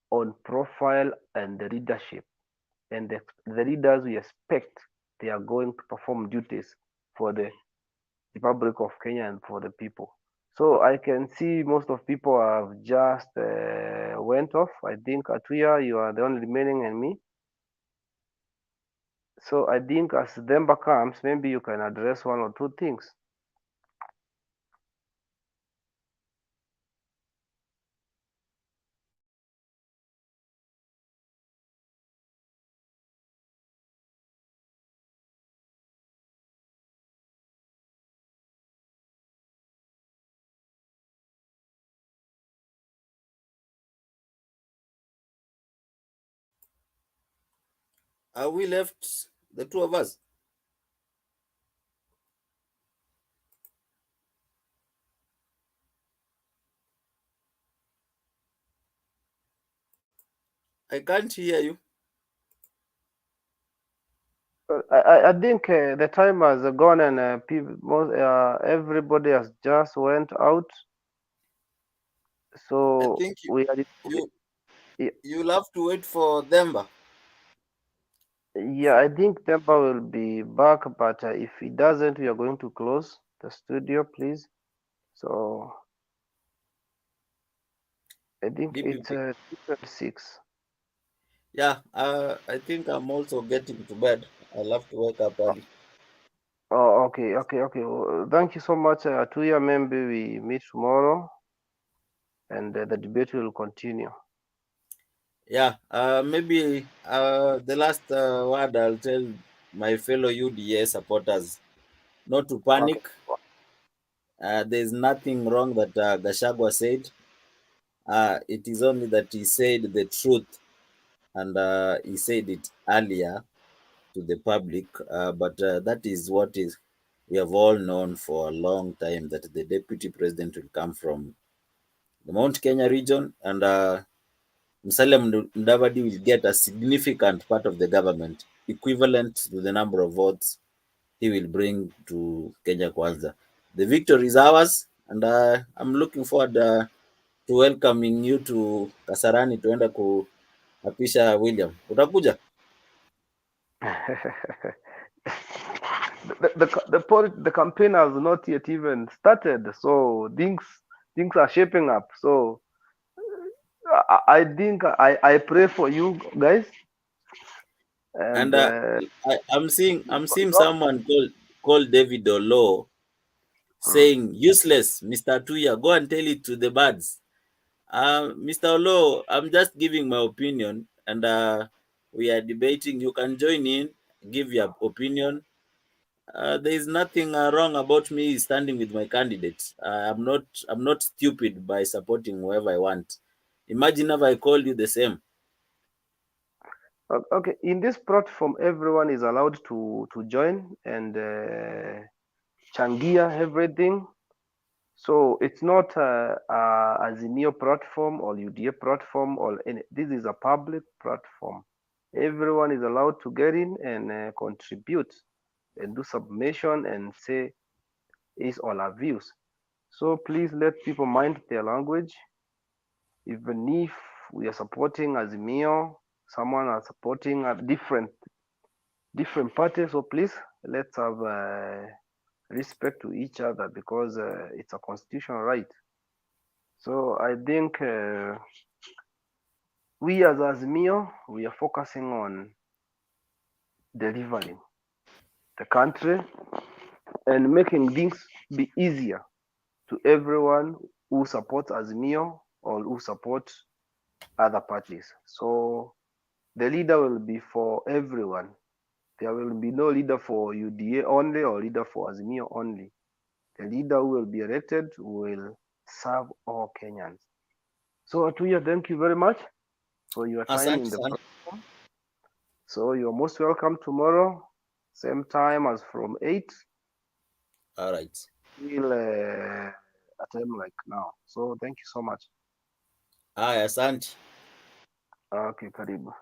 on profile and the leadership. And the leaders we expect they are going to perform duties for the Republic of Kenya and for the people. So I can see most of people have just went off. I think Atuya, you are the only remaining and me. So I think as December comes, maybe you can address one or two things. Are we left, the two of us? I can't hear you. I think the time has gone and everybody has just went out. I So think you'll have to wait for Demba. Yeah, I think Tempa will be back, but if he doesn't, we are going to close the studio, please. So I think it's DPP. 2:26. Yeah, I think I'm also getting to bed. I'll have to wake up early. Oh, okay. Well, thank you so much, Tuya. Maybe we meet tomorrow, and the debate will continue. Yeah, maybe the last word I'll tell my fellow UDA supporters not to Okay. panic. There's nothing wrong that Gashagwa said. It is only that he said the truth, and he said it earlier to the public. But that is what is we have all known for a long time, that the deputy president will come from the Mount Kenya region, and Musalia Mudavadi will get a significant part of the government, equivalent to the number of votes he will bring to Kenya Kwanza. The victory is ours, and I'm looking forward to welcoming you to Kasarani tuenda kuapisha William. Utakuja? The campaign has not yet even started, so things are shaping up. So I think I pray for you guys, And and I'm seeing someone called David Olo saying useless, Mr. Tuya. Go and tell it to the birds. Mr. Olo, I'm just giving my opinion, and we are debating. You can join in, give your opinion. There is nothing wrong about me standing with my candidate. I'm not stupid by supporting whoever I want. Imagine if I called you the same. okay, in this platform, everyone is allowed to join and changia everything. So it's not a Azimio platform or UDA platform or any. This is a public platform. Everyone is allowed to get in and contribute and do submission and say his or her views. So please let people mind their language. Even if we are supporting Azimio, someone are supporting a different parties. So please let's have respect to each other because it's a constitutional right. So I think we as Azimio, we are focusing on delivering the country and making things be easier to everyone who supports Azimio or who support other parties. So the leader will be for everyone. There will be no leader for UDA only or leader for Azimio only. The leader who will be elected will serve all Kenyans. So Atuya, thank you very much for your time in Asante the sana. platform. So you're most welcome tomorrow, same time as from 8 All right. till a time like now. So thank you so much. Aya, asante. Okay, karibu.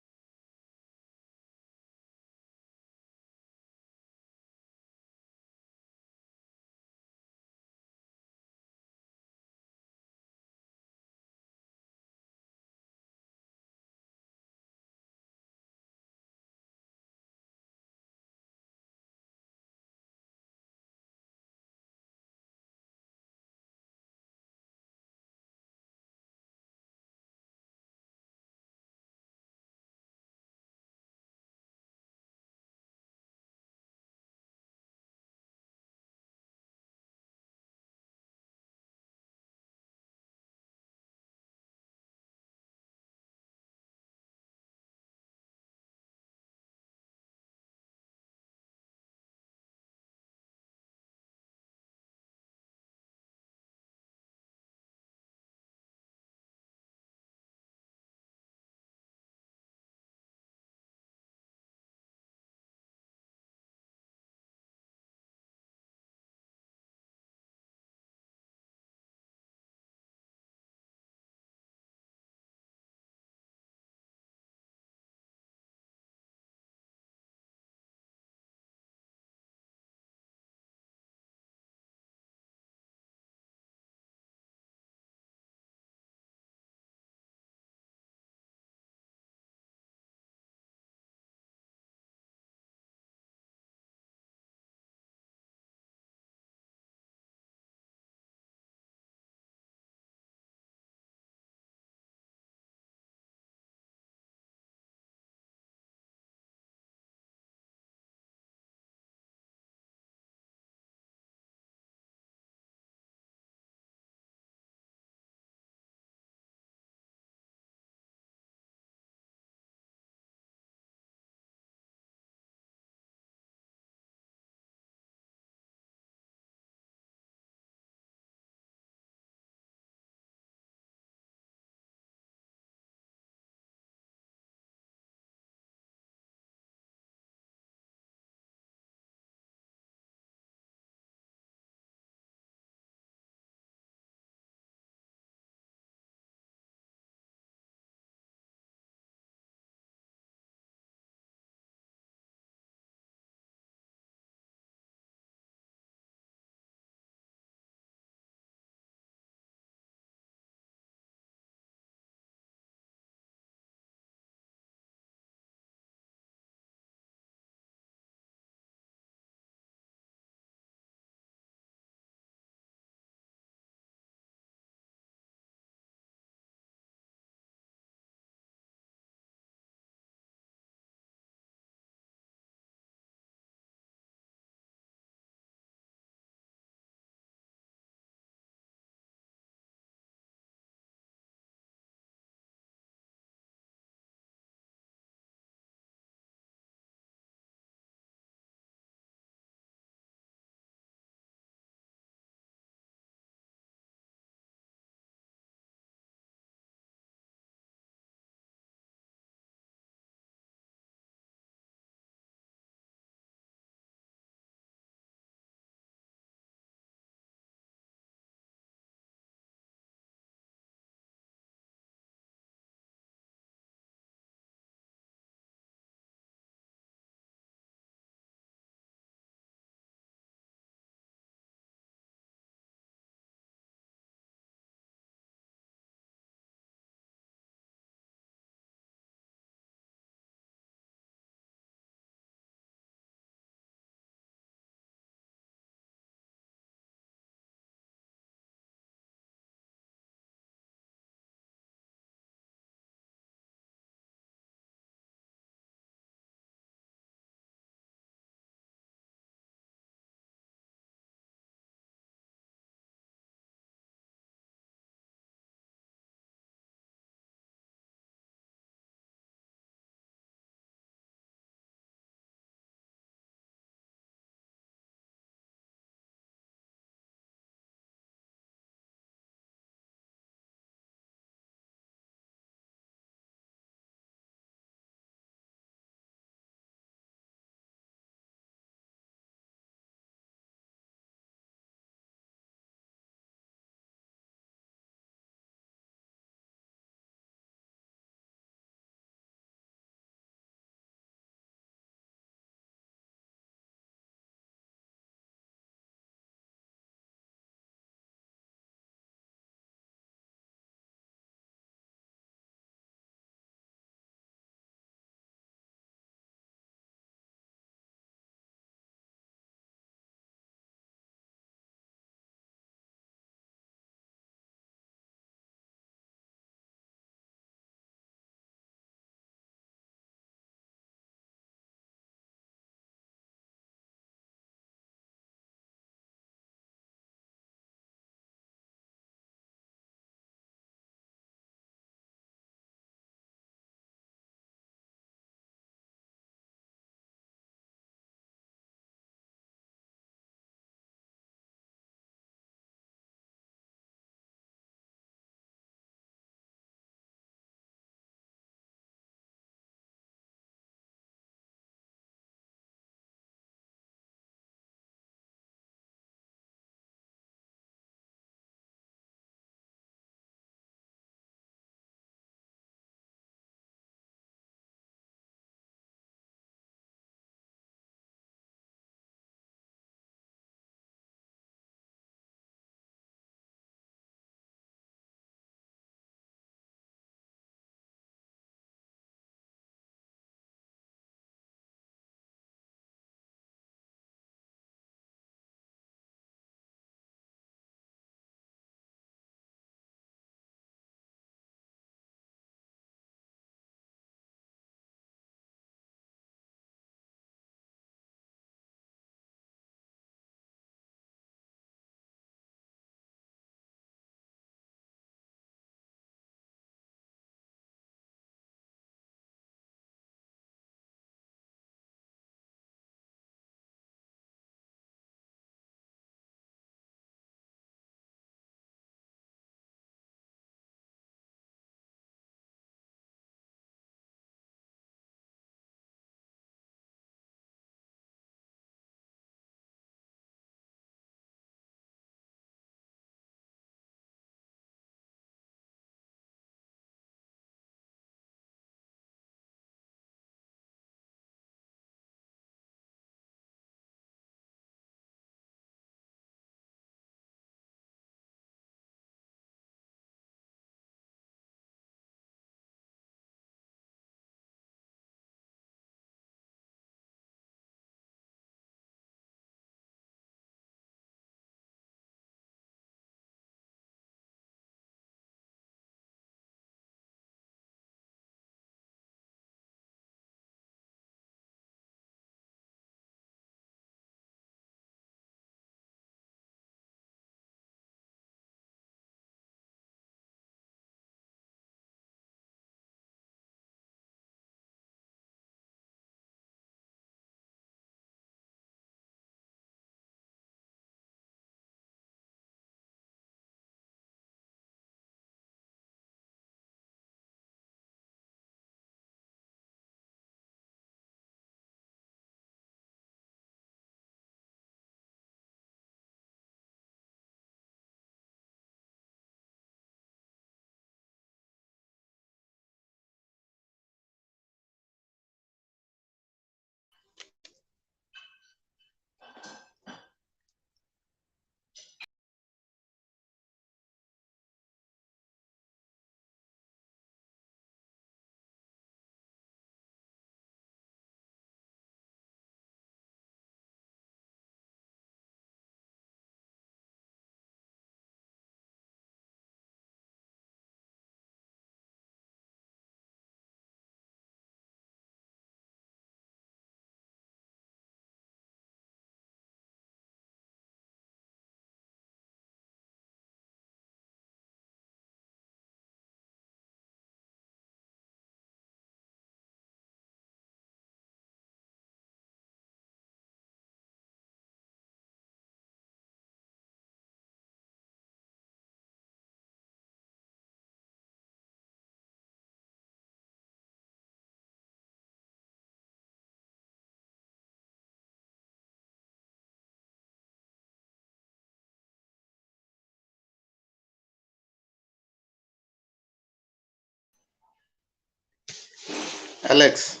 Alex.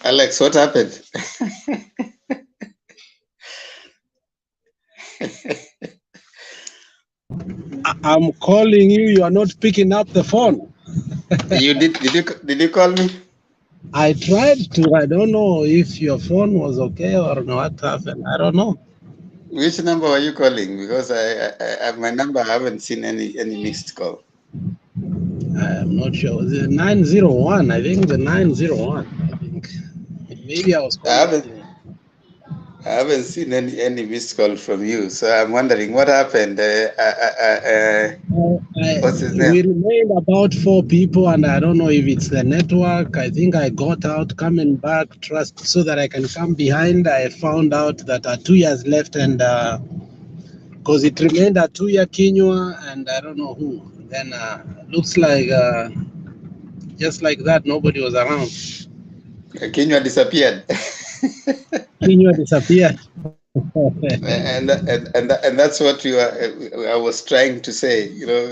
Alex, what happened? I'm calling you. You are not picking up the phone. Did you call me? I tried to. I don't know if your phone was okay or what happened. I don't know. Which number are you calling? Because I my number, I haven't seen any missed call. I'm not sure. Was it 901? I think the 901. I think maybe I was calling. I haven't seen any missed call from you, so I'm wondering what happened. What's his name? We remained about 4 people, and I don't know if it's the network. I think I got out, coming back, trust so that I can come behind. I found out that 2 years left, and because it remained a 2-year Kinyua, and I don't know who. Then looks like just like that, nobody was around. Kinyua disappeared. Kinyua disappeared. and that's what I was trying to say. You know,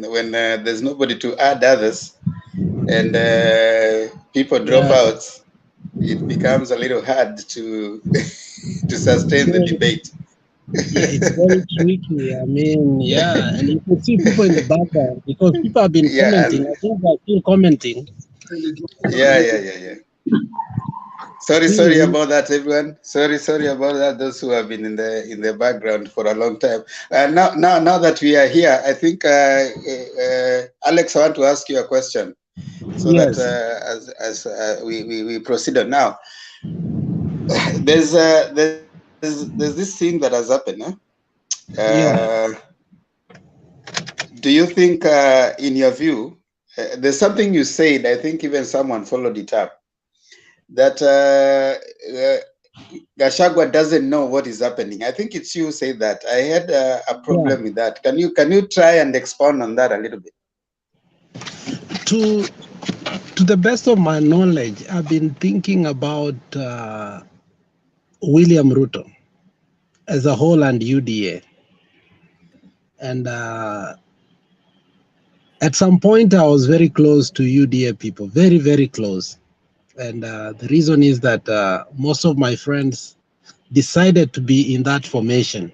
when there's nobody to add others, and people drop out, it becomes a little hard to to sustain the debate. Yeah, it's very tricky. I mean, yeah, and you can see people in the background because people have been commenting. I think they're still commenting. Yeah. Sorry about that, everyone. Sorry about that. Those who have been in the background for a long time. Now that we are here, I think Alex, I want to ask you a question, so that as we proceed on now. There's this thing that has happened. Do you think, in your view, there's something you said? I think even someone followed it up, that Gachagua doesn't know what is happening. I think it's you who said that. I had a problem with that. Can you try and expound on that a little bit? To the best of my knowledge, I've been thinking about William Ruto as a whole and UDA. And at some point, I was very close to UDA people, very, very close. And the reason is that most of my friends decided to be in that formation.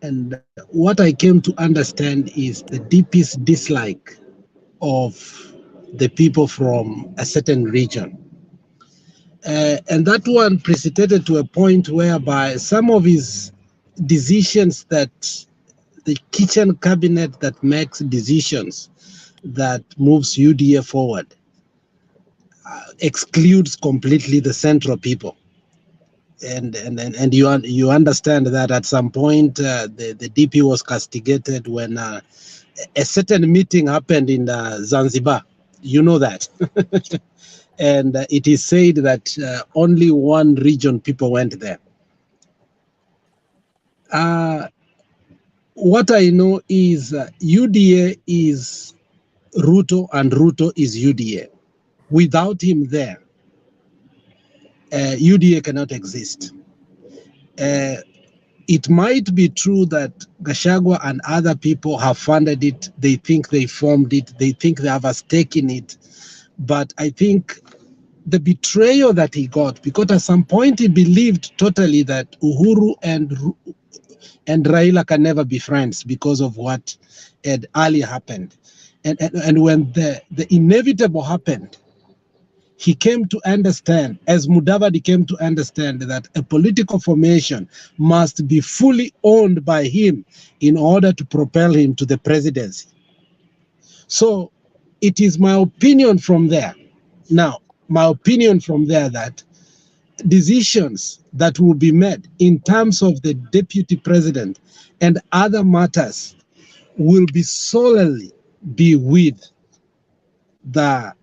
And what I came to understand is the deepest dislike of the people from a certain region. And that one precipitated to a point whereby some of his decisions, that the kitchen cabinet that makes decisions that moves UDA forward, excludes completely the central people. And you understand that at some point the DP was castigated when a certain meeting happened in Zanzibar. You know that. And it is said that only one region people went there. What I know is UDA is Ruto and Ruto is UDA. Without him there, UDA cannot exist. It might be true that Gachagua and other people have funded it. They think they formed it. They think they have a stake in it. But I think the betrayal that he got, because at some point he believed totally that Uhuru and Raila can never be friends because of what had earlier happened. And when the inevitable happened, he came to understand, as Mudavadi came to understand, that a political formation must be fully owned by him in order to propel him to the presidency. So it is my opinion from there. Now, my opinion from there that decisions that will be made in terms of the deputy president and other matters will be solely be with the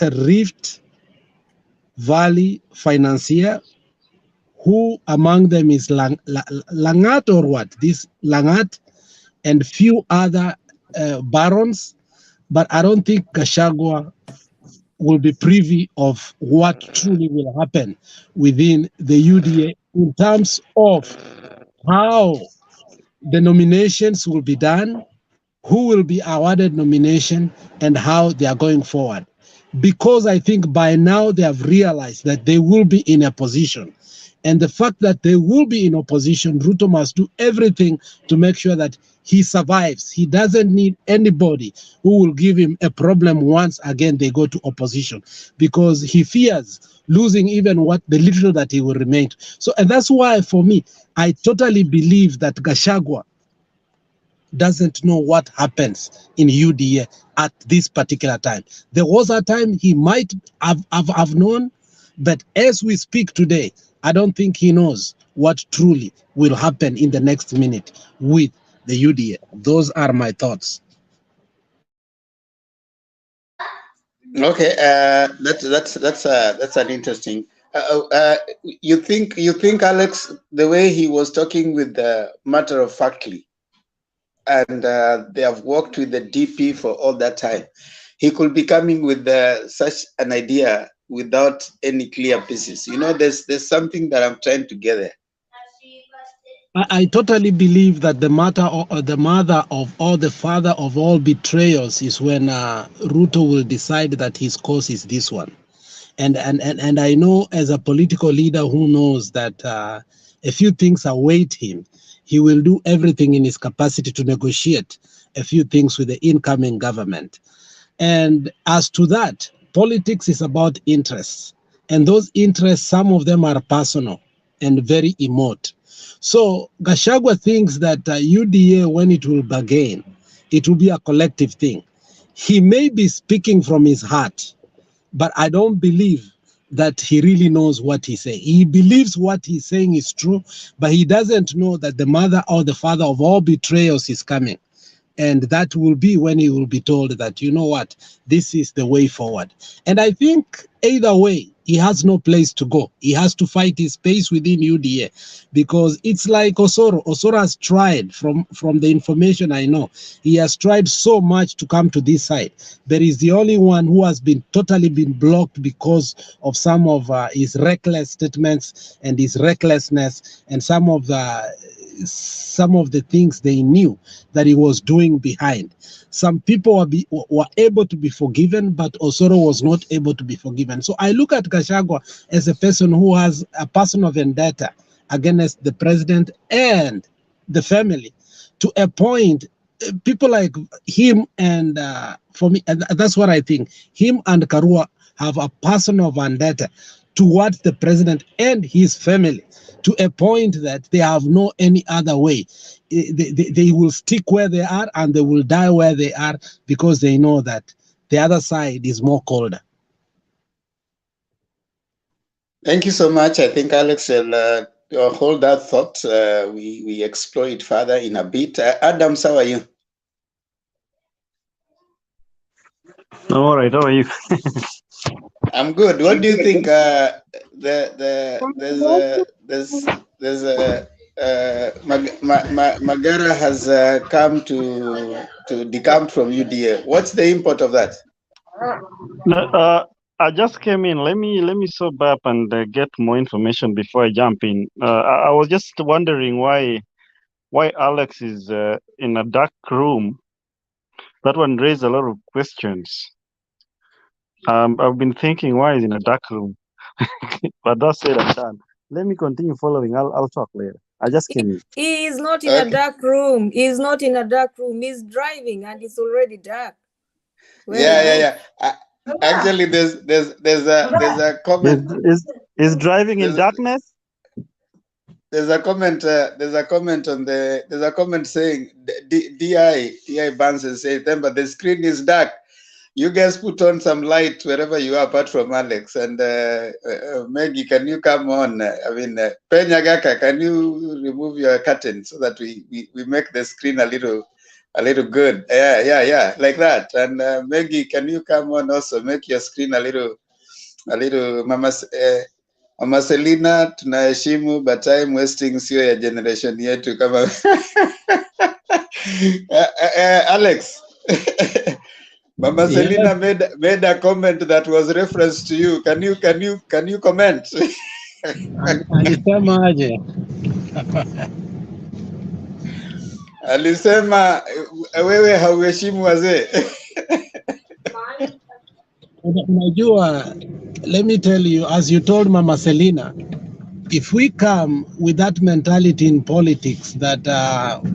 Rift Valley financier, who among them is Langat or what? This Langat and few other barons, but I don't think Gachagua will be privy of what truly will happen within the UDA in terms of how the nominations will be done, who will be awarded nomination, and how they are going forward. Because I think by now they have realized that they will be in a position. And the fact that they will be in opposition, Ruto must do everything to make sure that he survives. He doesn't need anybody who will give him a problem once again they go to opposition, because he fears losing even what the little that he will remain. So, and that's why for me, I totally believe that Gachagua doesn't know what happens in UDA at this particular time. There was a time he might have known, but as we speak today, I don't think he knows what truly will happen in the next minute with the UDA. Those are my thoughts. Okay, that's an interesting. You think Alex, the way he was talking with the matter of factly, and they have worked with the DP for all that time, he could be coming with such an idea without any clear basis. You know, there's something that I'm trying to get there. I totally believe that the mother of all, the father of all betrayals is when Ruto will decide that his course is this one. And I know, as a political leader who knows that a few things await him, he will do everything in his capacity to negotiate a few things with the incoming government. And as to that, politics is about interests. And those interests, some of them are personal and very remote. So Gachagua thinks that UDA, when it will bargain, it will be a collective thing. He may be speaking from his heart, but I don't believe that he really knows what he's saying. He believes what he's saying is true, but he doesn't know that the mother or the father of all betrayals is coming. And that will be when he will be told that, you know what, this is the way forward. And I think either way, he has no place to go. He has to fight his space within UDA, because it's like Osoro. Osoro has tried, from the information I know, he has tried so much to come to this side. But he's the only one who has been totally blocked because of some of his reckless statements and his recklessness, and some of the things they knew that he was doing behind. Some people were able to be forgiven, but Osoro was not able to be forgiven. So I look at Gachagua as a person who has a personal vendetta against the president and the family, to a point. People like him and for me, and that's what I think, him and Karua have a personal vendetta towards the president and his family, to a point that they have no any other way. They will stick where they are and they will die where they are, because they know that the other side is more colder. Thank you so much. I think Alex will hold that thought. We explore it further in a bit. Adam, how are you? All right, how are you? I'm good. What do you think? Magara has come to decamp from UDA. What's the import of that? I just came in. Let me sober up and get more information before I jump in. I was just wondering why Alex is in a dark room. That one raised a lot of questions. I've been thinking, why is in a dark room? But that said and done. Let me continue following. I'll talk later. I just came in. He is not in a dark room. He is not in a dark room. He's driving and it's already dark. Yeah. Actually, there's a comment. Is driving in darkness? There's a comment. There's a comment saying DI bans and says, "Remember, the screen is dark. You guys put on some light wherever you are, apart from Alex and Maggie. Can you come on? I mean, Penyagaka, can you remove your curtain so that we make the screen a little good? Yeah, like that. And Maggie, can you come on also? Make your screen a little. Mama Selina, tunaheshimu, but time wasting sio ya generation yetu kama Alex. Mama Selina made a comment that was reference to you. Can you comment? Alisema aje? alisema wewe hauheshimu wazee. Unajua, let me tell you, as you told Mama Selina, if we come with that mentality in politics that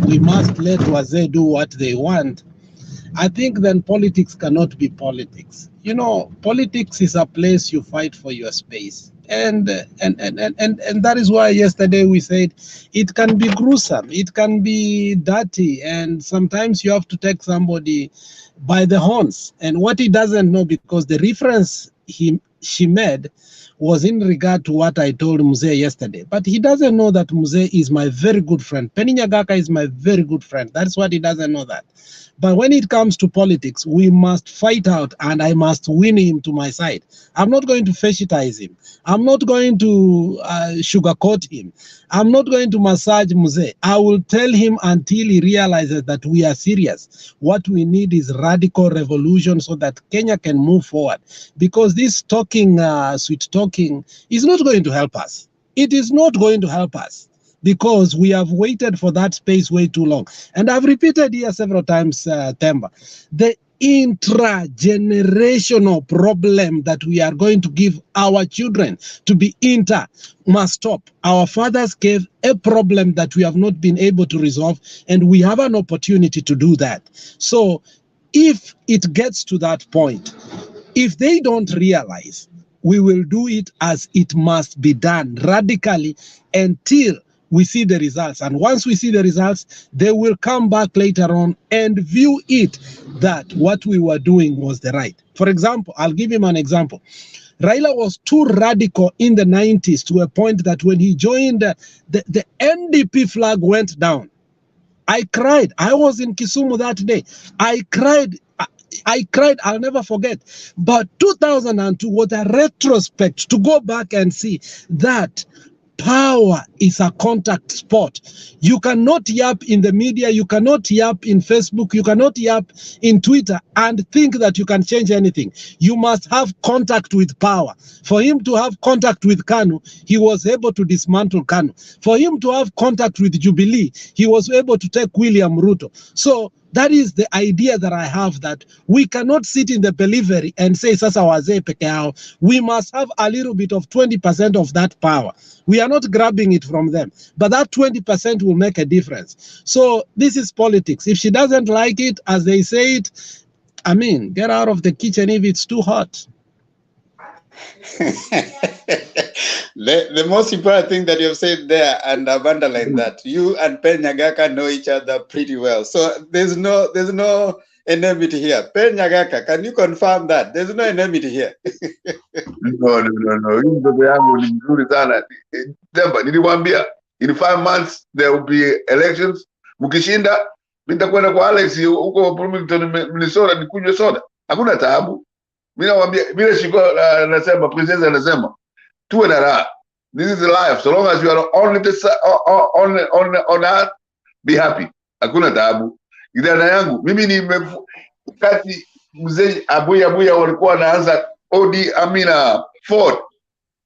we must let wazee do what they want, I think then politics cannot be politics. You know, politics is a place you fight for your space. And that is why yesterday we said it can be gruesome, it can be dirty, and sometimes you have to take somebody by the horns. And what he doesn't know, because the reference she made was in regard to what I told Mzee yesterday. But he doesn't know that Mzee is my very good friend. Penny Nyagaka is my very good friend. That's what he doesn't know that. But when it comes to politics, we must fight out, and I must win him to my side. I'm not going to fashitize him. I'm not going to sugarcoat him. I'm not going to massage Mzee. I will tell him until he realizes that we are serious. What we need is radical revolution so that Kenya can move forward. Because this talking, sweet talking, is not going to help us. It is not going to help us, because we have waited for that space way too long. And I've repeated here several times, Temba, the intra-generational problem that we are going to give our children to be must stop. Our fathers gave a problem that we have not been able to resolve, and we have an opportunity to do that. So if it gets to that point, if they don't realize, we will do it as it must be done, radically, until we see the results. And once we see the results, they will come back later on and view it that what we were doing was the right. For example, I'll give him an example. Raila was too radical in the 90s to a point that when he joined, the NDP flag went down. I cried. I was in Kisumu that day. I cried, I'll never forget. But 2002 was a retrospect to go back and see that power is a contact sport. You cannot yap in the media, you cannot yap in Facebook, you cannot yap in Twitter and think that you can change anything. You must have contact with power. For him to have contact with KANU, he was able to dismantle KANU. For him to have contact with Jubilee, he was able to take William Ruto. So that is the idea that I have, that we cannot sit in the periphery and say, Sasa wazee peke yao. We must have a little bit of 20% of that power. We are not grabbing it from them, but that 20% will make a difference. So this is politics. If she doesn't like it, as they say it, I mean, get out of the kitchen if it's too hot. The most important thing that you've said there, and I've underlined that, you and Pen Nyagaka know each other pretty well. So there's no enmity here. Pen Nyagaka, can you confirm that? There's no enmity here. No. Hii mtoto yangu ni mzuri sana. Temba, niliwaambia, in 5 months there will be elections. Mkishinda, nitakwenda kwa Alex huko Bloomington, Minnesota, nikunywe soda. Hakuna taabu. Mimi nawaambia, vile shiko anasema, princess anasema, tuwe na raha. This is life. So long as you are on earth, be happy. Hakuna taabu. Kijana yangu, mimi ni kati mzee Abuya walikuwa wanaanza Ford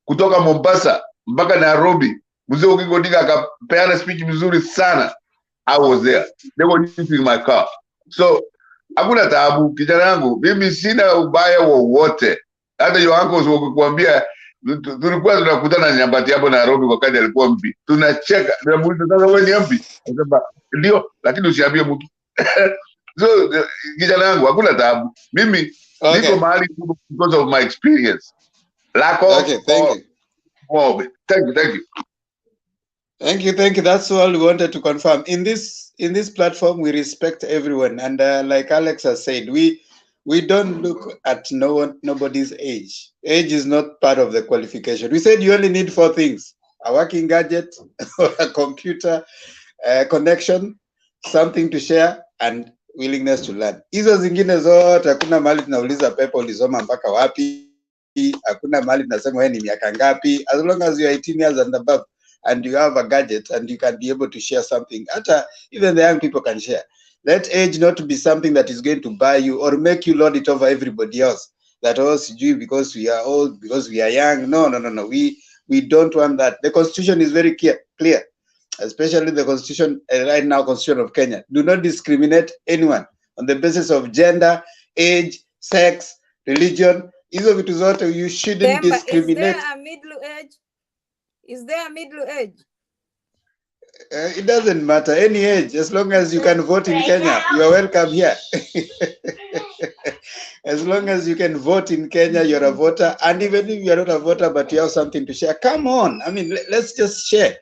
kutoka Mombasa mpaka Nairobi. Mzee Oginga Odinga akapeana speech mzuri sana. I was there. They were using my car. So hakuna taabu. Kijana yangu, mimi sina ubaya wowote. Hata your uncles wakuambia, tulikuwa tunakutana Nyambati hapo Nairobi wakati alikuwa MP. Tunacheka. Tunamuuliza sasa wewe ni MP? Anasema ndio, lakini usiambie mtu. So kijana yangu, hakuna taabu. Mimi niko mahali because of my experience. Lack of Thank you. Thank you. That's all we wanted to confirm. In this platform, we respect everyone, and like Alex has said, we don't look at nobody's age. Age is not part of the qualification. We said you only need 4 things: a working gadget, or a computer connection, something to share, and willingness to learn. Hizo zingine zote hakuna mahali tunauliza pepo ulisoma mpaka wapi, hakuna mahali tunasema wewe ni miaka ngapi. As long as you are 18 years and above and you have a gadget and you can be able to share something, even the young people can share. Let age not be something that is going to buy you or make you lord it over everybody else. That because we are old, because we are young. No. We don't want that. The Constitution is very clear. especially the constitution right now, constitution of Kenya, do not discriminate anyone on the basis of gender, age, sex, religion. Hizo vitu zote, you shouldn't discriminate. Is there a middle age? Is there a middle age? It doesn't matter, any age, as long as you can vote in Kenya, you are welcome here. As long as you can vote in Kenya, you're a voter. And even if you're not a voter, but you have something to share, come on. I mean, let's just share.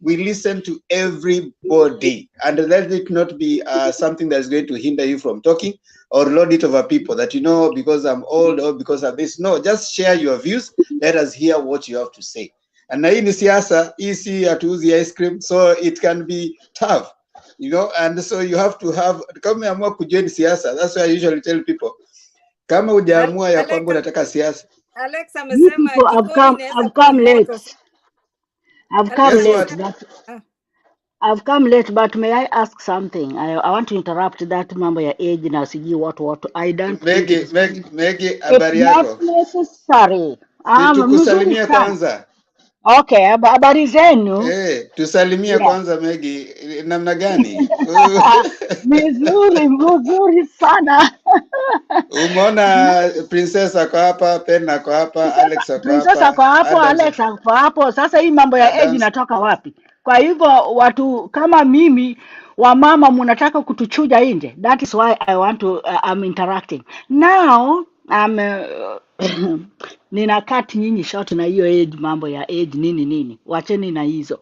We listen to everybody, and let it not be something that's going to hinder you from talking or load it over people that, you know, because I'm old or because of this. No, just share your views. Let us hear what you have to say. And na hii ni siasa, hii si hatuuzi ice cream, so it can be tough, you know, and so you have to have, kama umeamua kujoin siasa, that's why I usually tell people, kama hujaamua ya kwamba unataka siasa. Alex amesema I've come late. I've come late. I've come late, but may I ask something? I want to interrupt that mambo ya age na sijui what. I don't think Megi, habari yako? it's not necessary. Tukusalimie kwanza. Okay, habari zenu? Tusalimie kwanza Megi, namna gani? Mzuri sana. Umeona Princess ako hapa, Pen ako hapa, Alex ako hapa. Princess ako hapo, Alex ako hapo. Sasa hii mambo ya age inatoka wapi? Kwa hivyo watu kama mimi wamama mnataka kutuchuja nje. That is why I want to I'm interacting. Now nina cut nyinyi short na hiyo age, mambo ya age nini. Wacheni na hizo.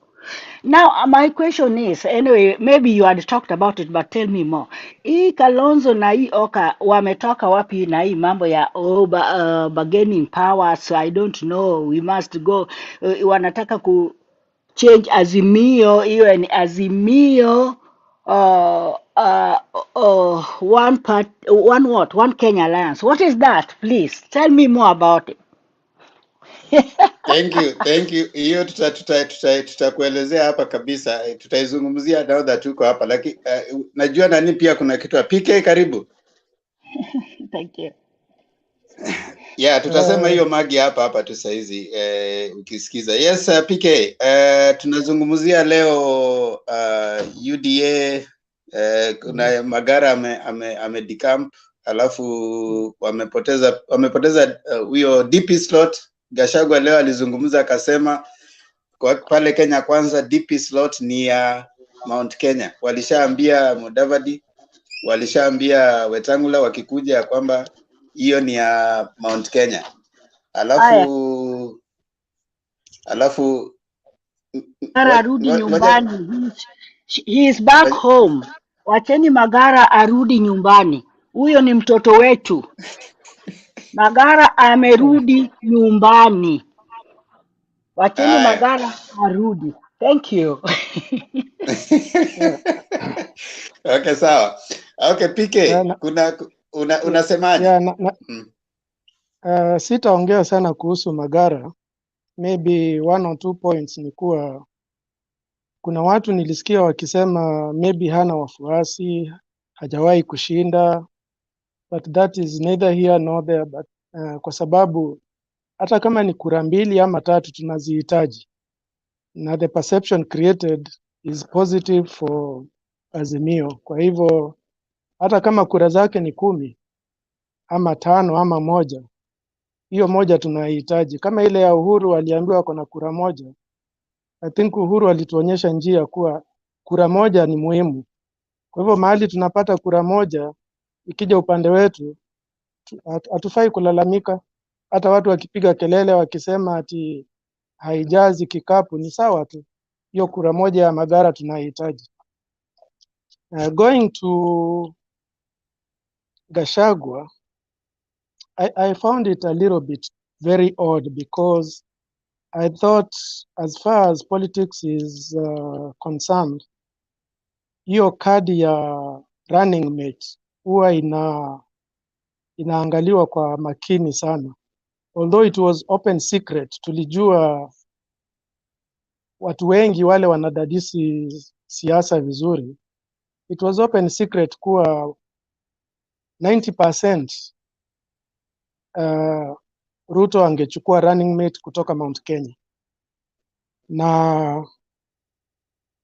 Now, my question is, anyway, maybe you had talked about it, but tell me more. Hii Kalonzo na hii Oka wametoka wapi na hii mambo ya bargaining power? So I don't know. We must go. Wanataka ku change azimio, hiyo ni azimio one Kenya Alliance. What is that? Please tell me more about it. Thank you. Hiyo tutakuelezea hapa kabisa, tutaizungumzia now that tuko hapa, lakini najua nani pia kuna kitu. PK, karibu. Thank you. Yeah, tutasema hiyo Magi hapa tu saizi ukisikiza. Yes, PK, tunazungumzia leo UDA, kuna Magara ame decamp, alafu wamepoteza huyo DP slot. Gachagua leo alizungumza akasema kwa pale Kenya Kwanza DP slot ni ya Mount Kenya. Walishaambia Mudavadi, walishaambia Wetangula wakikuja kwamba hiyo ni ya Mount Kenya. Alafu Magara arudi nyumbani. He is back home. Wacheni Magara arudi nyumbani. Huyo ni mtoto wetu. Magara amerudi nyumbani. Wacheni Magara arudi. Thank you. Okay, sawa. Okay, PK, unasemaje? Sitaongea sana kuhusu Magara. Maybe 1 or 2 points ni kuwa kuna watu nilisikia wakisema maybe hana wafuasi, hajawahi kushinda, but that is neither here nor there, but kwa sababu hata kama ni kura 2 ama 3 tunazihitaji, na the perception created is positive for Azimio. Kwa hivyo hata kama kura zake ni 10 ama 5 ama 1, hiyo 1 tunahitaji. Kama ile ya Uhuru aliambiwa kuna kura 1, I think Uhuru alituonyesha njia kuwa kura 1 ni muhimu. Kwa hivyo mahali tunapata kura 1, ikija upande wetu hatufai kulalamika. Hata watu wakipiga kelele wakisema ati haijazi kikapu, ni sawa tu. Hiyo kura 1 ya Magara tunahitaji. Going to Gachagua, I found it a little bit very odd because I thought as far as politics is concerned, hiyo kadi ya running mate huwa inaangaliwa kwa makini sana. Although it was open secret, tulijua watu wengi wale wanadadisi siasa vizuri. It was open secret kuwa 90% Ruto angechukua running mate kutoka Mount Kenya. Na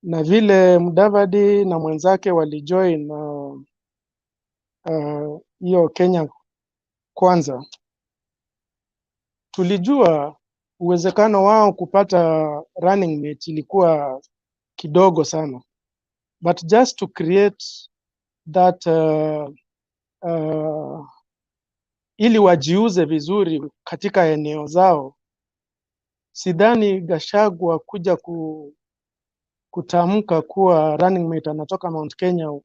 na vile Mudavadi na mwenzake walijoin hiyo Kenya Kwanza, tulijua uwezekano wao kupata running mate ilikuwa kidogo sana, but just to create that ili wajiuze vizuri katika eneo zao, sidhani Gachagua kuja kutamka kuwa running mate anatoka Mount Kenya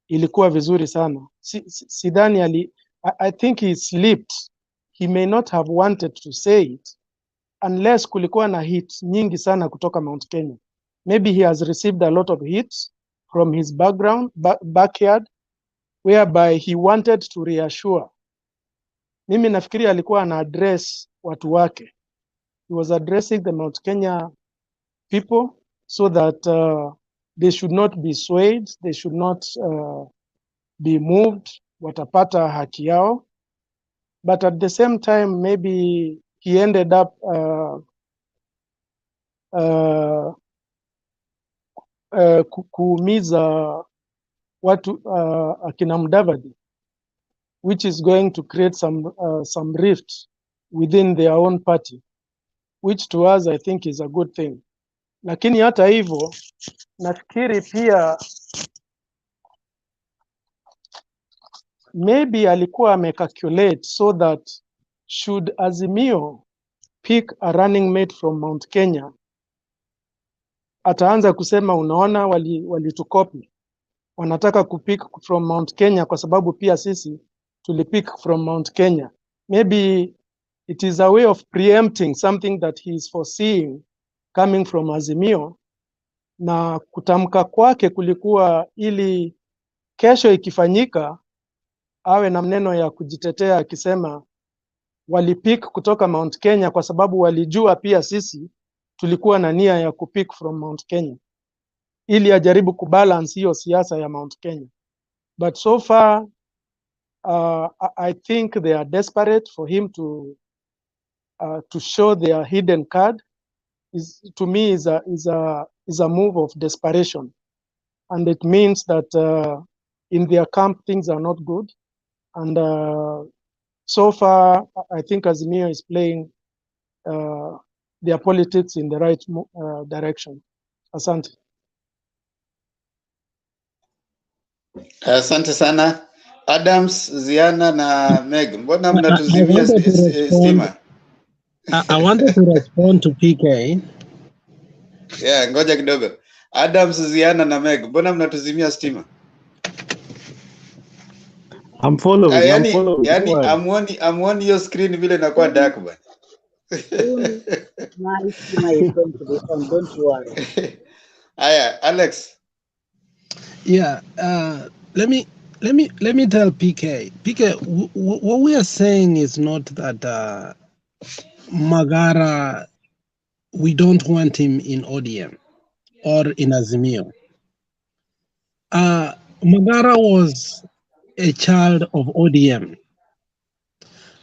ilikuwa vizuri sana. Sidhani I think he slipped. He may not have wanted to say it unless kulikuwa na hit nyingi sana kutoka Mount Kenya. Maybe he has received a lot of hits from his backyard whereby he wanted to reassure. Mimi nafikiri alikuwa ana address watu wake. He was addressing the Mount Kenya people so that they should not be swayed, they should not be moved, watapata haki yao. But at the same time, maybe he ended up kuumiza watu akina Mudavadi, which is going to create some rift within their own party, which to us I think is a good thing. Lakini hata hivyo nafikiri pia maybe alikuwa amecalculate so that should Azimio pick a running mate from Mount Kenya, ataanza kusema unaona walitukopi, wanataka kupick from Mount Kenya kwa sababu pia sisi tulipick from Mount Kenya. Maybe it is a way of preempting something that he is foreseeing coming from Azimio, na kutamka kwake kulikuwa ili kesho ikifanyika awe na maneno ya kujitetea akisema walipick kutoka Mount Kenya kwa sababu walijua pia sisi tulikuwa na nia ya kupick from Mount Kenya, ili ajaribu kubalance hiyo siasa ya Mount Kenya. But so far I think they are desperate for him to show their hidden card. To me is a move of desperation, and it means that in their camp things are not good, and so far I think Azimio is playing their politics in the right direction. Asante. Asante sana. Adams, Ziana na Meg, mbona I mnatuzimia wanted to stima? I wanted to respond to PK. Yeah, ngoja kidogo. Adams, Ziana na Meg, mbona mnatuzimia stima? I'm following. Yani amuoni hiyo screen vile inakuwa dark bwana. My stima is going to be on, don't worry. Aya, Alex. Yeah, let me tell PK. PK, what we are saying is not that Magara, we don't want him in ODM or in Azimio. Magara was a child of ODM.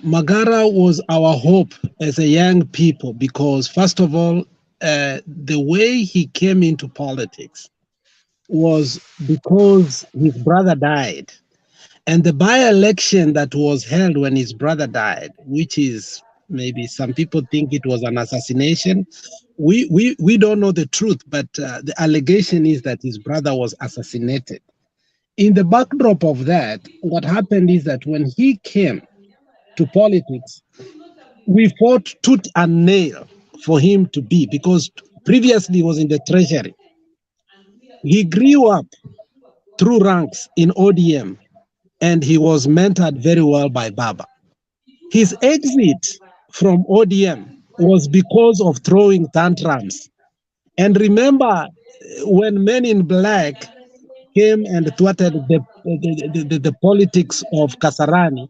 Magara was our hope as a young people because, first of all, the way he came into politics was because his brother died. And the by-election that was held when his brother died, which is maybe some people think it was an assassination. We don't know the truth, but the allegation is that his brother was assassinated. In the backdrop of that, what happened is that when he came to politics, we fought tooth and nail for him to be, because previously he was in the treasury. He grew up through ranks in ODM, and he was mentored very well by Baba. His exit from ODM was because of throwing tantrums. And remember, when Men in Black came and thwarted the politics of Kasarani,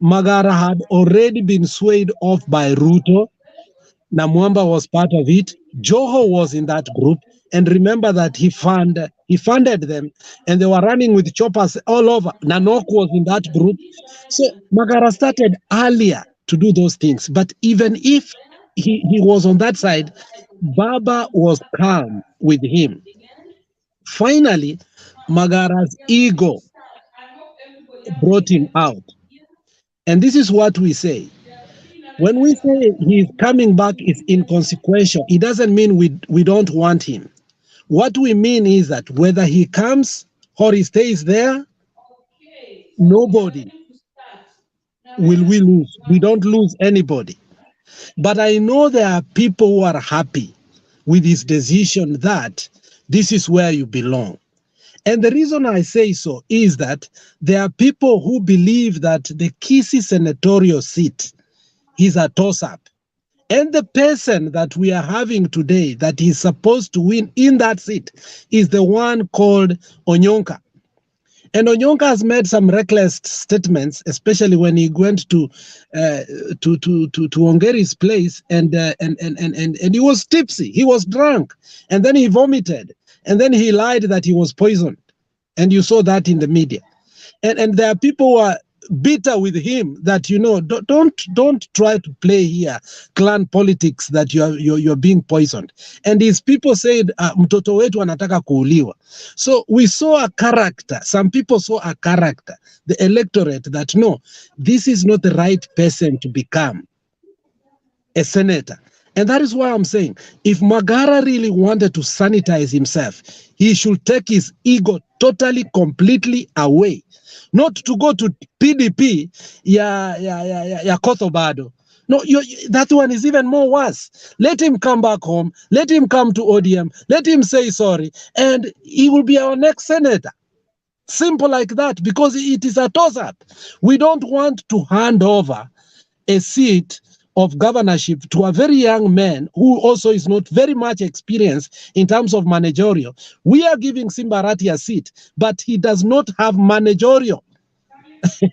Magara had already been swayed off by Ruto. Namwamba was part of it. Joho was in that group. And remember that he funded them, and they were running with choppers all over. Narok was in that group. So Magara started earlier to do those things. But even if he was on that side, Baba was calm with him. finally, Magara's ego brought him out. And this is what we say. When we say he's coming back is inconsequential, it doesn't mean we don't want him. What we mean is that whether he comes or he stays there, nobody will we lose. We don't lose anybody. But I know there are people who are happy with his decision that this is where you belong. And the reason I say so is that there are people who believe that the Kisii senatorial seat is a toss-up. And the person that we are having today that is supposed to win in that seat is the one called Onyonka. And Onyonka has made some reckless statements, especially when he went to Ongeri's place and he was tipsy, he was drunk, and then he vomited, and then he lied that he was poisoned, and you saw that in the media. And there are people who are bitter with him that don't try to play here clan politics that you're being poisoned. And these people said mtoto wetu anataka kuuliwa. So we saw a character, some people saw a character, the electorate, that no, this is not the right person to become a senator. And that is why I'm saying, if Magara really wanted to sanitize himself, he should take his ego totally, completely away. Not to go to PDP, ya Kotobado. No, that one is even more worse. Let him come back home. Let him come to ODM. Let him say sorry. And he will be our next senator. Simple like that, because it is a toss-up. We don't want to hand over a seat of governorship to a very young man who also is not very much experienced in terms of managerial. We are giving Simbarati a seat, but he does not have managerial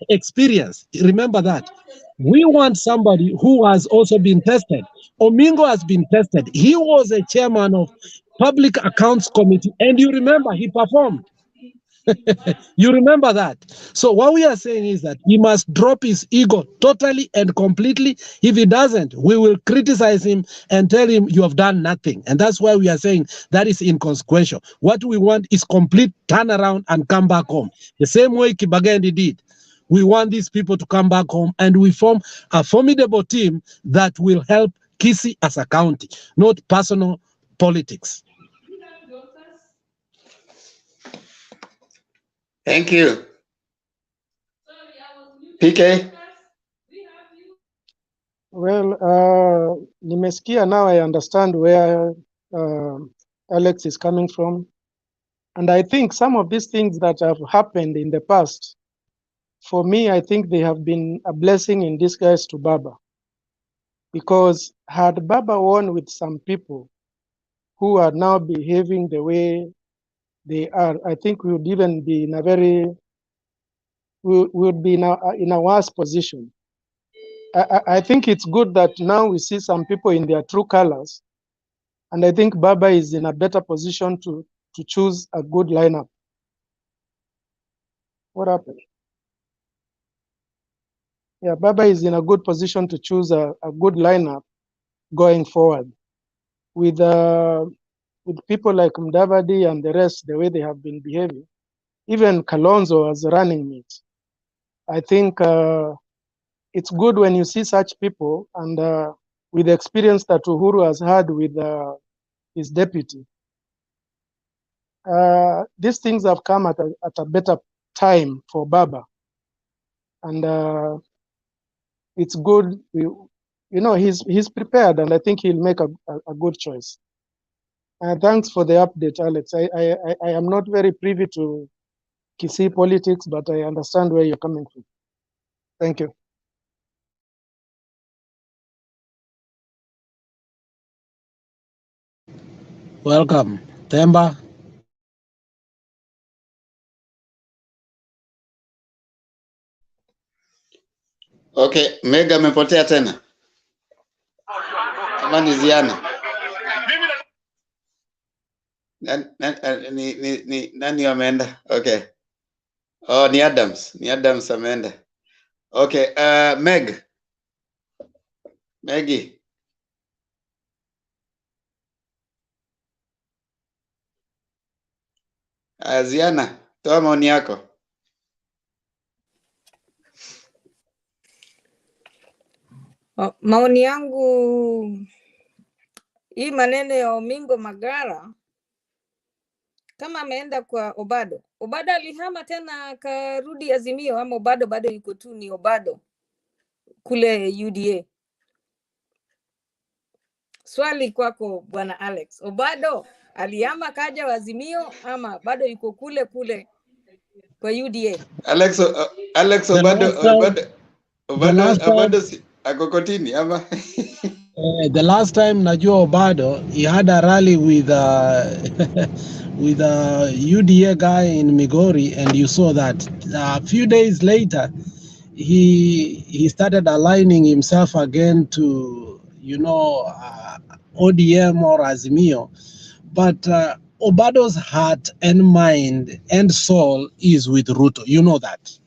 experience. Remember that. We want somebody who has also been tested. Omingo has been tested. He was a chairman of Public Accounts Committee, and you remember he performed. You remember that. So what we are saying is that he must drop his ego totally and completely. If he doesn't, we will criticize him and tell him you have done nothing. And that's why we are saying that is inconsequential. What we want is complete turnaround and come back home. The same way Kibagendi did. We want these people to come back home and we form a formidable team that will help Kisii as a county, not personal politics. Thank you. PK? Well, nimesikia, now I understand where Alex is coming from. And I think some of these things that have happened in the past, for me, I think they have been a blessing in disguise to Baba. Because had Baba won with some people who are now behaving the way they are, I think we would even be in a we would be in a worse position. I think it's good that now we see some people in their true colors. And I think Baba is in a better position to choose a good lineup. What happened? Yeah, Baba is in a good position to choose a good lineup going forward. With people like Mudavadi and the rest, the way they have been behaving, even Kalonzo as running mate. I think it's good when you see such people, and with the experience that Uhuru has had with his deputy. These things have come at a better time for Baba. And it's good, he's prepared, and I think he'll make a good choice. Thanks for the update, Alex. I am not very privy to Kisii politics, but I understand where you're coming from. Thank you. Welcome. Temba. Okay, Mega amepotea tena. Amani Ziana. Nani ameenda? Okay. Oh, ni Adams. Ni Adams ameenda. Okay, Maggie. Ziana, toa maoni yako. Maoni yangu, hii maneno ya Omingo Magara, kama ameenda kwa Obado. Obado alihama tena akarudi Azimio, ama Obado bado yuko tu ni Obado kule UDA? Swali kwako Bwana Alex. Obado alihama kaja Azimio ama bado yuko kule kule kwa UDA? Alex Obado ako kotini ama? The last time najua Obado, he had a rally with with a UDA guy in Migori, and you saw that a few days later he started aligning himself again to, you know, ODM or Azimio. But Obado's heart and mind and soul is with Ruto. You know that.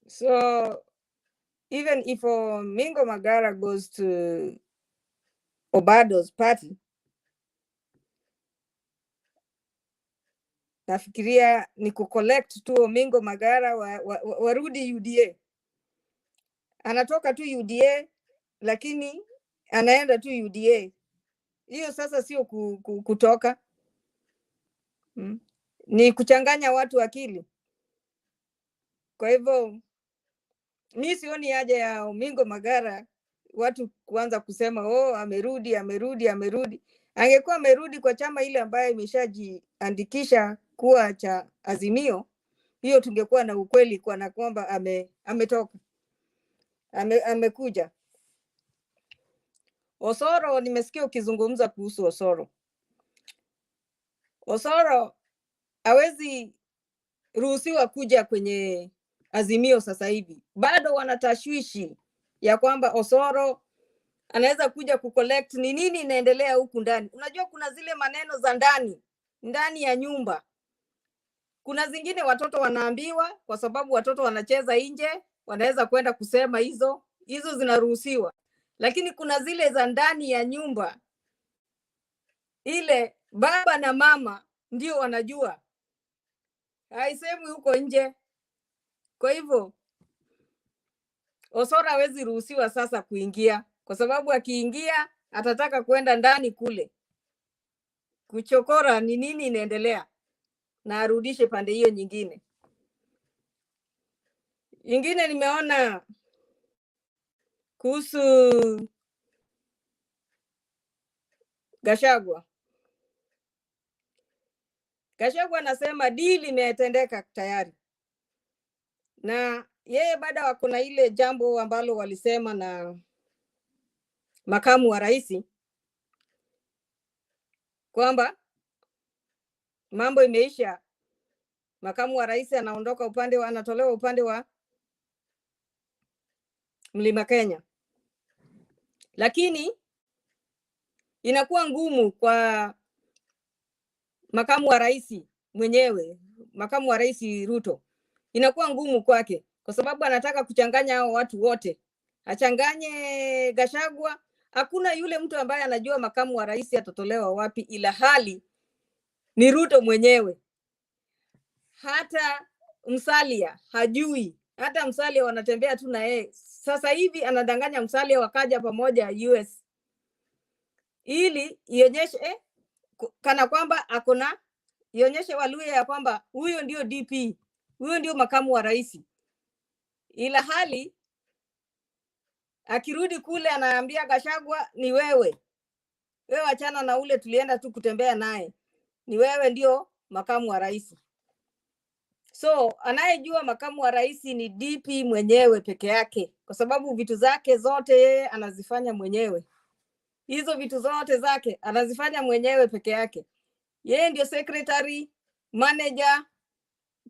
So even if Omingo Magara goes to Obado's party, nafikiria ni kucollect tu Omingo Magara warudi UDA. Anatoka tu UDA lakini anaenda tu UDA. Hiyo sasa sio kutoka. Ni kuchanganya watu akili. Kwa hivyo mimi sioni haja ya Omingo Magara watu kuanza kusema amerudi. Angekuwa amerudi kwa chama ile ambayo imeshajiandikisha kuwa cha Azimio, hiyo tungekuwa na ukweli kwa na kwamba ametoka. Amekuja. Osoro, nimesikia ukizungumza kuhusu Osoro. Osoro hawezi ruhusiwa kuja kwenye Azimio sasa hivi. Bado wanatashwishi ya kwamba Osoro anaweza kuja kucollect ni nini inaendelea huku ndani. Unajua kuna zile maneno za ndani ya nyumba. Kuna zingine watoto wanaambiwa kwa sababu watoto wanacheza nje, wanaweza kwenda kusema hizo zinaruhusiwa. Lakini kuna zile za ndani ya nyumba, ile baba na mama ndio wanajua, haisemwi huko nje. Kwa hivyo Osoro hawezi ruhusiwa sasa kuingia, kwa sababu akiingia atataka kwenda ndani kule kuchokora ni nini inaendelea na arudishe pande hiyo nyingine. Ingine nimeona kuhusu Gachagua. Gachagua anasema deal imetendeka tayari. Na yeye bado wako na ile jambo ambalo walisema na makamu wa rais kwamba mambo imeisha, makamu wa rais anaondoka anatolewa upande wa Mlima Kenya. Lakini inakuwa ngumu kwa makamu wa rais mwenyewe, makamu wa rais Ruto. Inakuwa ngumu kwake kwa sababu anataka kuchanganya hao watu wote. Achanganye Gachagua, hakuna yule mtu ambaye anajua makamu wa rais atatolewa wapi, ila hali ni Ruto mwenyewe. Hata Musalia hajui, hata Musalia wanatembea tu na yeye. Sasa hivi anadanganya Musalia wakaja pamoja US ili ionyeshe kana kwamba akona, ionyeshe Waluya ya kwamba huyo ndio DP, huyo ndio makamu wa rais. Ila hali akirudi kule anaambia Gachagua, ni wewe achana na ule tulienda tu kutembea naye, ni wewe ndio makamu wa rais. So anayejua makamu wa rais ni DP mwenyewe peke yake, kwa sababu vitu zake zote yeye anazifanya mwenyewe. Hizo vitu zote zake anazifanya mwenyewe peke yake. Yeye ndio secretary, manager,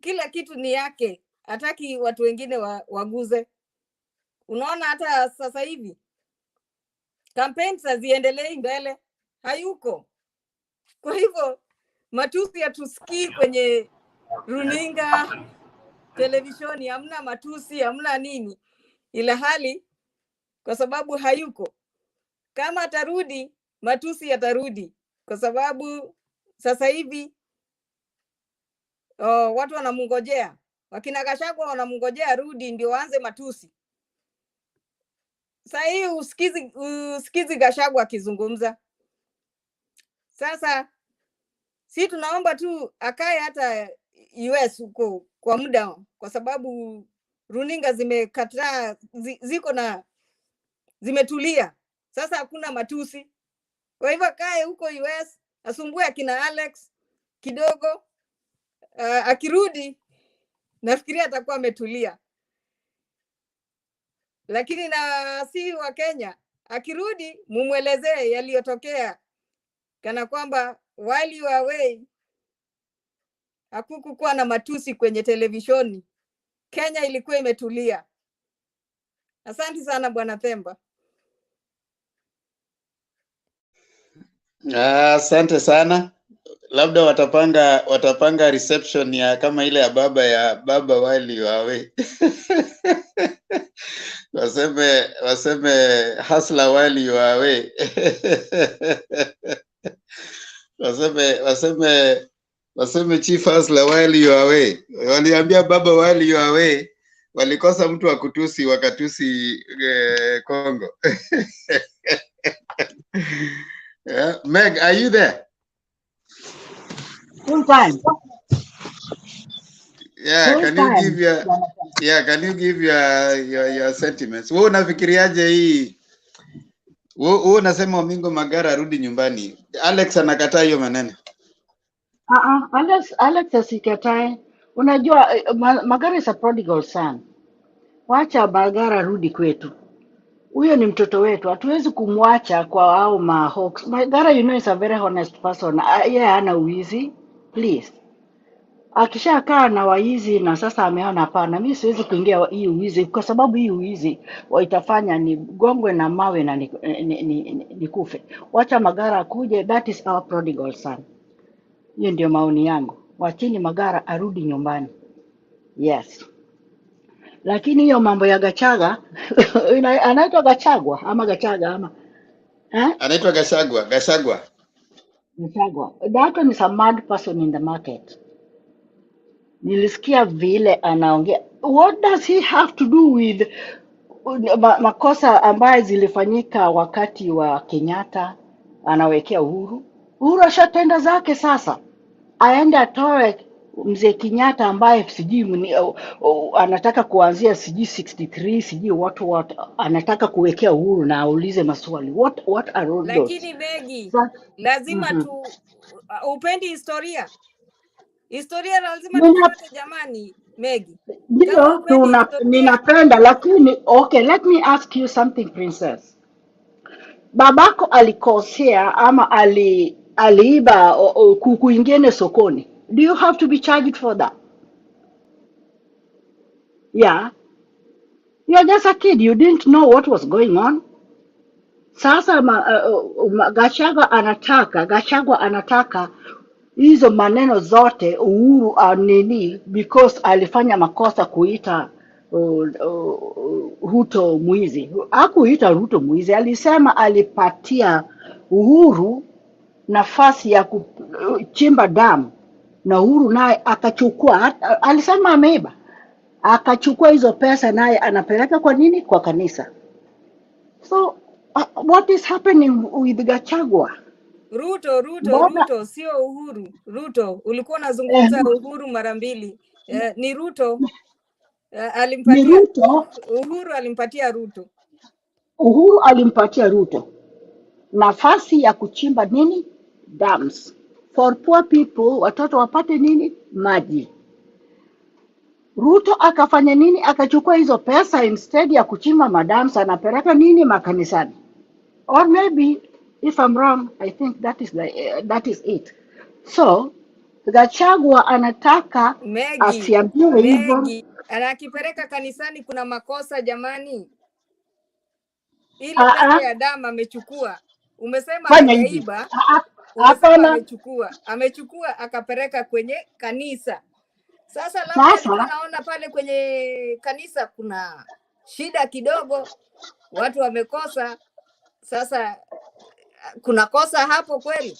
kila kitu ni yake. Hataki watu wengine waguze. Unaona hata sasa hivi campaigns haziendelei mbele, hayuko. Kwa hivyo matusi hatusikii kwenye runinga, televisheni, hamna matusi, hamna nini. Ila hali kwa sababu hayuko. Kama atarudi, matusi yatarudi, kwa sababu sasa hivi watu wanamngojea, wakina Gachagua wanamngojea rudi ndio waanze matusi. Sasa hii usikizi Gachagua akizungumza. Sasa si tunaomba tu akae hata US huko kwa muda, kwa sababu runinga zimekataa, ziko na zimetulia. Sasa hakuna matusi. Kwa hivyo kae huko US, asumbue akina Alex kidogo, akirudi nafikiria atakuwa ametulia. Lakini na si wa Kenya, akirudi mumwelezee yaliyotokea, kana kwamba while you are away hakukuwa na matusi kwenye televishoni. Kenya ilikuwa imetulia. Asante sana Bwana Themba. Asante sana. Labda watapanga reception ya kama ile ya baba wali wawe. waseme hasla wali wawe. waseme chief hasla wali wawe. Waliambia baba wali wawe. Walikosa mtu wa kutusi wakatusi Kongo. Yeah. Meg, are you there? Full time. Yeah, Full can you time. give your sentiments? Wewe unafikiriaje hii? Wewe unasema Omingo Magara rudi nyumbani. Alex anakataa hiyo maneno. Alex asikatae. Unajua Magara is a prodigal son. Wacha Magara rudi kwetu. Huyo ni mtoto wetu. Hatuwezi kumwacha kwa hao mahawks. Magara, you know, is a very honest person. Yeye hana uizi. Please. Akishakaa na waizi na sasa ameona hapana, mimi siwezi kuingia hii uizi, kwa sababu hii uizi waitafanya ni gongwe na mawe na nikufe. Wacha Magara akuje. That is our prodigal son. Hiyo ndio maoni yangu. Wachini Magara arudi nyumbani. Yes. Lakini hiyo mambo ya Gachaga anaitwa Gachagua ama Gachaga ama anaitwa Gachagua. Gachagua. That one is a mad person in the market. Nilisikia vile anaongea. What does he have to do with makosa ambayo zilifanyika wakati wa Kenyatta? Anawekea Uhuru. Uhuru ashatenda zake, sasa aende atoe mzee Kenyatta ambaye sijui anataka kuanzia sijui 63 sijui what anataka kuwekea Uhuru na aulize maswali. What are those? Lakini Megi, lazima tu upendi historia. Historia lazima tufuate jamani, Megi. Ndio ninapenda, lakini okay, let me ask you something, princess. Babako alikosea ama aliiba kuku ingine sokoni. Do you have to be charged for that? Yeah. You're just a kid. You didn't know what was going on. Sasa Gachagua anataka hizo maneno zote Uhuru because alifanya makosa kuita Ruto mwizi. Hakuita Ruto mwizi, alisema alipatia Uhuru nafasi ya kuchimba damu na Uhuru naye akachukua. Alisema ameiba, akachukua hizo pesa naye anapeleka kwa nini? Kwa kanisa. So what is happening with Gachagua? Ruto sio Uhuru. Ruto ulikuwa unazungumza Uhuru mara mbili. Ni Ruto alimpatia ni Ruto. Uhuru alimpatia Ruto. Uhuru alimpatia Ruto nafasi ya kuchimba nini? Dams for poor people, watoto wapate nini? Maji. Ruto akafanya nini? Akachukua hizo pesa, instead ya kuchimba madams anapeleka nini? Makanisani. Or maybe if I'm wrong, I think that is it. So Gachagua anataka asiambiwe hivyo. Anakipeleka kanisani, kuna makosa jamani. Ile pesa ya damu amechukua. Umesema hajaiba. Umesema amechukua akapeleka kwenye kanisa. Sasa labda alikuwa naona pale kwenye kanisa kuna shida kidogo, watu wamekosa. Sasa kuna kosa hapo kweli?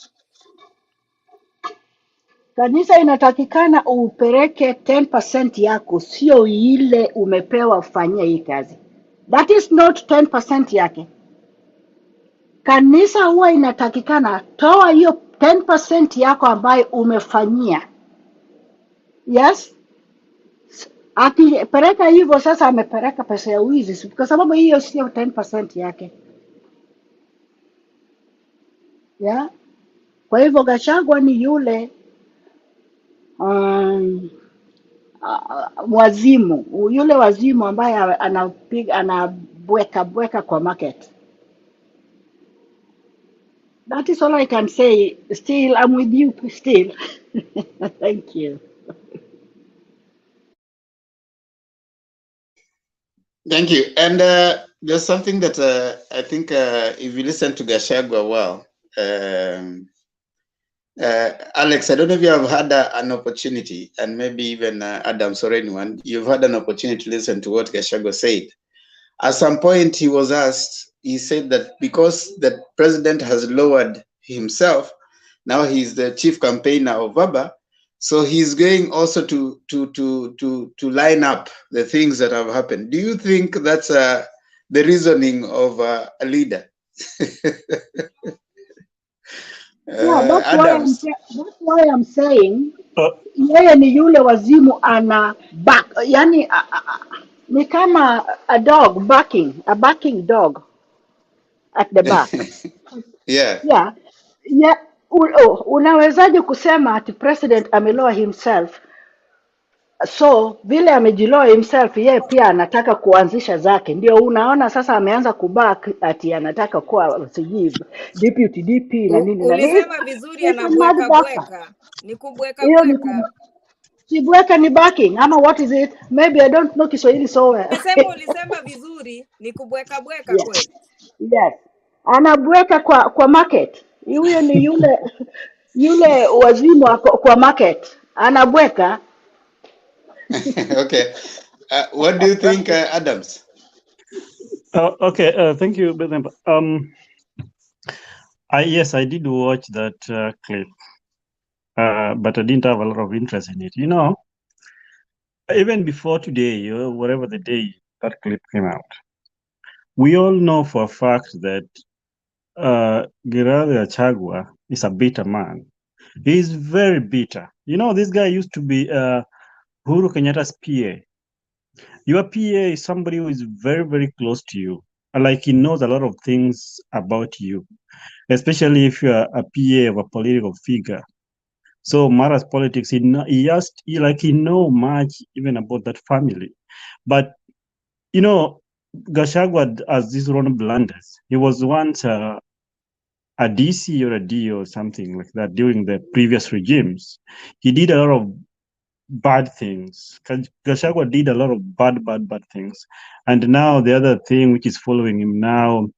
Kanisa inatakikana upeleke 10% yako, sio ile umepewa ufanyie hii kazi. That is not 10% yake. Kanisa huwa inatakikana toa hiyo 10% yako ambayo umefanyia. Yes? Akipeleka hivyo sasa amepeleka pesa ya wizi, kwa sababu hiyo sio 10% yake. Yeah? Kwa hivyo Gachagua ni yule wazimu, yule wazimu ambaye anapiga anabweka kwa market. That is all I can say. Still, I'm with you still. Thank you. Thank you. And there's something that I think if you listen to Gachagua well, Alex, I don't know if you have had an opportunity, and maybe even Adams or anyone, you've had an opportunity to listen to what Gachagua said. At some point, he was asked, he said that because the president has lowered himself, now he's the chief campaigner of VABA, so he's going also to line up the things that have happened. Do you think that's the reasoning of a leader? Yeah, Adams. that's why I'm saying yeye ni yule wazimu ana back, yani ni kama a dog barking, a barking dog at the back. Yeah. Yeah. Yeah. Unawezaje kusema ati president ameloa himself? So vile amejiloa himself, yeye pia anataka kuanzisha zake. Ndio unaona sasa ameanza kubak ati anataka kuwa sijui deputy DP na nini na nini. Ulisema vizuri anabweka bweka. Ni kubweka Hiyo ni bweka. kibweka ni backing ama what is it? Maybe I don't know Kiswahili so well. Ulisema vizuri ni kubweka bweka kweli. Yes. Anabweka kwa market. Huyo ni yule wazimu kwa market. Anabweka. Okay. What do you think, Adams? Okay, thank you, Bethemba. Yes, I did watch that clip, but I didn't have a lot of interest in it. You know, even before today, whatever the day that clip came out, we all know for a fact that Gerardo Achagua is a bitter man. He's very bitter. You know, this guy used to be Uhuru Kenyatta's PA. Your PA is somebody who is very, very close to you. Like he knows a lot of things about you, especially if you are a PA of a political figure. So Mara's politics, he know much even about that family. But you know, Gachagua has these wrong blunders. He was once a DC or a D or something like that during the previous regimes. He did a lot of bad things. Gachagua did a lot of bad things. And now the other thing which is following him now,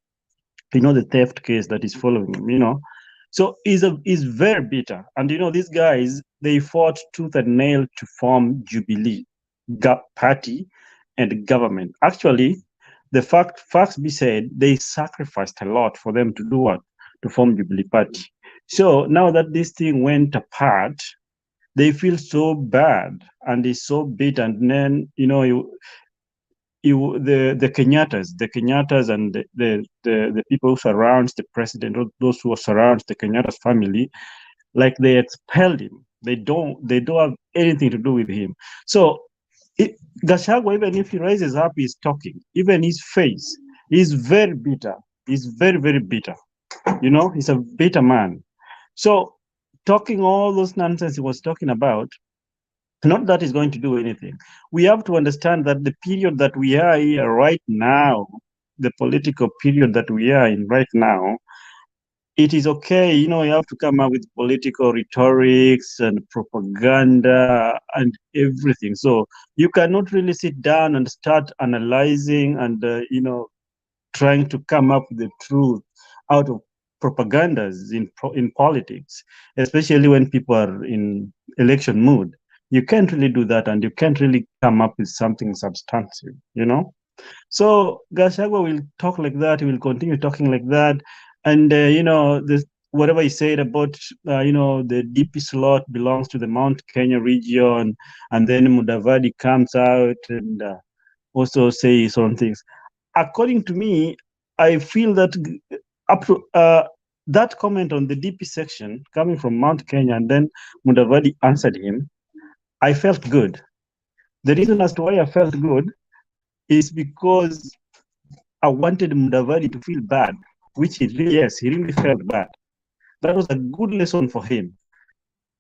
you know, the theft case that is following him, you know. So he's very bitter. And you know, these guys, they fought tooth and nail to form Jubilee party and government. Actually, the facts be said, they sacrificed a lot for them to do what? To form Jubilee party. So now that this thing went apart, they feel so bad and it's so bitter. And then, you know, the Kenyatas and the people who surrounds the president, those who surrounds the Kenyatta's family, like they expelled him. They don't have anything to do with him. So Gachagua, even if he raises up, he's talking. Even his face, he's very bitter. He's very, very bitter. You know, he's a bitter man. So talking all those nonsense he was talking about, not that is going to do anything. We have to understand that the period that we are here right now, the political period that we are in right now, it is okay, you know, you have to come up with political rhetorics and propaganda and everything. So you cannot really sit down and start analyzing and, you know, trying to come up with the truth out of propagandas in politics, especially when people are in election mood. You can't really do that, and you can't really come up with something substantive, you know? So Gachagua will talk like that. He will continue talking like that. And, you know, whatever he said about, the DP slot belongs to the Mount Kenya region, and then Mudavadi comes out and also say his own things. According to me, I feel that up to that comment on the DP section coming from Mount Kenya, and then Mudavadi answered him, I felt good. The reason as to why I felt good is because I wanted Mudavadi to feel bad, which he really felt bad. That was a good lesson for him,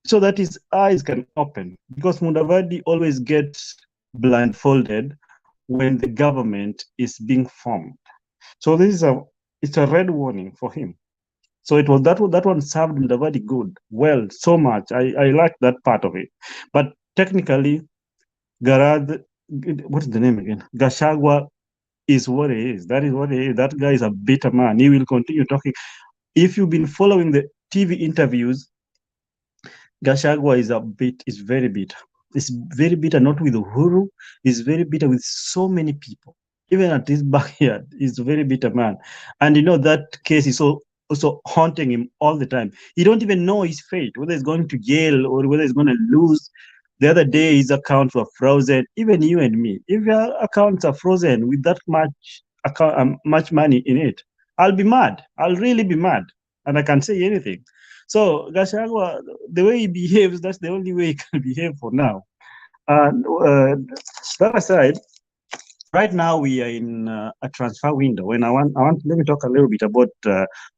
so that his eyes can open, because Mudavadi always gets blindfolded when the government is being formed. So it's a red warning for him. So it was that one served Mudavadi good, well, so much. I like that part of it. But technically, Garad, what is the name again? Gachagua is what he is. That is what he is. That guy is a bitter man. He will continue talking. If you've been following the TV interviews, Gachagua is very bitter. It's very bitter, not with Uhuru. It's very bitter with so many people. Even at his backyard, he's a very bitter man. And that case is also haunting him all the time. He don't even know his fate, whether he's going to jail or whether he's going to lose. The other day, his accounts were frozen. Even you and me, if your accounts are frozen with that much money in it, I'll be mad. I'll really be mad, and I can't say anything. So Gachagua, the way he behaves, that's the only way he can behave for now. That aside, right now we are in a transfer window. When let me talk a little bit about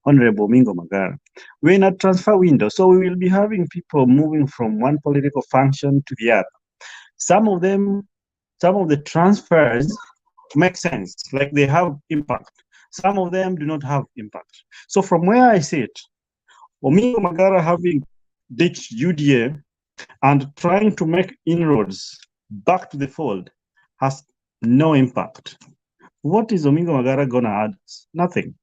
Honorable Omingo Magara. We're in a transfer window, so we will be having people moving from one political function to the other. Some of the transfers make sense, like they have impact. Some of them do not have impact. So from where I sit, Omingo Magara having ditched UDA and trying to make inroads back to the fold has no impact. What is Omingo Magara gonna add? Nothing.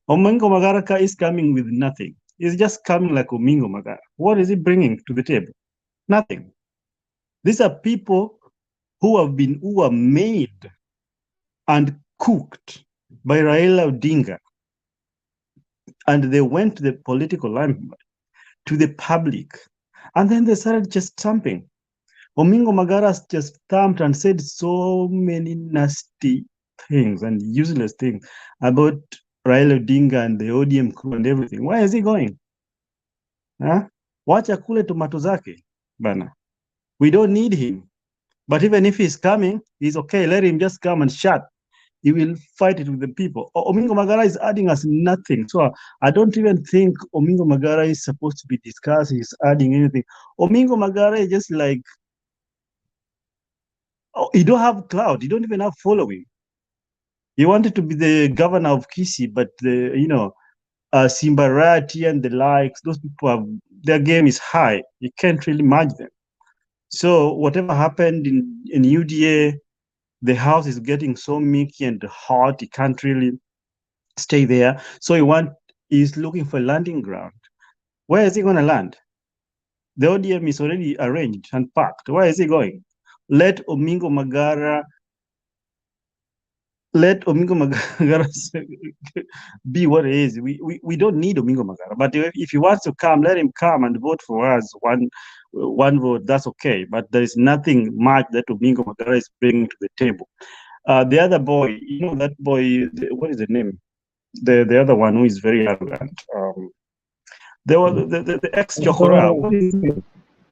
Omingo Magara is coming with nothing. He's just coming like Omingo Magara. What is he bringing to the table? Nothing. These are people who are made and cooked by Raila Odinga, and they went to the political limelight, to the public, and then they started just stamping. Omingo Magara just stamped and said so many nasty things and useless things about Raila Odinga and the ODM crew and everything. Where is he going? Wacha kule tomato zake, bana. We don't need him. But even if he's coming, he's okay. Let him just come and shut. He will fight it with the people. Omingo Magara is adding us nothing. So I don't even think Omingo Magara is supposed to be discussed. He's adding anything. Omingo Magara is just like, you don't have clout. You don't even have following. You wanted to be the governor of Kisii, but Simbarati and the likes, those people their game is high. You can't really match them. So whatever happened in UDA, the house is getting so murky and hot, he can't really stay there. So he's looking for a landing ground. Where is he going to land? The ODM is already arranged and packed. Where is he going? Let Omingo Magara be what it is. We don't need Omingo Magara, but if he wants to come, let him come and vote for us. One vote, that's okay. But there is nothing much that Omingo Magara is bringing to the table. The other boy, that boy, what is the name? The other one who is very arrogant. There was the ex Chokora. What is his name?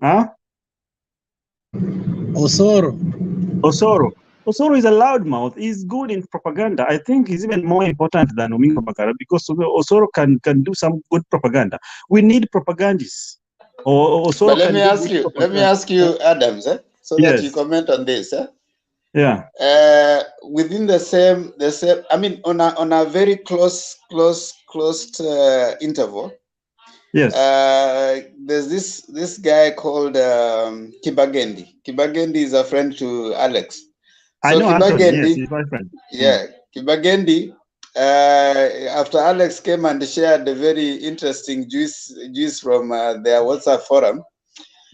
Huh? Osoro is a loudmouth. He's good in propaganda. I think he's even more important than Omingo Magara because Osoro can do some good propaganda. We need propagandists. Osoro but let me ask you, Adams, so that you comment on this. Yeah. Within the same. I mean, on a very closed interval. Yes. There's this guy called Kibagendi. Kibagendi is a friend to Alex. So I know Kibagendi, Anthony. Yes, he's my friend. Yeah, Kibagendi. After Alex came and shared a very interesting juice from their WhatsApp forum.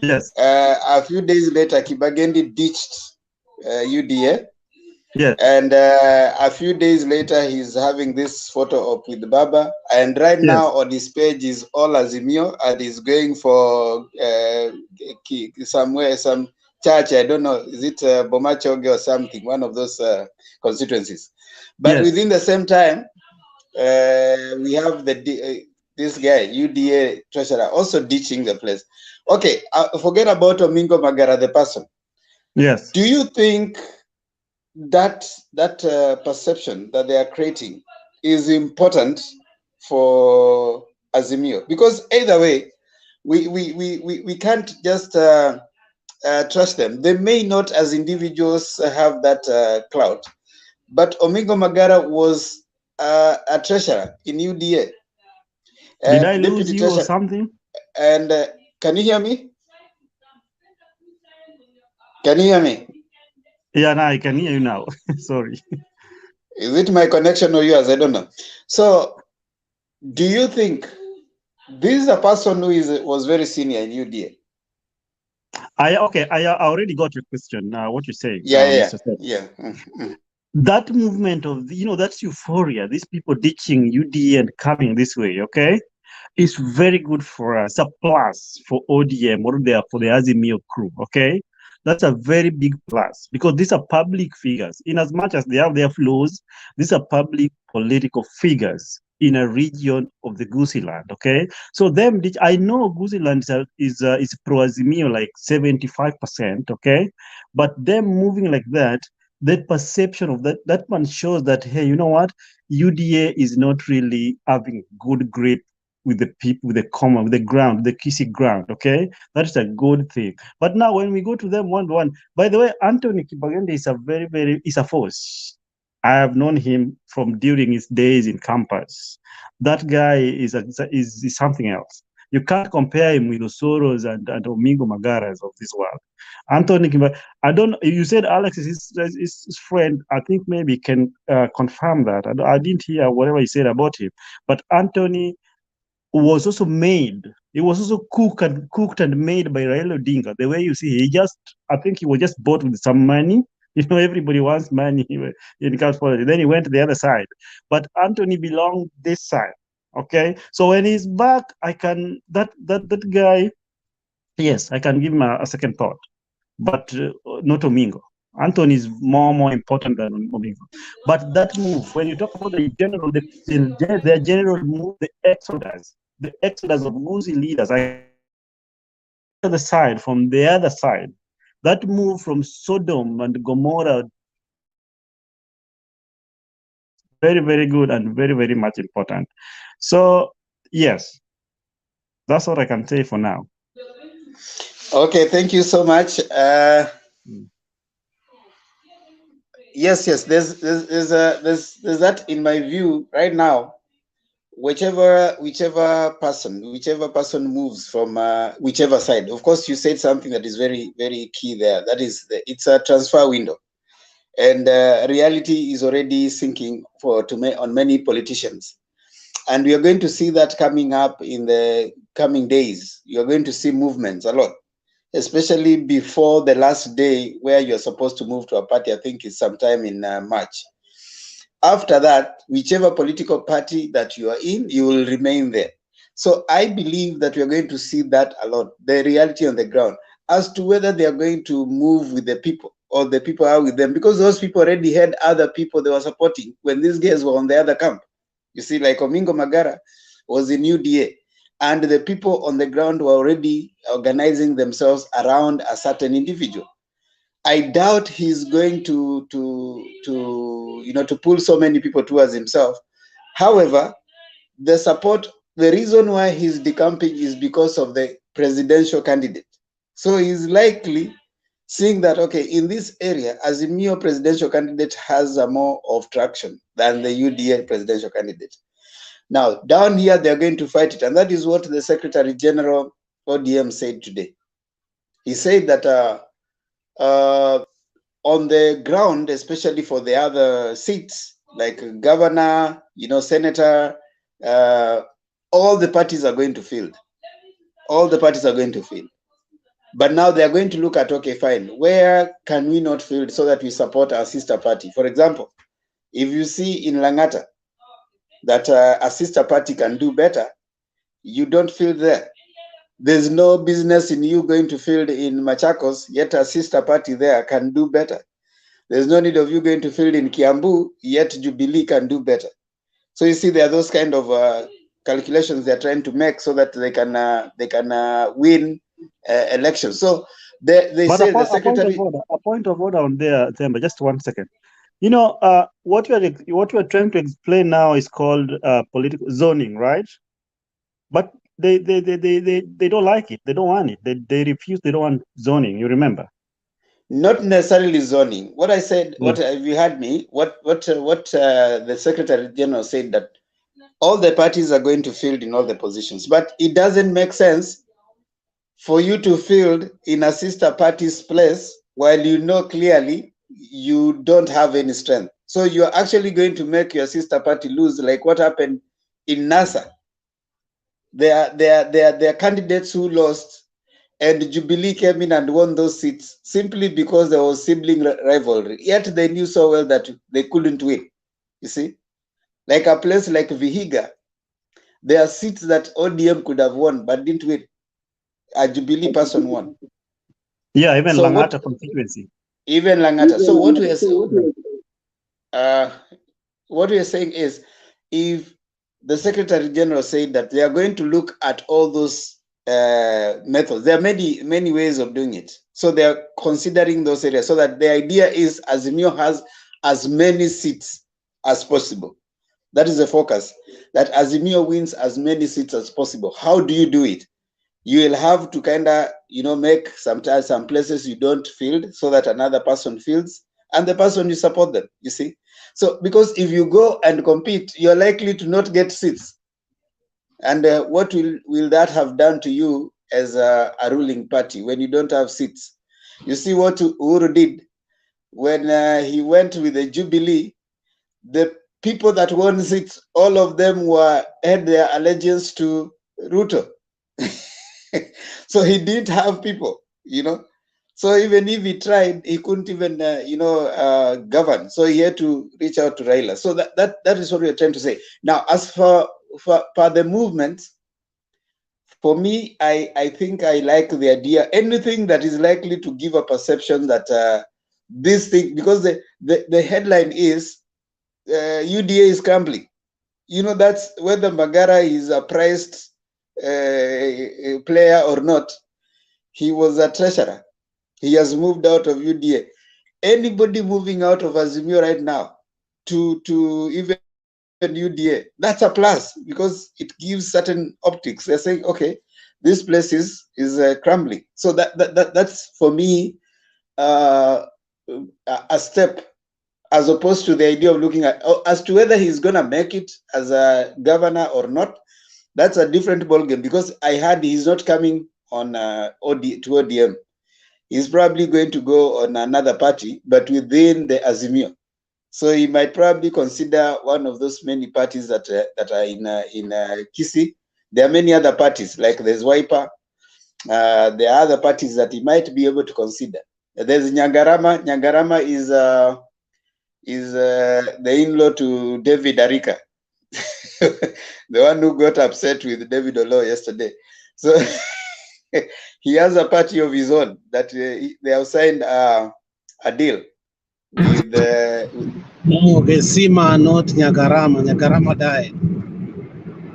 Yes. A few days later, Kibagendi ditched UDA Yes. And a few days later, he's having this photo up with Baba. And right now on his page is all Azimio, and he's going for somewhere, some church. I don't know, is it Bomachoge or something, one of those constituencies. But within the same time, we have this guy, UDA treasurer, also ditching the place. Okay, forget about Omingo Magara, the person. Yes. Do you think that perception that they are creating is important for Azimio? Because either way, we can't just trust them. They may not, as individuals, have that clout, but Omingo Magara was a treasurer in UDA. Did I lose you or something? And can you hear me? Can you hear me? Yeah, now I can hear you now. Sorry. Is it my connection or yours? I don't know. So, do you think this is a person who was very senior in UDA? I already got your question. What you're saying? Yeah. That movement of that's euphoria. These people ditching UDA and coming this way. Okay, is very good for us. A plus for ODM or for the Azimio crew. Okay, that's a very big plus because these are public figures. In as much as they have their flaws, these are public political figures in a region of the Gusiland. Okay, so them, I know Gusiland is pro Azimio like 75%. Okay, but them moving like that perception of that one shows that, hey, you know what, UDA is not really having good grip with the people, with the common, with the ground, the kissy ground. Okay, that's a good thing. But now when we go to them one by one, by the way, Anthony Kibagende is a force. I have known him from during his days in campus. That guy is something else. You can't compare him with the Soros and Omingo Magaras of this world. Anthony, I don't. You said Alex is his friend. I think maybe can confirm that. I didn't hear whatever he said about him. But Anthony was also made. He was also cooked and made by Raila Odinga. The way you see, I think he was just bought with some money. Everybody wants money in California. Then he went to the other side. But Anthony belonged this side. Okay, so when he's back, I can that guy. Yes, I can give him a second thought, but not Omingo. Anthony is more important than Omingo. But that move, when you talk about the general move, the exodus of Gusi leaders, from the other side, that move from Sodom and Gomorrah, very, very good and very, very much important. So, yes, that's what I can say for now. Okay, thank you so much. Yes, there's that in my view right now. Whichever person moves from whichever side. Of course, you said something that is very, very key there. That is, it's a transfer window, and reality is already sinking on many politicians, and we are going to see that coming up in the coming days. You are going to see movements a lot, especially before the last day where you're supposed to move to a party. I think it's sometime in March. After that, whichever political party that you are in, you will remain there. So I believe that we are going to see that a lot, the reality on the ground, as to whether they are going to move with the people or the people are with them, because those people already had other people they were supporting when these guys were on the other camp. You see, like Omingo Magara was in UDA, and the people on the ground were already organizing themselves around a certain individual. I doubt he's going to pull so many people towards himself. However, the reason why he's decamping is because of the presidential candidate. So he's likely seeing that, okay, in this area, Azimio presidential candidate has more of traction than the UDA presidential candidate. Now, down here, they're going to fight it. And that is what the Secretary General ODM said today. He said that on the ground, especially for the other seats, like governor, senator, all the parties are going to field. All the parties are going to field. But now they are going to look at, okay, fine, where can we not field so that we support our sister party? For example, if you see in Langata that a sister party can do better, you don't field there. There's no business in you going to field in Machakos, yet a sister party there can do better. There's no need of you going to field in Kiambu, yet Jubilee can do better. So you see, there are those kind of calculations they're trying to make so that they can win elections. So they But say the secretary. a point of order on there, Themba, just 1 second. You know, what you are trying to explain now is called political zoning, right? But they don't like it. They don't want it. They refuse. They don't want zoning. You remember? Not necessarily zoning. What I said, what you heard me, what the Secretary General said, that all the parties are going to field in all the positions, but it doesn't make sense for you to field in a sister party's place while you know clearly you don't have any strength. So you're actually going to make your sister party lose, like what happened in NASA. There are candidates who lost, and Jubilee came in and won those seats simply because there was sibling rivalry. Yet they knew so well that they couldn't win. You see, like a place like Vihiga, there are seats that ODM could have won but didn't win. A Jubilee person won. Yeah, even So Langata constituency. Even Langata. So what we are saying is, if the Secretary General said that they are going to look at all those methods, there are many ways of doing it. So they are considering those areas, so that the idea is Azimio has as many seats as possible. That is the focus, that Azimio wins as many seats as possible. How do you do it? You will have to kind of, make sometimes some places you don't field so that another person fields, and the person you support them, you see. So because if you go and compete, you're likely to not get seats. And what will that have done to you as a ruling party when you don't have seats? You see what Uhuru did when he went with the Jubilee. The people that won seats, all of them had their allegiance to Ruto. So he didn't have people, So even if he tried, he couldn't even, govern. So he had to reach out to Raila. So that is what we're trying to say. Now, as for the movement, for me, I think I like the idea. Anything that is likely to give a perception that this thing, because the headline is UDA is crumbling. That's whether Magara is a prized player or not. He was a treasurer. He has moved out of UDA. Anybody moving out of Azimio right now to even UDA, that's a plus, because it gives certain optics. They're saying, okay, this place is crumbling. So that's for me a step, as opposed to the idea of looking at as to whether he's going to make it as a governor or not. That's a different ballgame, because I heard he's not coming on to ODM. He's probably going to go on another party, but within the Azimio. So he might probably consider one of those many parties that are in Kisii. There are many other parties, like there's Wiper. There are other parties that he might be able to consider. There's Nyangarama. Nyangarama is the in-law to David Arika, the one who got upset with David Olo yesterday. So he has a party of his own that they have signed a deal with. No, Gesima, not Nyagarama. Nyagarama died.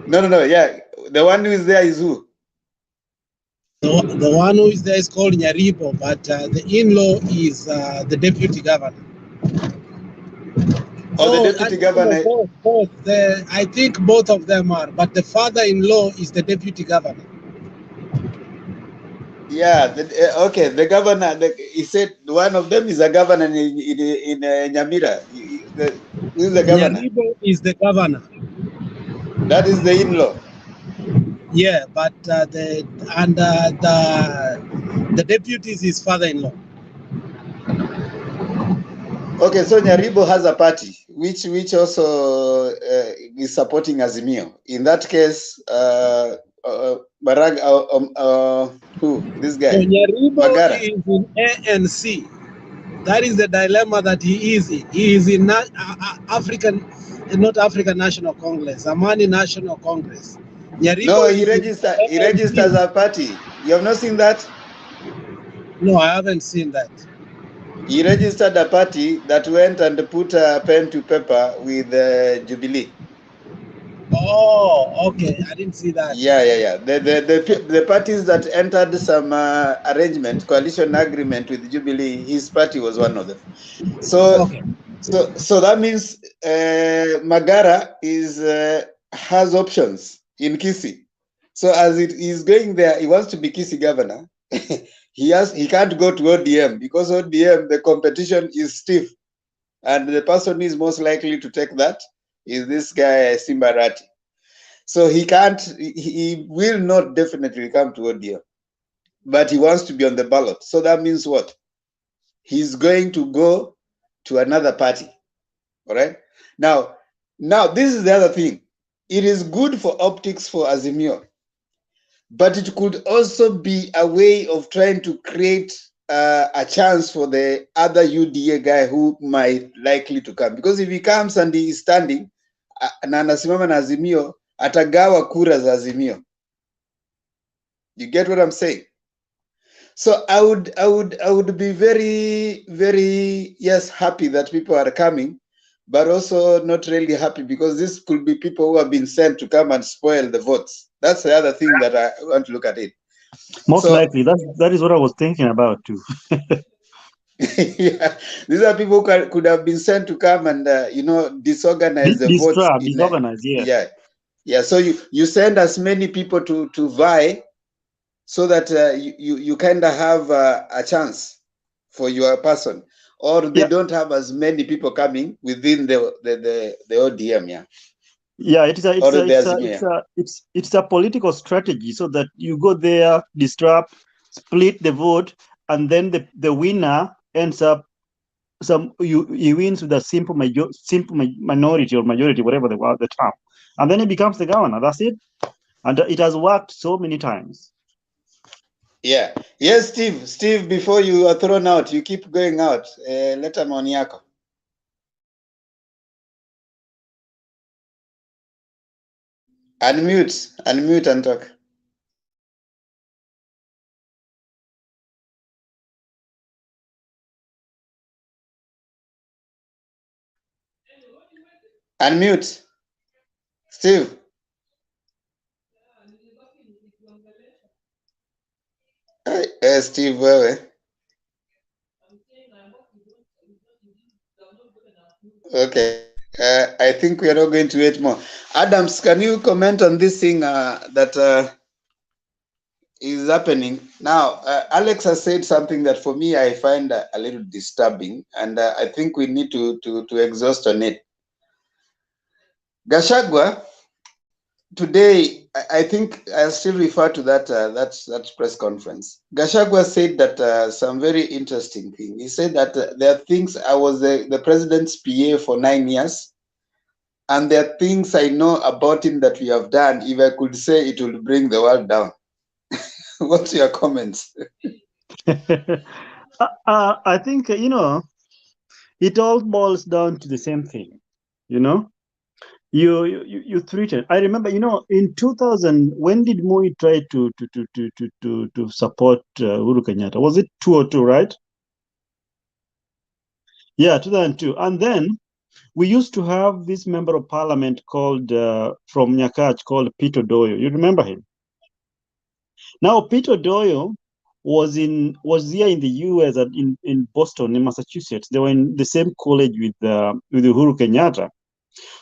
No. Yeah, the one who is there is who? The one who is there is called Nyaribo, but the in-law is the deputy governor. The deputy governor. Both. I think both of them are, but the father-in-law is the deputy governor. Yeah, okay. The governor, he said one of them is a governor in Nyamira. Who is the governor? Nyaribo is the governor. That is the in-law. Yeah, but the deputy is his father-in-law. Okay, so Nyaribo has a party which also is supporting Azimio. In that case, Who? This So guy? Nyaribo Magara? is in ANC. That is the dilemma that he is in. He is in African, not African National Congress, Amani National Congress. No, Nyaribo he is in registered. He registers ANC. a party. You have not seen that? No, I haven't seen that. He registered a party that went and put a pen to paper with Jubilee. Oh, okay. I didn't see that. Yeah. The parties that entered some arrangement, coalition agreement with Jubilee, his party was one of them. So, okay. so that means Magara has options in Kisii. So as it is going there, he wants to be Kisii governor. He can't go to ODM because ODM the competition is stiff, and the person who is most likely to take that is this guy Simbarati. So he can't. He will not definitely come to ODM, but he wants to be on the ballot. So that means what? He's going to go to another party. All right. Now this is the other thing. It is good for optics for Azimio, but it could also be a way of trying to create a chance for the other UDA guy who might likely to come. Because if he comes and he is standing na anasimama na Azimio, atagawa kura za Azimio. You get what I'm saying? So I would be very, very, yes, happy that people are coming, but also not really happy because this could be people who have been sent to come and spoil the votes. That's the other thing that I want to look at it. Most likely, that is what I was thinking about too. Yeah, these are people who could have been sent to come and disorganize the votes. Disorganize, yeah. Yeah. So you send as many people to vie, so that you kind of have a chance for your person, or they don't have as many people coming within the ODM. Yeah, it's a political strategy so that you go there, disrupt, split the vote, and then the winner ends up he wins with a simple minority or majority, whatever the term, and then he becomes the governor. That's it, and it has worked so many times. Yeah. Yes, Steve. Before you are thrown out, you keep going out. Leta maoni yako. Unmute and talk. Unmute. Steve. Steve, wewe. Okay. I think we are not going to wait more. Adams, can you comment on this thing that is happening now? Alex has said something that for me I find a little disturbing, and I think we need to exhaust on it. Gachagua today, I think I still refer to that press conference. Gachagua said that some very interesting thing. He said that there are things, I was the president's PA for 9 years, and there are things I know about him that we have done. If I could say, it will bring the world down. What's your comments? I think it all boils down to the same thing. You treated. I remember, in 2000, when did Moi try to support Uhuru Kenyatta? Was it 2002, right? Yeah, 2002. And then we used to have this member of parliament called from Nyakach called Peter Doyo. You remember him? Now Peter Doyo was here in the U.S. in Boston, in Massachusetts. They were in the same college with Uhuru Kenyatta.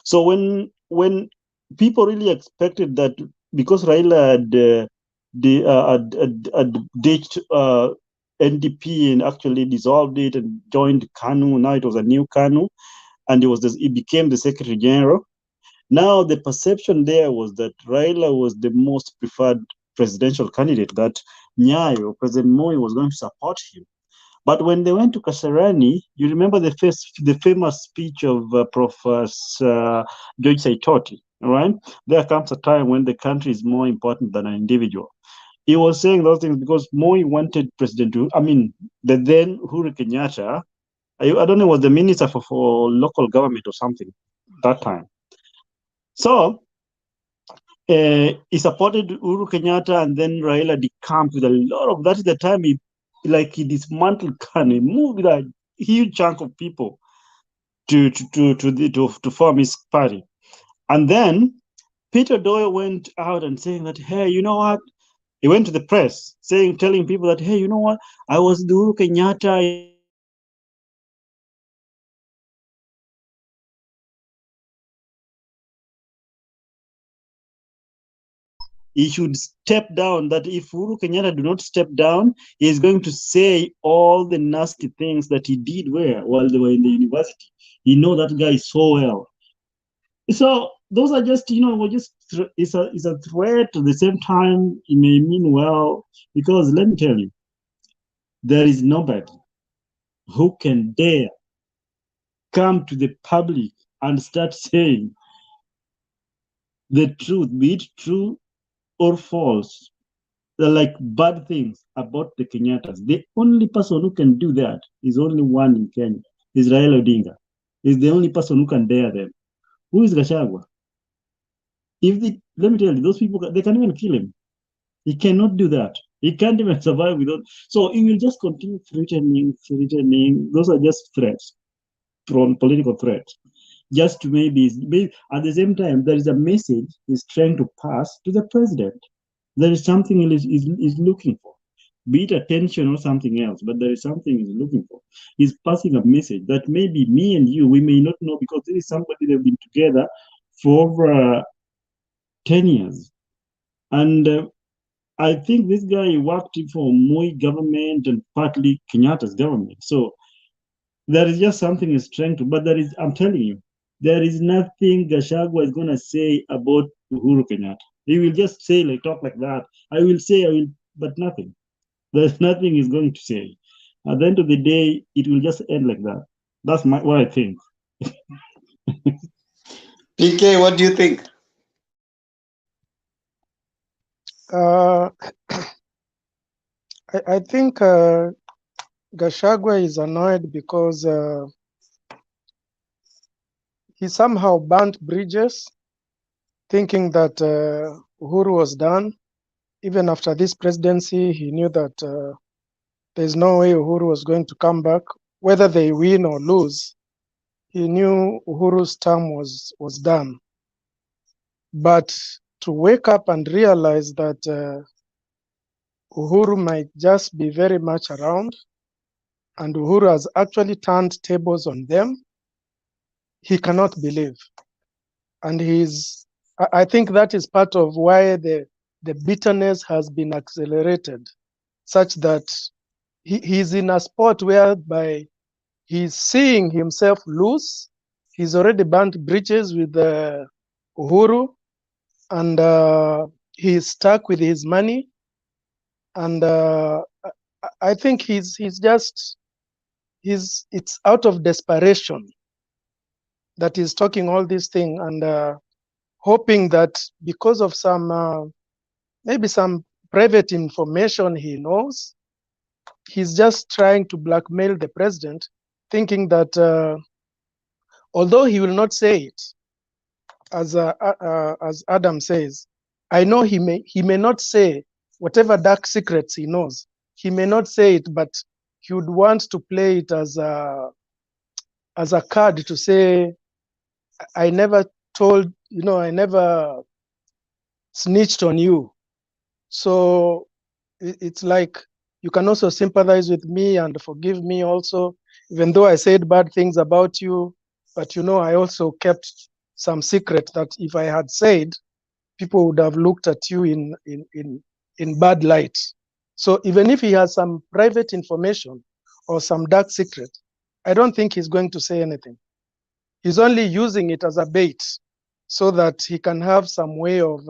So when people really expected that, because Raila had ditched NDP and actually dissolved it and joined KANU, now it was a new KANU, and he became the Secretary General. Now the perception there was that Raila was the most preferred presidential candidate, that Nyayo, President Moi, was going to support him. But when they went to Kasarani, you remember the famous speech of Professor George Saitoti, right? There comes a time when the country is more important than an individual. he was saying those things because Moi wanted President to, I mean, the then Uhuru Kenyatta, I don't know, was the minister for local government or something that time. So he supported Uhuru Kenyatta and then Raila Decamp with a lot of, that is the time he dismantled Khan, he moved with a huge chunk of people to form his party. And then Peter Doyle went out and saying that, hey, you know what? He went to the press telling people that, hey, you know what? I was the Uhuru Kenyatta. He should step down. That if Uhuru Kenyatta do not step down, he is going to say all the nasty things that he did while they were in the university. He know that guy so well. So those are just, it's a threat. At the same time, it may mean well, because let me tell you, there is nobody who can dare come to the public and start saying the truth, be it true or false, like bad things about the Kenyattas. The only person who can do that is only one in Kenya, is Raila Odinga. Is the only person who can dare them. Who is Gachagua? Let me tell you, those people, they can even kill him. He cannot do that. He can't even survive without. So he will just continue threatening. Those are just threats, from political threats. Just to maybe at the same time, there is a message he's trying to pass to the president. There is something he's looking for, be it attention or something else, but there is something he's looking for. He's passing a message that maybe me and you, we may not know, because this is somebody they've been together for over 10 years. And I think this guy worked for Moi government and partly Kenyatta's government. So there is just something he's trying to, but I'm telling you, there is nothing Gachagua is going to say about Uhuru Kenyatta. He will just say, talk like that. I will, but nothing. There's nothing he's going to say. At the end of the day, it will just end like that. That's what I think. PK, what do you think? I think Gachagua is annoyed because he somehow burnt bridges, thinking that Uhuru was done. Even after this presidency, he knew that there's no way Uhuru was going to come back. Whether they win or lose, he knew Uhuru's term was done. But to wake up and realize that Uhuru might just be very much around, and Uhuru has actually turned tables on them, he cannot believe. And I think that is part of why the bitterness has been accelerated, such that he's in a spot whereby he's seeing himself lose. He's already burnt bridges with Uhuru, and he's stuck with his money. And I think it's out of desperation that he's talking all these things, and hoping that because of some maybe some private information he knows, he's just trying to blackmail the president, thinking that although he will not say it, as Adam says, I know he may not say whatever dark secrets he knows. He may not say it, but he would want to play it as a card to say, I never told, I never snitched on you. So it's like, you can also sympathize with me and forgive me also, even though I said bad things about you, but I also kept some secret that if I had said, people would have looked at you in bad light. So even if he has some private information or some dark secret, I don't think he's going to say anything. He's only using it as a bait so that he can have some way of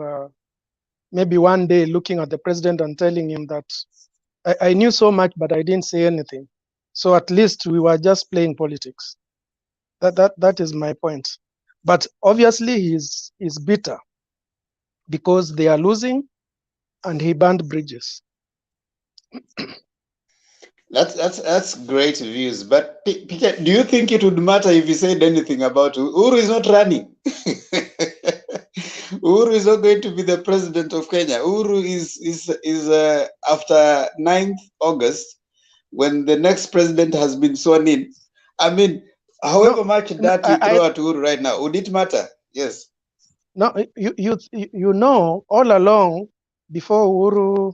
maybe one day looking at the president and telling him that I knew so much, but I didn't say anything. So at least we were just playing politics. That is my point. But obviously he's bitter because they are losing, and he burned bridges. That's great views. But PK, do you think it would matter if he said anything about Uhuru is not running? Uhuru is not going to be the president of Kenya. Uhuru is after 9th August, when the next president has been sworn in. I mean, however much that you throw at Uhuru right now, would it matter? Yes. No, you know, all along before Uhuru,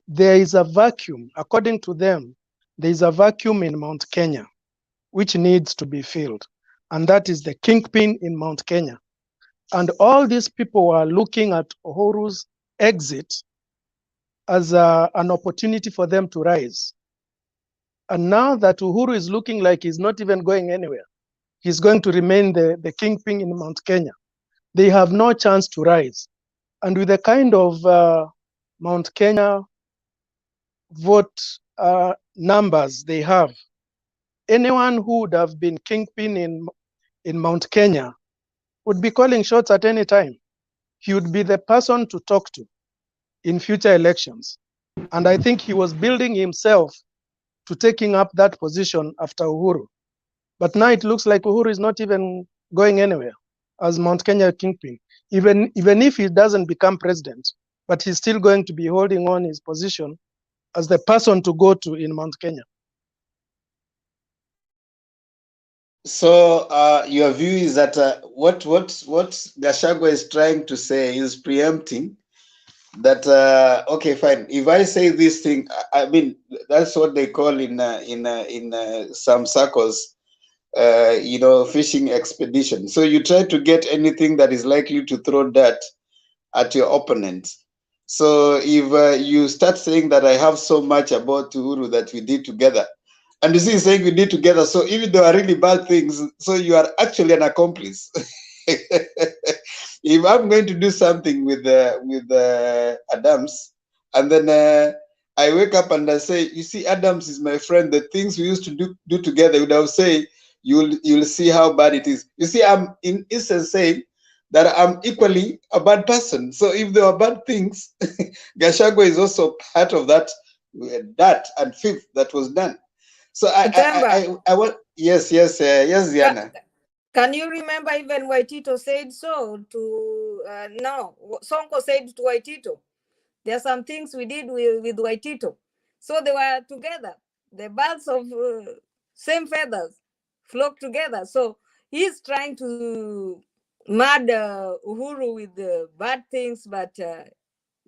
there is a vacuum. According to them, there is a vacuum in Mount Kenya, which needs to be filled. And that is the kingpin in Mount Kenya. And all these people are looking at Uhuru's exit as an opportunity for them to rise. And now that Uhuru is looking like he's not even going anywhere, he's going to remain the kingpin in Mount Kenya, they have no chance to rise. And with the kind of Mount Kenya vote numbers they have, anyone who would have been kingpin in Mount Kenya would be calling shots at any time. He would be the person to talk to in future elections. And I think he was building himself to taking up that position after Uhuru. But now it looks like Uhuru is not even going anywhere as Mount Kenya kingpin, even if he doesn't become president, but he's still going to be holding on his position as the person to go to in Mount Kenya. So your view is that what Gachagua is trying to say is preempting that okay, fine. If I say this thing, I mean that's what they call in some circles, you know, fishing expedition. So you try to get anything that is likely to throw dirt at your opponent. So if you start saying that I have so much about Uhuru that we did together, and you see saying we did together, so even though are really bad things, so you are actually an accomplice. If I'm going to do something with Adams, and then I wake up and I say, you see, Adams is my friend. The things we used to do together, would have say, you'll see how bad it is. You see, I'm in essence saying that I'm equally a bad person. So if there are bad things, Gachagua is also part of that and fifth that was done. So I want yes, Ziana. Can you remember even Waitito said so to no, Sonko said to Waitito, there are some things we did with Waitito. So they were together. The birds of same feathers flock together. So he's trying to mad Uhuru with the bad things, but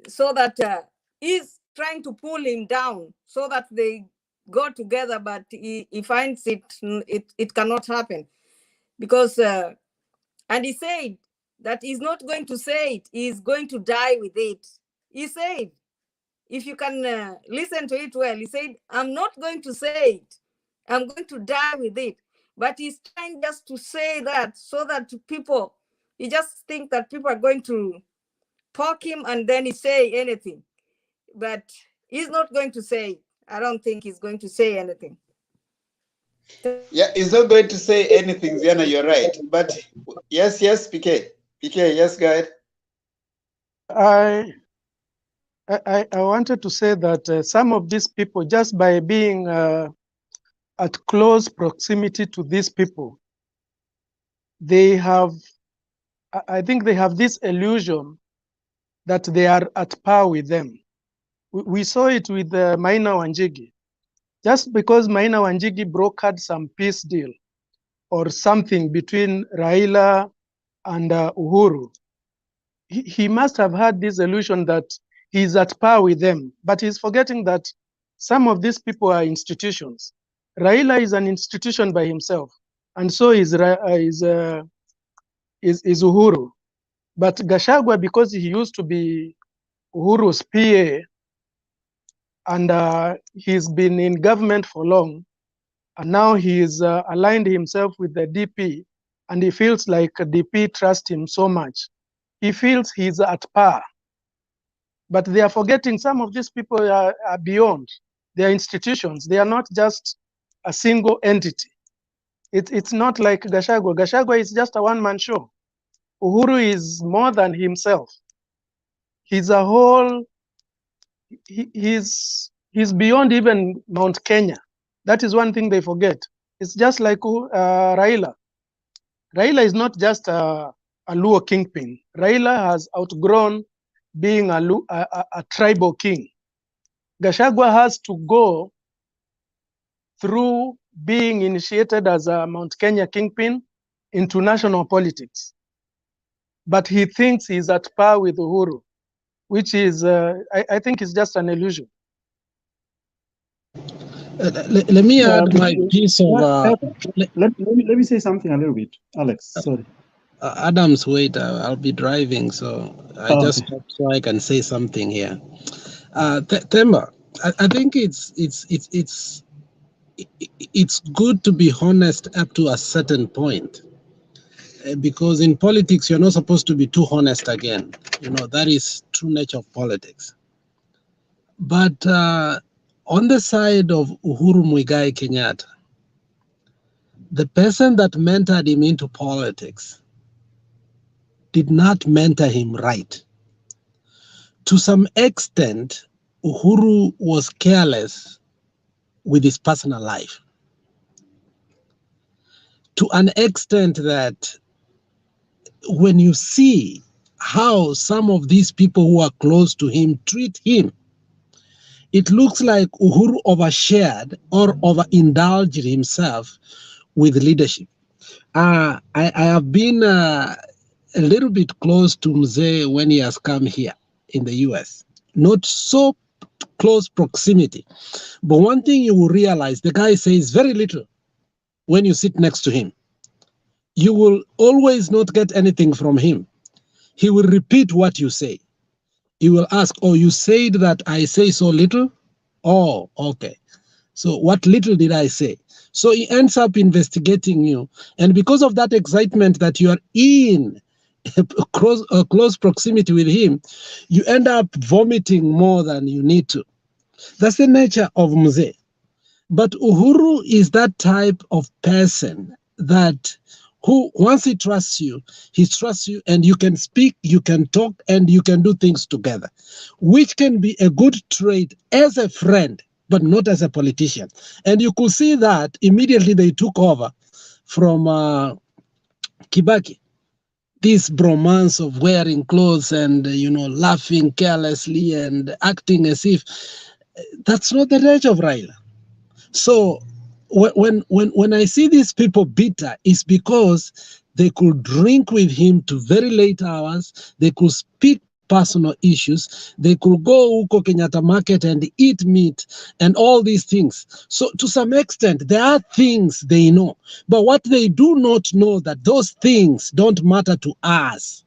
so that he's trying to pull him down so that they go together, but he finds it cannot happen because and he said that he's not going to say it, he's going to die with it. He said, if you can listen to it well, he said, I'm not going to say it, I'm going to die with it. But he's trying just to say that so that people, he just think that people are going to poke him and then he say anything. But he's not going to say it. I don't think he's going to say anything. Yeah, he's not going to say anything, Ziana, you're right. But yes, PK, yes, go ahead. I wanted to say that some of these people, just by being at close proximity to these people, they have, I think they have this illusion that they are at par with them. We saw it with Maina Wanjigi. Just because Maina Wanjigi brokered some peace deal or something between Raila and Uhuru, he must have had this illusion that he's at par with them, but he's forgetting that some of these people are institutions. Raila is an institution by himself, and so is Uhuru. But Gachagua, because he used to be Uhuru's PA, and he's been in government for long, and now he's aligned himself with the DP, and he feels like DP trusts him so much. He feels he's at par. But they are forgetting some of these people are beyond. They are institutions. They are not just a single entity. It's not like Gachagua. Gachagua is just a one-man show. Uhuru is more than himself. he's a whole, he's beyond even Mount Kenya. That is one thing they forget. It's just like Raila. Raila is not just a Luo kingpin. Raila has outgrown being a tribal king. Gachagua has to go through being initiated as a Mount Kenya kingpin into national politics. But he thinks he's at par with Uhuru, which is, I think, is just an illusion. Let me add my piece of. Let me say something a little bit, Alex. Sorry. Adams, wait. I'll be driving, so I just hope so I can say something here. Themba, I think it's good to be honest up to a certain point, because in politics you're not supposed to be too honest again. You know, that is true nature of politics. But on the side of Uhuru Muigai Kenyatta, the person that mentored him into politics did not mentor him right. To some extent, Uhuru was careless with his personal life. To an extent that when you see how some of these people who are close to him treat him, it looks like Uhuru overshared or overindulged himself with leadership. I have been a little bit close to Mzee when he has come here in the US. Not so close proximity. But one thing you will realize, the guy says very little when you sit next to him. You will always not get anything from him. He will repeat what you say. He will ask, oh, you said that I say so little? Oh, okay. So what little did I say? So he ends up investigating you. And because of that excitement that you are in close proximity with him, you end up vomiting more than you need to. That's the nature of Mzee. But Uhuru is that type of person that who, once he trusts you and you can speak, you can talk, and you can do things together, which can be a good trait as a friend, but not as a politician. And you could see that immediately they took over from Kibaki. This bromance of wearing clothes and, laughing carelessly and acting as if that's not the nature of Raila. So when I see these people bitter, it's because they could drink with him to very late hours. They could speak personal issues. They could go Uko Kenyatta Market and eat meat and all these things. So to some extent, there are things they know. But what they do not know, that those things don't matter to us.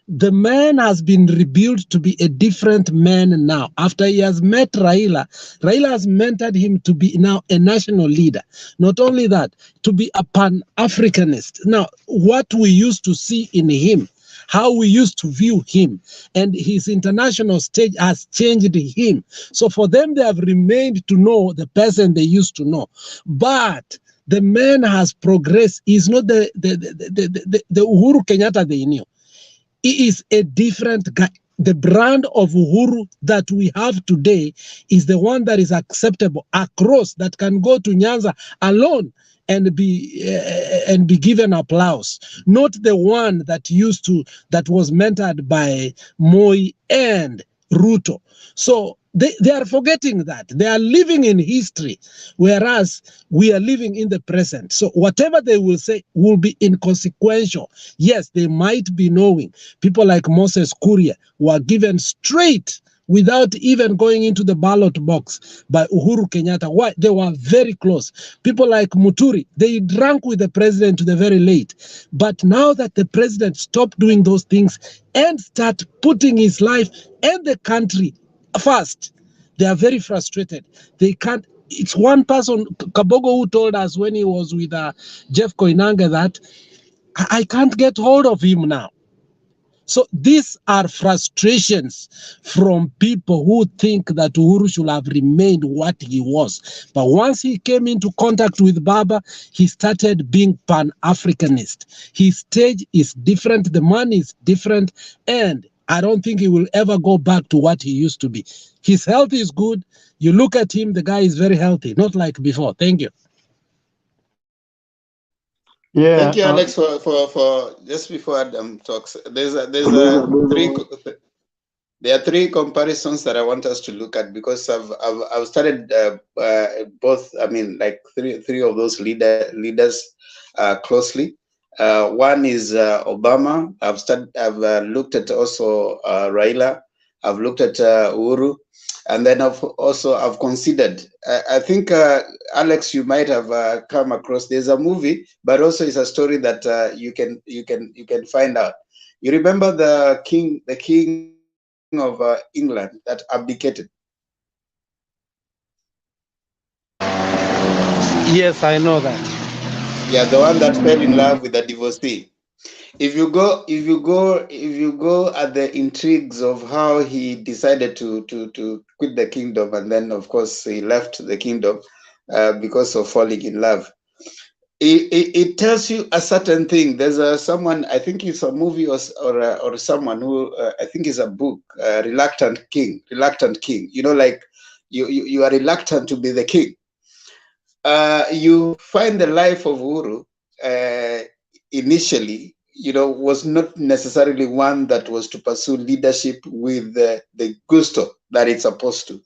The man has been rebuilt to be a different man now. After he has met Raila, Raila has mentored him to be now a national leader. Not only that, to be a Pan-Africanist. Now, what we used to see in him, how we used to view him, and his international stage has changed him. So for them, they have remained to know the person they used to know. But the man has progressed. He's not the Uhuru Kenyatta they knew. He is a different guy. The brand of Uhuru that we have today is the one that is acceptable across, that can go to Nyanza alone and be given applause. Not the one that was mentored by Moi and Ruto. So they are forgetting that. They are living in history, whereas we are living in the present. So whatever they will say will be inconsequential. Yes, they might be knowing. People like Moses Kuria were given straight without even going into the ballot box by Uhuru Kenyatta. Why? They were very close. People like Muturi, they drank with the president to the very late. But now that the president stopped doing those things and start putting his life and the country first, they are very frustrated. They can't. It's one person, Kabogo, who told us when he was with Jeff Koinange that I can't get hold of him now. So these are frustrations from people who think that Uhuru should have remained what he was. But once he came into contact with Baba, he started being Pan-Africanist. His stage is different, the man is different, and I don't think he will ever go back to what he used to be. His health is good. You look at him, the guy is very healthy, not like before. Thank you. Yeah. Thank you, Alex, for just before Adam talks. There are three comparisons that I want us to look at, because I've studied both. I mean, like three of those leaders closely. One is Obama. I've looked at also Raila. I've looked at Uhuru, and then I've considered. I think Alex, you might have come across. There's a movie, but also it's a story that you can find out. You remember the king of England that abdicated? Yes, I know that. Yeah, the one that fell in love with a divorcee. If you go at the intrigues of how he decided to quit the kingdom, and then of course he left the kingdom because of falling in love. It tells you a certain thing. There's someone, I think it's a movie or someone who I think is a book, Reluctant King. You know, like you are reluctant to be the king. You find the life of Uhuru initially, you know, was not necessarily one that was to pursue leadership with the gusto that it's supposed to.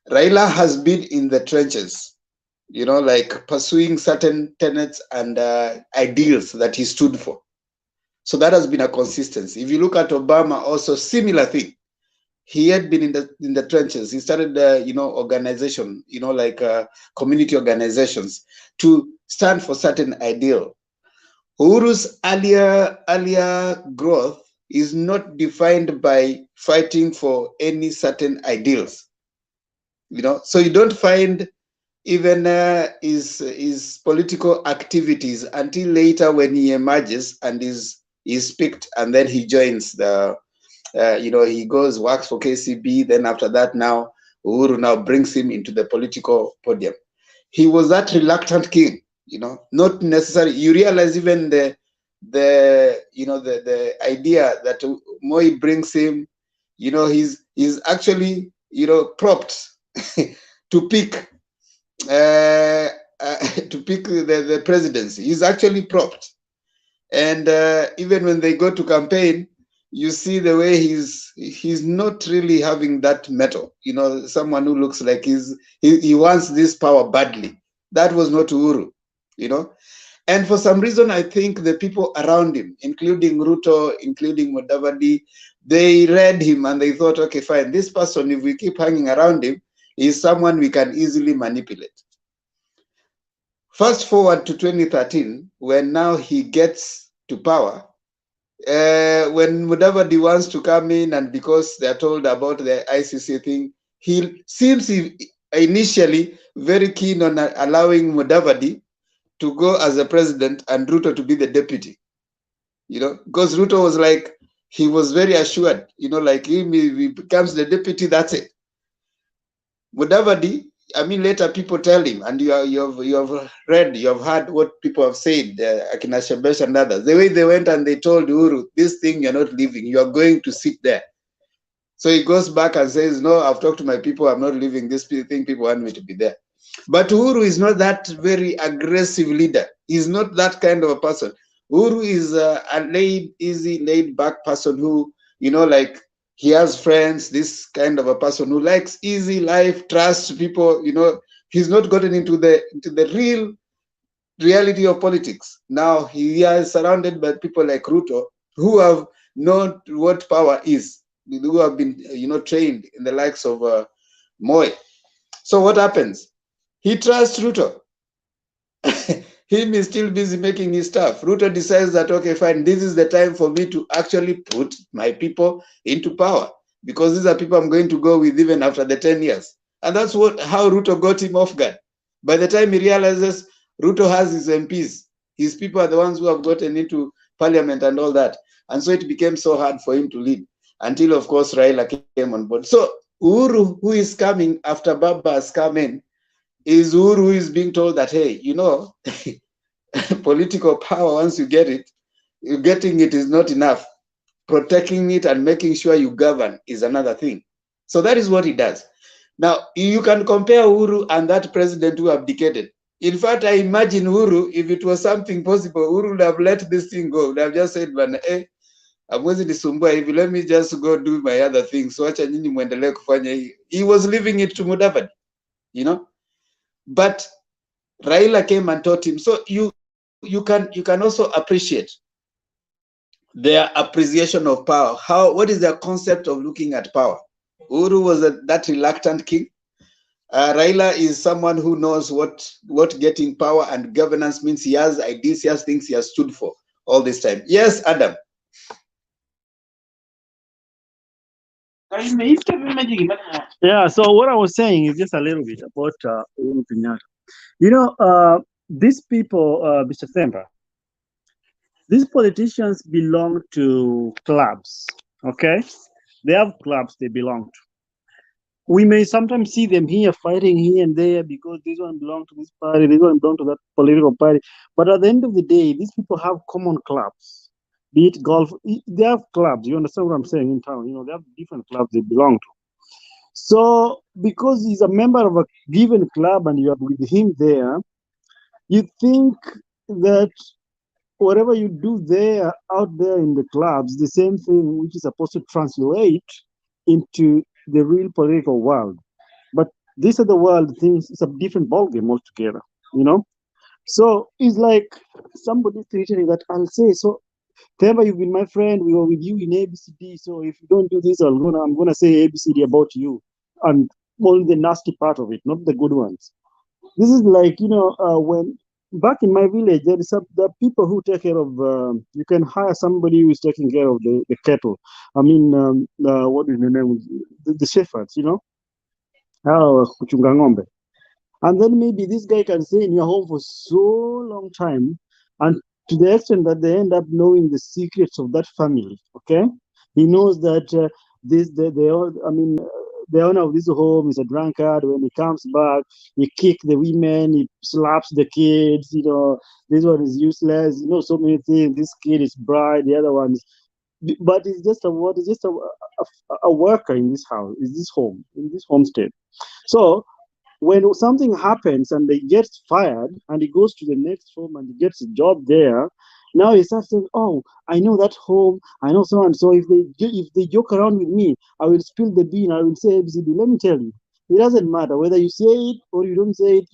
Raila has been in the trenches, you know, like pursuing certain tenets and ideals that he stood for. So that has been a consistency. If you look at Obama, also similar thing. He had been in the trenches. He started, you know, organization, you know, like community organizations to stand for certain ideal. Uhuru's earlier growth is not defined by fighting for any certain ideals. You know, so you don't find even his political activities until later when he emerges and is picked, and then he joins the, you know, he goes, works for KCB. Then after that, now Uhuru now brings him into the political podium. He was that reluctant king, you know, not necessarily. You realize even the you know, the idea that Moi brings him, you know, he's actually, you know, propped to pick the presidency. He's actually propped, and even when they go to campaign, you see the way he's not really having that mettle. You know, someone who looks like he wants this power badly. That was not Uhuru, you know. And for some reason, I think the people around him, including Ruto, including Mudavadi, they read him and they thought, okay, fine, this person, if we keep hanging around him, is someone we can easily manipulate. Fast forward to 2013, when now he gets to power, when Mudavadi wants to come in, and because they're told about the ICC thing, he seems initially very keen on allowing Mudavadi to go as a president and Ruto to be the deputy. You know, because Ruto was like, he was very assured, you know, like he becomes the deputy, that's it. Mudavadi, I mean, later people tell him, and you have read, you have heard what people have said, Akina Shebesh and others, the way they went and they told Uhuru, this thing you're not leaving, you are going to sit there. So he goes back and says, no, I've talked to my people, I'm not leaving this thing, people want me to be there. But Uhuru is not that very aggressive leader. He's not that kind of a person. Uhuru is a easy, laid back person who, you know, like, he has friends, this kind of a person who likes easy life, trusts people, you know. He's not gotten into the real reality of politics. Now he is surrounded by people like Ruto, who have known what power is, who have been, you know, trained in the likes of Moi. So what happens? He trusts Ruto. Him is still busy making his stuff. Ruto decides that, okay, fine, this is the time for me to actually put my people into power, because these are people I'm going to go with even after the 10 years. And that's how Ruto got him off guard. By the time he realizes Ruto has his MPs, his people are the ones who have gotten into parliament and all that. And so it became so hard for him to lead, until, of course, Raila came on board. So Uhuru, who is coming after Baba has come in, is Uhuru who is being told that, hey, you know, political power, once you get it, getting it is not enough. protecting it and making sure you govern is another thing. So that is what he does. Now, you can compare Uhuru and that president who abdicated. In fact, I imagine Uhuru, if it was something possible, Uhuru would have let this thing go. Would have just said, amwezi nisumbua hivi, let me just go do my other things. So acha nyinyi muendelee kufanya hii. He was leaving it to Mudavadi, you know. But Raila came and taught him. So you can also appreciate their appreciation of power. What is their concept of looking at power? Uhuru was that reluctant king. Raila is someone who knows what getting power and governance means. He has ideas, he has things he has stood for all this time. Yes, Adam. Yeah, so what I was saying is just a little bit about Uhuru Kenyatta. You know, these people, Mr. Themba, these politicians belong to clubs, okay? They have clubs they belong to. We may sometimes see them here fighting here and there because this one belongs to this party, this one belongs to that political party. But at the end of the day, these people have common clubs, be it golf. They have clubs. You understand what I'm saying in town? You know, they have different clubs they belong to. So because he's a member of a given club and you are with him there, you think that whatever you do there, out there in the clubs, the same thing which is supposed to translate into the real political world. But this other world things is a different ballgame altogether, you know? So it's like somebody treating that I'll say, so Themba, you've been my friend, we were with you in ABCD, so if you don't do this, I'm gonna say ABCD about you. And only the nasty part of it, not the good ones. This is like, you know, when back in my village, there are people who take care of, you can hire somebody who is taking care of the cattle. I mean, what is the name? The shepherds, you know? Kuchunga ng'ombe. And then maybe this guy can stay in your home for so long time, and to the extent that they end up knowing the secrets of that family, okay? He knows that the owner of this home is a drunkard. When he comes back, he kicks the women, he slaps the kids, you know, this one is useless, you know, so many things. This kid is bright, the other one is, but it's just a worker in this house, in this home, in this homestead. So when something happens and they get fired and he goes to the next home and he gets a job there, now he starts saying, oh, I know that home, I know so and so. If they joke around with me, I will spill the bean, I will say ABCD. Let me tell you, it doesn't matter whether you say it or you don't say it,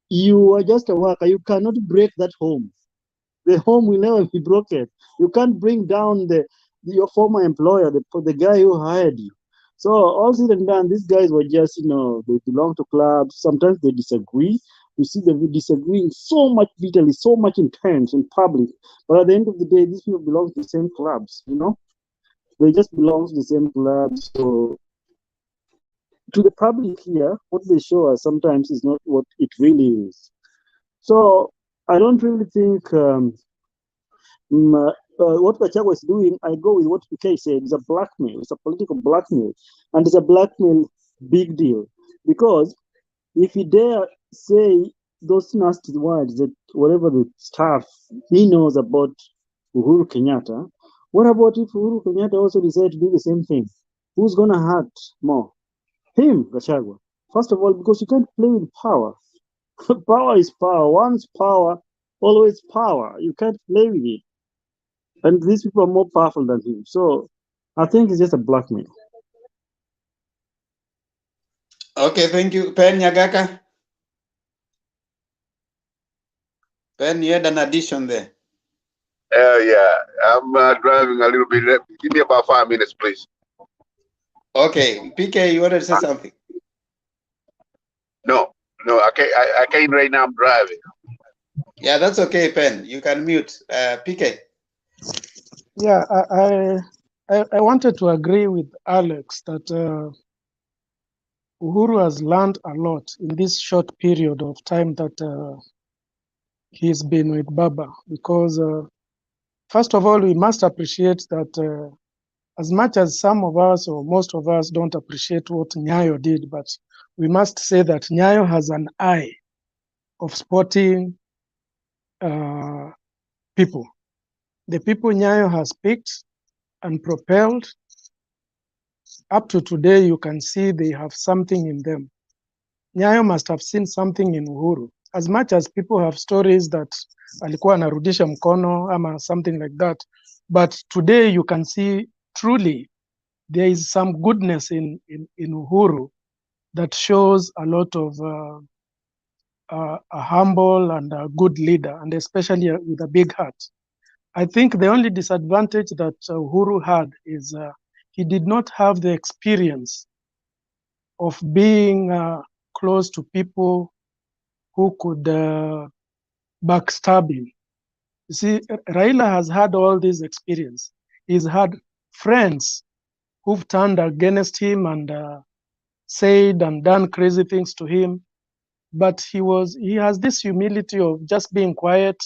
you are just a worker. You cannot break that home. The home will never be broken. You can't bring down your former employer, the guy who hired you. So all said and done, these guys were just, you know, they belong to clubs. Sometimes they disagree. You see them disagreeing so much bitterly, so much intense in public. But at the end of the day, these people belong to the same clubs, you know? They just belong to the same clubs. So to the public here, what they show us sometimes is not what it really is. So I don't really think what Gachagua is doing, I go with what PK said, is a blackmail. It's a political blackmail. And it's a blackmail big deal. Because if he dare say those nasty words, that whatever the stuff he knows about Uhuru Kenyatta, what about if Uhuru Kenyatta also decides to do the same thing? Who's going to hurt more? Him, Gachagua. First of all, because you can't play with power. Power is power. Once power, always power. You can't play with it. And these people are more powerful than him. So I think it's just a blackmail. Okay, thank you. Pen Nyagaka. Pen, you had an addition there. Yeah, I'm driving a little bit. Give me about 5 minutes, please. Okay, PK, you wanted to say something? No, I can't right now. I'm driving. Yeah, that's okay, Pen. You can mute. PK. Yeah, I wanted to agree with Alex that Uhuru has learned a lot in this short period of time that he's been with Baba, because first of all, we must appreciate that as much as some of us or most of us don't appreciate what Nyayo did, but we must say that Nyayo has an eye of spotting people. The people Nyayo has picked and propelled. Up to today, you can see they have something in them. Nyayo must have seen something in Uhuru. As much as people have stories that alikuwa anarudisha mkono ama something like that, but today you can see truly there is some goodness in Uhuru that shows a lot of a humble and a good leader, and especially with a big heart. I think the only disadvantage that Uhuru had is he did not have the experience of being close to people who could backstab him. You see, Raila has had all this experience. He's had friends who've turned against him and said and done crazy things to him. But he has this humility of just being quiet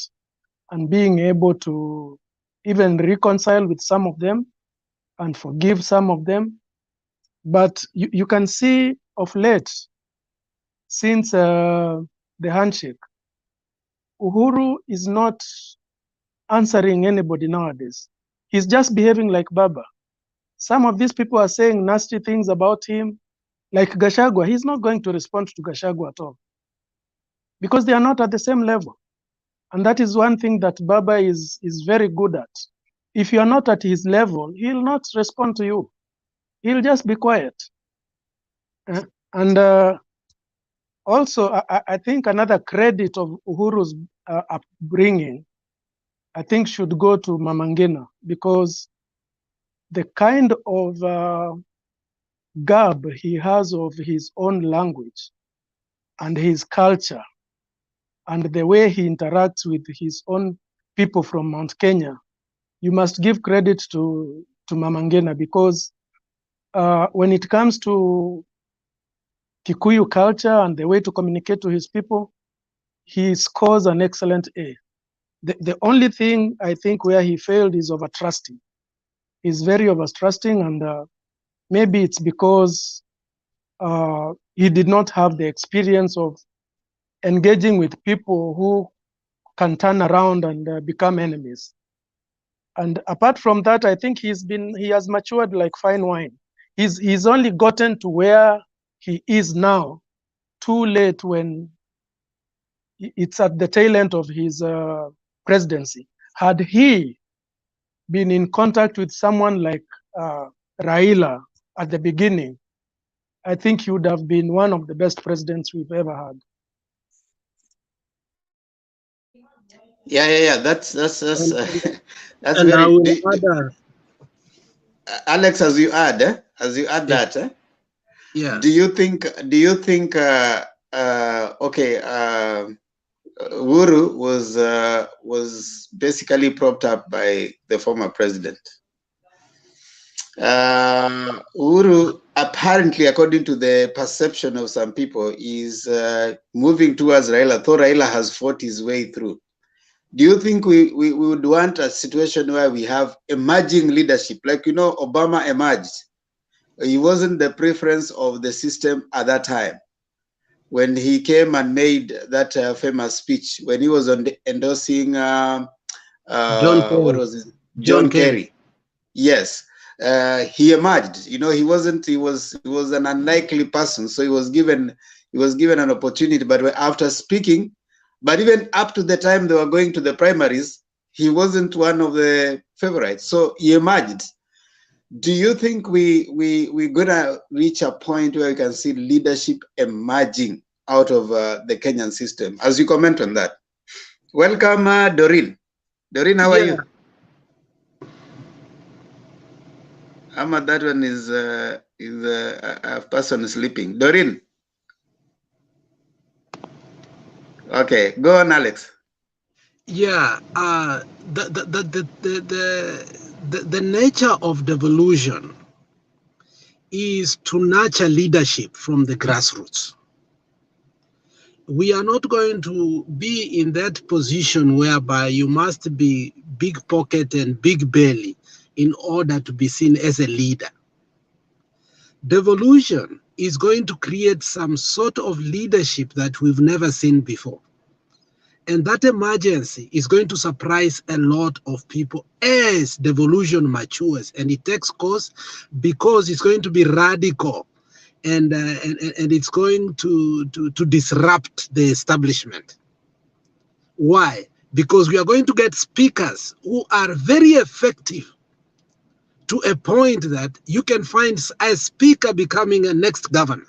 and being able to even reconcile with some of them and forgive some of them. But you can see of late, since the handshake, Uhuru is not answering anybody nowadays. He's just behaving like Baba. Some of these people are saying nasty things about him, like Gachagua. He's not going to respond to Gachagua at all because they are not at the same level. And that is one thing that Baba is very good at. If you are not at his level, he'll not respond to you. He'll just be quiet. And also, I think another credit of Uhuru's upbringing, I think, should go to Mama Ngina, because the kind of garb he has of his own language and his culture and the way he interacts with his own people from Mount Kenya, you must give credit to Mama Ngina, because when it comes to Kikuyu culture and the way to communicate to his people, he scores an excellent A. The only thing I think where he failed is over-trusting. He's very over-trusting, and maybe it's because he did not have the experience of engaging with people who can turn around and become enemies. And apart from that, I think he has matured like fine wine. He's only gotten to where he is now too late, when it's at the tail end of his presidency. Had he been in contact with someone like Raila at the beginning, I think he would have been one of the best presidents we've ever had. Yeah. That's that's And I very. will add, Alex, as you add that, yes. do you think Uhuru was basically propped up by the former president? Uhuru, apparently, according to the perception of some people, is moving towards Raila, though Raila has fought his way through. Do you think we would want a situation where we have emerging leadership? Like, Obama emerged. He wasn't the preference of the system at that time. When he came and made that famous speech, when he was endorsing John Kerry. what was it? John Kerry. Yes. He emerged. He was an unlikely person, so he was given an opportunity. But after speaking, but even up to the time they were going to the primaries, he wasn't one of the favorites. So he emerged. Do you think we're gonna reach a point where we can see leadership emerging out of the Kenyan system? As you comment on that. Welcome, Doreen. Doreen, how are you? Ahmad, that one is a person sleeping. Doreen. Okay, go on, Alex. Yeah, the nature of devolution is to nurture leadership from the grassroots. We are not going to be in that position whereby you must be big pocket and big belly in order to be seen as a leader. Devolution is going to create some sort of leadership that we've never seen before. And that emergency is going to surprise a lot of people as devolution matures and it takes course, because it's going to be radical, and it's going to disrupt the establishment. Why? Because we are going to get speakers who are very effective to a point that you can find a speaker becoming a next governor.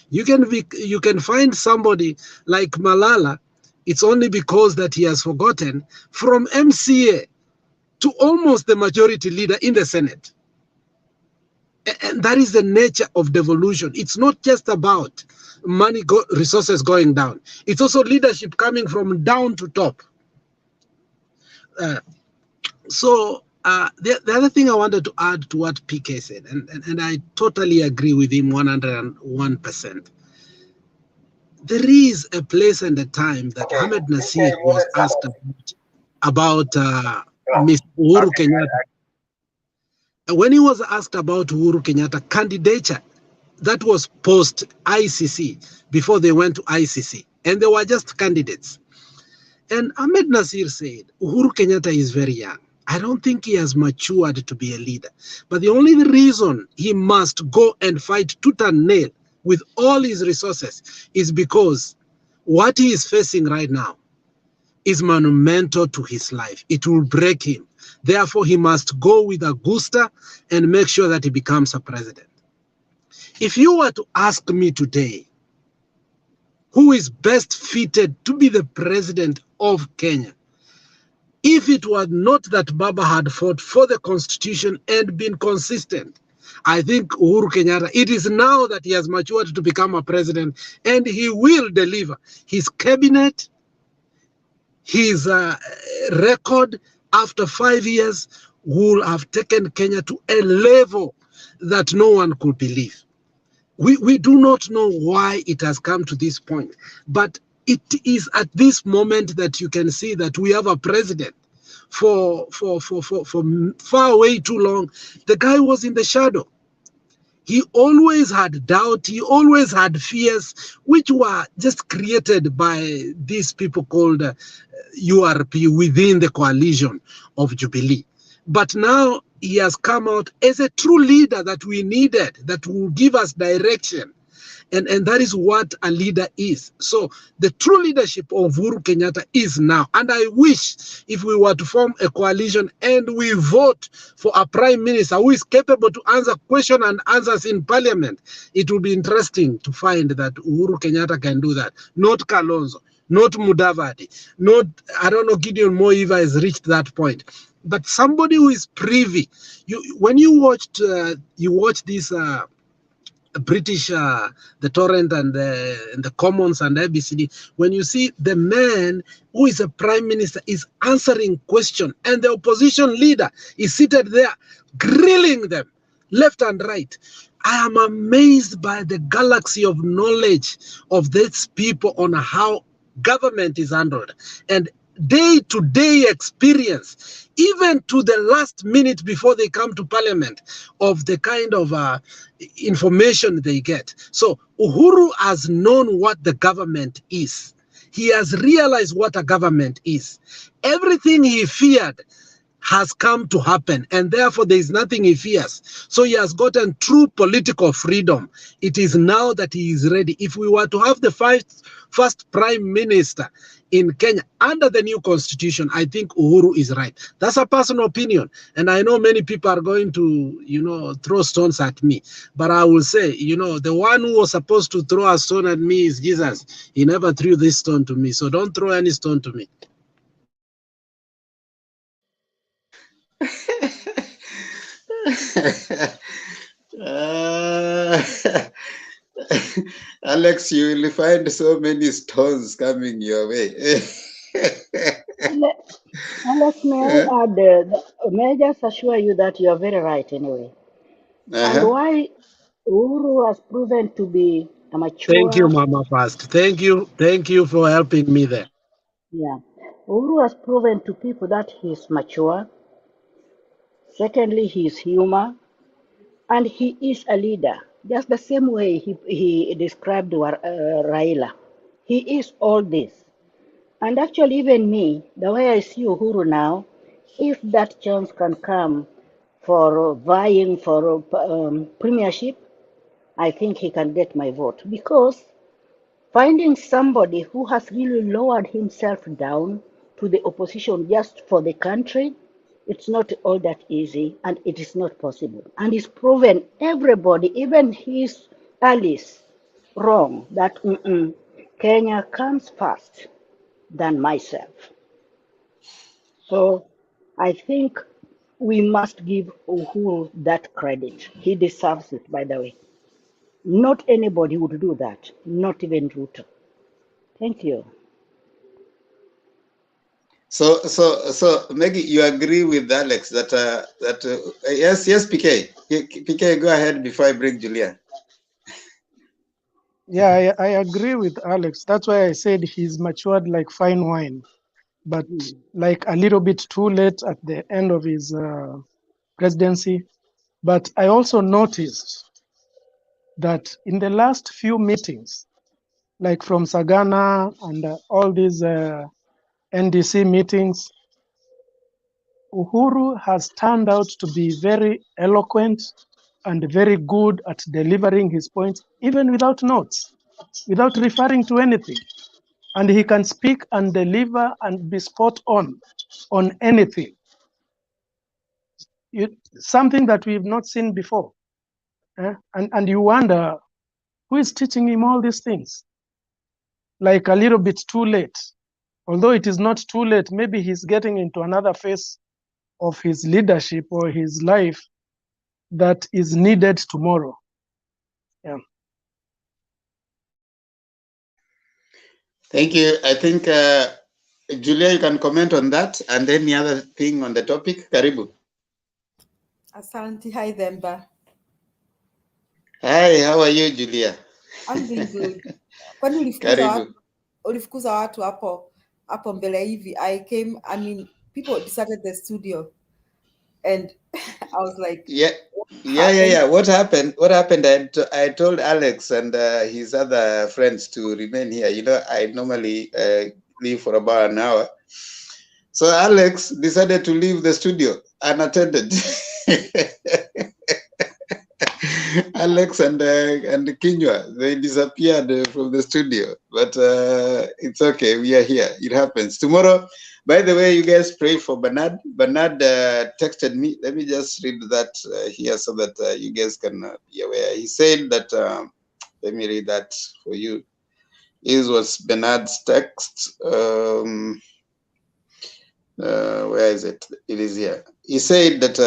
You can find somebody like Malala. It's only because that he has forgotten, from MCA to almost the majority leader in the Senate. And that is the nature of devolution. It's not just about money, resources going down. It's also leadership coming from down to top. The other thing I wanted to add to what PK said, and I totally agree with him 101%. There is a place and a time that Ahmed Nasir was asked about Mr. Uhuru Kenyatta. When he was asked about Uhuru Kenyatta candidature, that was post ICC, before they went to ICC, and they were just candidates. And Ahmed Nasir said, Uhuru Kenyatta is very young. I don't think he has matured to be a leader. But the only reason he must go and fight tooth and nail with all his resources is because what he is facing right now is monumental to his life. It will break him. Therefore, he must go with a gusta and make sure that he becomes a president. If you were to ask me today, who is best fitted to be the president of Kenya, if it were not that Baba had fought for the constitution and been consistent, I think Uhuru Kenyatta, it is now that he has matured to become a president, and he will deliver. His cabinet, his record after 5 years will have taken Kenya to a level that no one could believe. We do not know why it has come to this point, but it is at this moment that you can see that we have a president. For far way too long, the guy was in the shadow. He always had doubt, he always had fears, which were just created by these people called URP within the coalition of Jubilee. But now he has come out as a true leader that we needed, that will give us direction. And that is what a leader is. So the true leadership of Uhuru Kenyatta is now. And I wish if we were to form a coalition and we vote for a prime minister who is capable to answer questions and answers in parliament, it will be interesting to find that Uhuru Kenyatta can do that. Not Kalonzo, not Mudavadi, not, I don't know, Gideon Moiva has reached that point. But somebody who is privy. When you watched, this British, the Torrent and the Commons and ABCD, when you see the man who is a prime minister is answering questions and the opposition leader is seated there grilling them left and right, I am amazed by the galaxy of knowledge of these people on how government is handled and day-to-day experience, even to the last minute before they come to parliament, of the kind of information they get. So Uhuru has known what the government is. He has realized what a government is. Everything he feared has come to happen, and therefore there is nothing he fears. So he has gotten true political freedom. It is now that he is ready. If we were to have the first prime minister in Kenya under the new constitution, I think Uhuru is right. That's a personal opinion, and I know many people are going to, throw stones at me. But I will say, the one who was supposed to throw a stone at me is Jesus. He never threw this stone to me, so don't throw any stone to me. Alex, you will find so many stones coming your way. Alex, may I add, may I just assure you that you are very right anyway. And why Uhuru has proven to be a Thank you, mature. Mama Fast. Thank you for helping me there. Yeah. Uhuru has proven to people that he is mature. Secondly, he is human. And he is a leader. Just the same way he described Raila. He is all this. And actually, even me, the way I see Uhuru now, if that chance can come for vying for premiership, I think he can get my vote. Because finding somebody who has really lowered himself down to the opposition just for the country, it's not all that easy and it is not possible. And he's proven everybody, even his allies, wrong that Kenya comes first than myself. So I think we must give Uhuru that credit. He deserves it, by the way. Not anybody would do that, not even Ruto. Thank you. So Maggie, you agree with Alex that yes, PK. PK, go ahead before I bring Julia. Yeah, I agree with Alex. That's why I said he's matured like fine wine, but like a little bit too late at the end of his presidency. But I also noticed that in the last few meetings, like from Sagana and all these NDC meetings, Uhuru has turned out to be very eloquent and very good at delivering his points, even without notes, without referring to anything. And he can speak and deliver and be spot on anything. Something that we've not seen before. And you wonder, who is teaching him all these things? Like a little bit too late. Although it is not too late, maybe he's getting into another phase of his leadership or his life that is needed tomorrow. Yeah. Thank you. I think Julia, you can comment on that and any other thing on the topic. Karibu. Asante. Hi, Themba. Hi, how are you, Julia? I'm doing good. Kwani ulifukuza watu hapo mbele hivi? People deserted the studio and I was like, yeah. What happened? I told Alex and his other friends to remain here. You know, I normally leave for about an hour. So Alex decided to leave the studio unattended. Alex and Kinywa, they disappeared from the studio, but it's okay. We are here. It happens. Tomorrow, by the way, you guys pray for Bernard. Bernard texted me. Let me just read that here so that you guys can be aware. He said that, let me read that for you. This was Bernard's text. Where is it? It is here. He said that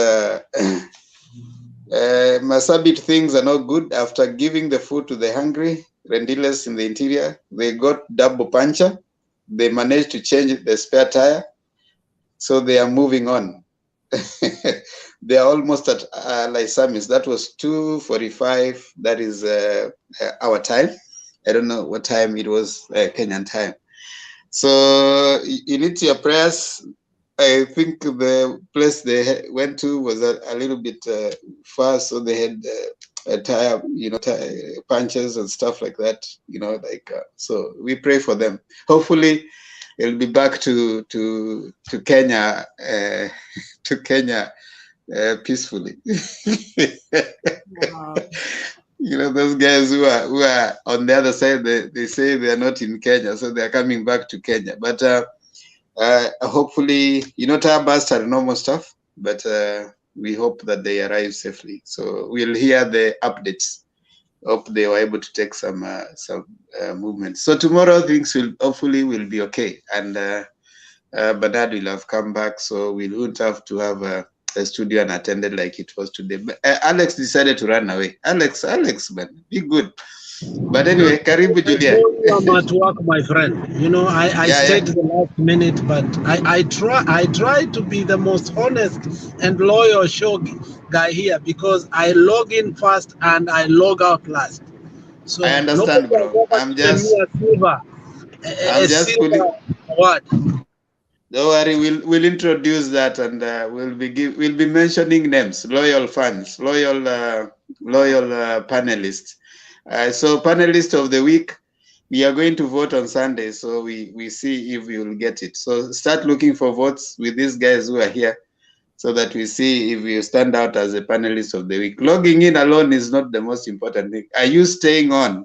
Masabit things are not good. After giving the food to the hungry Rendiles in the interior, they got double puncher. They managed to change the spare tire, so they are moving on. They are almost at Lysamis. That was 2:45. That is our time. I don't know what time it was, Kenyan time. So you need your prayers. I think the place they went to was a little bit far, so they had tire punches and stuff like that. So we pray for them. Hopefully, it'll be back to Kenya, peacefully. wow. Those guys who are on the other side, they say they are not in Kenya, so they are coming back to Kenya. But hopefully, tire busts are normal stuff, but we hope that they arrive safely. So we'll hear the updates. Hope they were able to take some movement. So tomorrow things will hopefully be okay, and Bernard will have come back, so we won't have to have a studio unattended like it was today. But Alex decided to run away. Alex, man, be good. But anyway, Karibu Julia. I'm at work, my friend. I stayed the last minute, but I try to be the most honest and loyal show guy here, because I log in first and I log out last. So I understand, bro. I'm just putting what? Don't worry, we'll introduce that, and we'll be mentioning names, loyal fans, loyal panelists. So panelist of the week, we are going to vote on Sunday, so we see if we will get it. So start looking for votes with these guys who are here, so that we see if we stand out as a panelist of the week. Logging in alone is not the most important thing. Are you staying on?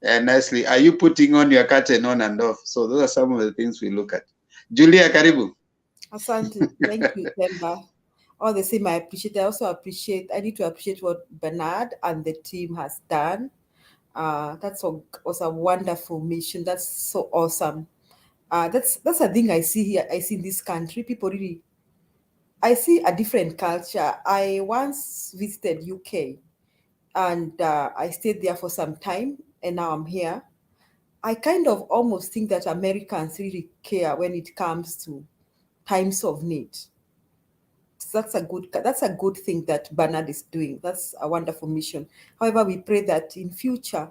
And nicely, are you putting on your curtain on and off? So those are some of the things we look at. Julia, karibu. Asante. Thank you, Temba. All the same, I need to appreciate what Bernard and the team has done. Was a wonderful mission. That's so awesome. That's a thing I see here. I see in this country. People really, I see a different culture. I once visited UK, and I stayed there for some time, and now I'm here. I kind of almost think that Americans really care when it comes to times of need. That's a good thing that Bernard is doing. That's a wonderful mission. However, we pray that in future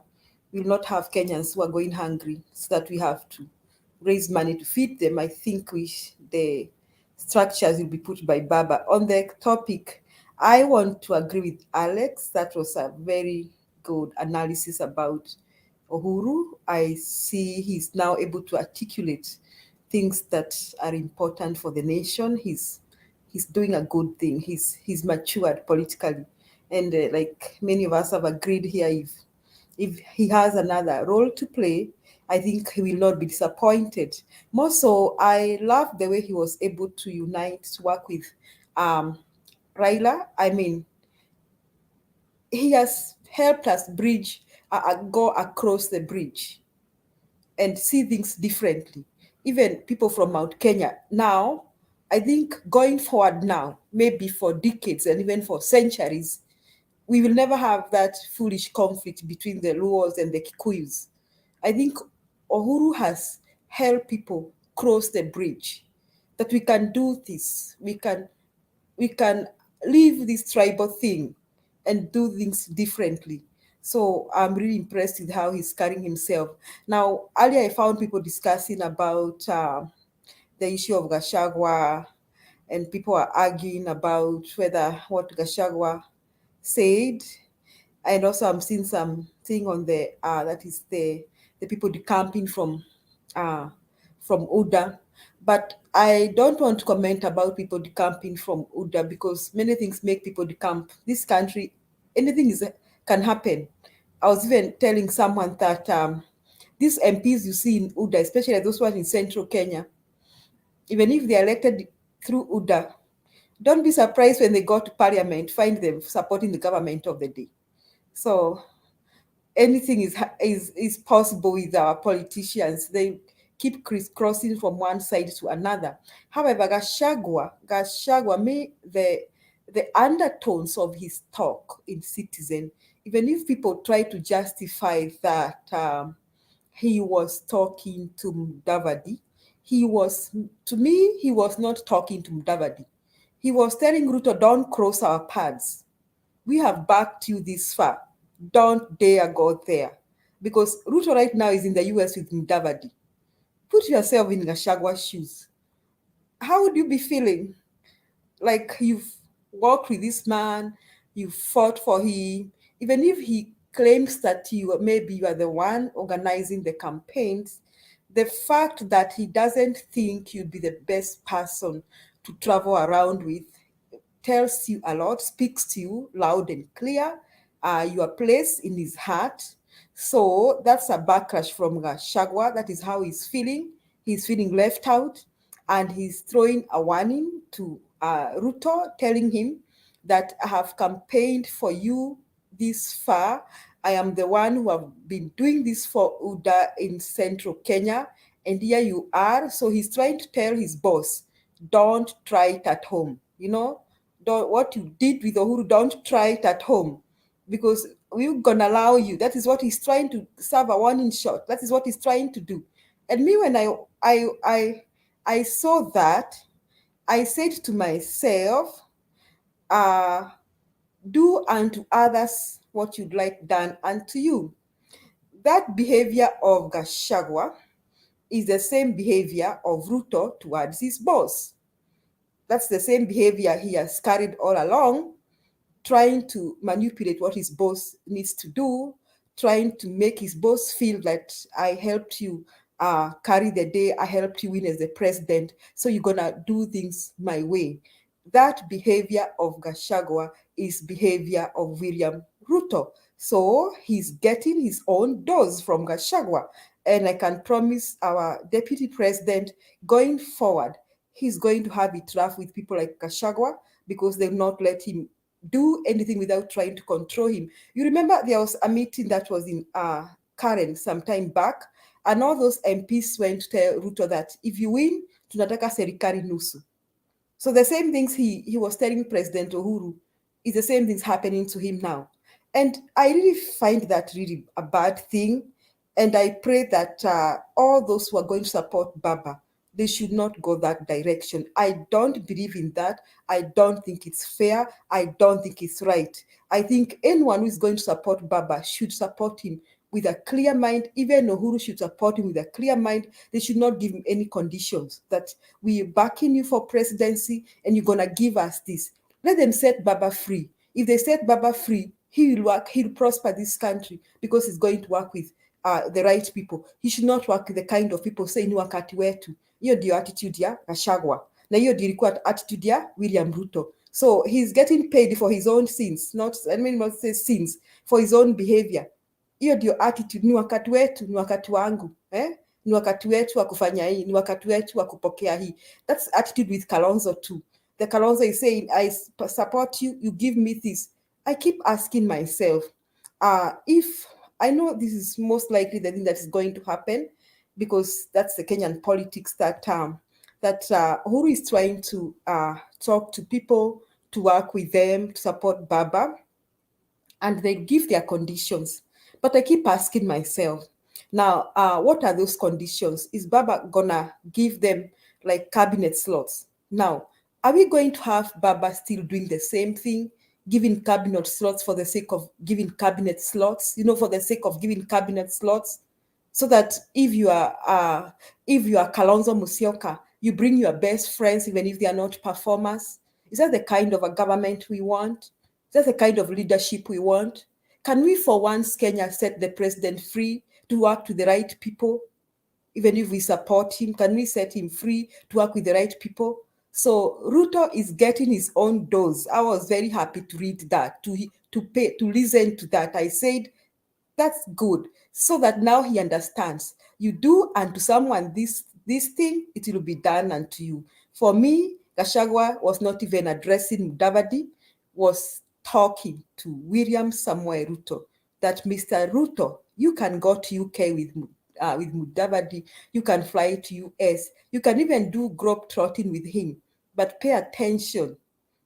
we'll not have Kenyans who are going hungry, so that we have to raise money to feed them. I think the structures will be put by Baba. On the topic, I want to agree with Alex. That was a very good analysis about Uhuru. I see he's now able to articulate things that are important for the nation. He's doing a good thing. He's matured politically, and like many of us have agreed here, if he has another role to play, I think he will not be disappointed. More so, I love the way he was able to unite, to work with Raila. I mean, he has helped us go across the bridge and see things differently. Even people from Mount Kenya now, I think going forward now, maybe for decades and even for centuries, we will never have that foolish conflict between the Luos and the Kikuyus. I think Uhuru has helped people cross the bridge, that we can do this. We can leave this tribal thing and do things differently. So I'm really impressed with how he's carrying himself. Now, earlier I found people discussing about the issue of Gachagua, and people are arguing about whether what Gachagua said, and also I'm seeing something on the that is the people decamping from Uda. But I don't want to comment about people decamping from Uda, because many things make people decamp. This country, anything can happen. I was even telling someone that these MPs you see in Uda, especially those ones in central Kenya, even if they're elected through Uda, don't be surprised when they go to parliament, find them supporting the government of the day. So anything is possible with our politicians. They keep crisscrossing from one side to another. However, Gachagua, the undertones of his talk in Citizen, even if people try to justify that he was talking to Mudavadi, he was not talking to Mudavadi. He was telling Ruto, don't cross our paths. We have backed you this far. Don't dare go there. Because Ruto right now is in the US with Mudavadi. Put yourself in Gashagua's shoes. How would you be feeling? Like you've worked with this man, you fought for him, even if he claims that maybe you are the one organizing the campaigns, the fact that he doesn't think you'd be the best person to travel around with tells you a lot, speaks to you loud and clear, your place in his heart. So that's a backlash from Gachagua. That is how he's feeling. He's feeling left out, and he's throwing a warning to Ruto, telling him that I have campaigned for you this far. I am the one who have been doing this for Uda in central Kenya, and here you are. So he's trying to tell his boss, don't try it at home. What you did with Uhuru, don't try it at home, because we're gonna allow you. That is what he's trying to serve a warning shot. That is what he's trying to do. And me, when I saw that, I said to myself, do unto others what you'd like done unto you. That behavior of Gachagua is the same behavior of Ruto towards his boss. That's the same behavior he has carried all along, trying to manipulate what his boss needs to do trying to make his boss feel that I helped you carry the day, I helped you win as the president, so you're gonna do things my way. That behavior of Gachagua is behavior of William Ruto. So he's getting his own dose from Gachagua. And I can promise our deputy president going forward, he's going to have it rough with people like Gachagua because they'll not let him do anything without trying to control him. You remember there was a meeting that was in Karen some time back, and all those MPs went to tell Ruto that if you win, tunataka serikali nusu. So the same things he was telling President Uhuru is the same things happening to him now. And I really find that really a bad thing. And I pray that all those who are going to support Baba, they should not go that direction. I don't believe in that. I don't think it's fair. I don't think it's right. I think anyone who is going to support Baba should support him with a clear mind. Even Uhuru should support him with a clear mind. They should not give him any conditions that we're backing you for presidency and you're going to give us this. Let them set Baba free. If they set Baba free, he will work, he'll prosper this country because he's going to work with the right people. He should not work with the kind of people saying wakati wetu. Hiyo ndio attitude ya Gachagua. Na hiyo ndio ilikuwa attitude ya William Ruto. So he's getting paid for his own sins, not, I mean, not say sins, for his own behavior. Hiyo ndio attitude, ni wakati wetu, ni wakati wangu, ni wakati wetu wa kufanya hii, ni wakati wetu wa kupokea hii. That's attitude with Kalonzo too. The Kalonzo is saying, I support you, you give me this. I keep asking myself, if I know this is most likely the thing that is going to happen, because that's the Kenyan politics that Uhuru is trying to talk to people, to work with them, to support Baba, and they give their conditions. But I keep asking myself, now, what are those conditions? Is Baba gonna give them like cabinet slots? Now, are we going to have Baba still doing the same thing, giving cabinet slots for the sake of giving cabinet slots, for the sake of giving cabinet slots? So that if you are Kalonzo Musyoka, you bring your best friends even if they are not performers. Is that the kind of a government we want? Is that the kind of leadership we want? Can we for once Kenya set the president free to work with the right people? Even if we support him, can we set him free to work with the right people? So Ruto is getting his own dose. I was very happy to read that, to listen to that. I said, that's good, so that now he understands. You do unto someone this thing, it will be done unto you. For me, Gachagua was not even addressing Mudavadi, was talking to William Samuel Ruto, that Mr. Ruto, you can go to UK with Mudavadi, you can fly to US, you can even do globe trotting with him, but pay attention.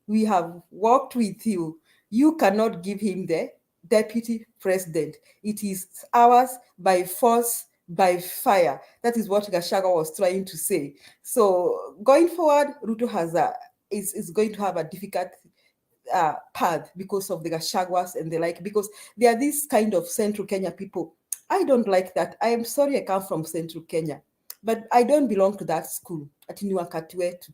We have worked with you. You cannot give him the deputy president. It is ours by force, by fire. That is what Gachagua was trying to say. So going forward, Ruto is going to have a difficult path because of the Gachaguas and the like, because they are this kind of Central Kenya people. I don't like that. I am sorry I come from Central Kenya, but I don't belong to that school at wakati wetu.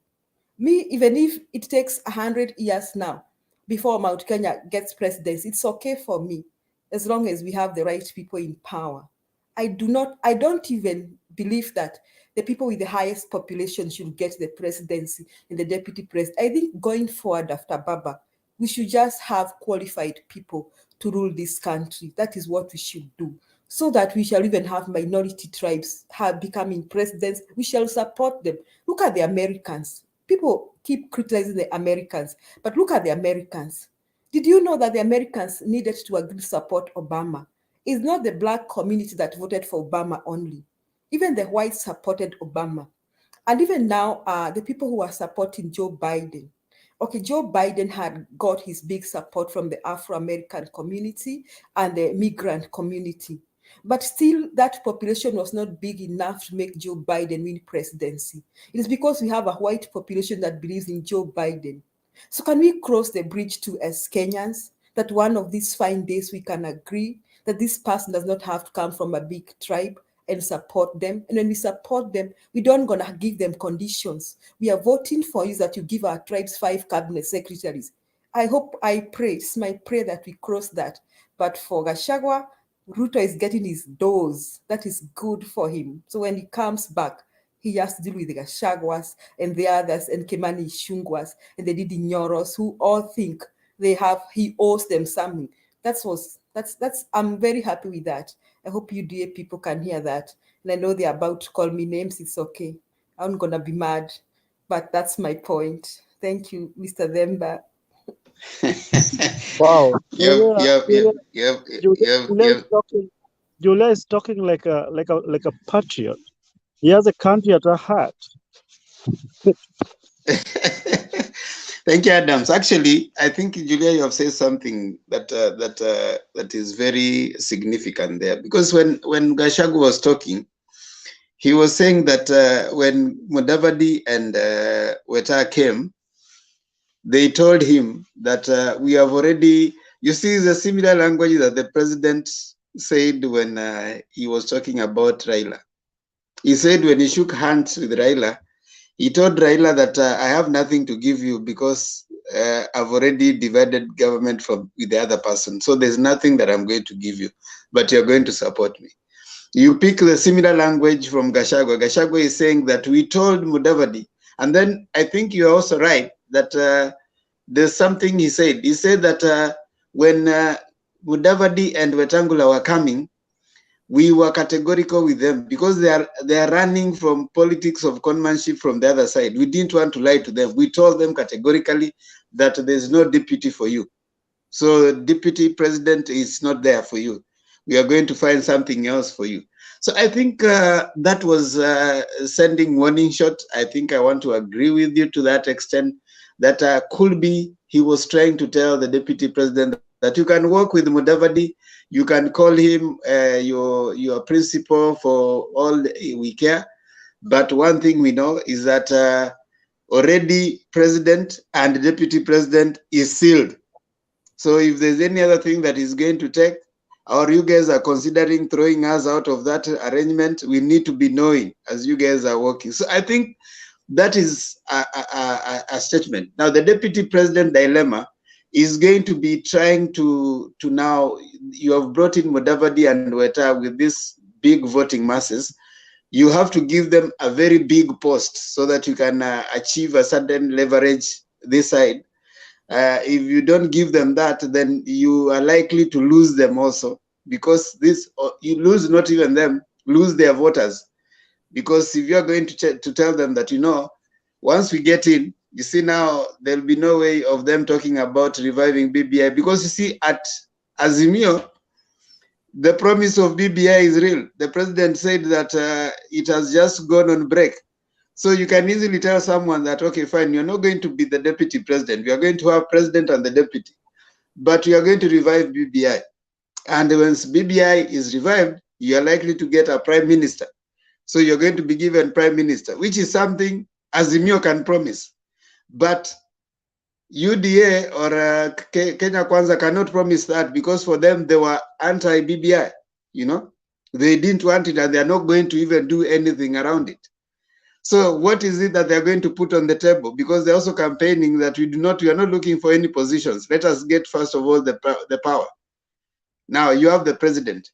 Me, even if it takes 100 years now before Mount Kenya gets presidency, it's okay for me, as long as we have the right people in power. I don't even believe that the people with the highest population should get the presidency and the deputy president. I think going forward after Baba, we should just have qualified people to rule this country. That is what we should do, so that we shall even have minority tribes becoming presidents. We shall support them. Look at the Americans. People keep criticizing the Americans, but look at the Americans. Did you know that the Americans needed to agree to support Obama? It's not the black community that voted for Obama only. Even the whites supported Obama. And even now, the people who are supporting Joe Biden. Okay, Joe Biden had got his big support from the Afro-American community and the migrant community. But still, that population was not big enough to make Joe Biden win presidency. It is because we have a white population that believes in Joe Biden. So can we cross the bridge to as Kenyans, that one of these fine days we can agree that this person does not have to come from a big tribe and support them? And when we support them, we don't gonna give them conditions. We are voting for you that you give our tribes 5 cabinet secretaries. I pray, it's my prayer that we cross that. But for Gachagua, Ruto is getting his dose. That is good for him. So when he comes back, he has to deal with the Gachagwas and the others and Kimani Ichung'was and the Didi Nyoros who all think he owes them something. That's I'm very happy with that. I hope UDA people can hear that. And I know they're about to call me names. It's okay. I'm gonna be mad. But that's my point. Thank you, Mr. Themba. Wow. Julia is talking like a patriot. He has a country at her heart. Thank you, Adams. Actually, I think Julia, you have said something that is very significant there, because when Gachagua was talking, he was saying that when Mudavadi and Weta came, they told him that we have already. You see, the similar language that the president said when he was talking about Raila. He said when he shook hands with Raila, he told Raila that I have nothing to give you because I've already divided government with the other person. So there's nothing that I'm going to give you, but you're going to support me. You pick the similar language from Gachagua. Gachagua is saying that we told Mudavadi, and then I think you're also right that there's something he said. He said that when Mudavadi and Wetangula were coming, we were categorical with them because they are running from politics of conmanship from the other side. We didn't want to lie to them. We told them categorically that there's no deputy for you. So deputy president is not there for you. We are going to find something else for you. So I think that was sending warning shot. I think I want to agree with you to that extent that could be he was trying to tell the deputy president that you can work with Mudavadi, you can call him your principal for all we care. But one thing we know is that already president and deputy president is sealed. So if there's any other thing that is going to take, or you guys are considering throwing us out of that arrangement, we need to be knowing as you guys are working. So I think that is a statement. Now the deputy president dilemma is going to be trying to now, you have brought in Mudavadi and Weta with these big voting masses. You have to give them a very big post so that you can achieve a certain leverage this side. If you don't give them that, then you are likely to lose them also, because you lose not even them, lose their voters. Because if you're going to tell them that, once we get in, you see now there'll be no way of them talking about reviving BBI, because you see at Azimio, the promise of BBI is real. The president said that it has just gone on break. So you can easily tell someone that, okay, fine, you're not going to be the deputy president. We are going to have president and the deputy, but we are going to revive BBI. And once BBI is revived, you are likely to get a prime minister. So you're going to be given prime minister, which is something Azimio can promise. But UDA or Kenya Kwanza cannot promise that, because for them, they were anti-BBI, They didn't want it, and they're not going to even do anything around it. So what is it that they're going to put on the table? Because they're also campaigning that we are not looking for any positions. Let us get, first of all, the power. Now you have the president.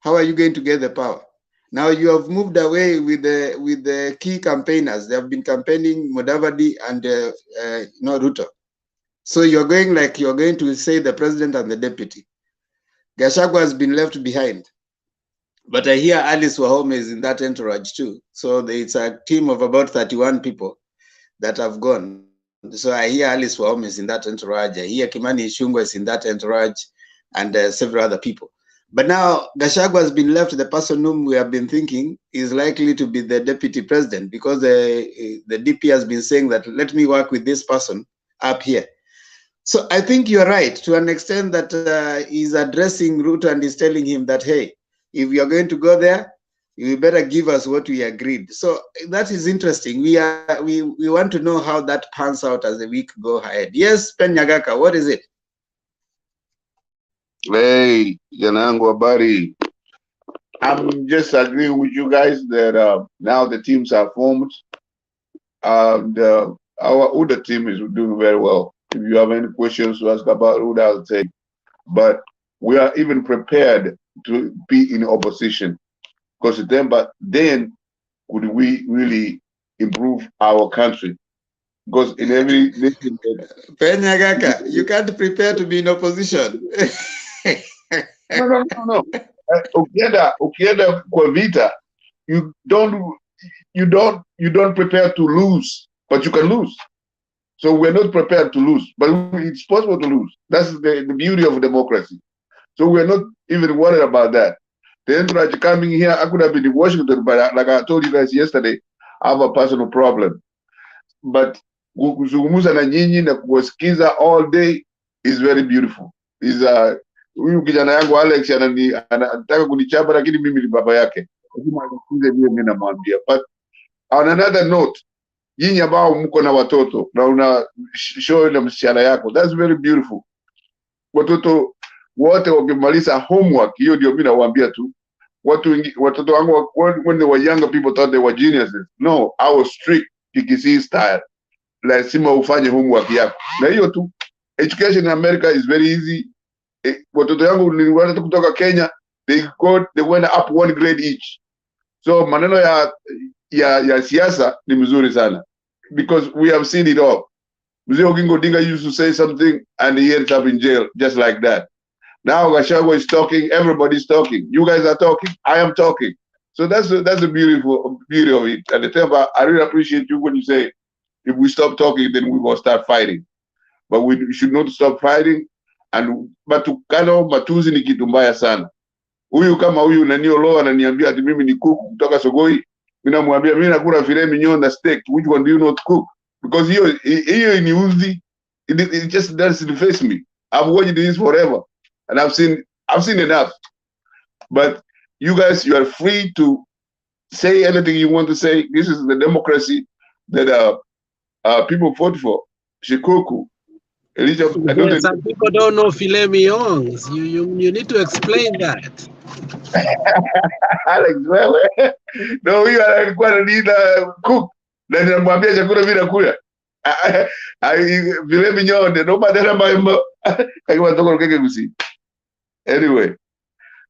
How are you going to get the power? Now you have moved away with the key campaigners. They have been campaigning Mudavadi and Ruto. So you're going to say the president and the deputy. Gachagua has been left behind. But I hear Alice Wahome is in that entourage too. So it's a team of about 31 people that have gone. So I hear Alice Wahome is in that entourage. I hear Kimani Ichung'wa is in that entourage, and several other people. But now Gachagua has been left, the person whom we have been thinking is likely to be the deputy president, because the DP has been saying that, let me work with this person up here. So I think you're right to an extent that he's addressing Ruto and he's telling him that, hey, if you're going to go there, you better give us what we agreed. So that is interesting. We want to know how that pans out as the week go ahead. Yes, Penyagaka, what is it? Hey, Janangu Habari. I'm just agreeing with you guys that now the teams are formed. Our Uda team is doing very well. If you have any questions to ask about Uda, I'll take. But we are even prepared to be in opposition, because then could we really improve our country? Because in every nation, Penyagaka, you can't prepare to be in opposition. no. Ukienda kwa vita, you don't prepare to lose, but you can lose. So we're not prepared to lose, but it's possible to lose. That's the beauty of democracy. So we're not even worried about that. The entourage coming here, I could have been in Washington, but like I told you guys yesterday, I have a personal problem. But kuzungumza na nyinyi na kuwasikiza all day is very beautiful. Huyu kijana yangu Alex anataka kunichapa, lakini mimi ni baba yake. Lazima anifunze vile mimi namwambia. But on another note, nyinyi ambao mko na watoto na una show na msichana yako, that's very beautiful. Watoto wote wakimaliza homework, hiyo ndio mimi nawaambia tu. Watoto wangu, when they were younger, people thought they were geniuses. No, I was strict, KKC style. Lazima ufanye homework yako. Na hiyo tu. Education in America is very easy. Watoto yangu niliwaleta kutoka Kenya, they went up 1 grade each. So maneno ya siasa ni mzuri sana, because we have seen it all. Mzee Oginga Odinga used to say something and he ends up in jail just like that. Now Gachagua is talking, everybody's talking. You guys are talking, I am talking. So that's the beauty of it. And the Temba, I really appreciate you when you say, if we stop talking, then we will start fighting. But we should not stop fighting. But tukano matuzi ni kitu mbaya sana. Huyu kama huyu Naniolo ananiambia ati mimi ni cook kutoka Sogoi. Mimi namwambia mimi nakula filet mignon na steak. Which one do you not cook? Because hiyo ni uzi. It just doesn't face me. I've watched this forever, and I've seen enough. But you guys, you are free to say anything you want to say. This is the democracy that people fought for. Shikoku. Yes, some people don't know filet mignons. You need to explain that. Alex, wewe. No, huyu alikuwa ananiita cook. Na ninamwambia chakula mimi nakula. Filet mignon, no matter mambo. Anyway,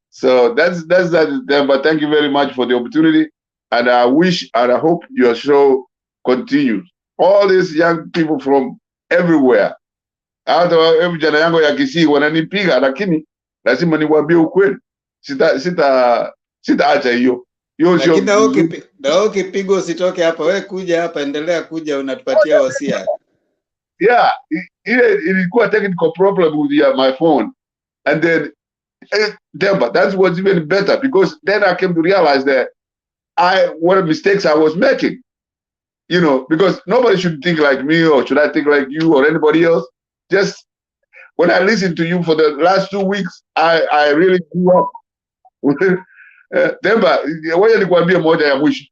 so that's that. But thank you very much for the opportunity, and I wish and I hope your show continues. All these young people from everywhere. Hata vijana yangu ya Kisii wananipiga, lakini lazima niwaambie ukweli. Sitaacha hiyo. Lakini na ukipigo usitoke hapa, wewe kuja hapa, endelea kuja, unatupatia wasia. Yeah, ilikuwa technical problem with my phone, and then that's what's even better, because then I came to realize that what mistakes I was making. You know, because nobody should think like me, or should I think like you or anybody else. Just when I listened to you for the last 2 weeks, I really grew up. Demba, wewe nikuambia moja ya mwisho.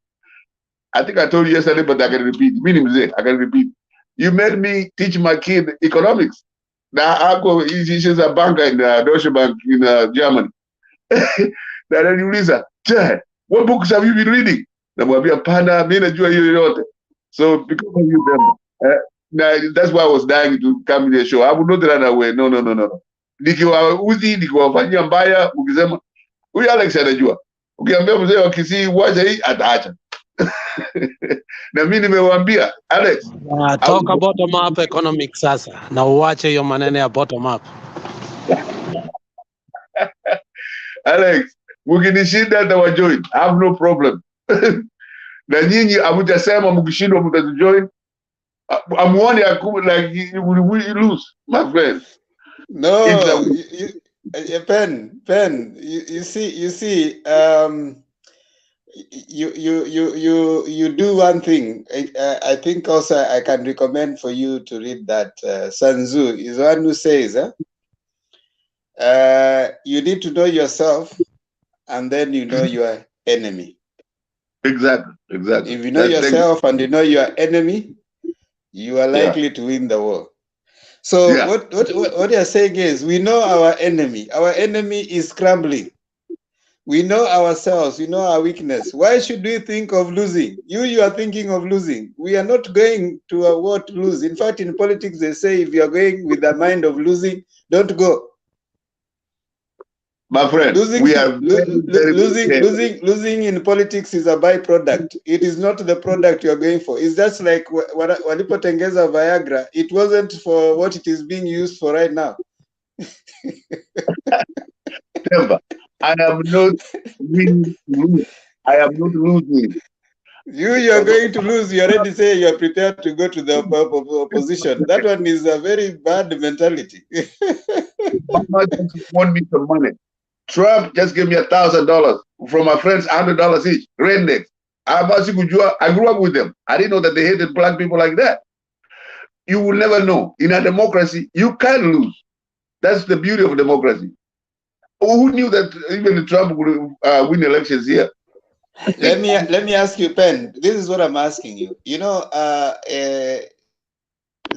I think I told you yesterday, but I can repeat. Mimi mzee, I can repeat. You made me teach my kid economics. Now she's a banker in Deutsche Bank in Germany. Na ananiuliza, what books have you been reading? Namwambia pana, mimi najua hiyo yote. So because of you, Demba, that's why I was dying to come to the show. I would not run away. No. Nikiwafanyia mbaya, ukisema huyu Alex anajua. Ukiambia mzee wa Kisii wacha hii, ataacha. Na mimi nimewaambia Alex, talk bottom up economics sasa. Na uache hiyo maneno ya bottom up. Alex, mkinishinda nitawajoin. I have no problem. Na nyinyi hamjasema mkishindwa mtajoin. I'm warning you, like you will lose, my friend. No, Pen. You see. You do one thing. I think also I can recommend for you to read that. Sun Tzu is one who says, you need to know yourself, and then you know your enemy. Exactly. If you know yourself and you know your enemy, you are likely to win the war. So what you're saying is, we know our enemy. Our enemy is scrambling. We know ourselves. We know our weakness. Why should we think of losing? You are thinking of losing. We are not going to a war to lose. In fact, in politics, they say if you are going with the mind of losing, don't go. My friend, Losing, we are very losing in politics is a byproduct. It is not the product you are going for. It's just like walipotengeza Viagra. It wasn't for what it is being used for right now. Temba, I am not winning. I am not losing. You are going to lose. You already say you are prepared to go to the opposition. That one is a very bad mentality. Mama just want me some money. Trump just gave me $1,000 from my friends, $100 each. Rednecks. I grew up with them. I didn't know that they hated black people like that. You will never know. In a democracy, you can lose. That's the beauty of democracy. Who knew that even Trump would win elections here? Let me ask you, Pen. This is what I'm asking you. You know,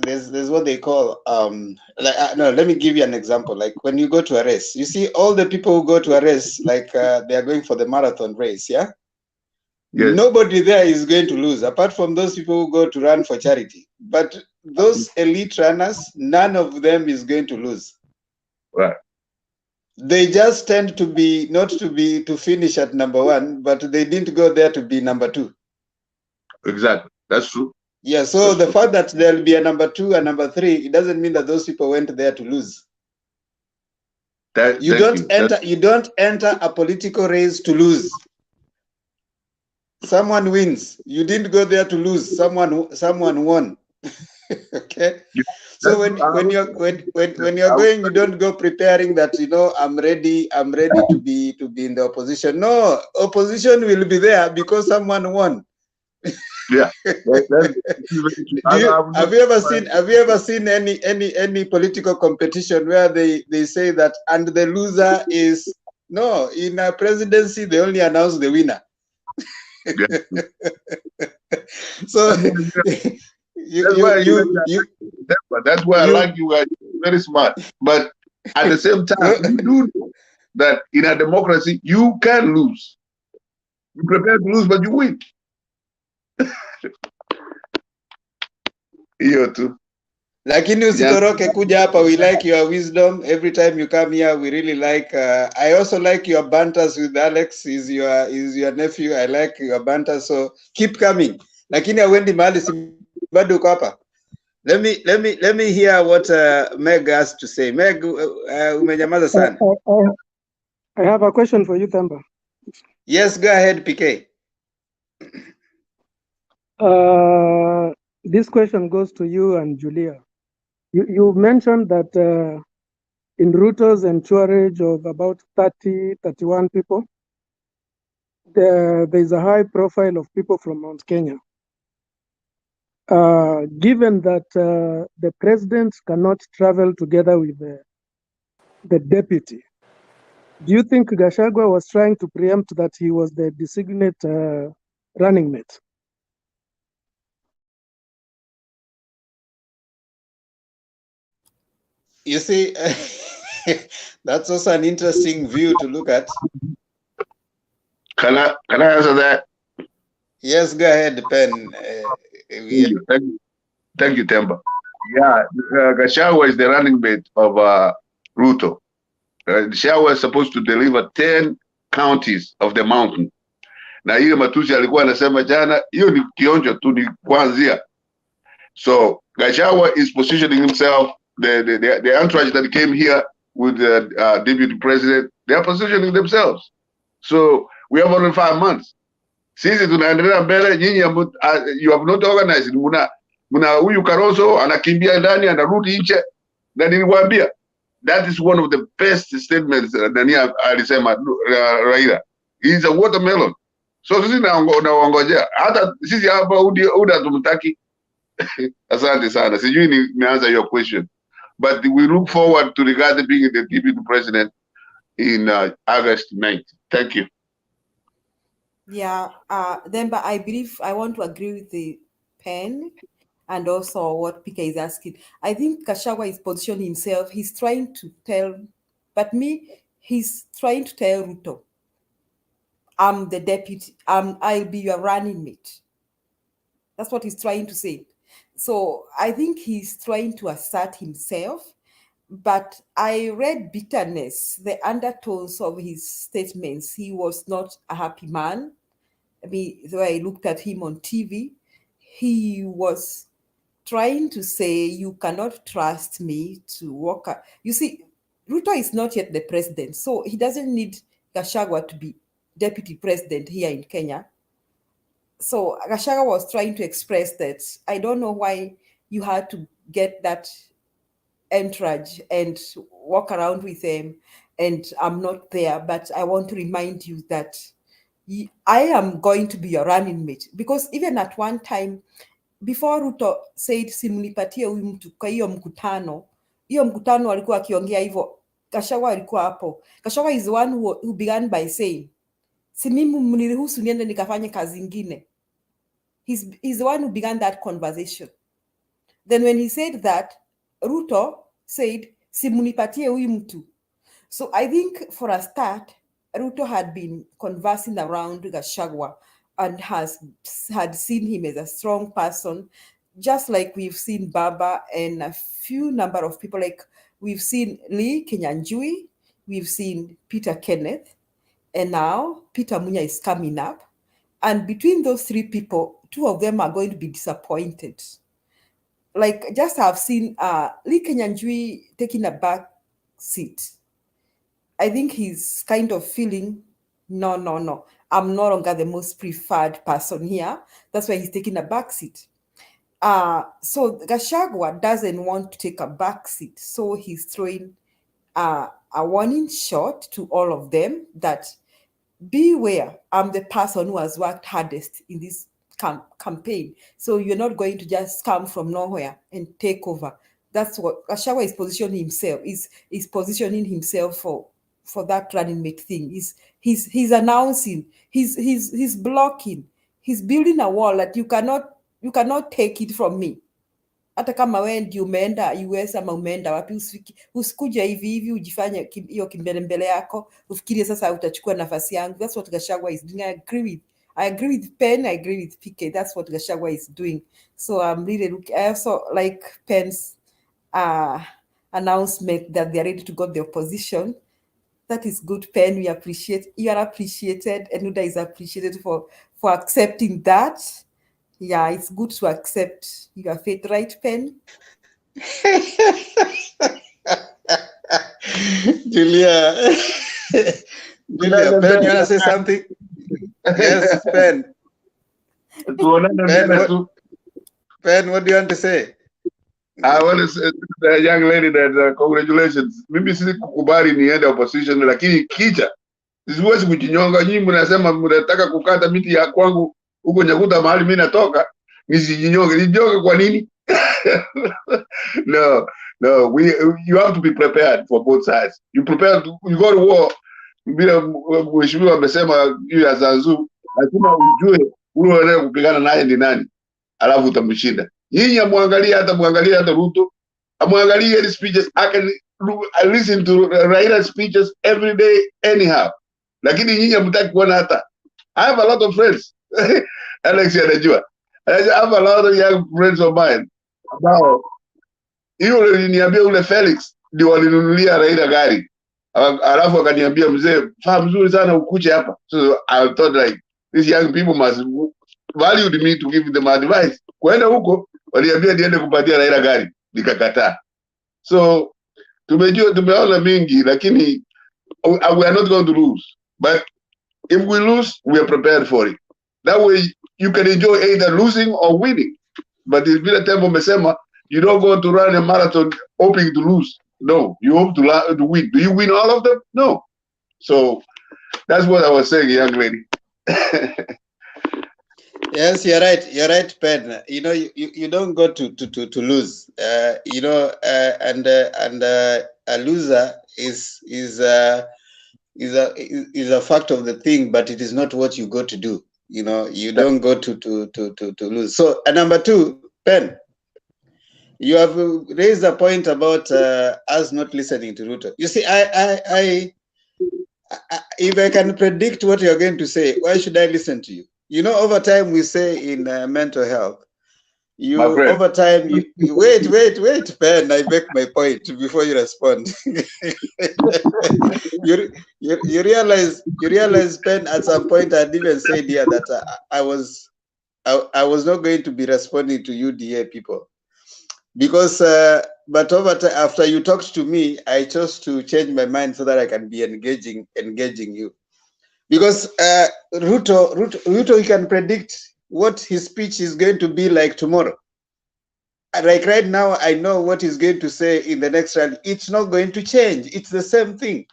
there's what they call no. Let me give you an example. Like when you go to a race, you see all the people who go to a race, like they are going for the marathon race, yeah. Yes. Nobody there is going to lose, apart from those people who go to run for charity. But those elite runners, none of them is going to lose. Right. They just tend to be to finish at number 1, but they didn't go there to be number 2. Exactly. That's true. Yeah, so the fact that there'll be a number 2 and number 3, it doesn't mean that those people went there to lose. You don't enter a political race to lose. Someone wins. You didn't go there to lose. Someone won. Okay. So when you're going, you don't go preparing that, you know, I'm ready to be in the opposition. No, opposition will be because someone won. Yeah. Have you ever seen any political competition where they say that and the loser is no, in a presidency they only announce the winner. So that's why I like you guys. Very smart. But at the same time, you do know that in a democracy you can lose. You prepare to lose, but you win. Hiyo tu. Lakini usitoroke kuja hapa. We like your wisdom. Every time you come here, we really like. I also like your banters with Alex. Is your nephew. I like your banter. So keep coming. Lakini awendi mahali si bado uko hapa. Let me hear what Meg has to say. Meg, umenyamaza sana. I have a question for you, Thamba. Yes, go ahead, PK. This question goes to you and Julia. You mentioned that in Ruto's entourage of about 31 people, there's a high profile of people from Mount Kenya. Given that the president cannot travel together with the deputy, do you think Gachagua was trying to preempt that he was the designate running mate? You see, that's also an interesting view to look at. Can I answer that? Yes, go ahead, Ben. Thank you, Temba. Yeah, Gachagua is the running mate of Ruto. Gachagua is supposed to deliver 10 counties of the mountain. Na hiyo matusi alikuwa anasema jana, hiyo ni kionjo tu, ni kuanzia. So Gachagua is positioning himself. The entourage that came here with the deputy president, they are positioning themselves. So we have only 5 months. Sisi tunaendelea mbele, nyinyi you have not organized. Muna huyu Karoso anakimbia ndani anarudi nje, na niliwaambia that is one of the best statements Dania alisema Raila. He's a watermelon. So sisi naongojea hata sisi hapa Uda tumtaki. Asante sana. Sijui nimeanza your question. But we look forward to Rigathi being the deputy president in August 9th. Thank you. Yeah, then, but I believe I want to agree with the pen and also what PK is asking. I think Gachagua is positioning himself. He's trying to tell, he's trying to tell Ruto, I'm the deputy, I'll be your running mate. That's what he's trying to say. So I think he's trying to assert himself but I read bitterness, the undertones of his statements. He was not a happy man. I mean, the way I looked at him on TV, he was trying to say, you cannot trust me to work. You see, Ruto is not yet the president, so he doesn't need Gachagua to be deputy president here in Kenya. So Gachagua was trying to express that, I don't know why you had to get that entourage and walk around with them, and I'm not there, but I want to remind you that I am going to be your running mate. Because even at one time, before Ruto said simnipatie huyu mtu kwa hiyo mkutano alikuwa akiongea hivyo, Gachagua alikuwa hapo. Gachagua is the one who began by saying, si mimi mniruhusu niende nikafanye kazi ingine. He's the one who began that conversation. Then when he said that, Ruto said, si mnipatie huyu mtu. So I think for a start, Ruto had been conversing around Gachagua and had seen him as a strong person, just like we've seen Baba and a few number of people, like we've seen Lee Kinyanjui, we've seen Peter Kenneth, and now Peter Munya is coming up. And between those three people, two of them are going to be disappointed. Like, just have seen Lee Kinyanjui taking a back seat. I think he's kind of feeling, no, I'm no longer the most preferred person here. That's why he's taking a back seat. So Gachagua doesn't want to take a back seat. So he's throwing a warning shot to all of them that beware, I'm the person who has worked hardest in this campaign. So you're not going to just come from nowhere and take over. That's what Gachagua is positioning himself, is positioning himself for that running mate thing. He's announcing, he's blocking, he's building a wall that you cannot take it from me. Hata kama wewe ndio umeenda US ama umeenda wapi, usikuja hivi ujifanye hiyo kimbele yako ufikirie sasa utachukua nafasi yangu. That's what Gachagua is doing. I agree with Penn, I agree with PK. That's what Gachagua is doing. So I'm really looking. I also like Penn's announcement that they are ready to go to the opposition. That is good, Penn. We appreciate, you are appreciated, and Uda is appreciated for accepting that. Yeah, it's good to accept your faith, right, Penn? Julia, Julia, Ben, you want to say something? Yes, Ben. Ben, what do you want to say? I want to say to the young lady that congratulations. Mimi sisi kukubali niende opposition, lakini kicha siwezi kujinyonga. Nyinyi mnasema mnataka kukata miti ya kwangu huko Nyakuta mahali mimi natoka, nisijinyonge. Nijinyonge kwa nini? No, you have to be prepared for both sides. You go to war. Bila mheshimiwa amesema juu ya Zanzu, lazima ujue ule anaye kupigana naye ni nani, alafu utamshinda. Yeye amwangalia hata Ruto, amwangalie his speeches. I listen to Raila speeches every day anyhow. Lakini nyinyi hamtaki kuona hata. I have a lot of friends. Alex anajua. I have a lot of young friends of mine. Ambao yule niambia ule Felix ndio walinunulia Raila gari. Alafu akaniambia mzee, faa mzuri sana ukuje hapa. So I thought like these young people must value me to give them advice. Kwenda huko waliambia niende kupatia Raila gari, nikakataa. So tumeona mingi, lakini we are not going to lose. But if we lose, we are prepared for it. That way you can enjoy either losing or winning. But if vile tembo umesema, you don't go to run a marathon hoping to lose. No, you hope to win. Do you win all of them? No. So that's what I was saying, young lady. Yes, you're right. You're right, Ben. You know, you don't go to lose. You know, and a loser is a fact of the thing, but it is not what you go to do. You know, you don't go to lose. So, number two, Ben, you have raised a point about us not listening to Ruto. You see, I if I can predict what you're going to say, why should I listen to you? You know, over time we say in mental health You My friend. over time, you wait, Ben. I make my point before you respond. you realize, Ben. At some point, I'd even said here that I was not going to be responding to UDA people because, but over time, after you talked to me, I chose to change my mind so that I can be engaging you. Because Ruto, he can predict what his speech is going to be like tomorrow. Like right now, I know what he's going to say in the next rally. It's not going to change. It's the same thing.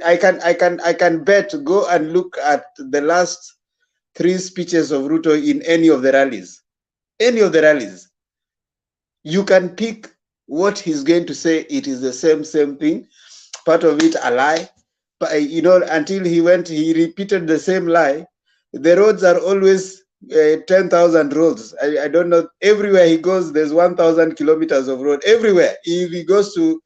I can bet. Go and look at the last 3 speeches of Ruto in any of the rallies. Any of the rallies. You can pick what he's going to say. It is the same thing. Part of it a lie. But until he repeated the same lie. The roads are always 10,000 roads. I don't know. Everywhere he goes, there's 1,000 kilometers of road. Everywhere. If he goes to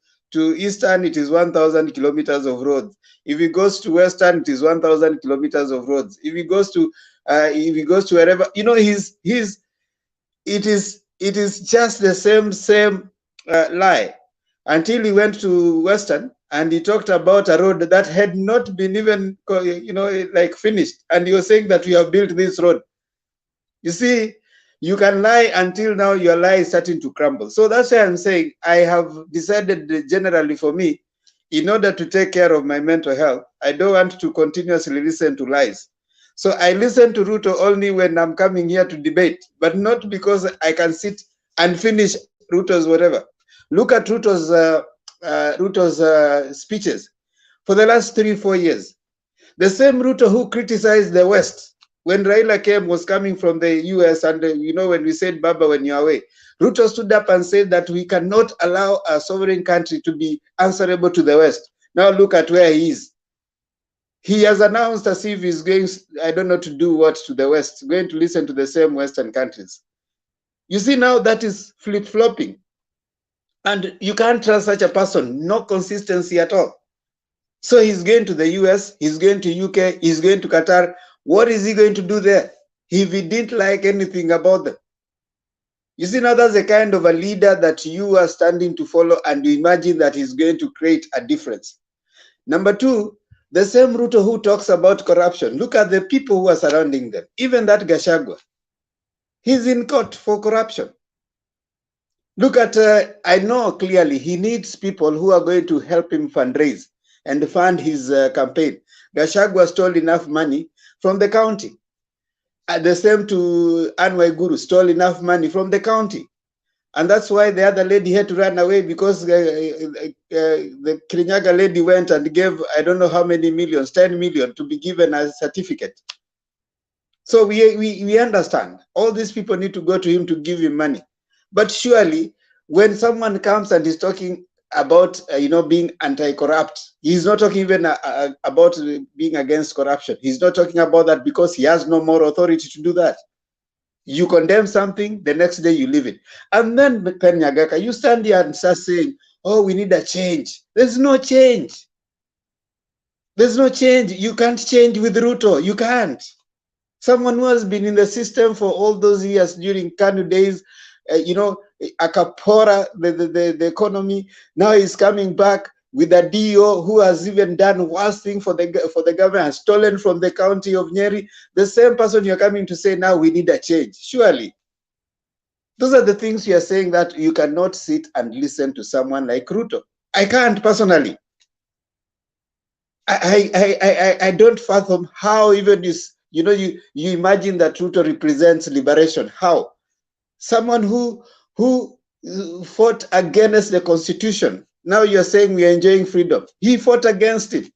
Eastern, it is 1,000 kilometers of roads. If he goes to Western, it is 1,000 kilometers of roads. If he goes to wherever, it is just the same lie. Until he went to Western and he talked about a road that had not been even, like finished. And he was saying that we have built this road. You see, you can lie until now your lie is starting to crumble. So that's why I'm saying I have decided generally for me, in order to take care of my mental health, I don't want to continuously listen to lies. So I listen to Ruto only when I'm coming here to debate, but not because I can sit and finish Ruto's whatever. Look at Ruto's speeches for the last 3-4 years. The same Ruto who criticized the West when Raila was coming from the US, and when we said Baba when you're away, Ruto stood up and said that we cannot allow a sovereign country to be answerable to the West. Now look at where he is. He has announced as if he's going, I don't know, to do what to the West, going to listen to the same Western countries. You see, now that is flip-flopping. And you can't trust such a person, no consistency at all. So he's going to the US, he's going to UK, he's going to Qatar. What is he going to do there if he didn't like anything about them? You see, now that's the kind of a leader that you are standing to follow, and you imagine that he's going to create a difference. Number 2, the same Ruto who talks about corruption. Look at the people who are surrounding them. Even that Gachagua, he's in court for corruption. Look at, I know clearly he needs people who are going to help him fundraise and fund his campaign. Gachagua stole enough money from the county. The same to Anne Waiguru, stole enough money from the county. And that's why the other lady had to run away, because the Kirinyaga lady went and gave, I don't know how many millions, 10 million to be given as a certificate. So we understand. All these people need to go to him to give him money. But surely, when someone comes and is talking about being anti-corrupt, he's not talking even about being against corruption. He's not talking about that because he has no more authority to do that. You condemn something, the next day you leave it. And then, Pen Nyagaka, you stand here and start saying, oh, we need a change. There's no change. There's no change. You can't change with Ruto. You can't. Someone who has been in the system for all those years during KANU days, Akapora, the economy, now he's coming back with a DO who has even done worse thing for the government, has stolen from the county of Nyeri. The same person you're coming to say now we need a change. Surely. Those are the things you are saying, that you cannot sit and listen to someone like Ruto. I can't personally. I don't fathom how even this, you imagine that Ruto represents liberation. How? Someone who fought against the Constitution. Now you're saying we are enjoying freedom. He fought against it.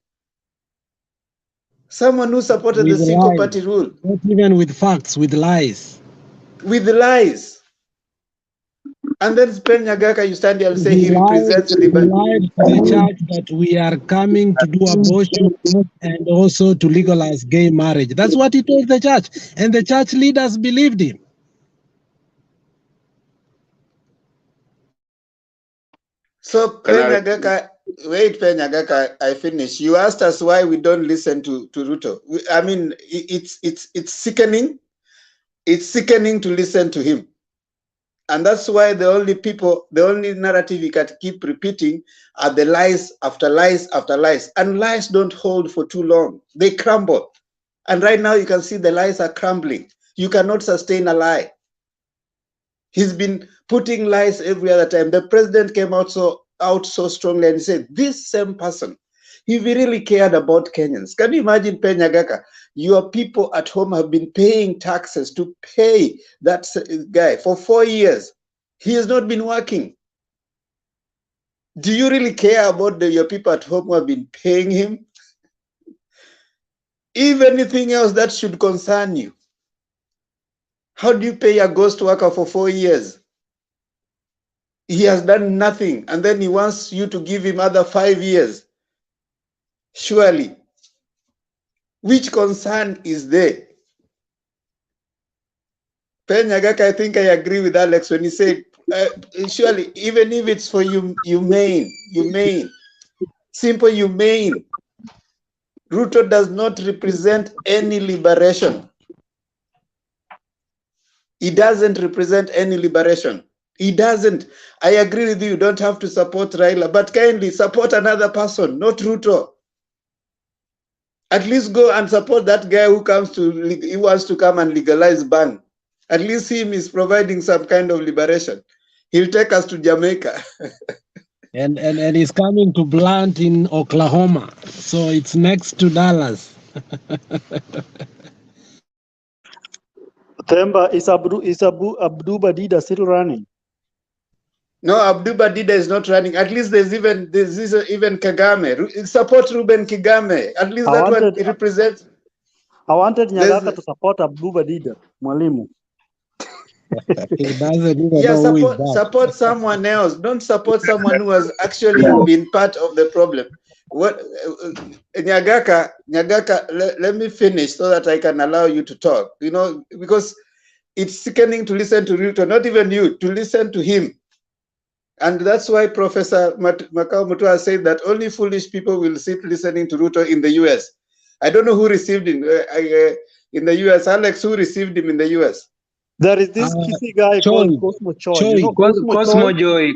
Someone who supported the single party rule. Not even with facts, with lies. With lies. And then Pen Nyagaka, you stand there and say he represents He lied to the church that we are coming to do abortion and also to legalize gay marriage. That's what he told the church. And the church leaders believed him. So Pen Nyagaka, wait, Pen Nyagaka, I finish. You asked us why we don't listen to Ruto. I mean, it's sickening. It's sickening to listen to him. And that's why the only narrative you can keep repeating are the lies after lies after lies. And lies don't hold for too long. They crumble. And right now you can see the lies are crumbling. You cannot sustain a lie. He's been putting lies every other time. The president came out so strongly and said, this same person, if he really cared about Kenyans. Can you imagine, Penyagaka? Your people at home have been paying taxes to pay that guy for 4 years. He has not been working. Do you really care about your people at home who have been paying him? If anything else, that should concern you. How do you pay a ghost worker for 4 years? He has done nothing, and then he wants you to give him other 5 years. Surely, which concern is there? Penyagaka, I think I agree with Alex when he said, surely, even if it's for humane, simple humane, Ruto does not represent any liberation. He doesn't represent any liberation. He doesn't. I agree with you, you don't have to support Raila, but kindly support another person, not Ruto. At least go and support that guy who wants to come and legalize ban. At least him is providing some kind of liberation. He'll take us to Jamaica. and he's coming to Blunt in Oklahoma, so it's next to Dallas. Temba, is Abdu Badida still running? No, Abdu Badida is not running. At least there's even Kagame. Support Ruben Kigame. At least that one represents. I wanted Nyagaka to support Abdu Badida, Mwalimu. He doesn't even Yeah, know who is that. support someone else. Don't support someone who has actually been part of the problem. What Nyagaka, let me finish so that I can allow you to talk. You know, because it's sickening to listen to Ruto, not even you, to listen to him. And that's why Professor Makau Mutua said that only foolish people will sit listening to Ruto in the US. I don't know who received him in the US. Alex, who received him in the US? There is this kissy guy called Cosmo Choi. You know Cosmo Joy.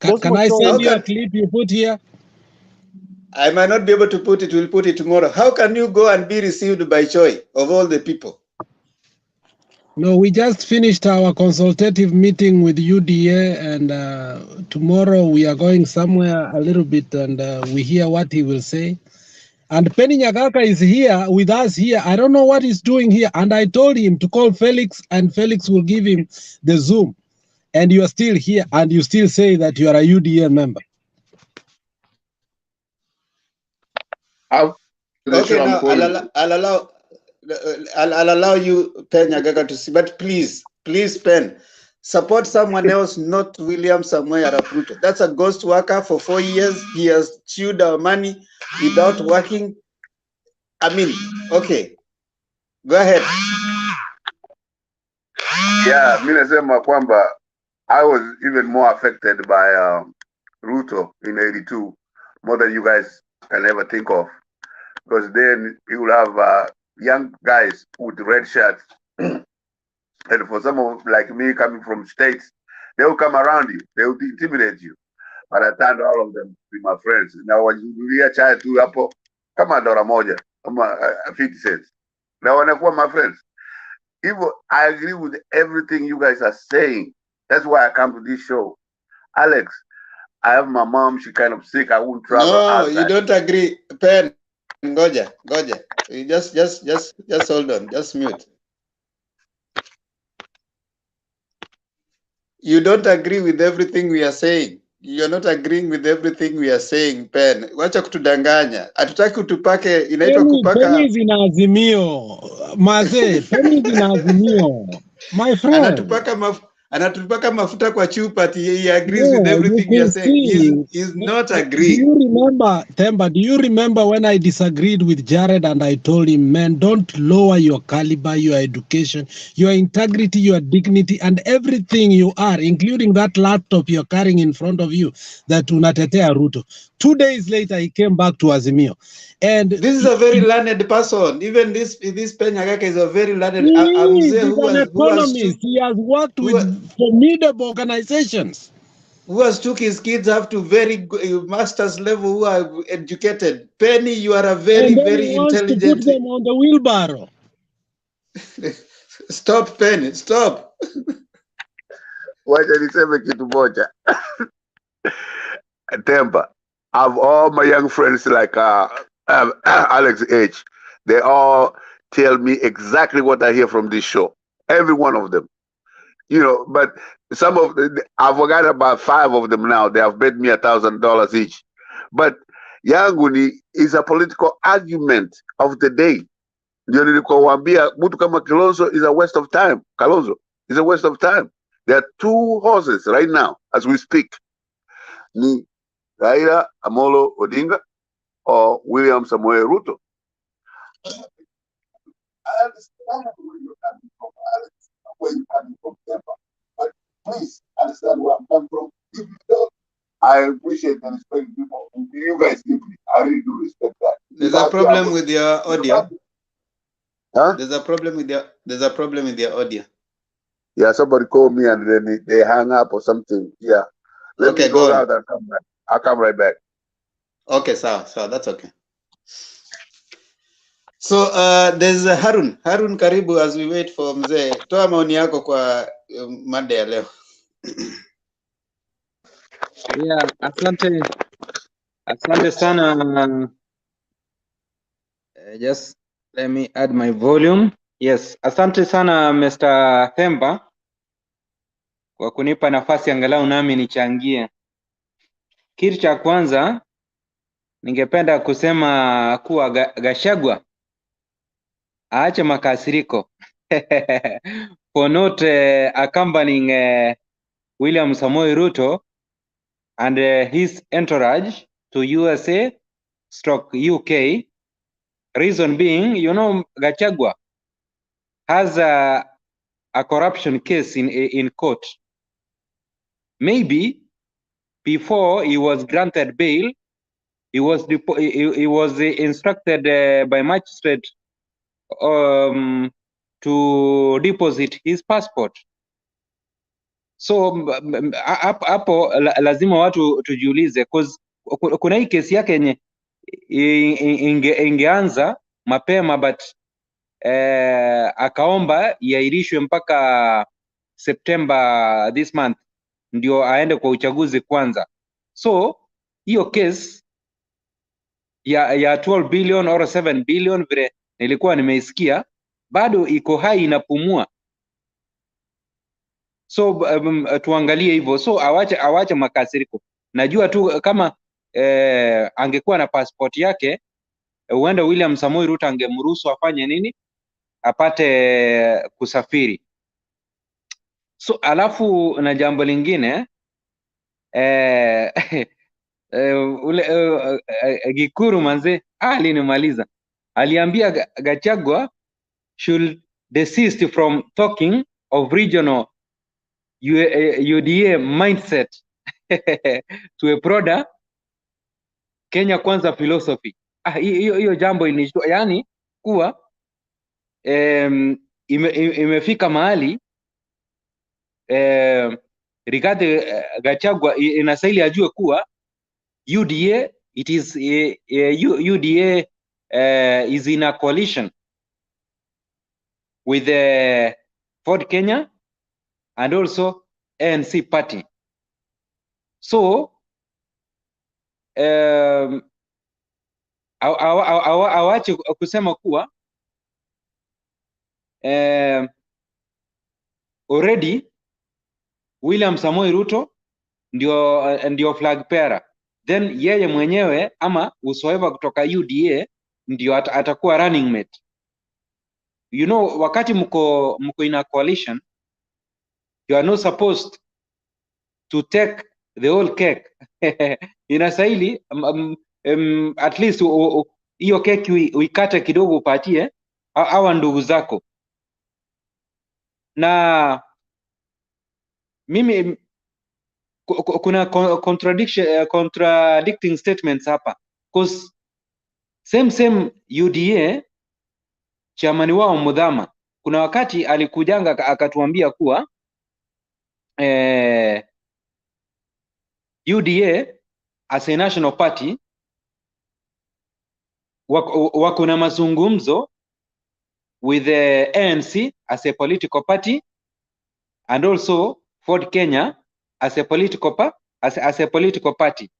Can I send you a clip you put here? I might not be able to put it. We'll put it tomorrow. How can you go and be received by Choi of all the people? No, we just finished our consultative meeting with UDA, and tomorrow we are going somewhere a little bit, and we hear what he will say. And Penny Nyagaka is here with us here. I don't know what he's doing here. And I told him to call Felix, and Felix will give him the Zoom. And you are still here, and you still say that you are a UDA member. Okay, now I'll allow you, Pen Nyagaka, to see. But please, Pen, support someone else, not William Samoei Arap Ruto. That's a ghost worker for 4 years. He has chewed our money without working. I mean, okay, go ahead. Yeah, mi nasema kwamba I was even more affected by Ruto in 82 more than you guys can ever think of, because then you will have young guys with red shirts and for some of like me coming from states, they will come around you, they will intimidate you, but I turned all of them to be my friends. Now when you hear child tu hapo kama $1 moja kama 50 cents, now wanakuwa my friends. Even I agree with everything you guys are saying. That's why I come to this show. Alex, I have my mom, she kind of sick, I won't travel outside. No, you don't agree. Pen, Ngoja. You just hold on, just mute. You don't agree with everything we are saying. You're not agreeing with everything we are saying, Pen. Wacha kutudanganya. Hatutaki utupake, inaitwa kupaka. Penny zina azimio. Maze, penny zina azimio. My friend. Anatupaka mafuta kwa chupa, he agrees with everything we are saying. He's not agreeing. Do you remember, Themba, do you remember when I disagreed with Jared and I told him, man, don't lower your caliber, your education, your integrity, your dignity, and everything you are, including that laptop you're carrying in front of you, that unatetea Ruto. 2 days later, he came back to Azimio. And this is a very learned person. Even this Penyagaka is a very learned. he's an economist. He has worked with formidable organizations. Who has took his kids up to very master's level, who are educated. Penny, you are a very, very intelligent. To put them on the wheelbarrow. Stop, Penny, stop. Wacha niseme kitu moja. Temba, I have all my young friends like Alex H. They all tell me exactly what I hear from this show. Every one of them. You know, but some of them, I've forgot about 5 of them now. They have bet me $1,000 each. But Yanguni is a political argument of the day. Ndio nilikuambia mtu kama Kalonzo is a waste of time. Kalonzo is a waste of time. There are 2 horses right now as we speak. Ni Raila Amolo Odinga or William Samoei Ruto. I understand where you're coming from, Alex, where you're coming from, Temba. But please understand where I'm coming from. If you don't, I appreciate and respect people. You guys deeply. I really do respect that. There's a problem with your audio. Huh? There's a problem with your audio. Yeah, somebody called me and then they hang up or something. Yeah. Let me go out and come back. I'll come right back. Okay, so that's okay. So there's Harun. Harun, karibu as we wait for mzee. Toa maoni yako kwa mada ya leo. Yeah, asante sana. Just let me add my volume. Yes, asante sana Mr. Themba kwa kunipa nafasi angalau nami nichangie. Kitu cha kwanza ningependa kusema kuwa Gachagua aache makasiriko for not accompanying William Samoei Ruto and his entourage to USA/UK. Reason being, you know, Gachagua has a corruption case in court. Maybe before he was granted bail, he was instructed by magistrate to deposit his passport. So hapo lazima watu tujiulize, cause kuna hii kesi yake yenye ingeanza mapema but akaomba iahirishwe mpaka September this month ndio aende kwa uchaguzi kwanza. So hiyo case ya 12 billion or 7 billion vile nilikuwa nimeisikia bado iko hai inapumua. So tuangalie hivyo. So awache makasiriko. Najua tu kama angekuwa na passport yake huenda William Samoei Ruto angemruhusu afanye nini? Apate kusafiri. So alafu na jambo lingine Gikuru manze alinimaliza. Aliambia Gachagua should desist from talking of regional UDA mindset to a broader Kenya kwanza philosophy. Hiyo jambo ilinishtua, yani kuwa imefika mahali Rigathi Gachagua inastahili ajue kuwa UDA UDA is in a coalition with the Ford Kenya and also ANC party. So awache kusema kuwa already William Samoei Ruto ndio flag bearer, then yeye mwenyewe ama usoeva kutoka UDA ndio atakuwa running mate. You know, wakati mko in a coalition, you are not supposed to take the whole cake. Inastahili at least hiyo keki uikate kidogo upatie hawa ndugu zako. Na mimi kuna contradicting statements hapa, because same UDA chairman wao Mudhama kuna wakati alikujanga akatuambia kuwa UDA as a national party wako na mazungumzo with the ANC as a political party and also Ford Kenya as a political party,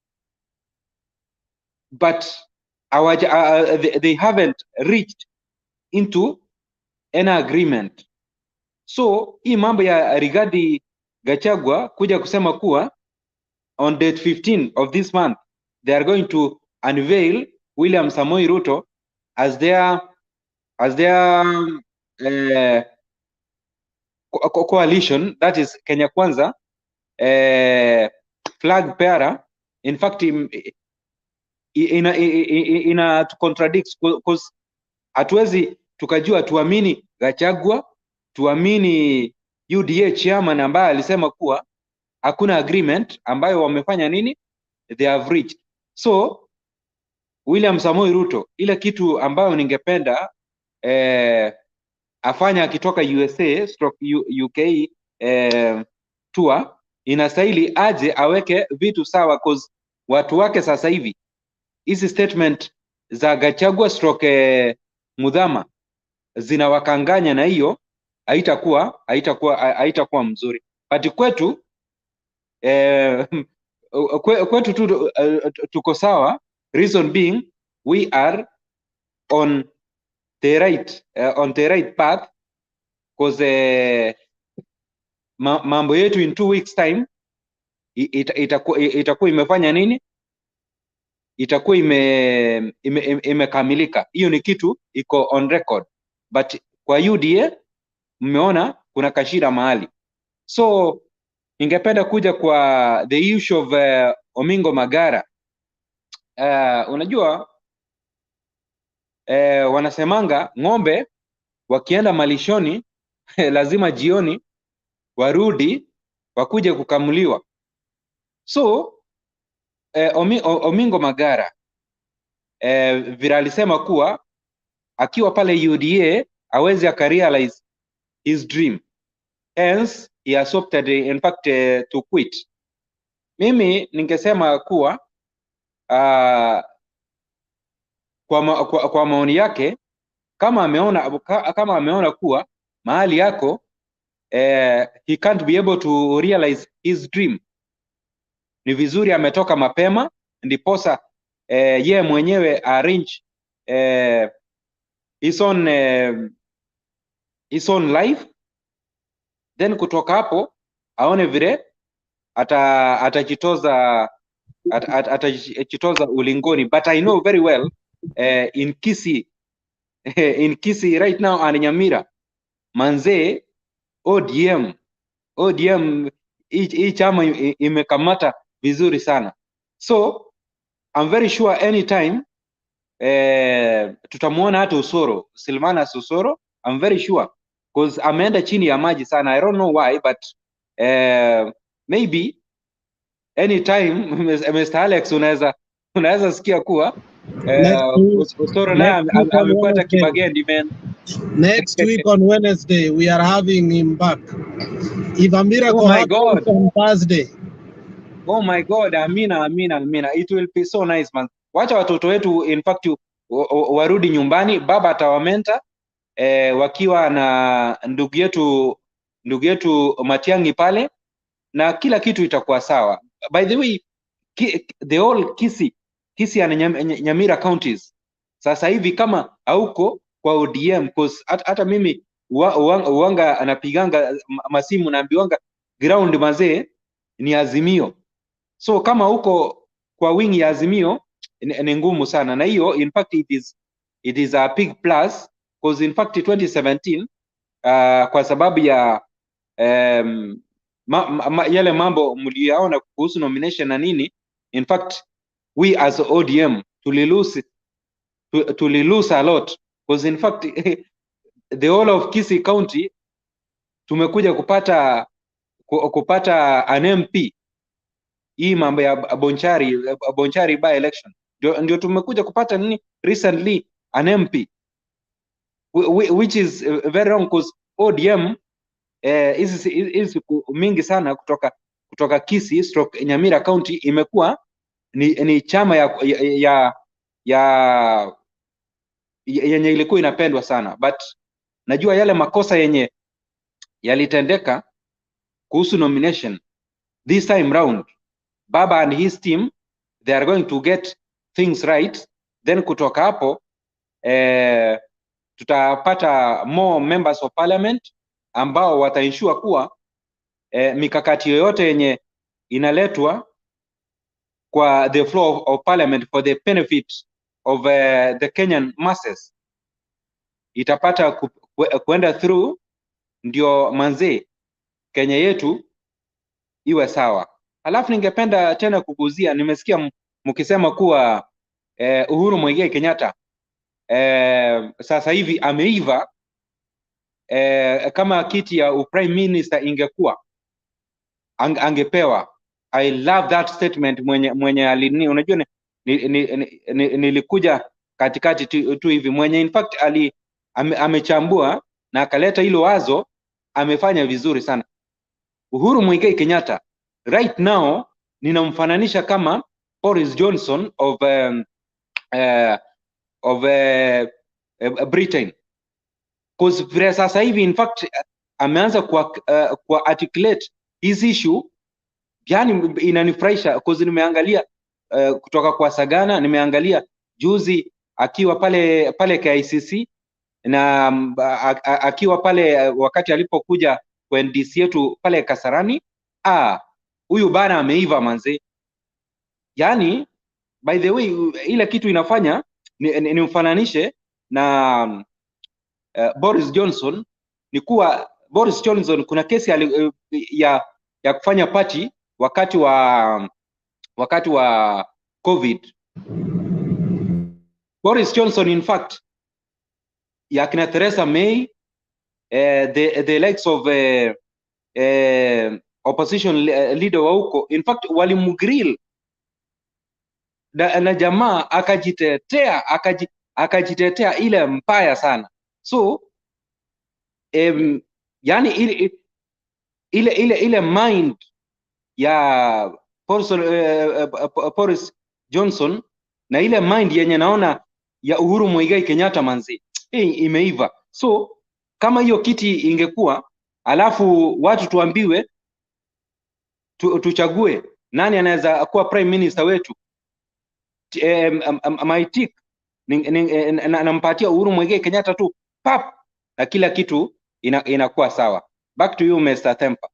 but they haven't reached into an agreement. So hii mambo ya Rigathi Gachagua kuja kusema kuwa on date 15 of this month they are going to unveil William Samoei Ruto as their coalition, that is Kenya Kwanza flag bearer. In fact, ina contradicts, because hatuwezi tukajua tuamini Gachagua, tuamini UDA chairman ambaye alisema kuwa hakuna agreement ambayo wamefanya nini, they have reached. So William Samoei Ruto, ile kitu ambayo ningependa afanya akitoka USA UK tour, inastahili aje aweke vitu sawa, cause watu wake sasa hivi hizi statement za Gachagua Mudhama zinawakanganya, na hiyo haitakuwa mzuri. But kwetu kwetu tu tuko sawa, reason being we are on the right path, because mambo yetu in 2 weeks time itakuwa imefanya nini, itakuwa imekamilika. Hiyo ni kitu iko on record, but kwa UDA mmeona kuna kashira mahali. So ningependa kuja kwa the issue of Omingo Magara. Unajua wanasemanga ng'ombe wakienda malishoni lazima jioni warudi wakuje kukamuliwa. So Omingo Magara vile alisema kuwa akiwa pale UDA hawezi akarealize his dream, hence he has opted in fact to quit. Mimi ningesema kuwa kwa maoni yake, kama ameona kuwa mahali yako he can't be able to realize his dream, ni vizuri ametoka mapema, ndiposa ye mwenyewe arrange his own life, then kutoka hapo aone vile atajitoza ulingoni. But I know very well in Kisii right now and Nyamira manze, ODM hii chama imekamata vizuri sana. So I'm very sure anytime tutamuona hata Usoro, Silvanus Usoro, I'm very sure, because ameenda chini ya maji sana. I don't know why, but maybe anytime Mr. Alex unaweza sikia kuwa Usoro naye amepata kibagendi man. Next week on Wednesday we are having him back. If a miracle happens on Thursday. Oh my God, amina. It will be so nice man. Wacha watoto wetu in fact warudi nyumbani, baba atawamenta wakiwa na ndugu yetu Matiang'i pale, na kila kitu itakuwa sawa. By the way, the whole Kisii and Nyamira counties sasa hivi kama hauko kwa ODM, because hata mimi uanga anapiganga masimu naambiwanga ground mazee ni Azimio. So kama huko kwa wing ya Azimio ni ngumu sana, na hiyo in fact it is a big plus, because in fact 2017 kwa sababu ya yale mambo mliyaona kuhusu nomination na nini, in fact we as ODM tulilose a lot, because in fact the whole of Kisii County tumekuja kupata an MP hii mambo ya Bonchari by election. Ndio tumekuja kupata nini recently an MP, which is very wrong, because ODM hizi mingi sana kutoka Kisii stroke Nyamira County imekuwa ni chama yenye ilikuwa inapendwa sana, but najua yale makosa yenye yalitendeka kuhusu nomination this time round, Baba and his team, they are going to get things right, then kutoka hapo tutapata more members of parliament ambao wataensure kuwa mikakati yoyote yenye inaletwa kwa the floor of parliament for the benefit of the Kenyan masses itapata kuenda through, ndio manze Kenya yetu iwe sawa. Alafu ningependa tena kuguzia, nimesikia mkisema kuwa Uhuru Muigai Kenyatta sasa hivi ameiva, kama kiti ya prime minister ingekuwa angepewa. I love that statement mwenye alini, unajua nilikuja katikati tu hivi, mwenye in fact amechambua na akaleta hilo wazo, amefanya vizuri sana. Uhuru Muigai Kenyatta right now ninamfananisha kama Boris Johnson of Britain, because vile sasa hivi in fact ameanza kwa articulate his issue, yani inanifurahisha, because nimeangalia kutoka kwa Sagana, nimeangalia juzi akiwa pale KICC na akiwa pale wakati alipokuja kwa NDC yetu pale Kasarani. Huyu bana ameiva manze. Yani by the way ile kitu inafanya ni mfananishe na Boris Johnson, ni kuwa Boris Johnson kuna kesi ya kufanya party wakati wa COVID. Boris Johnson in fact ya kina Theresa May, the likes of opposition leader wa huko, in fact walimgrill na jamaa akajitetea ile mbaya sana. So yani ile mind ya Boris Johnson na ile mind yenye naona ya Uhuru Muigai Kenyatta manzi, imeiva. So kama hiyo kiti ingekuwa, alafu watu tuambiwe tuchague nani anaweza kuwa prime minister wetu, maitik nampatia Uhuru Muigai Kenyatta tu pap, na kila kitu inakuwa sawa. Back to you Mr. Tempa.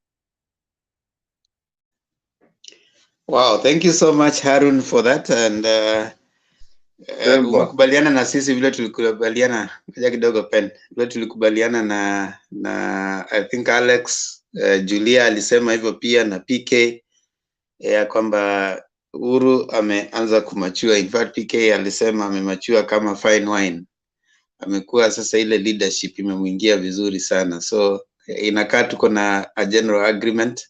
Wow, thank you so much Harun for that, and umekubaliana na sisi vile tulikubaliana kidogo pen vile tulikubaliana na I think Alex, Julia alisema hivyo pia, na PK ya kwamba Uhuru ameanza kumachua. In fact PK alisema amemachua kama fine wine, amekuwa sasa ile leadership imemwingia vizuri sana. So inakaa tuko na a general agreement,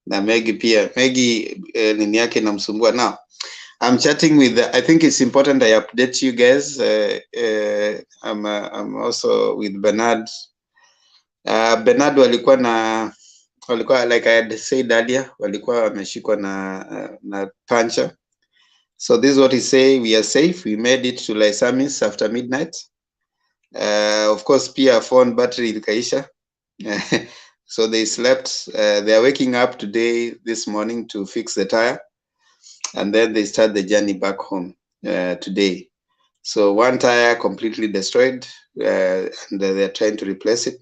na Megi pia, Megi nini yake inamsumbua. Now I'm chatting with I think it's important I update you guys. I'm also with Bernard. Bernard walikuwa like I had said earlier, walikuwa wameshikwa na puncher. So this is what he say: we are safe, we made it to Laisamis after midnight. Of course pia phone battery ilikaisha. So they slept. They are waking up this morning to fix the tire, and then they start the journey back home today. So one tire completely destroyed, and they're trying to replace it.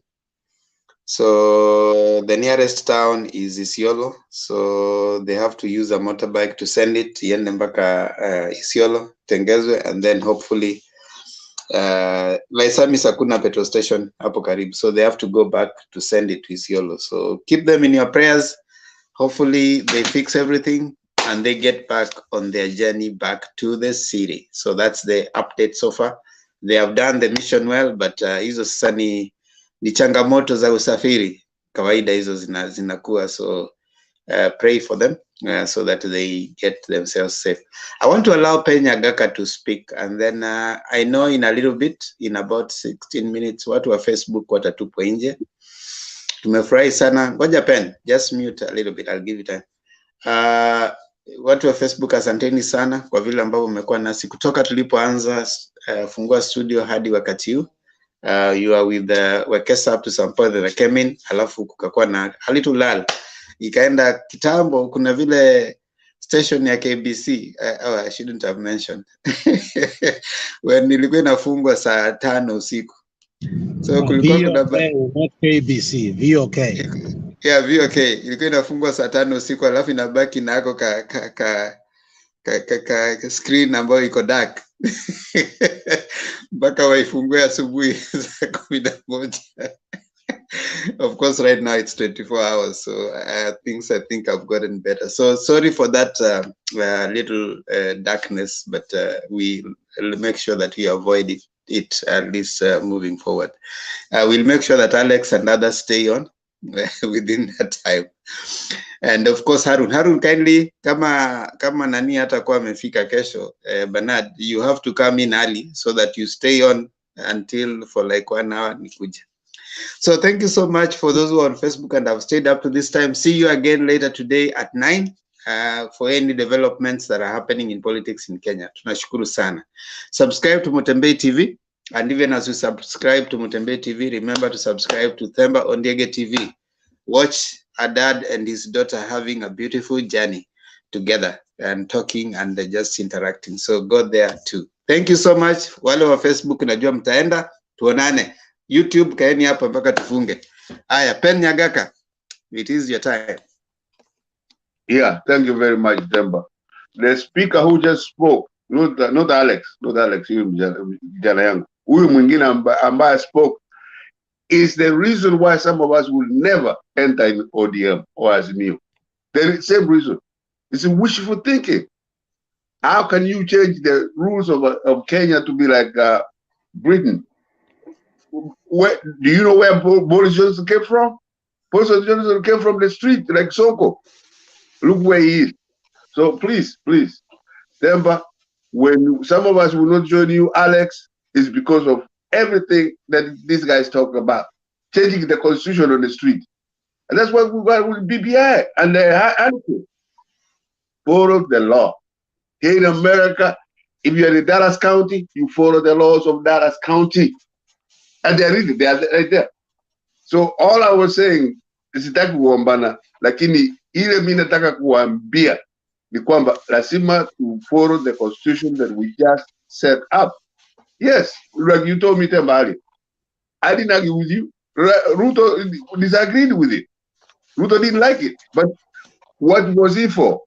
So the nearest town is Isiolo, so they have to use a motorbike to send it iende mpaka Isiolo tengezwe, and then hopefully Laisamis hakuna petrol station hapo karibu, so they have to go back to send it to Isiolo. So keep them in your prayers. Hopefully they fix everything and they get back on their journey back to the city. So that's the update so far. They have done the mission well, but hizo sasa ni changamoto za usafiri kawaida hizo zinakuwa, so pray for them. so that they get themselves safe. I want to allow Penya Gaka to speak, and then I know in a little bit, in about 16 minutes, watu wa Facebook watatupwa nje. Tumefurahi sana. Ngoja Pen, just mute a little bit, I'll give you time. Watu wa Facebook asanteni sana kwa vile ambavyo mmekuwa nasi kutoka tulipoanza fungua studio hadi wakati huu. You are with Wekesa up to some point that came in, alafu kukakuwa na halitu lal ikaenda kitambo. Kuna vile station ya KBC I shouldn't have mentioned when ilikuwa inafungwa saa 5 usiku, so kulikuwa kuna not KBC, VOK. Yeah, VOK ilikuwa inafungwa saa 5 usiku, alafu inabaki nako ka screen ambayo iko dark mpaka waifungue asubuhi saa 11. Of course, right now it's 24 hours, so I think I've gotten better. So sorry for that little darkness, but we'll make sure that we avoid it at least moving forward. We'll make sure that Alex and others stay on within that time. And of course, Harun kindly, kama nani hatakuwa amefika kesho, Bernard, you have to come in early so that you stay on until for like 1 hour nikuja. So thank you so much for those who are on Facebook and have stayed up to this time. See you again later today at 9 for any developments that are happening in politics in Kenya. Tunashukuru sana. Subscribe to Mutembei TV, and even as you subscribe to Mutembei TV, remember to subscribe to Themba Ondiege TV. Watch Adad and his daughter having a beautiful journey together and talking and just interacting. So go there too. Thank you so much. Wale wa Facebook najua mtaenda, tuonane. YouTube kaeni hapa mpaka tufunge. Aya, Pen Nyagaka, it is your time. Yeah, thank you very much, Demba. The speaker who just spoke, not Alex, huyu mjana yangu. Huyu mwingine ambaye spoke is the reason why some of us will never enter in ODM or Azimio. The same reason. It's wishful thinking. How can you change the rules of Kenya to be like Britain? Where, do you know where Boris Johnson came from? Boris Johnson came from the street, like Soko. Look where he is. So please, Demba, when some of us will not join you, Alex, is because of everything that these guys talk about. Changing the constitution on the street. And that's what we got with BBI and the answer. Follow the law. Here in America, if you're in Dallas County, you follow the laws of Dallas County. And they're really, they are right there. So all I was saying, sitaki kuombana, lakini ile mimi nataka kuambia ni kwamba lazima to follow the constitution that we just set up. Yes, like you told me Tembali, I didn't argue with you. Ruto disagreed with it. Ruto didn't like it. But what was he for?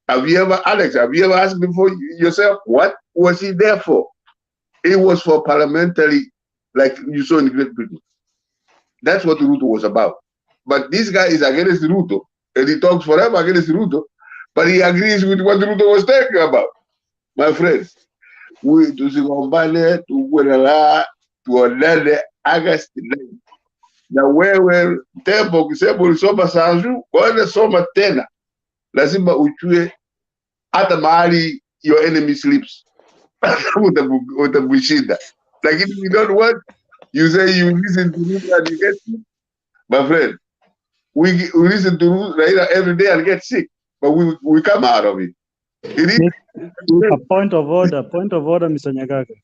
Alex, have you ever asked before yourself, what was he there for? It was for parliamentary, like you saw in Great Britain. That's what Ruto was about. But this guy is against Ruto, and he talks forever against Ruto, but he agrees with what Ruto was talking about. My friends, we tusigombane, tuonane August 9. Na wewe tembo ukisema ulisoma sanju, kwenda soma tena. Lazima uchue hata mahali your enemy sleeps. Utabushinda. Like if you don't want, you say you listen to Ruto and you get sick. My friend, we listen to Raila every day and get sick, but we come out of it. It is a point of order, Mr. Nyagaka.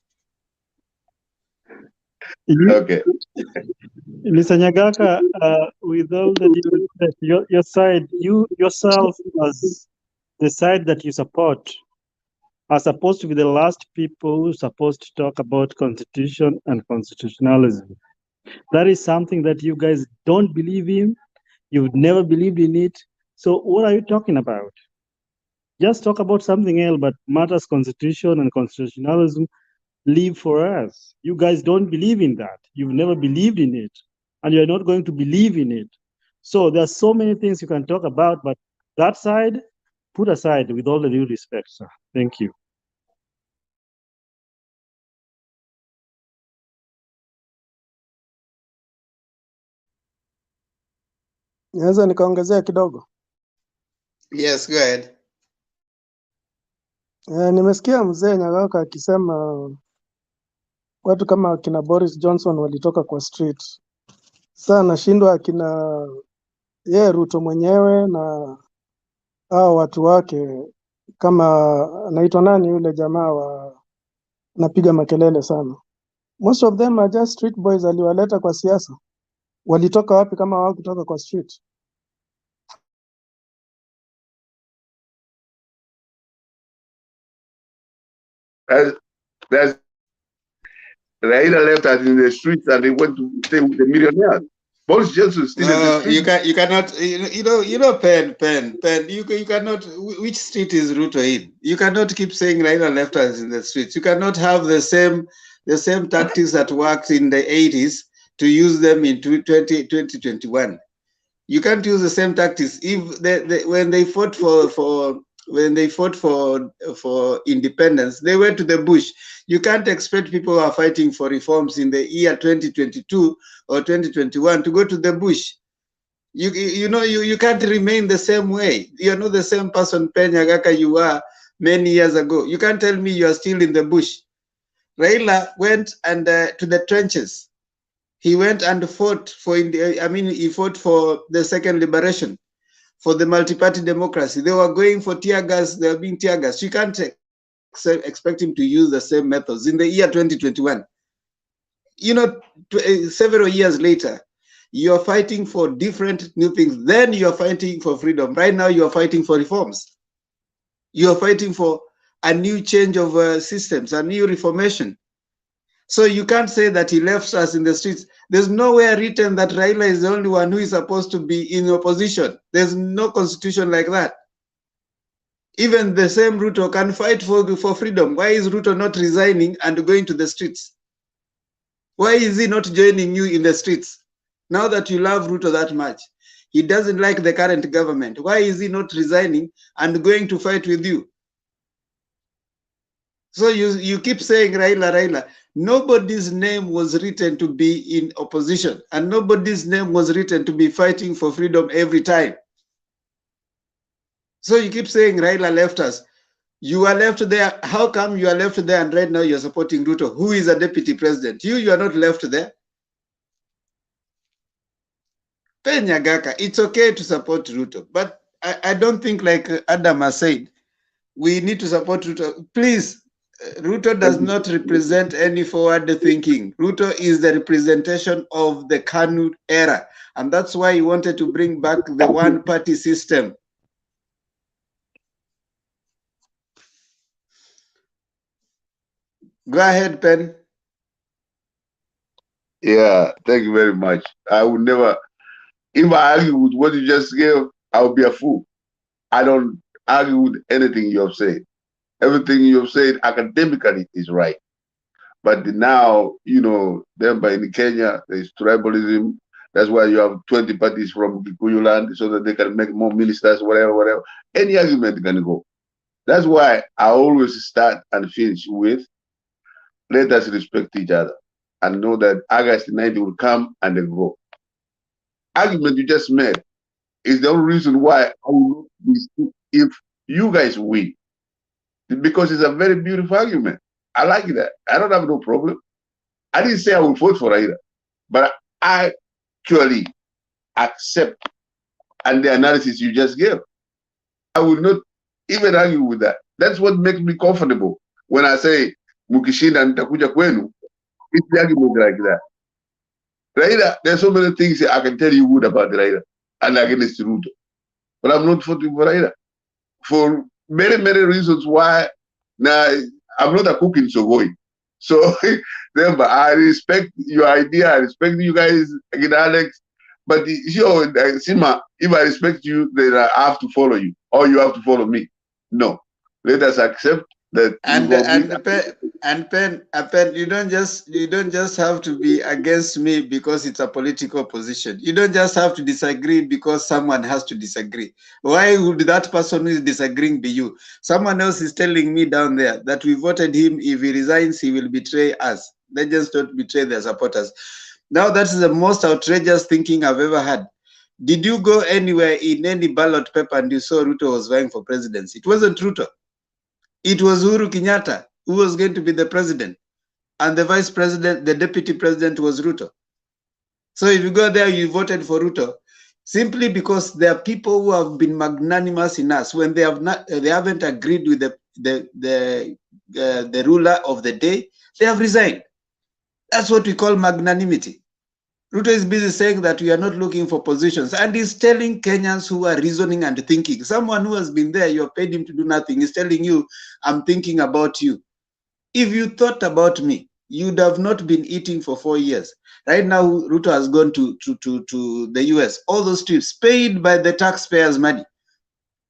Okay. Mr. Nyagaka, with all the due respect, your side, you yourself as the side that you support are supposed to be the last people who are supposed to talk about constitution and constitutionalism. That is something that you guys don't believe in. You've never believed in it. So what are you talking about? Just talk about something else, but matters constitution and constitutionalism, leave for us. You guys don't believe in that. You've never believed in it, and you're not going to believe in it. So there's so many things you can talk about, but that side, put aside with all the due respect, sir. Thank you. Naweza nikaongezea kidogo? Yes, go ahead. Nimesikia mzee Nyagaka akisema watu kama akina Boris Johnson walitoka kwa street. Sasa nashindwa akina Ruto mwenyewe na hao watu wake, kama anaitwa nani yule jamaa wa napiga makelele sana. Most of them are just street boys aliwaleta kwa siasa. Walitoka wapi kama hawakutoka kwa street? There's Raila left us in the streets and they went to stay with the millionaires. Boris Johnson is still in the streets. You cannot, Pen, you cannot, which street is Ruto in? You cannot keep saying Raila left us in the streets. You cannot have the same tactics that worked in the 80s to use them in 2021. You can't use the same tactics. If when they fought for independence, they went to the bush. You can't expect people who are fighting for reforms in the year 2022 or 2021 to go to the bush. You can't remain the same way. You're not the same person, Pen Nyagaka, you were many years ago. You can't tell me you are still in the bush. Raila went and to the trenches. He went and fought for, he fought for the second liberation, for the multi-party democracy. They were going for tear gas, they were being tear gas. You can't expect him to use the same methods in the year 2021. Several years later, you're fighting for different new things. Then you're fighting for freedom. Right now, you're fighting for reforms. You're fighting for a new change of systems, a new reformation. So you can't say that he left us in the streets. There's nowhere written that Raila is the only one who is supposed to be in opposition. There's no constitution like that. Even the same Ruto can fight for freedom. Why is Ruto not resigning and going to the streets? Why is he not joining you in the streets? Now that you love Ruto that much, he doesn't like the current government. Why is he not resigning and going to fight with you? So you keep saying Raila, Raila. Nobody's name was written to be in opposition, and nobody's name was written to be fighting for freedom every time. So you keep saying Raila left us. You are left there. How come you are left there and right now you're supporting Ruto, who is a deputy president? You are not left there. Pen Nyagaka, it's okay to support Ruto, but I don't think, like Adam has said, we need to support Ruto. Please, Ruto does not represent any forward thinking. Ruto is the representation of the KANU era, and that's why he wanted to bring back the one-party system. Go ahead, Pen. Yeah, thank you very much. I would never, if I argue with what you just gave, I would be a fool. I don't argue with anything you have said. Everything you have said academically is right. But now, then in Kenya, there's tribalism. That's why you have 20 parties from Kikuyu land so that they can make more ministers, whatever. Any argument can go. That's why I always start and finish with, let us respect each other and know that August 90 will come and then go. Argument you just made is the only reason why I will not be if you guys win. Because it's a very beautiful argument. I like that. I don't have no problem. I didn't say I will vote for either, but I actually accept and the analysis you just gave. I will not even argue with that. That's what makes me comfortable when I say Mukishinda nitakuja kwenu. It's the argument like that. Raila, there's so many things I can tell you good about Raila and against Ruto, but I'm not voting for Raila for many, many reasons why. Now, I'm not a cook in Sogoi. So, remember, I respect your idea. I respect you guys, again, Alex. But Sima, if I respect you, then I have to follow you, or you have to follow me. No, let us accept that. Pen, you don't just have to be against me because it's a political position. You don't just have to disagree because someone has to disagree. Why would that person who is disagreeing be you? Someone else is telling me down there that we voted him. If he resigns, he will betray us. They just don't betray their supporters. Now that's the most outrageous thinking I've ever had. Did you go anywhere in any ballot paper and you saw Ruto was vying for presidency? It wasn't Ruto. It was Uhuru Kenyatta who was going to be the president. And the vice president, the deputy president was Ruto. So if you go there, you voted for Ruto, simply because there are people who have been magnanimous in us when they haven't agreed with the ruler of the day, they have resigned. That's what we call magnanimity. Ruto is busy saying that we are not looking for positions, and he's telling Kenyans who are reasoning and thinking. Someone who has been there, you have paid him to do nothing. He's telling you, I'm thinking about you. If you thought about me, you'd have not been eating for 4 years. Right now, Ruto has gone to the US. All those trips paid by the taxpayers' money.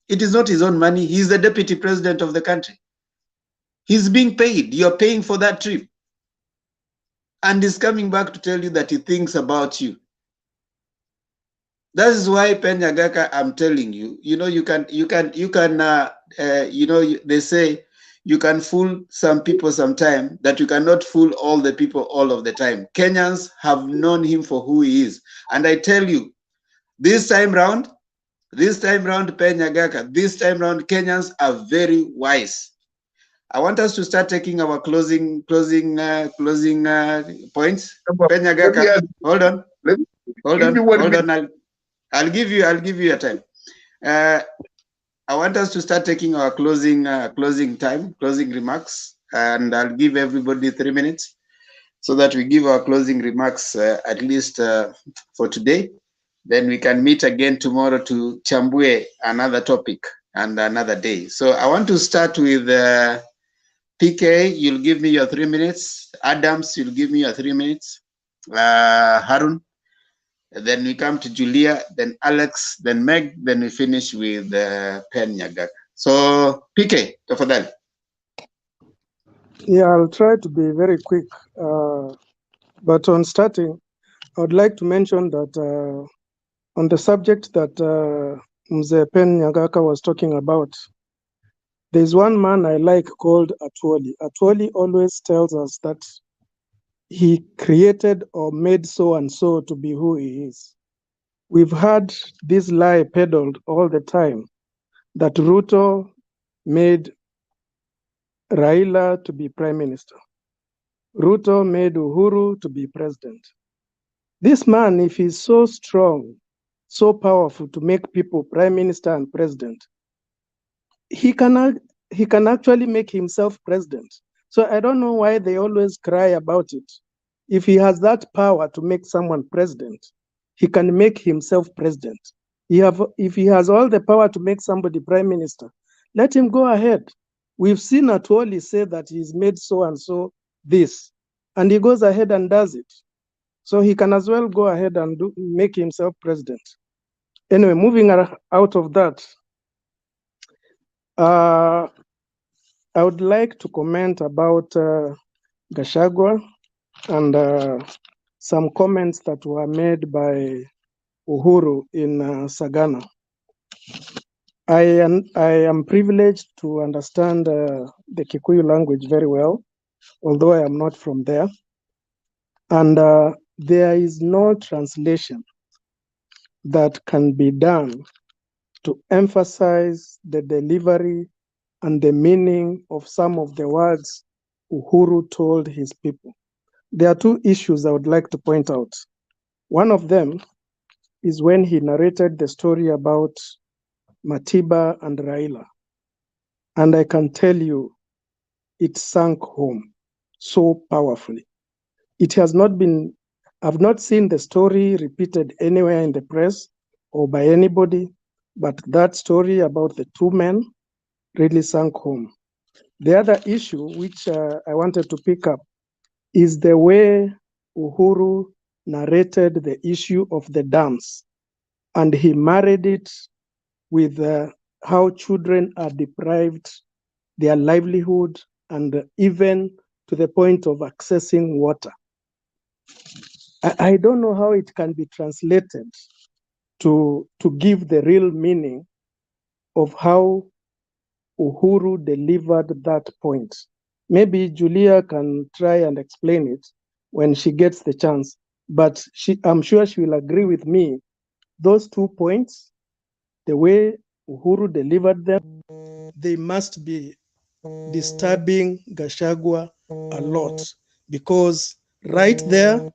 It is not his own money. He's the deputy president of the country. He's being paid. You're paying for that trip. And he's coming back to tell you that he thinks about you. That is why Penyagaka, I'm telling you, you know, they say you can fool some people sometime, that you cannot fool all the people all of the time. Kenyans have known him for who he is. And I tell you, this time round, Penyagaka, this time round, Kenyans are very wise. I want us to start taking our closing points. Penyagaka, hold on. I'll give you a time. I want us to start taking our closing remarks, and I'll give everybody 3 minutes so that we give our closing remarks at least for today. Then we can meet again tomorrow to chambue another topic and another day. So I want to start with PK, you'll give me your 3 minutes. Adams, you'll give me your 3 minutes. Harun, then we come to Julia, then Alex, then Meg, then we finish with Penyagaka. So PK, tafadhali. Yeah, I'll try to be very quick. But on starting, I would like to mention that on the subject that Mzee Penyagaka was talking about, there's one man I like called Atwoli. Atwoli always tells us that he created or made so-and-so to be who he is. We've had this lie peddled all the time that Ruto made Raila to be prime minister. Ruto made Uhuru to be president. This man, if he's so strong, so powerful to make people prime minister and president, he can actually make himself president. So I don't know why they always cry about it. If he has that power to make someone president, he can make himself president. If he has all the power to make somebody prime minister, let him go ahead. We've seen Atwoli say that he's made so-and-so this, and he goes ahead and does it. So he can as well go ahead and make himself president. Anyway, moving out of that, I would like to comment about Gachagua and some comments that were made by Uhuru in Sagana. I am privileged to understand the Kikuyu language very well, although I am not from there. And there is no translation that can be done to emphasize the delivery and the meaning of some of the words Uhuru told his people. There are two issues I would like to point out. One of them is when he narrated the story about Matiba and Raila. And I can tell you, it sank home so powerfully. It has not been, I've not seen the story repeated anywhere in the press or by anybody, but that story about the two men really sank home. The other issue, which I wanted to pick up, is the way Uhuru narrated the issue of the dams. And he married it with how children are deprived their livelihood and even to the point of accessing water. I don't know how it can be translated to give the real meaning of how Uhuru delivered that point. Maybe Julia can try and explain it when she gets the chance, but I'm sure she will agree with me those 2 points, the way Uhuru delivered them, they must be disturbing Gachagua a lot, because right there,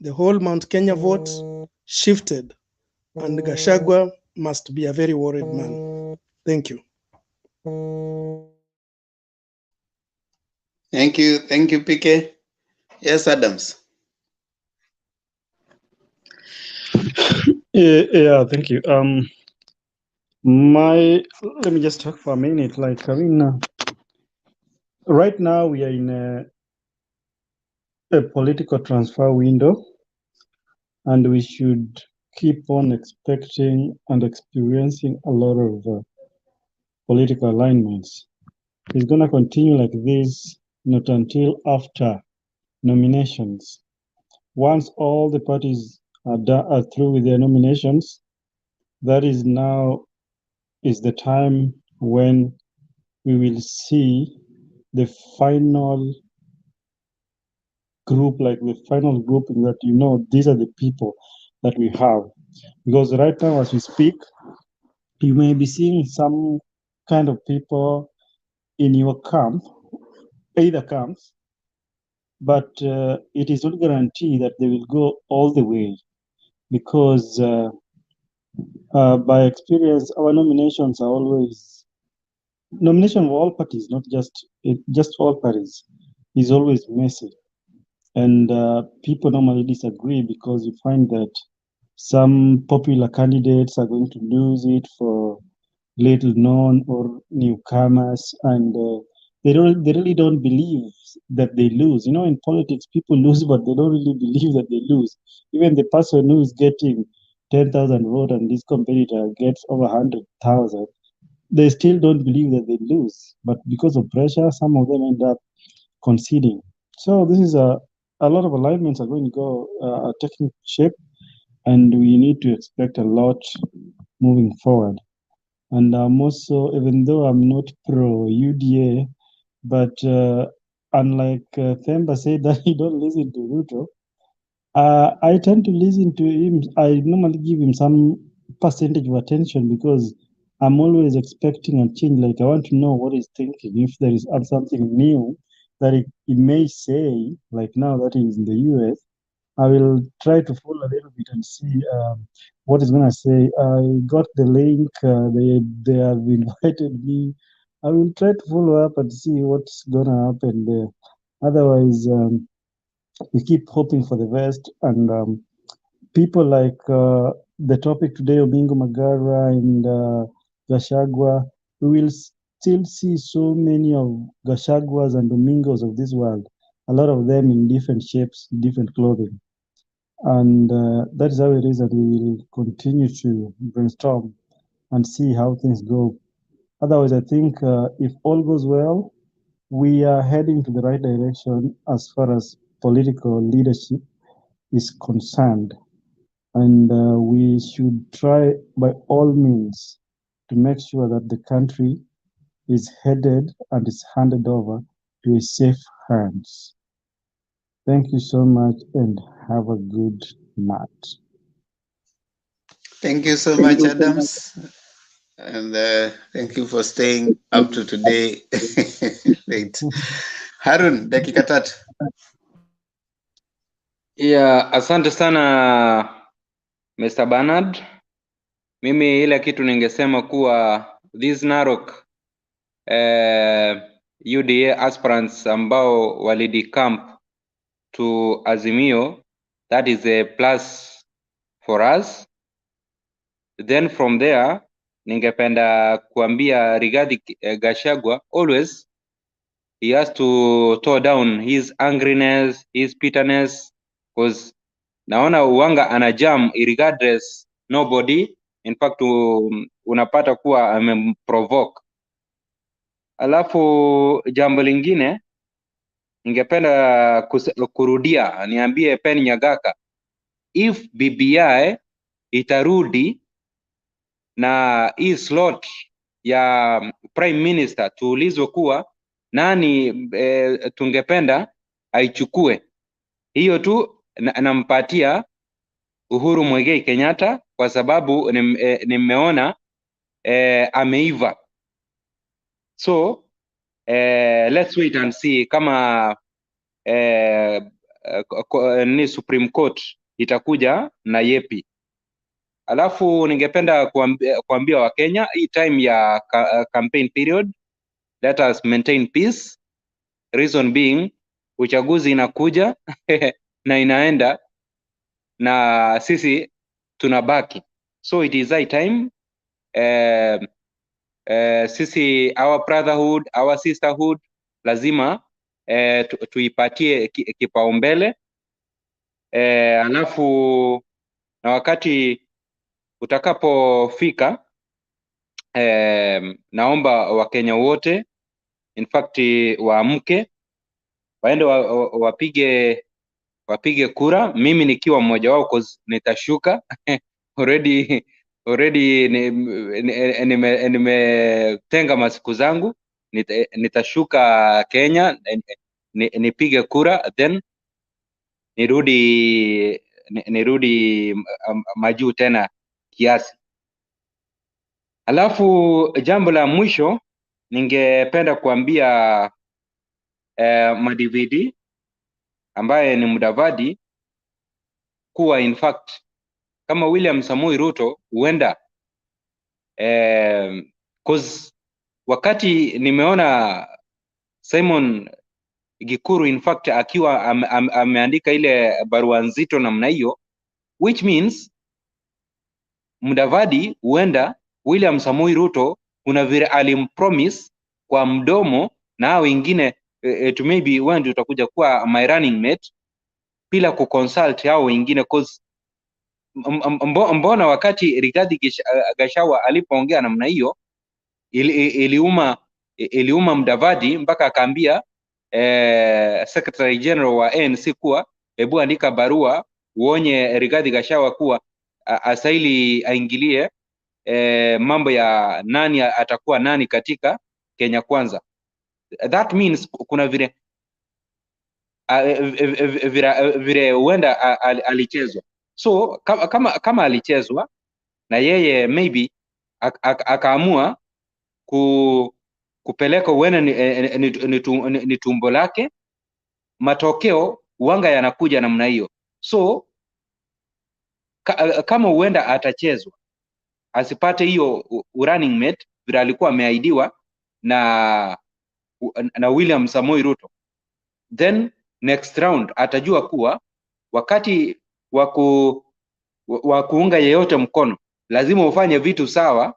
the whole Mount Kenya vote shifted, and Gachagua must be a very worried man. Thank you. Thank you, PK. Yes, Adams. Yeah, thank you. Let me just talk for a minute. Like, I mean, right now we are in a political transfer window, and we should keep on expecting and experiencing a lot of political alignments. It's going to continue like this, not until after nominations. Once all the parties are through with their nominations, that is now is the time when we will see the final group, like the final grouping that, you know, these are the people that we have. Because right now, as we speak, you may be seeing some kind of people in your camp, either camps, but it is not guaranteed that they will go all the way, because by experience, our nominations are always nomination of all parties, not just all parties, is always messy, and people normally disagree because you find that some popular candidates are going to lose it for little known or newcomers, and they really don't believe that they lose. You know, in politics, people lose, but they don't really believe that they lose. Even the person who is getting 10,000 votes and this competitor gets over 100,000, they still don't believe that they lose. But because of pressure, some of them end up conceding. So this is a lot of alignments are going to go taking shape, and we need to expect a lot moving forward. And I'm also, even though I'm not pro UDA, but unlike Themba said that he don't listen to Ruto, I tend to listen to him. I normally give him some percentage of attention because I'm always expecting a change. Like, I want to know what he's thinking. If there is something new that he may say, like now that he's in the US, I will try to follow a little bit and see what he's gonna say. I got the link. They have invited me. I will try to follow up and see what's gonna happen there. Otherwise, we keep hoping for the best. And people like the topic today, Omingo Magara and Gachagua, we will still see so many of Gachaguas and Domingos of this world. A lot of them in different shapes, different clothing. And that is how it is that we will continue to brainstorm and see how things go. Otherwise, I think if all goes well, we are heading to the right direction as far as political leadership is concerned. And we should try by all means to make sure that the country is headed and is handed over to a safe hands. Thank you so much and have a good night. Thank you so much, Adams. And thank you for staying up to today. Wait. Harun, dakika tatu. Yeah, asante sana Mr. Bernard. Mimi ile kitu ningesema kuwa this Narok UDA aspirants ambao walidecamp to Azimio, that is a plus for us. Then from there, ningependa kuambia Rigathi Gachagua, always he has to tone down his angriness, his bitterness, because naona uwanga ana jam irregardless nobody. In fact, unapata kuwa amemprovoke. Alafu jambo lingine ningependa kurudia, niambie Pen Nyagaka, if BBI itarudi na hii slot ya prime minister, tuulizwe kuwa nani tungependa aichukue. Hiyo tu nampatia Uhuru Muigai Kenyatta kwa sababu nimeona ameiva. So let's wait and see kama ni Supreme Court itakuja na yepi. Alafu ningependa kuambia Wakenya hii time ya campaign period, let us maintain peace. Reason being uchaguzi inakuja na inaenda na sisi tunabaki, so it is high time sisi our brotherhood, our sisterhood lazima tuipatie kipaumbele. Alafu na wakati utakapofika naomba Wakenya wote in fact waamke waende wapige kura, mimi nikiwa mmoja wao cause nitashuka already nimetenga masiku zangu, nitashuka Kenya nipige kura then nirudi majuu tena kiasi. Alafu jambo la mwisho ningependa kuambia madividi ambaye ni Mudavadi kuwa in fact kama William Samoei Ruto huenda cause wakati nimeona Simon Gikuru in fact akiwa ameandika ile barua nzito namna hiyo, which means Mudavadi huenda William Samoei Ruto kuna vile alimpromise kwa mdomo na wengine to maybe wewe ndio utakuja kuwa my running mate bila kuconsult hao wengine cause mbona wakati Rigathi Gachagua alipoongea namna hiyo iliuma Mudavadi mpaka akaambia Secretary General wa ANC kuwa hebu andika barua uonye Rigathi Gachagua kuwa asaili aingilie mambo ya nani atakuwa nani katika Kenya Kwanza. That means kuna vile huenda alichezwa. So kama alichezwa na yeye maybe akaamua kupeleka uenda ni tumbo lake, matokeo wanga yanakuja namna hiyo. So kama uenda atachezwa asipate hiyo running mate vile alikuwa ameahidiwa na William Samoei Ruto, then next round atajua kuwa wakati wa kuunga yeyote mkono lazima ufanye vitu sawa.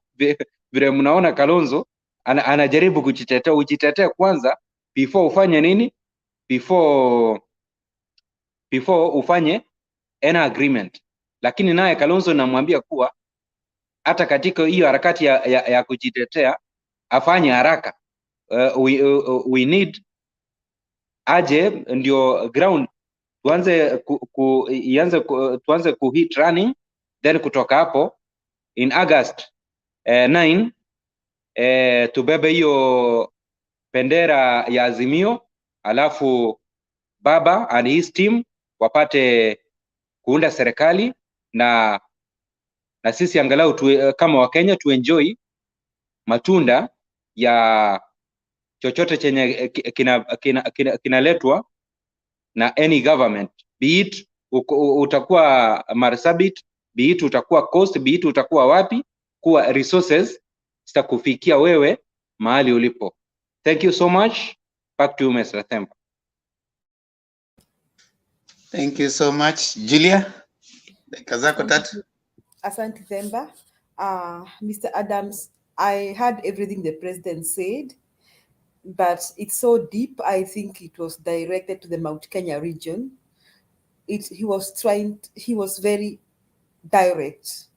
Vile mnaona Kalonzo anajaribu ujitetea kwanza before ufanye nini, before ufanye an agreement. Lakini naye Kalonzo namwambia kuwa hata katika hiyo harakati ya kujitetea afanye haraka. We need aje ndio ground tuanze kuhit running, then kutoka hapo in August 9 tubebe hiyo bendera ya Azimio, alafu Baba and his team wapate kuunda serikali na sisi angalau kama Wakenya tuenjoy matunda ya chochote chenye kinaletwa na any government, be it utakuwa Marsabit, be it utakuwa Coast, be it utakuwa wapi, kuwa resources zitakufikia wewe mahali ulipo. Thank you so much. Back to you, Mr. Themba. Thank you so much. Julia, dakika zako tatu. Asante Themba. Mr. Adams, I heard everything the president said, but it's so deep. I think it was directed to the Mount Kenya region. He was very direct,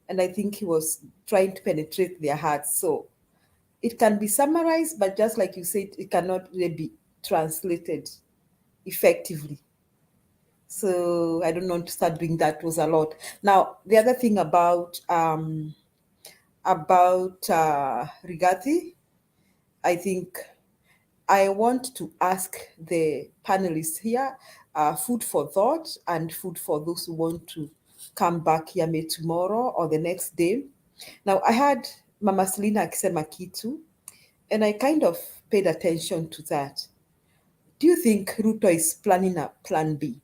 and I think he was trying to penetrate their hearts. So it can be summarized, but just like you said, it cannot really be translated effectively. So I don't want to start doing that. It was a lot. Now, the other thing about Rigathi, I think I want to ask the panelists here food for thought and food for those who want to come back here maybe tomorrow or the next day. Now, I had Mama Selina akisema kitu, and I kind of paid attention to that. Do you think Ruto is planning a plan B?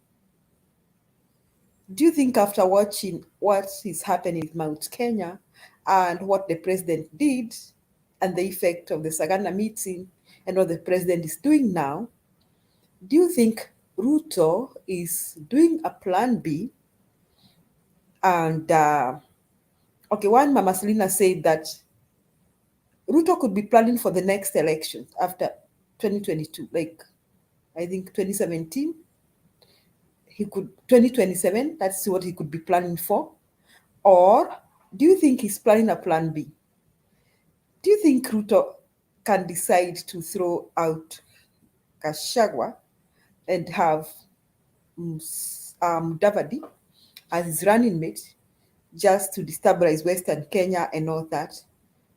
Do you think after watching what is happening with Mount Kenya and what the president did and the effect of the Sagana meeting and what the president is doing now, do you think Ruto is doing a plan B? And okay, one Mama Selina said that Ruto could be planning for the next election after 2022, like I think 2017. He could 2027, that's what he could be planning for. Or do you think he's planning a plan B? Do you think Ruto can decide to throw out Gachagua and have Davadi as his running mate just to destabilize Western Kenya and all that?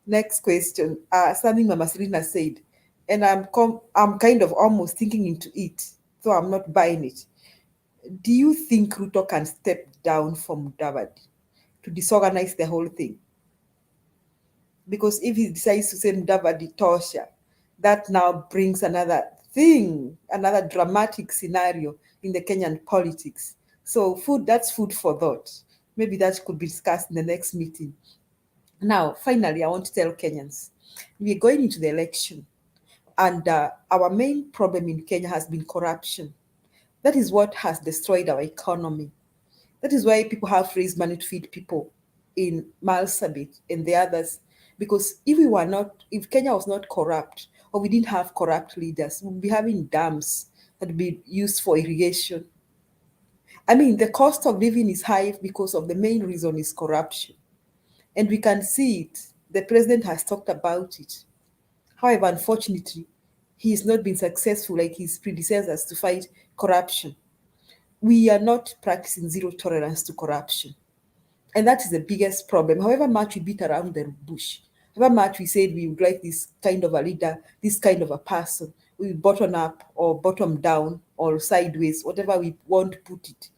Next question, something Mama Selina said, and I'm kind of almost thinking into it, so I'm not buying it. Do you think Ruto can step down from Davadi to disorganize the whole thing? Because if he decides to send Davadi Tosha, that now brings another thing, another dramatic scenario in the Kenyan politics. So that's food for thought. Maybe that could be discussed in the next meeting. Now, finally, I want to tell Kenyans, we're going into the election, and our main problem in Kenya has been corruption. That is what has destroyed our economy. That is why people have raised money to feed people in Marsabit and the others. Because if Kenya was not corrupt, or we didn't have corrupt leaders, we'd be having dams that would be used for irrigation. I mean, the cost of living is high because of the main reason is corruption. And we can see it. The president has talked about it. However, unfortunately, he has not been successful like his predecessors to fight corruption. We are not practicing zero tolerance to corruption. And that is the biggest problem. However much we beat around the bush, however much we said we would like this kind of a leader, this kind of a person, we bottom up or bottom down or sideways, whatever we want to put it.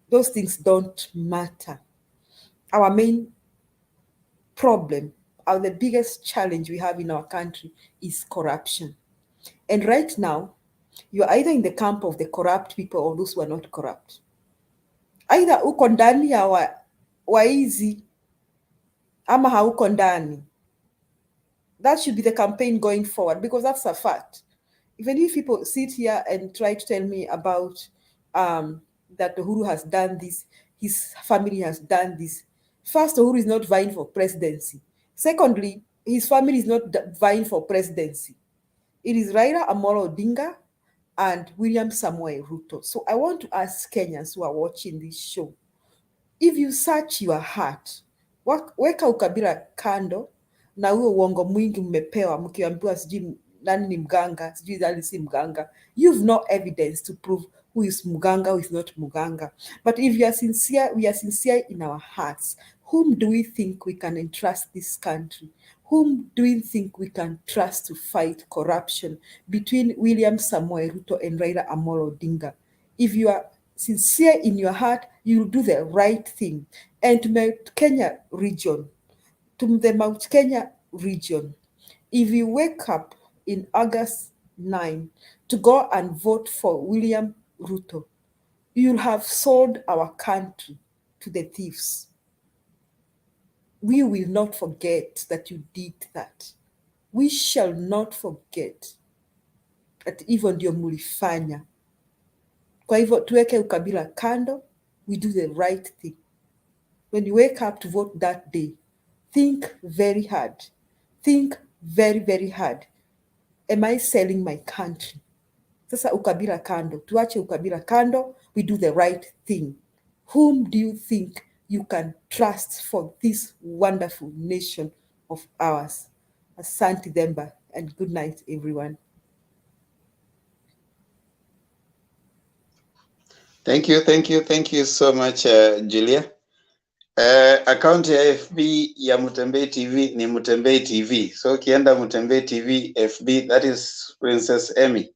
Those things don't matter. Our main problem, the biggest challenge we have in our country is corruption. And right now, you're either in the camp of the corrupt people or those who are not corrupt. Either uko ndani ya waizi ama hauko ndani. That should be the campaign going forward, because that's a fact. Even if people sit here and try to tell me about that Uhuru has done this, his family has done this. First, Uhuru is not vying for presidency. Secondly, his family is not vying for presidency. It is Raila Amolo Odinga and William Samoei Ruto. So I want to ask Kenyans who are watching this show, if you search your heart, weka ukabila kando na huo uongo mwingi mmepewa mkiambiwa sijui nani ni mganga, sijui nani si mganga. You've no evidence to prove who is mganga, who is not mganga. But if you are sincere, we are sincere in our hearts. Whom do we think we can entrust this country? Whom do we think we can trust to fight corruption between William Samoei Ruto and Raila Amolo Odinga? If you are sincere in your heart, you will do the right thing. And to Mount Kenya region, if you wake up in August 9 to go and vote for William Ruto, you'll have sold our country to the thieves. We will not forget that you did that. We shall not forget that hivyo ndio mulifanya. Kwa hivyo tuweke ukabila kando, we do the right thing. When you wake up to vote that day, think very hard. Think very, very hard. Am I selling my country? Sasa ukabila kando, tuache ukabila kando, we do the right thing. Whom do you think you can trust for this wonderful nation of ours? Asante Demba, and good night, everyone. Thank you so much, Julia. Account ya FB ya Mutembei TV ni Mutembei TV. So ukienda Mutembei TV FB, that is Princess Emmy.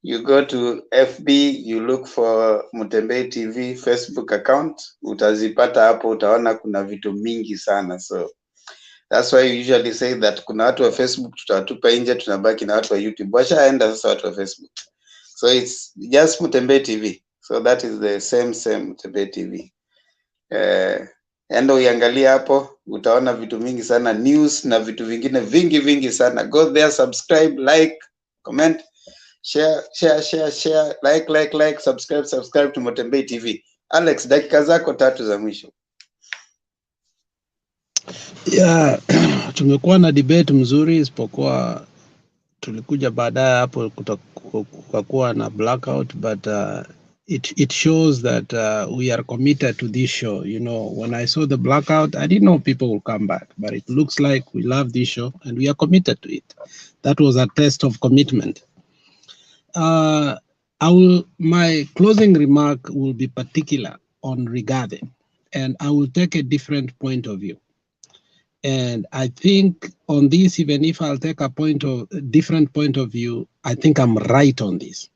You go to FB, you look for Mutembei TV Facebook account, utazipata hapo, utaona kuna vitu mingi sana. So that's why you usually say that kuna watu wa Facebook tutawatupa nje, tunabaki na watu wa YouTube. Washaenda sasa watu wa Facebook. So it's just Mutembei TV. So that is the same Mutembei TV. Enda uiangalia hapo, utaona vitu mingi sana, news na vitu vingine vingi sana. Go there, subscribe, like, comment, share, like, subscribe to Mutembei TV. Alex, dakika zako 3 za mwisho. Yeah, tumekuwa na debate mzuri, isipokuwa tulikuja baadaye hapo kukakuwa na blackout, but it shows that we are committed to this show. You know, when I saw the blackout, I didn't know people will come back, but it looks like we love this show and we are committed to it. That was a test of commitment. My closing remark will be particular on Rigathi, and I will take a different point of view. And I think on this, even if I'll take a different point of view, I think I'm right on this.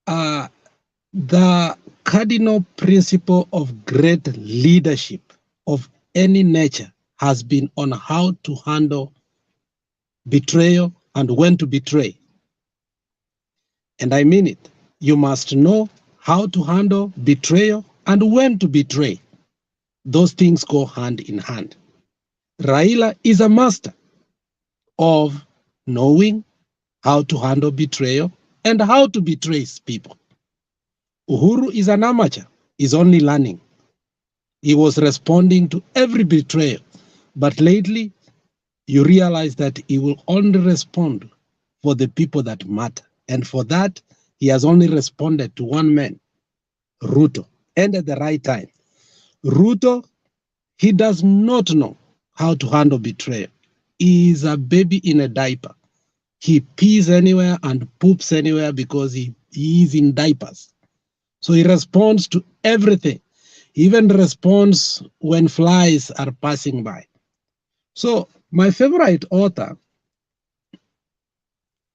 The cardinal principle of great leadership of any nature has been on how to handle betrayal and when to betray. And I mean it. You must know how to handle betrayal and when to betray. Those things go hand in hand. Raila is a master of knowing how to handle betrayal and how to betray people. Uhuru is an amateur, he's only learning. He was responding to every betrayal, but lately you realize that he will only respond for the people that matter. And for that, he has only responded to one man, Ruto, and at the right time. Ruto, he does not know how to handle betrayal. He is a baby in a diaper. He pees anywhere and poops anywhere because he is in diapers. So he responds to everything. He even responds when flies are passing by. So my favorite author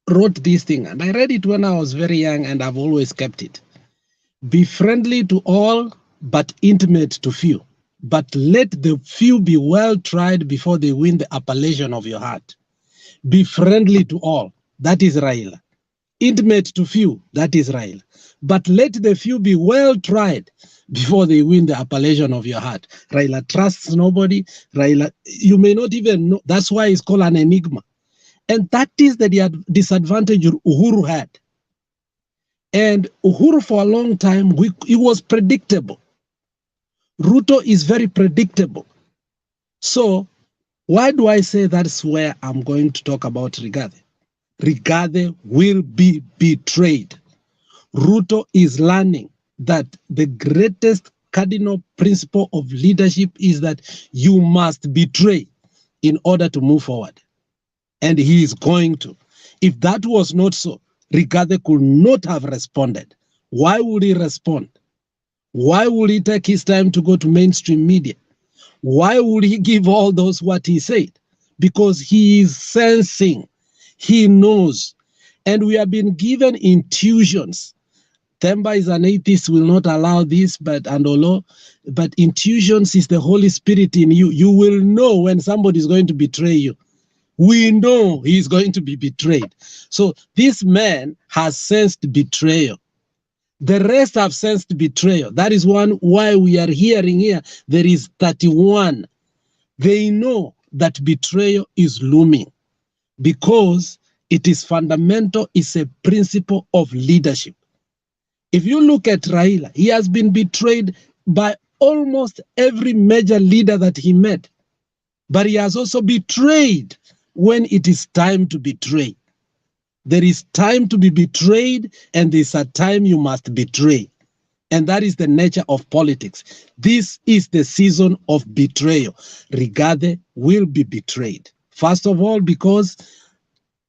wrote this thing, and I read it when I was very young, and I've always kept it. Be friendly to all, but intimate to few. But let the few be well tried before they win the appellation of your heart. Be friendly to all, that is Raila. Intimate to few, that is Raila. But let the few be well tried before they win the appellation of your heart. Raila trusts nobody. Raila, you may not even know. That's why it's called an enigma. And that is the disadvantage Uhuru had. And Uhuru for a long time, he was predictable. Ruto is very predictable. So why do I say that's where I'm going to talk about Rigathi? Rigathi will be betrayed. Ruto is learning that the greatest cardinal principle of leadership is that you must betray in order to move forward. And he is going to. If that was not so, Rigathi could not have responded. Why would he respond? Why would he take his time to go to mainstream media? Why would he give all those what he said? Because he is sensing, he knows, and we have been given intuitions. Themba is an atheist, will not allow this, but intuitions is the Holy Spirit in you. You will know when somebody is going to betray you. We know he is going to be betrayed. So this man has sensed betrayal. The rest have sensed betrayal. That is why we are hearing here, there is 31. They know that betrayal is looming because it is fundamental, it's a principle of leadership. If you look at Raila, he has been betrayed by almost every major leader that he met. But he has also betrayed when it is time to betray. There is time to be betrayed, and there's a time you must betray. And that is the nature of politics. This is the season of betrayal. Rigathi will be betrayed. First of all, because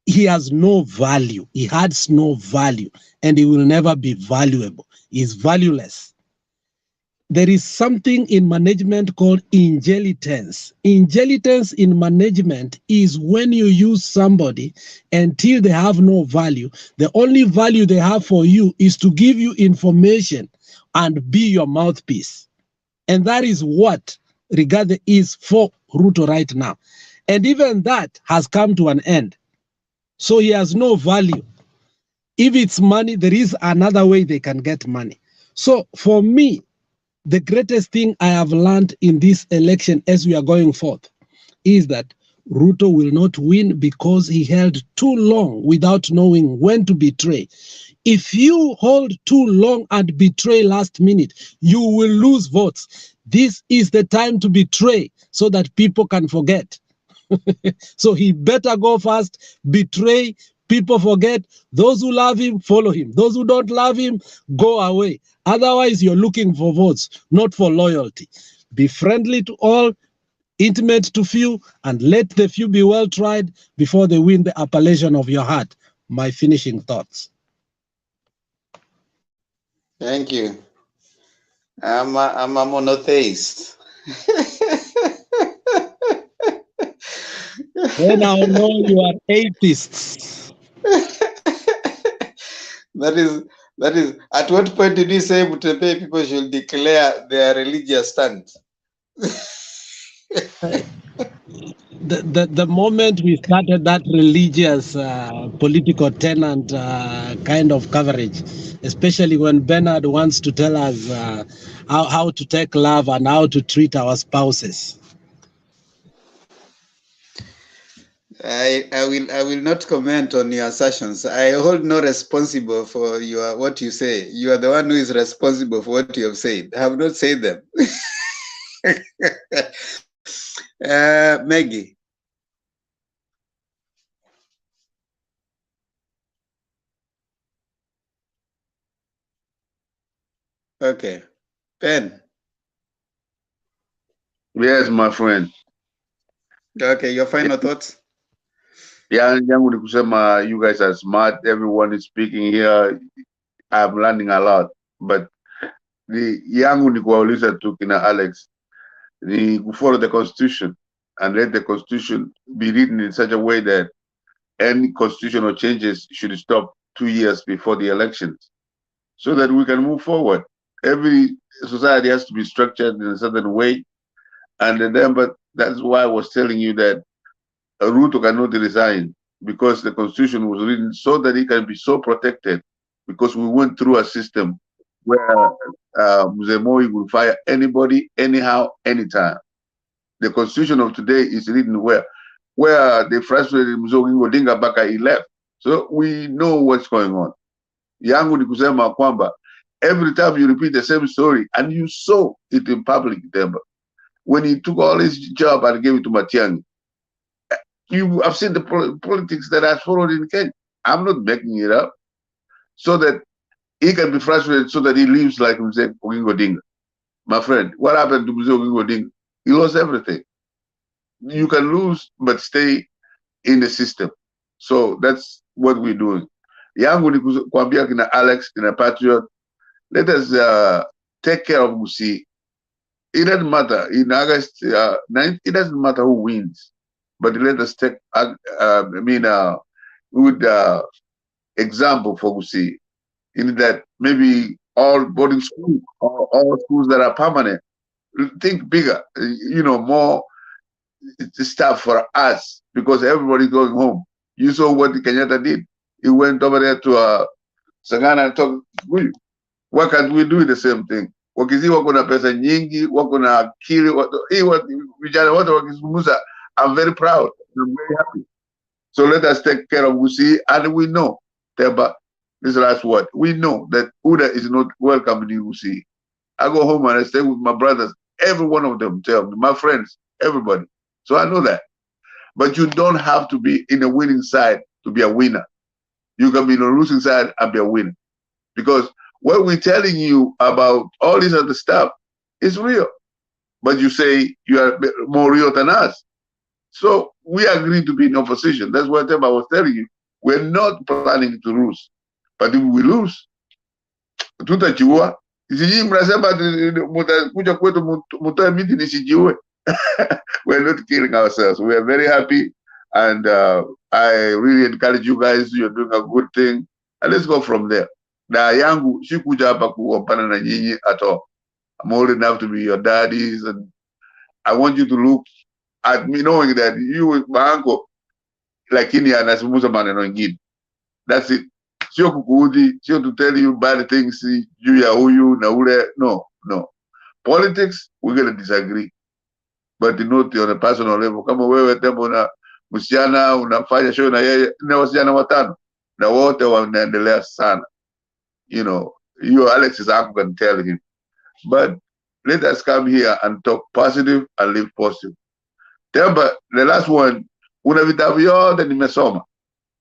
he has no value. He has no value, and he will never be valuable. He is valueless. there is something in management called intelligence. Intelligence in management is when you use somebody until they have no value. The only value they have for you is to give you information and be your mouthpiece. And that is what Rigathi is for Ruto right now. And even that has come to an end. So he has no value. If it's money, there is another way they can get money. So for me, the greatest thing I have learned in this election as we are going forth is that Ruto will not win because he held too long without knowing when to betray. If you hold too long and betray last minute, you will lose votes. This is the time to betray so that people can forget. So he better go fast, betray, people forget. Those who love him, follow him. Those who don't love him, go away. Otherwise, you're looking for votes, not for loyalty. Be friendly to all, intimate to few, and let the few be well tried before they win the appellation of your heart. My finishing thoughts. Thank you. I'm a monotheist. Then I'll know you are atheists. That is. At what point did you say Mutepe people should declare their religious stance? The moment we started that religious political tenant kind of coverage, especially when Bernard wants to tell us how to take love and how to treat our spouses. I will not comment on your assertions. I hold no responsible for what you say. You are the one who is responsible for what you have said. I have not said them. Maggie. Okay. Ben. Yes, my friend. Okay, your final thoughts? Yeah, yangu ni kusema you guys are smart. Everyone is speaking here. I'm learning a lot. But the yangu ni kuwauliza tu kina Alex ni follow the constitution and let the constitution be written in such a way that any constitutional changes should stop 2 years before the elections so that we can move forward. Every society has to be structured in a certain way. And then, but that's why I was telling you that Ruto cannot resign because the constitution was written so that he can be so protected, because we went through a system where Mzee Moi will fire anybody, anyhow, anytime. The constitution of today is written where they frustrated Mzee Odinga Baka, he left. So we know what's going on. Yangu ni kusema kwamba every time you repeat the same story, and you saw it in public, Demba, when he took all his job and gave it to Matiang'i, you have seen the politics that has followed in Kenya. I'm not making it up. So that he can be frustrated, so that he leaves like Mzee Omingo Odinga. My friend, what happened to Mzee Omingo Odinga? He lost everything. You can lose, but stay in the system. So that's what we're doing. Yangu ni kuambia kina Alex, kina Patriot, let us take care of Musi. It doesn't matter. In August 9th, it doesn't matter who wins. But let us take, good example for Musi. In that maybe all boarding schools or all schools that are permanent, think bigger, more stuff for us, because everybody's going home. You saw what Kenyatta did. He went over there to Sagana and talked, why can't we do the same thing? Wakizi wako na pesa nyingi, wako na akili, vijana wote wakizungumza. I'm very proud. I'm very happy. So let us take care of Gusii, and we know, Teba, this last word, we know that Uda is not welcome in Gusii. I go home and I stay with my brothers, every one of them, tell me, my friends, everybody. So I know that. But you don't have to be in a winning side to be a winner. You can be in a losing side and be a winner. Because what we're telling you about all this other stuff is real. But you say you are more real than us. So we agree to be in opposition. That's what I was telling you. We're not planning to lose. But if we lose, tutachua, Sijui mnasema mtakuja kwetu mtoe miti nisijiue. We're not killing ourselves. We are very happy, and I really encourage you guys. You're doing a good thing, and let's go from there. Na yangu sikuja hapa kuombana na nyinyi at all. I'm old enough to be your daddies, and I want you to look at me knowing that you, my uncle, lakini anazungumza maneno mengine. That's it. Sio kukuudhi, sio to tell you bad things juu ya huyu na ule. No. Politics, we're going to disagree, but not on a personal level. Kama wewe tembo na msichana unafanya show na yeye na wasichana watano na wote wanaendelea sana. You know, you Alex is uncle can tell him. But let us come here and talk positive and live positive. Temba, the last one, una vitabu yote nimesoma,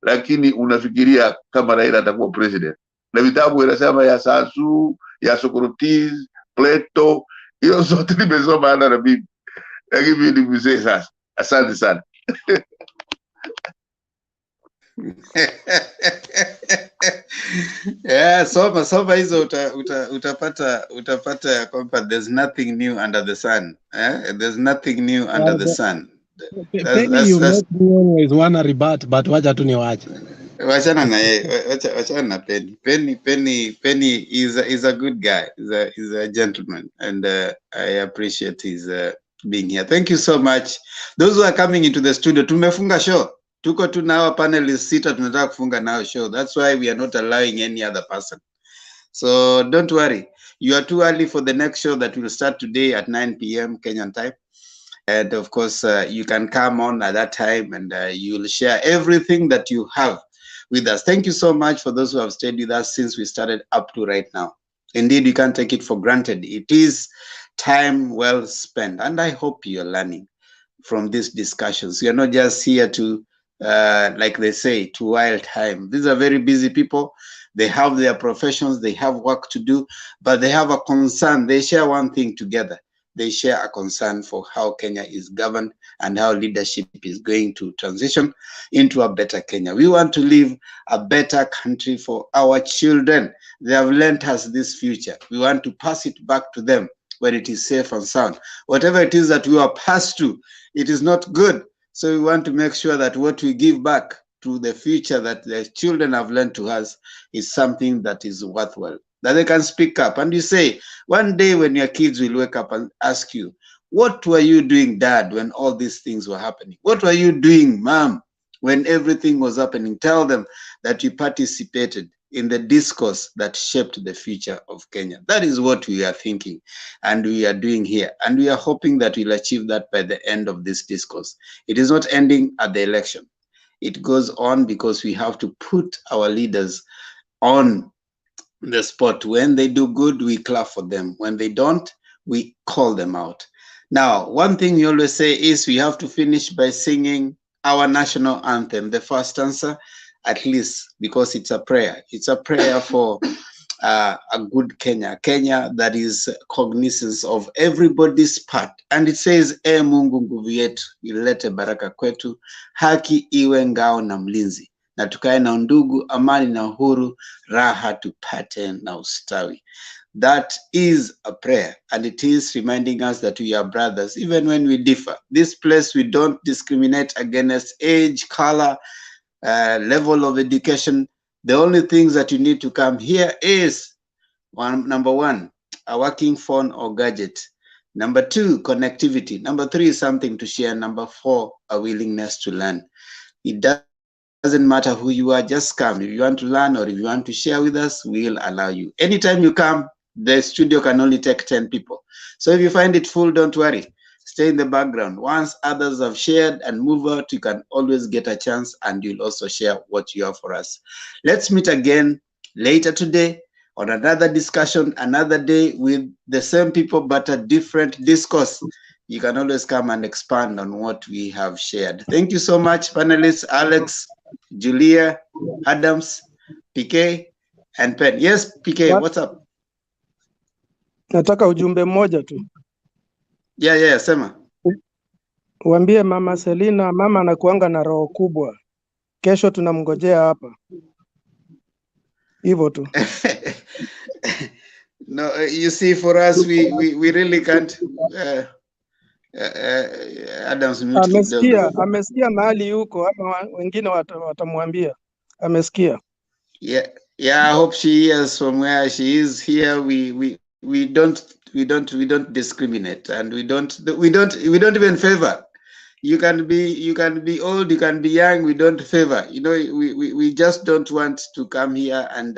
lakini unafikiria kama Raila atakuwa president. Na vitabu inasema ya Sasu, ya Socrates, Plato, hiyo zote nimesoma na mimi. Lakini mimi nimesema sasa. Asante sana. Yeah, soma hizo utapata kwamba there's nothing new under the sun. There's nothing new under the sun. Penny, you make me always wanna rebut, but wacha tu niwache. Wachana na yeye, wachana na Penny. Penny is a good guy. He's a gentleman, and I appreciate his being here. Thank you so much. Those who are coming into the studio, tumefunga show. Tuko tu na our panelists sita, tunataka kufunga nao show. That's why we are not allowing any other person. So don't worry. You are too early for the next show that will start today at 9 p.m. Kenyan time. And of course, you can come on at that time, and you will share everything that you have with us. Thank you so much for those who have stayed with us since we started up to right now. Indeed, you can't take it for granted. It is time well spent, and I hope you're learning from these discussions. You're not just here to, like they say, to while time. These are very busy people. They have their professions, they have work to do, but they have a concern. They share one thing together. They share a concern for how Kenya is governed and how leadership is going to transition into a better Kenya. We want to live a better country for our children. They have lent us this future. We want to pass it back to them when it is safe and sound. Whatever it is that we are passed to, it is not good. So we want to make sure that what we give back to the future that the children have lent to us is something that is worthwhile, that they can speak up. And you say, one day when your kids will wake up and ask you, what were you doing, Dad, when all these things were happening? What were you doing, Mom, when everything was happening? Tell them that you participated in the discourse that shaped the future of Kenya. That is what we are thinking and we are doing here. And we are hoping that we'll achieve that by the end of this discourse. It is not ending at the election. It goes on because we have to put our leaders on the spot. When they do good, we clap for them. When they don't, we call them out. Now, one thing we always say is we have to finish by singing our national anthem. The first answer, at least, because it's a prayer. It's a prayer for a good Kenya. Kenya that is cognizance of everybody's part. And it says, E Mungu nguvu yetu, ilete baraka kwetu, haki iwe ngao na mlinzi. Na tukae na undugu, amani na uhuru, raha tupate na ustawi. That is a prayer, and it is reminding us that we are brothers, even when we differ. This place, we don't discriminate against age, color, level of education. The only things that you need to come here is, number one, a working phone or gadget. Number two, connectivity. Number three, something to share. Number four, a willingness to learn. It doesn't matter who you are, just come. If you want to learn or if you want to share with us, we'll allow you. Anytime you come, the studio can only take 10 people. So if you find it full, don't worry. Stay in the background. Once others have shared and move out, you can always get a chance and you'll also share what you have for us. Let's meet again later today on another discussion, another day with the same people but a different discourse. You can always come and expand on what we have shared. Thank you so much, panelists, Alex, Julia, Adams, PK, and Pen. Yes, PK, what's up? Nataka ujumbe mmoja tu. Yeah, sema. Uambie Mama Selina, mama anakuanga na roho kubwa. Kesho tunamngojea hapa. Hivyo tu. No, you see, for us, we really can't. Adams, mute kidogo. Amesikia mahali yuko ama wengine watamwambia amesikia. Yeah, yeah. I hope she hears from where she is. Here, we don't discriminate, and we don't even favor. You can be old, you can be young. We don't favor. You know, we just don't want to come here and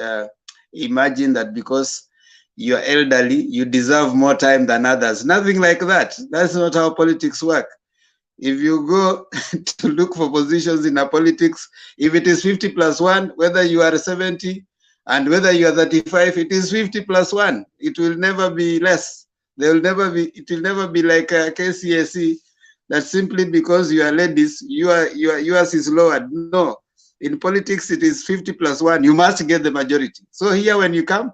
imagine that because you're elderly, you deserve more time than others. Nothing like that. That's not how politics work. If you go to look for positions in a politics, if it is 50 plus 1, whether you are 70 and whether you are 35, it is 50 plus 1. It will never be less. It will never be like a KCSE that simply because you are ladies, yours is lowered. No. In politics, it is 50 plus 1. You must get the majority. So here when you come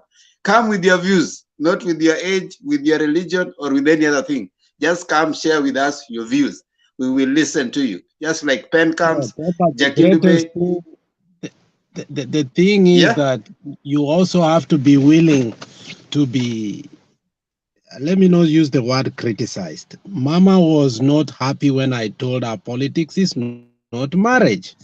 with your views, not with your age, with your religion, or with any other thing. Just come share with us your views. We will listen to you. Just like Pen comes, Jackie Lube. The thing is that you also have to be willing to be, let me not use the word criticized. Mama was not happy when I told her politics is not marriage.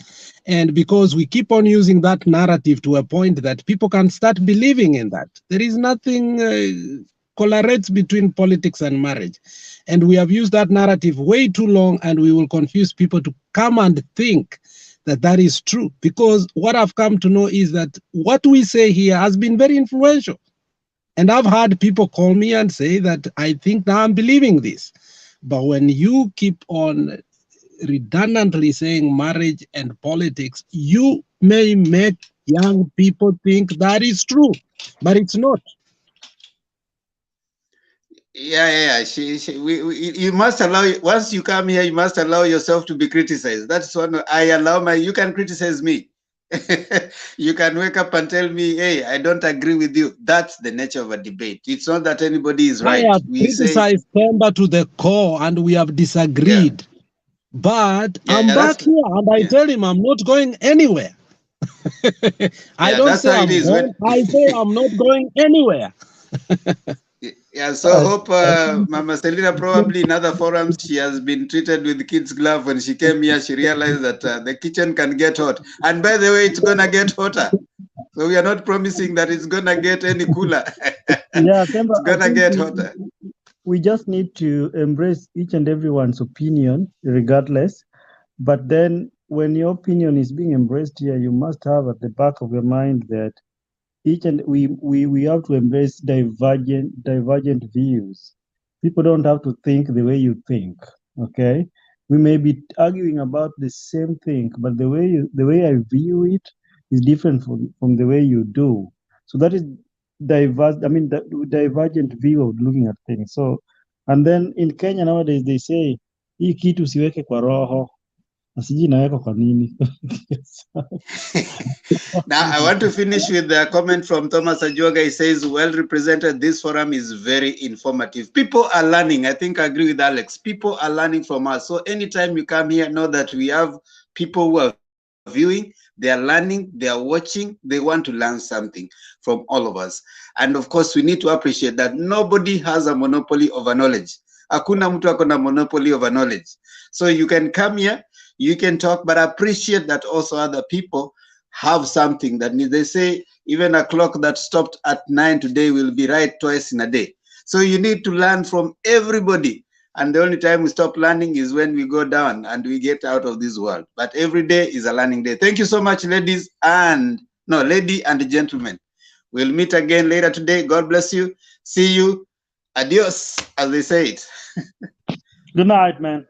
And because we keep on using that narrative to a point that people can start believing in that. There is nothing correlates between politics and marriage. And we have used that narrative way too long, and we will confuse people to come and think that that is true. Because what I've come to know is that what we say here has been very influential. And I've had people call me and say that I think now I'm believing this. But when you keep on redundantly saying marriage and politics, you may make young people think that is true, but it's not. Yeah. You must allow, once you come here, you must allow yourself to be criticized. That's one. You can criticize me. You can wake up and tell me, hey, I don't agree with you. That's the nature of a debate. It's not that anybody is right. I have criticized Pemba to the core and we have disagreed. Yeah. But I'm back here and I tell him I'm not going anywhere. I don't say I'm going, I say I'm not going anywhere. Yeah, so hope Mama Selina probably in other forums she has been treated with kid's glove. When she came here, she realized that the kitchen can get hot. And by the way, it's gonna get hotter. So we are not promising that it's gonna get any cooler. Yeah, it's gonna get hotter. We just need to embrace each and everyone's opinion, regardless. But then, when your opinion is being embraced here, you must have at the back of your mind that we have to embrace divergent views. People don't have to think the way you think. Okay, we may be arguing about the same thing, but the way I view it is different from the way you do. So that is the divergent view of looking at things. So, and then in Kenya nowadays they say hii kitu siweke kwa roho. Now, I want to finish with a comment from Thomas Ajuaga. He says, well represented, this forum is very informative. People are learning. I think I agree with Alex. People are learning from us. So anytime you come here, know that we have people who are viewing, they are learning, they are watching, they want to learn something from all of us. And of course, we need to appreciate that nobody has a monopoly over knowledge. Hakuna mtu akona monopoly over knowledge. So you can come here, you can talk, but appreciate that also other people have something that they say even a clock that stopped at 9 today will be right twice in a day. So you need to learn from everybody. And the only time we stop learning is when we go down and we get out of this world. But every day is a learning day. Thank you so much, lady and gentlemen. We'll meet again later today. God bless you. See you. Adios, as they say it. Good night, man.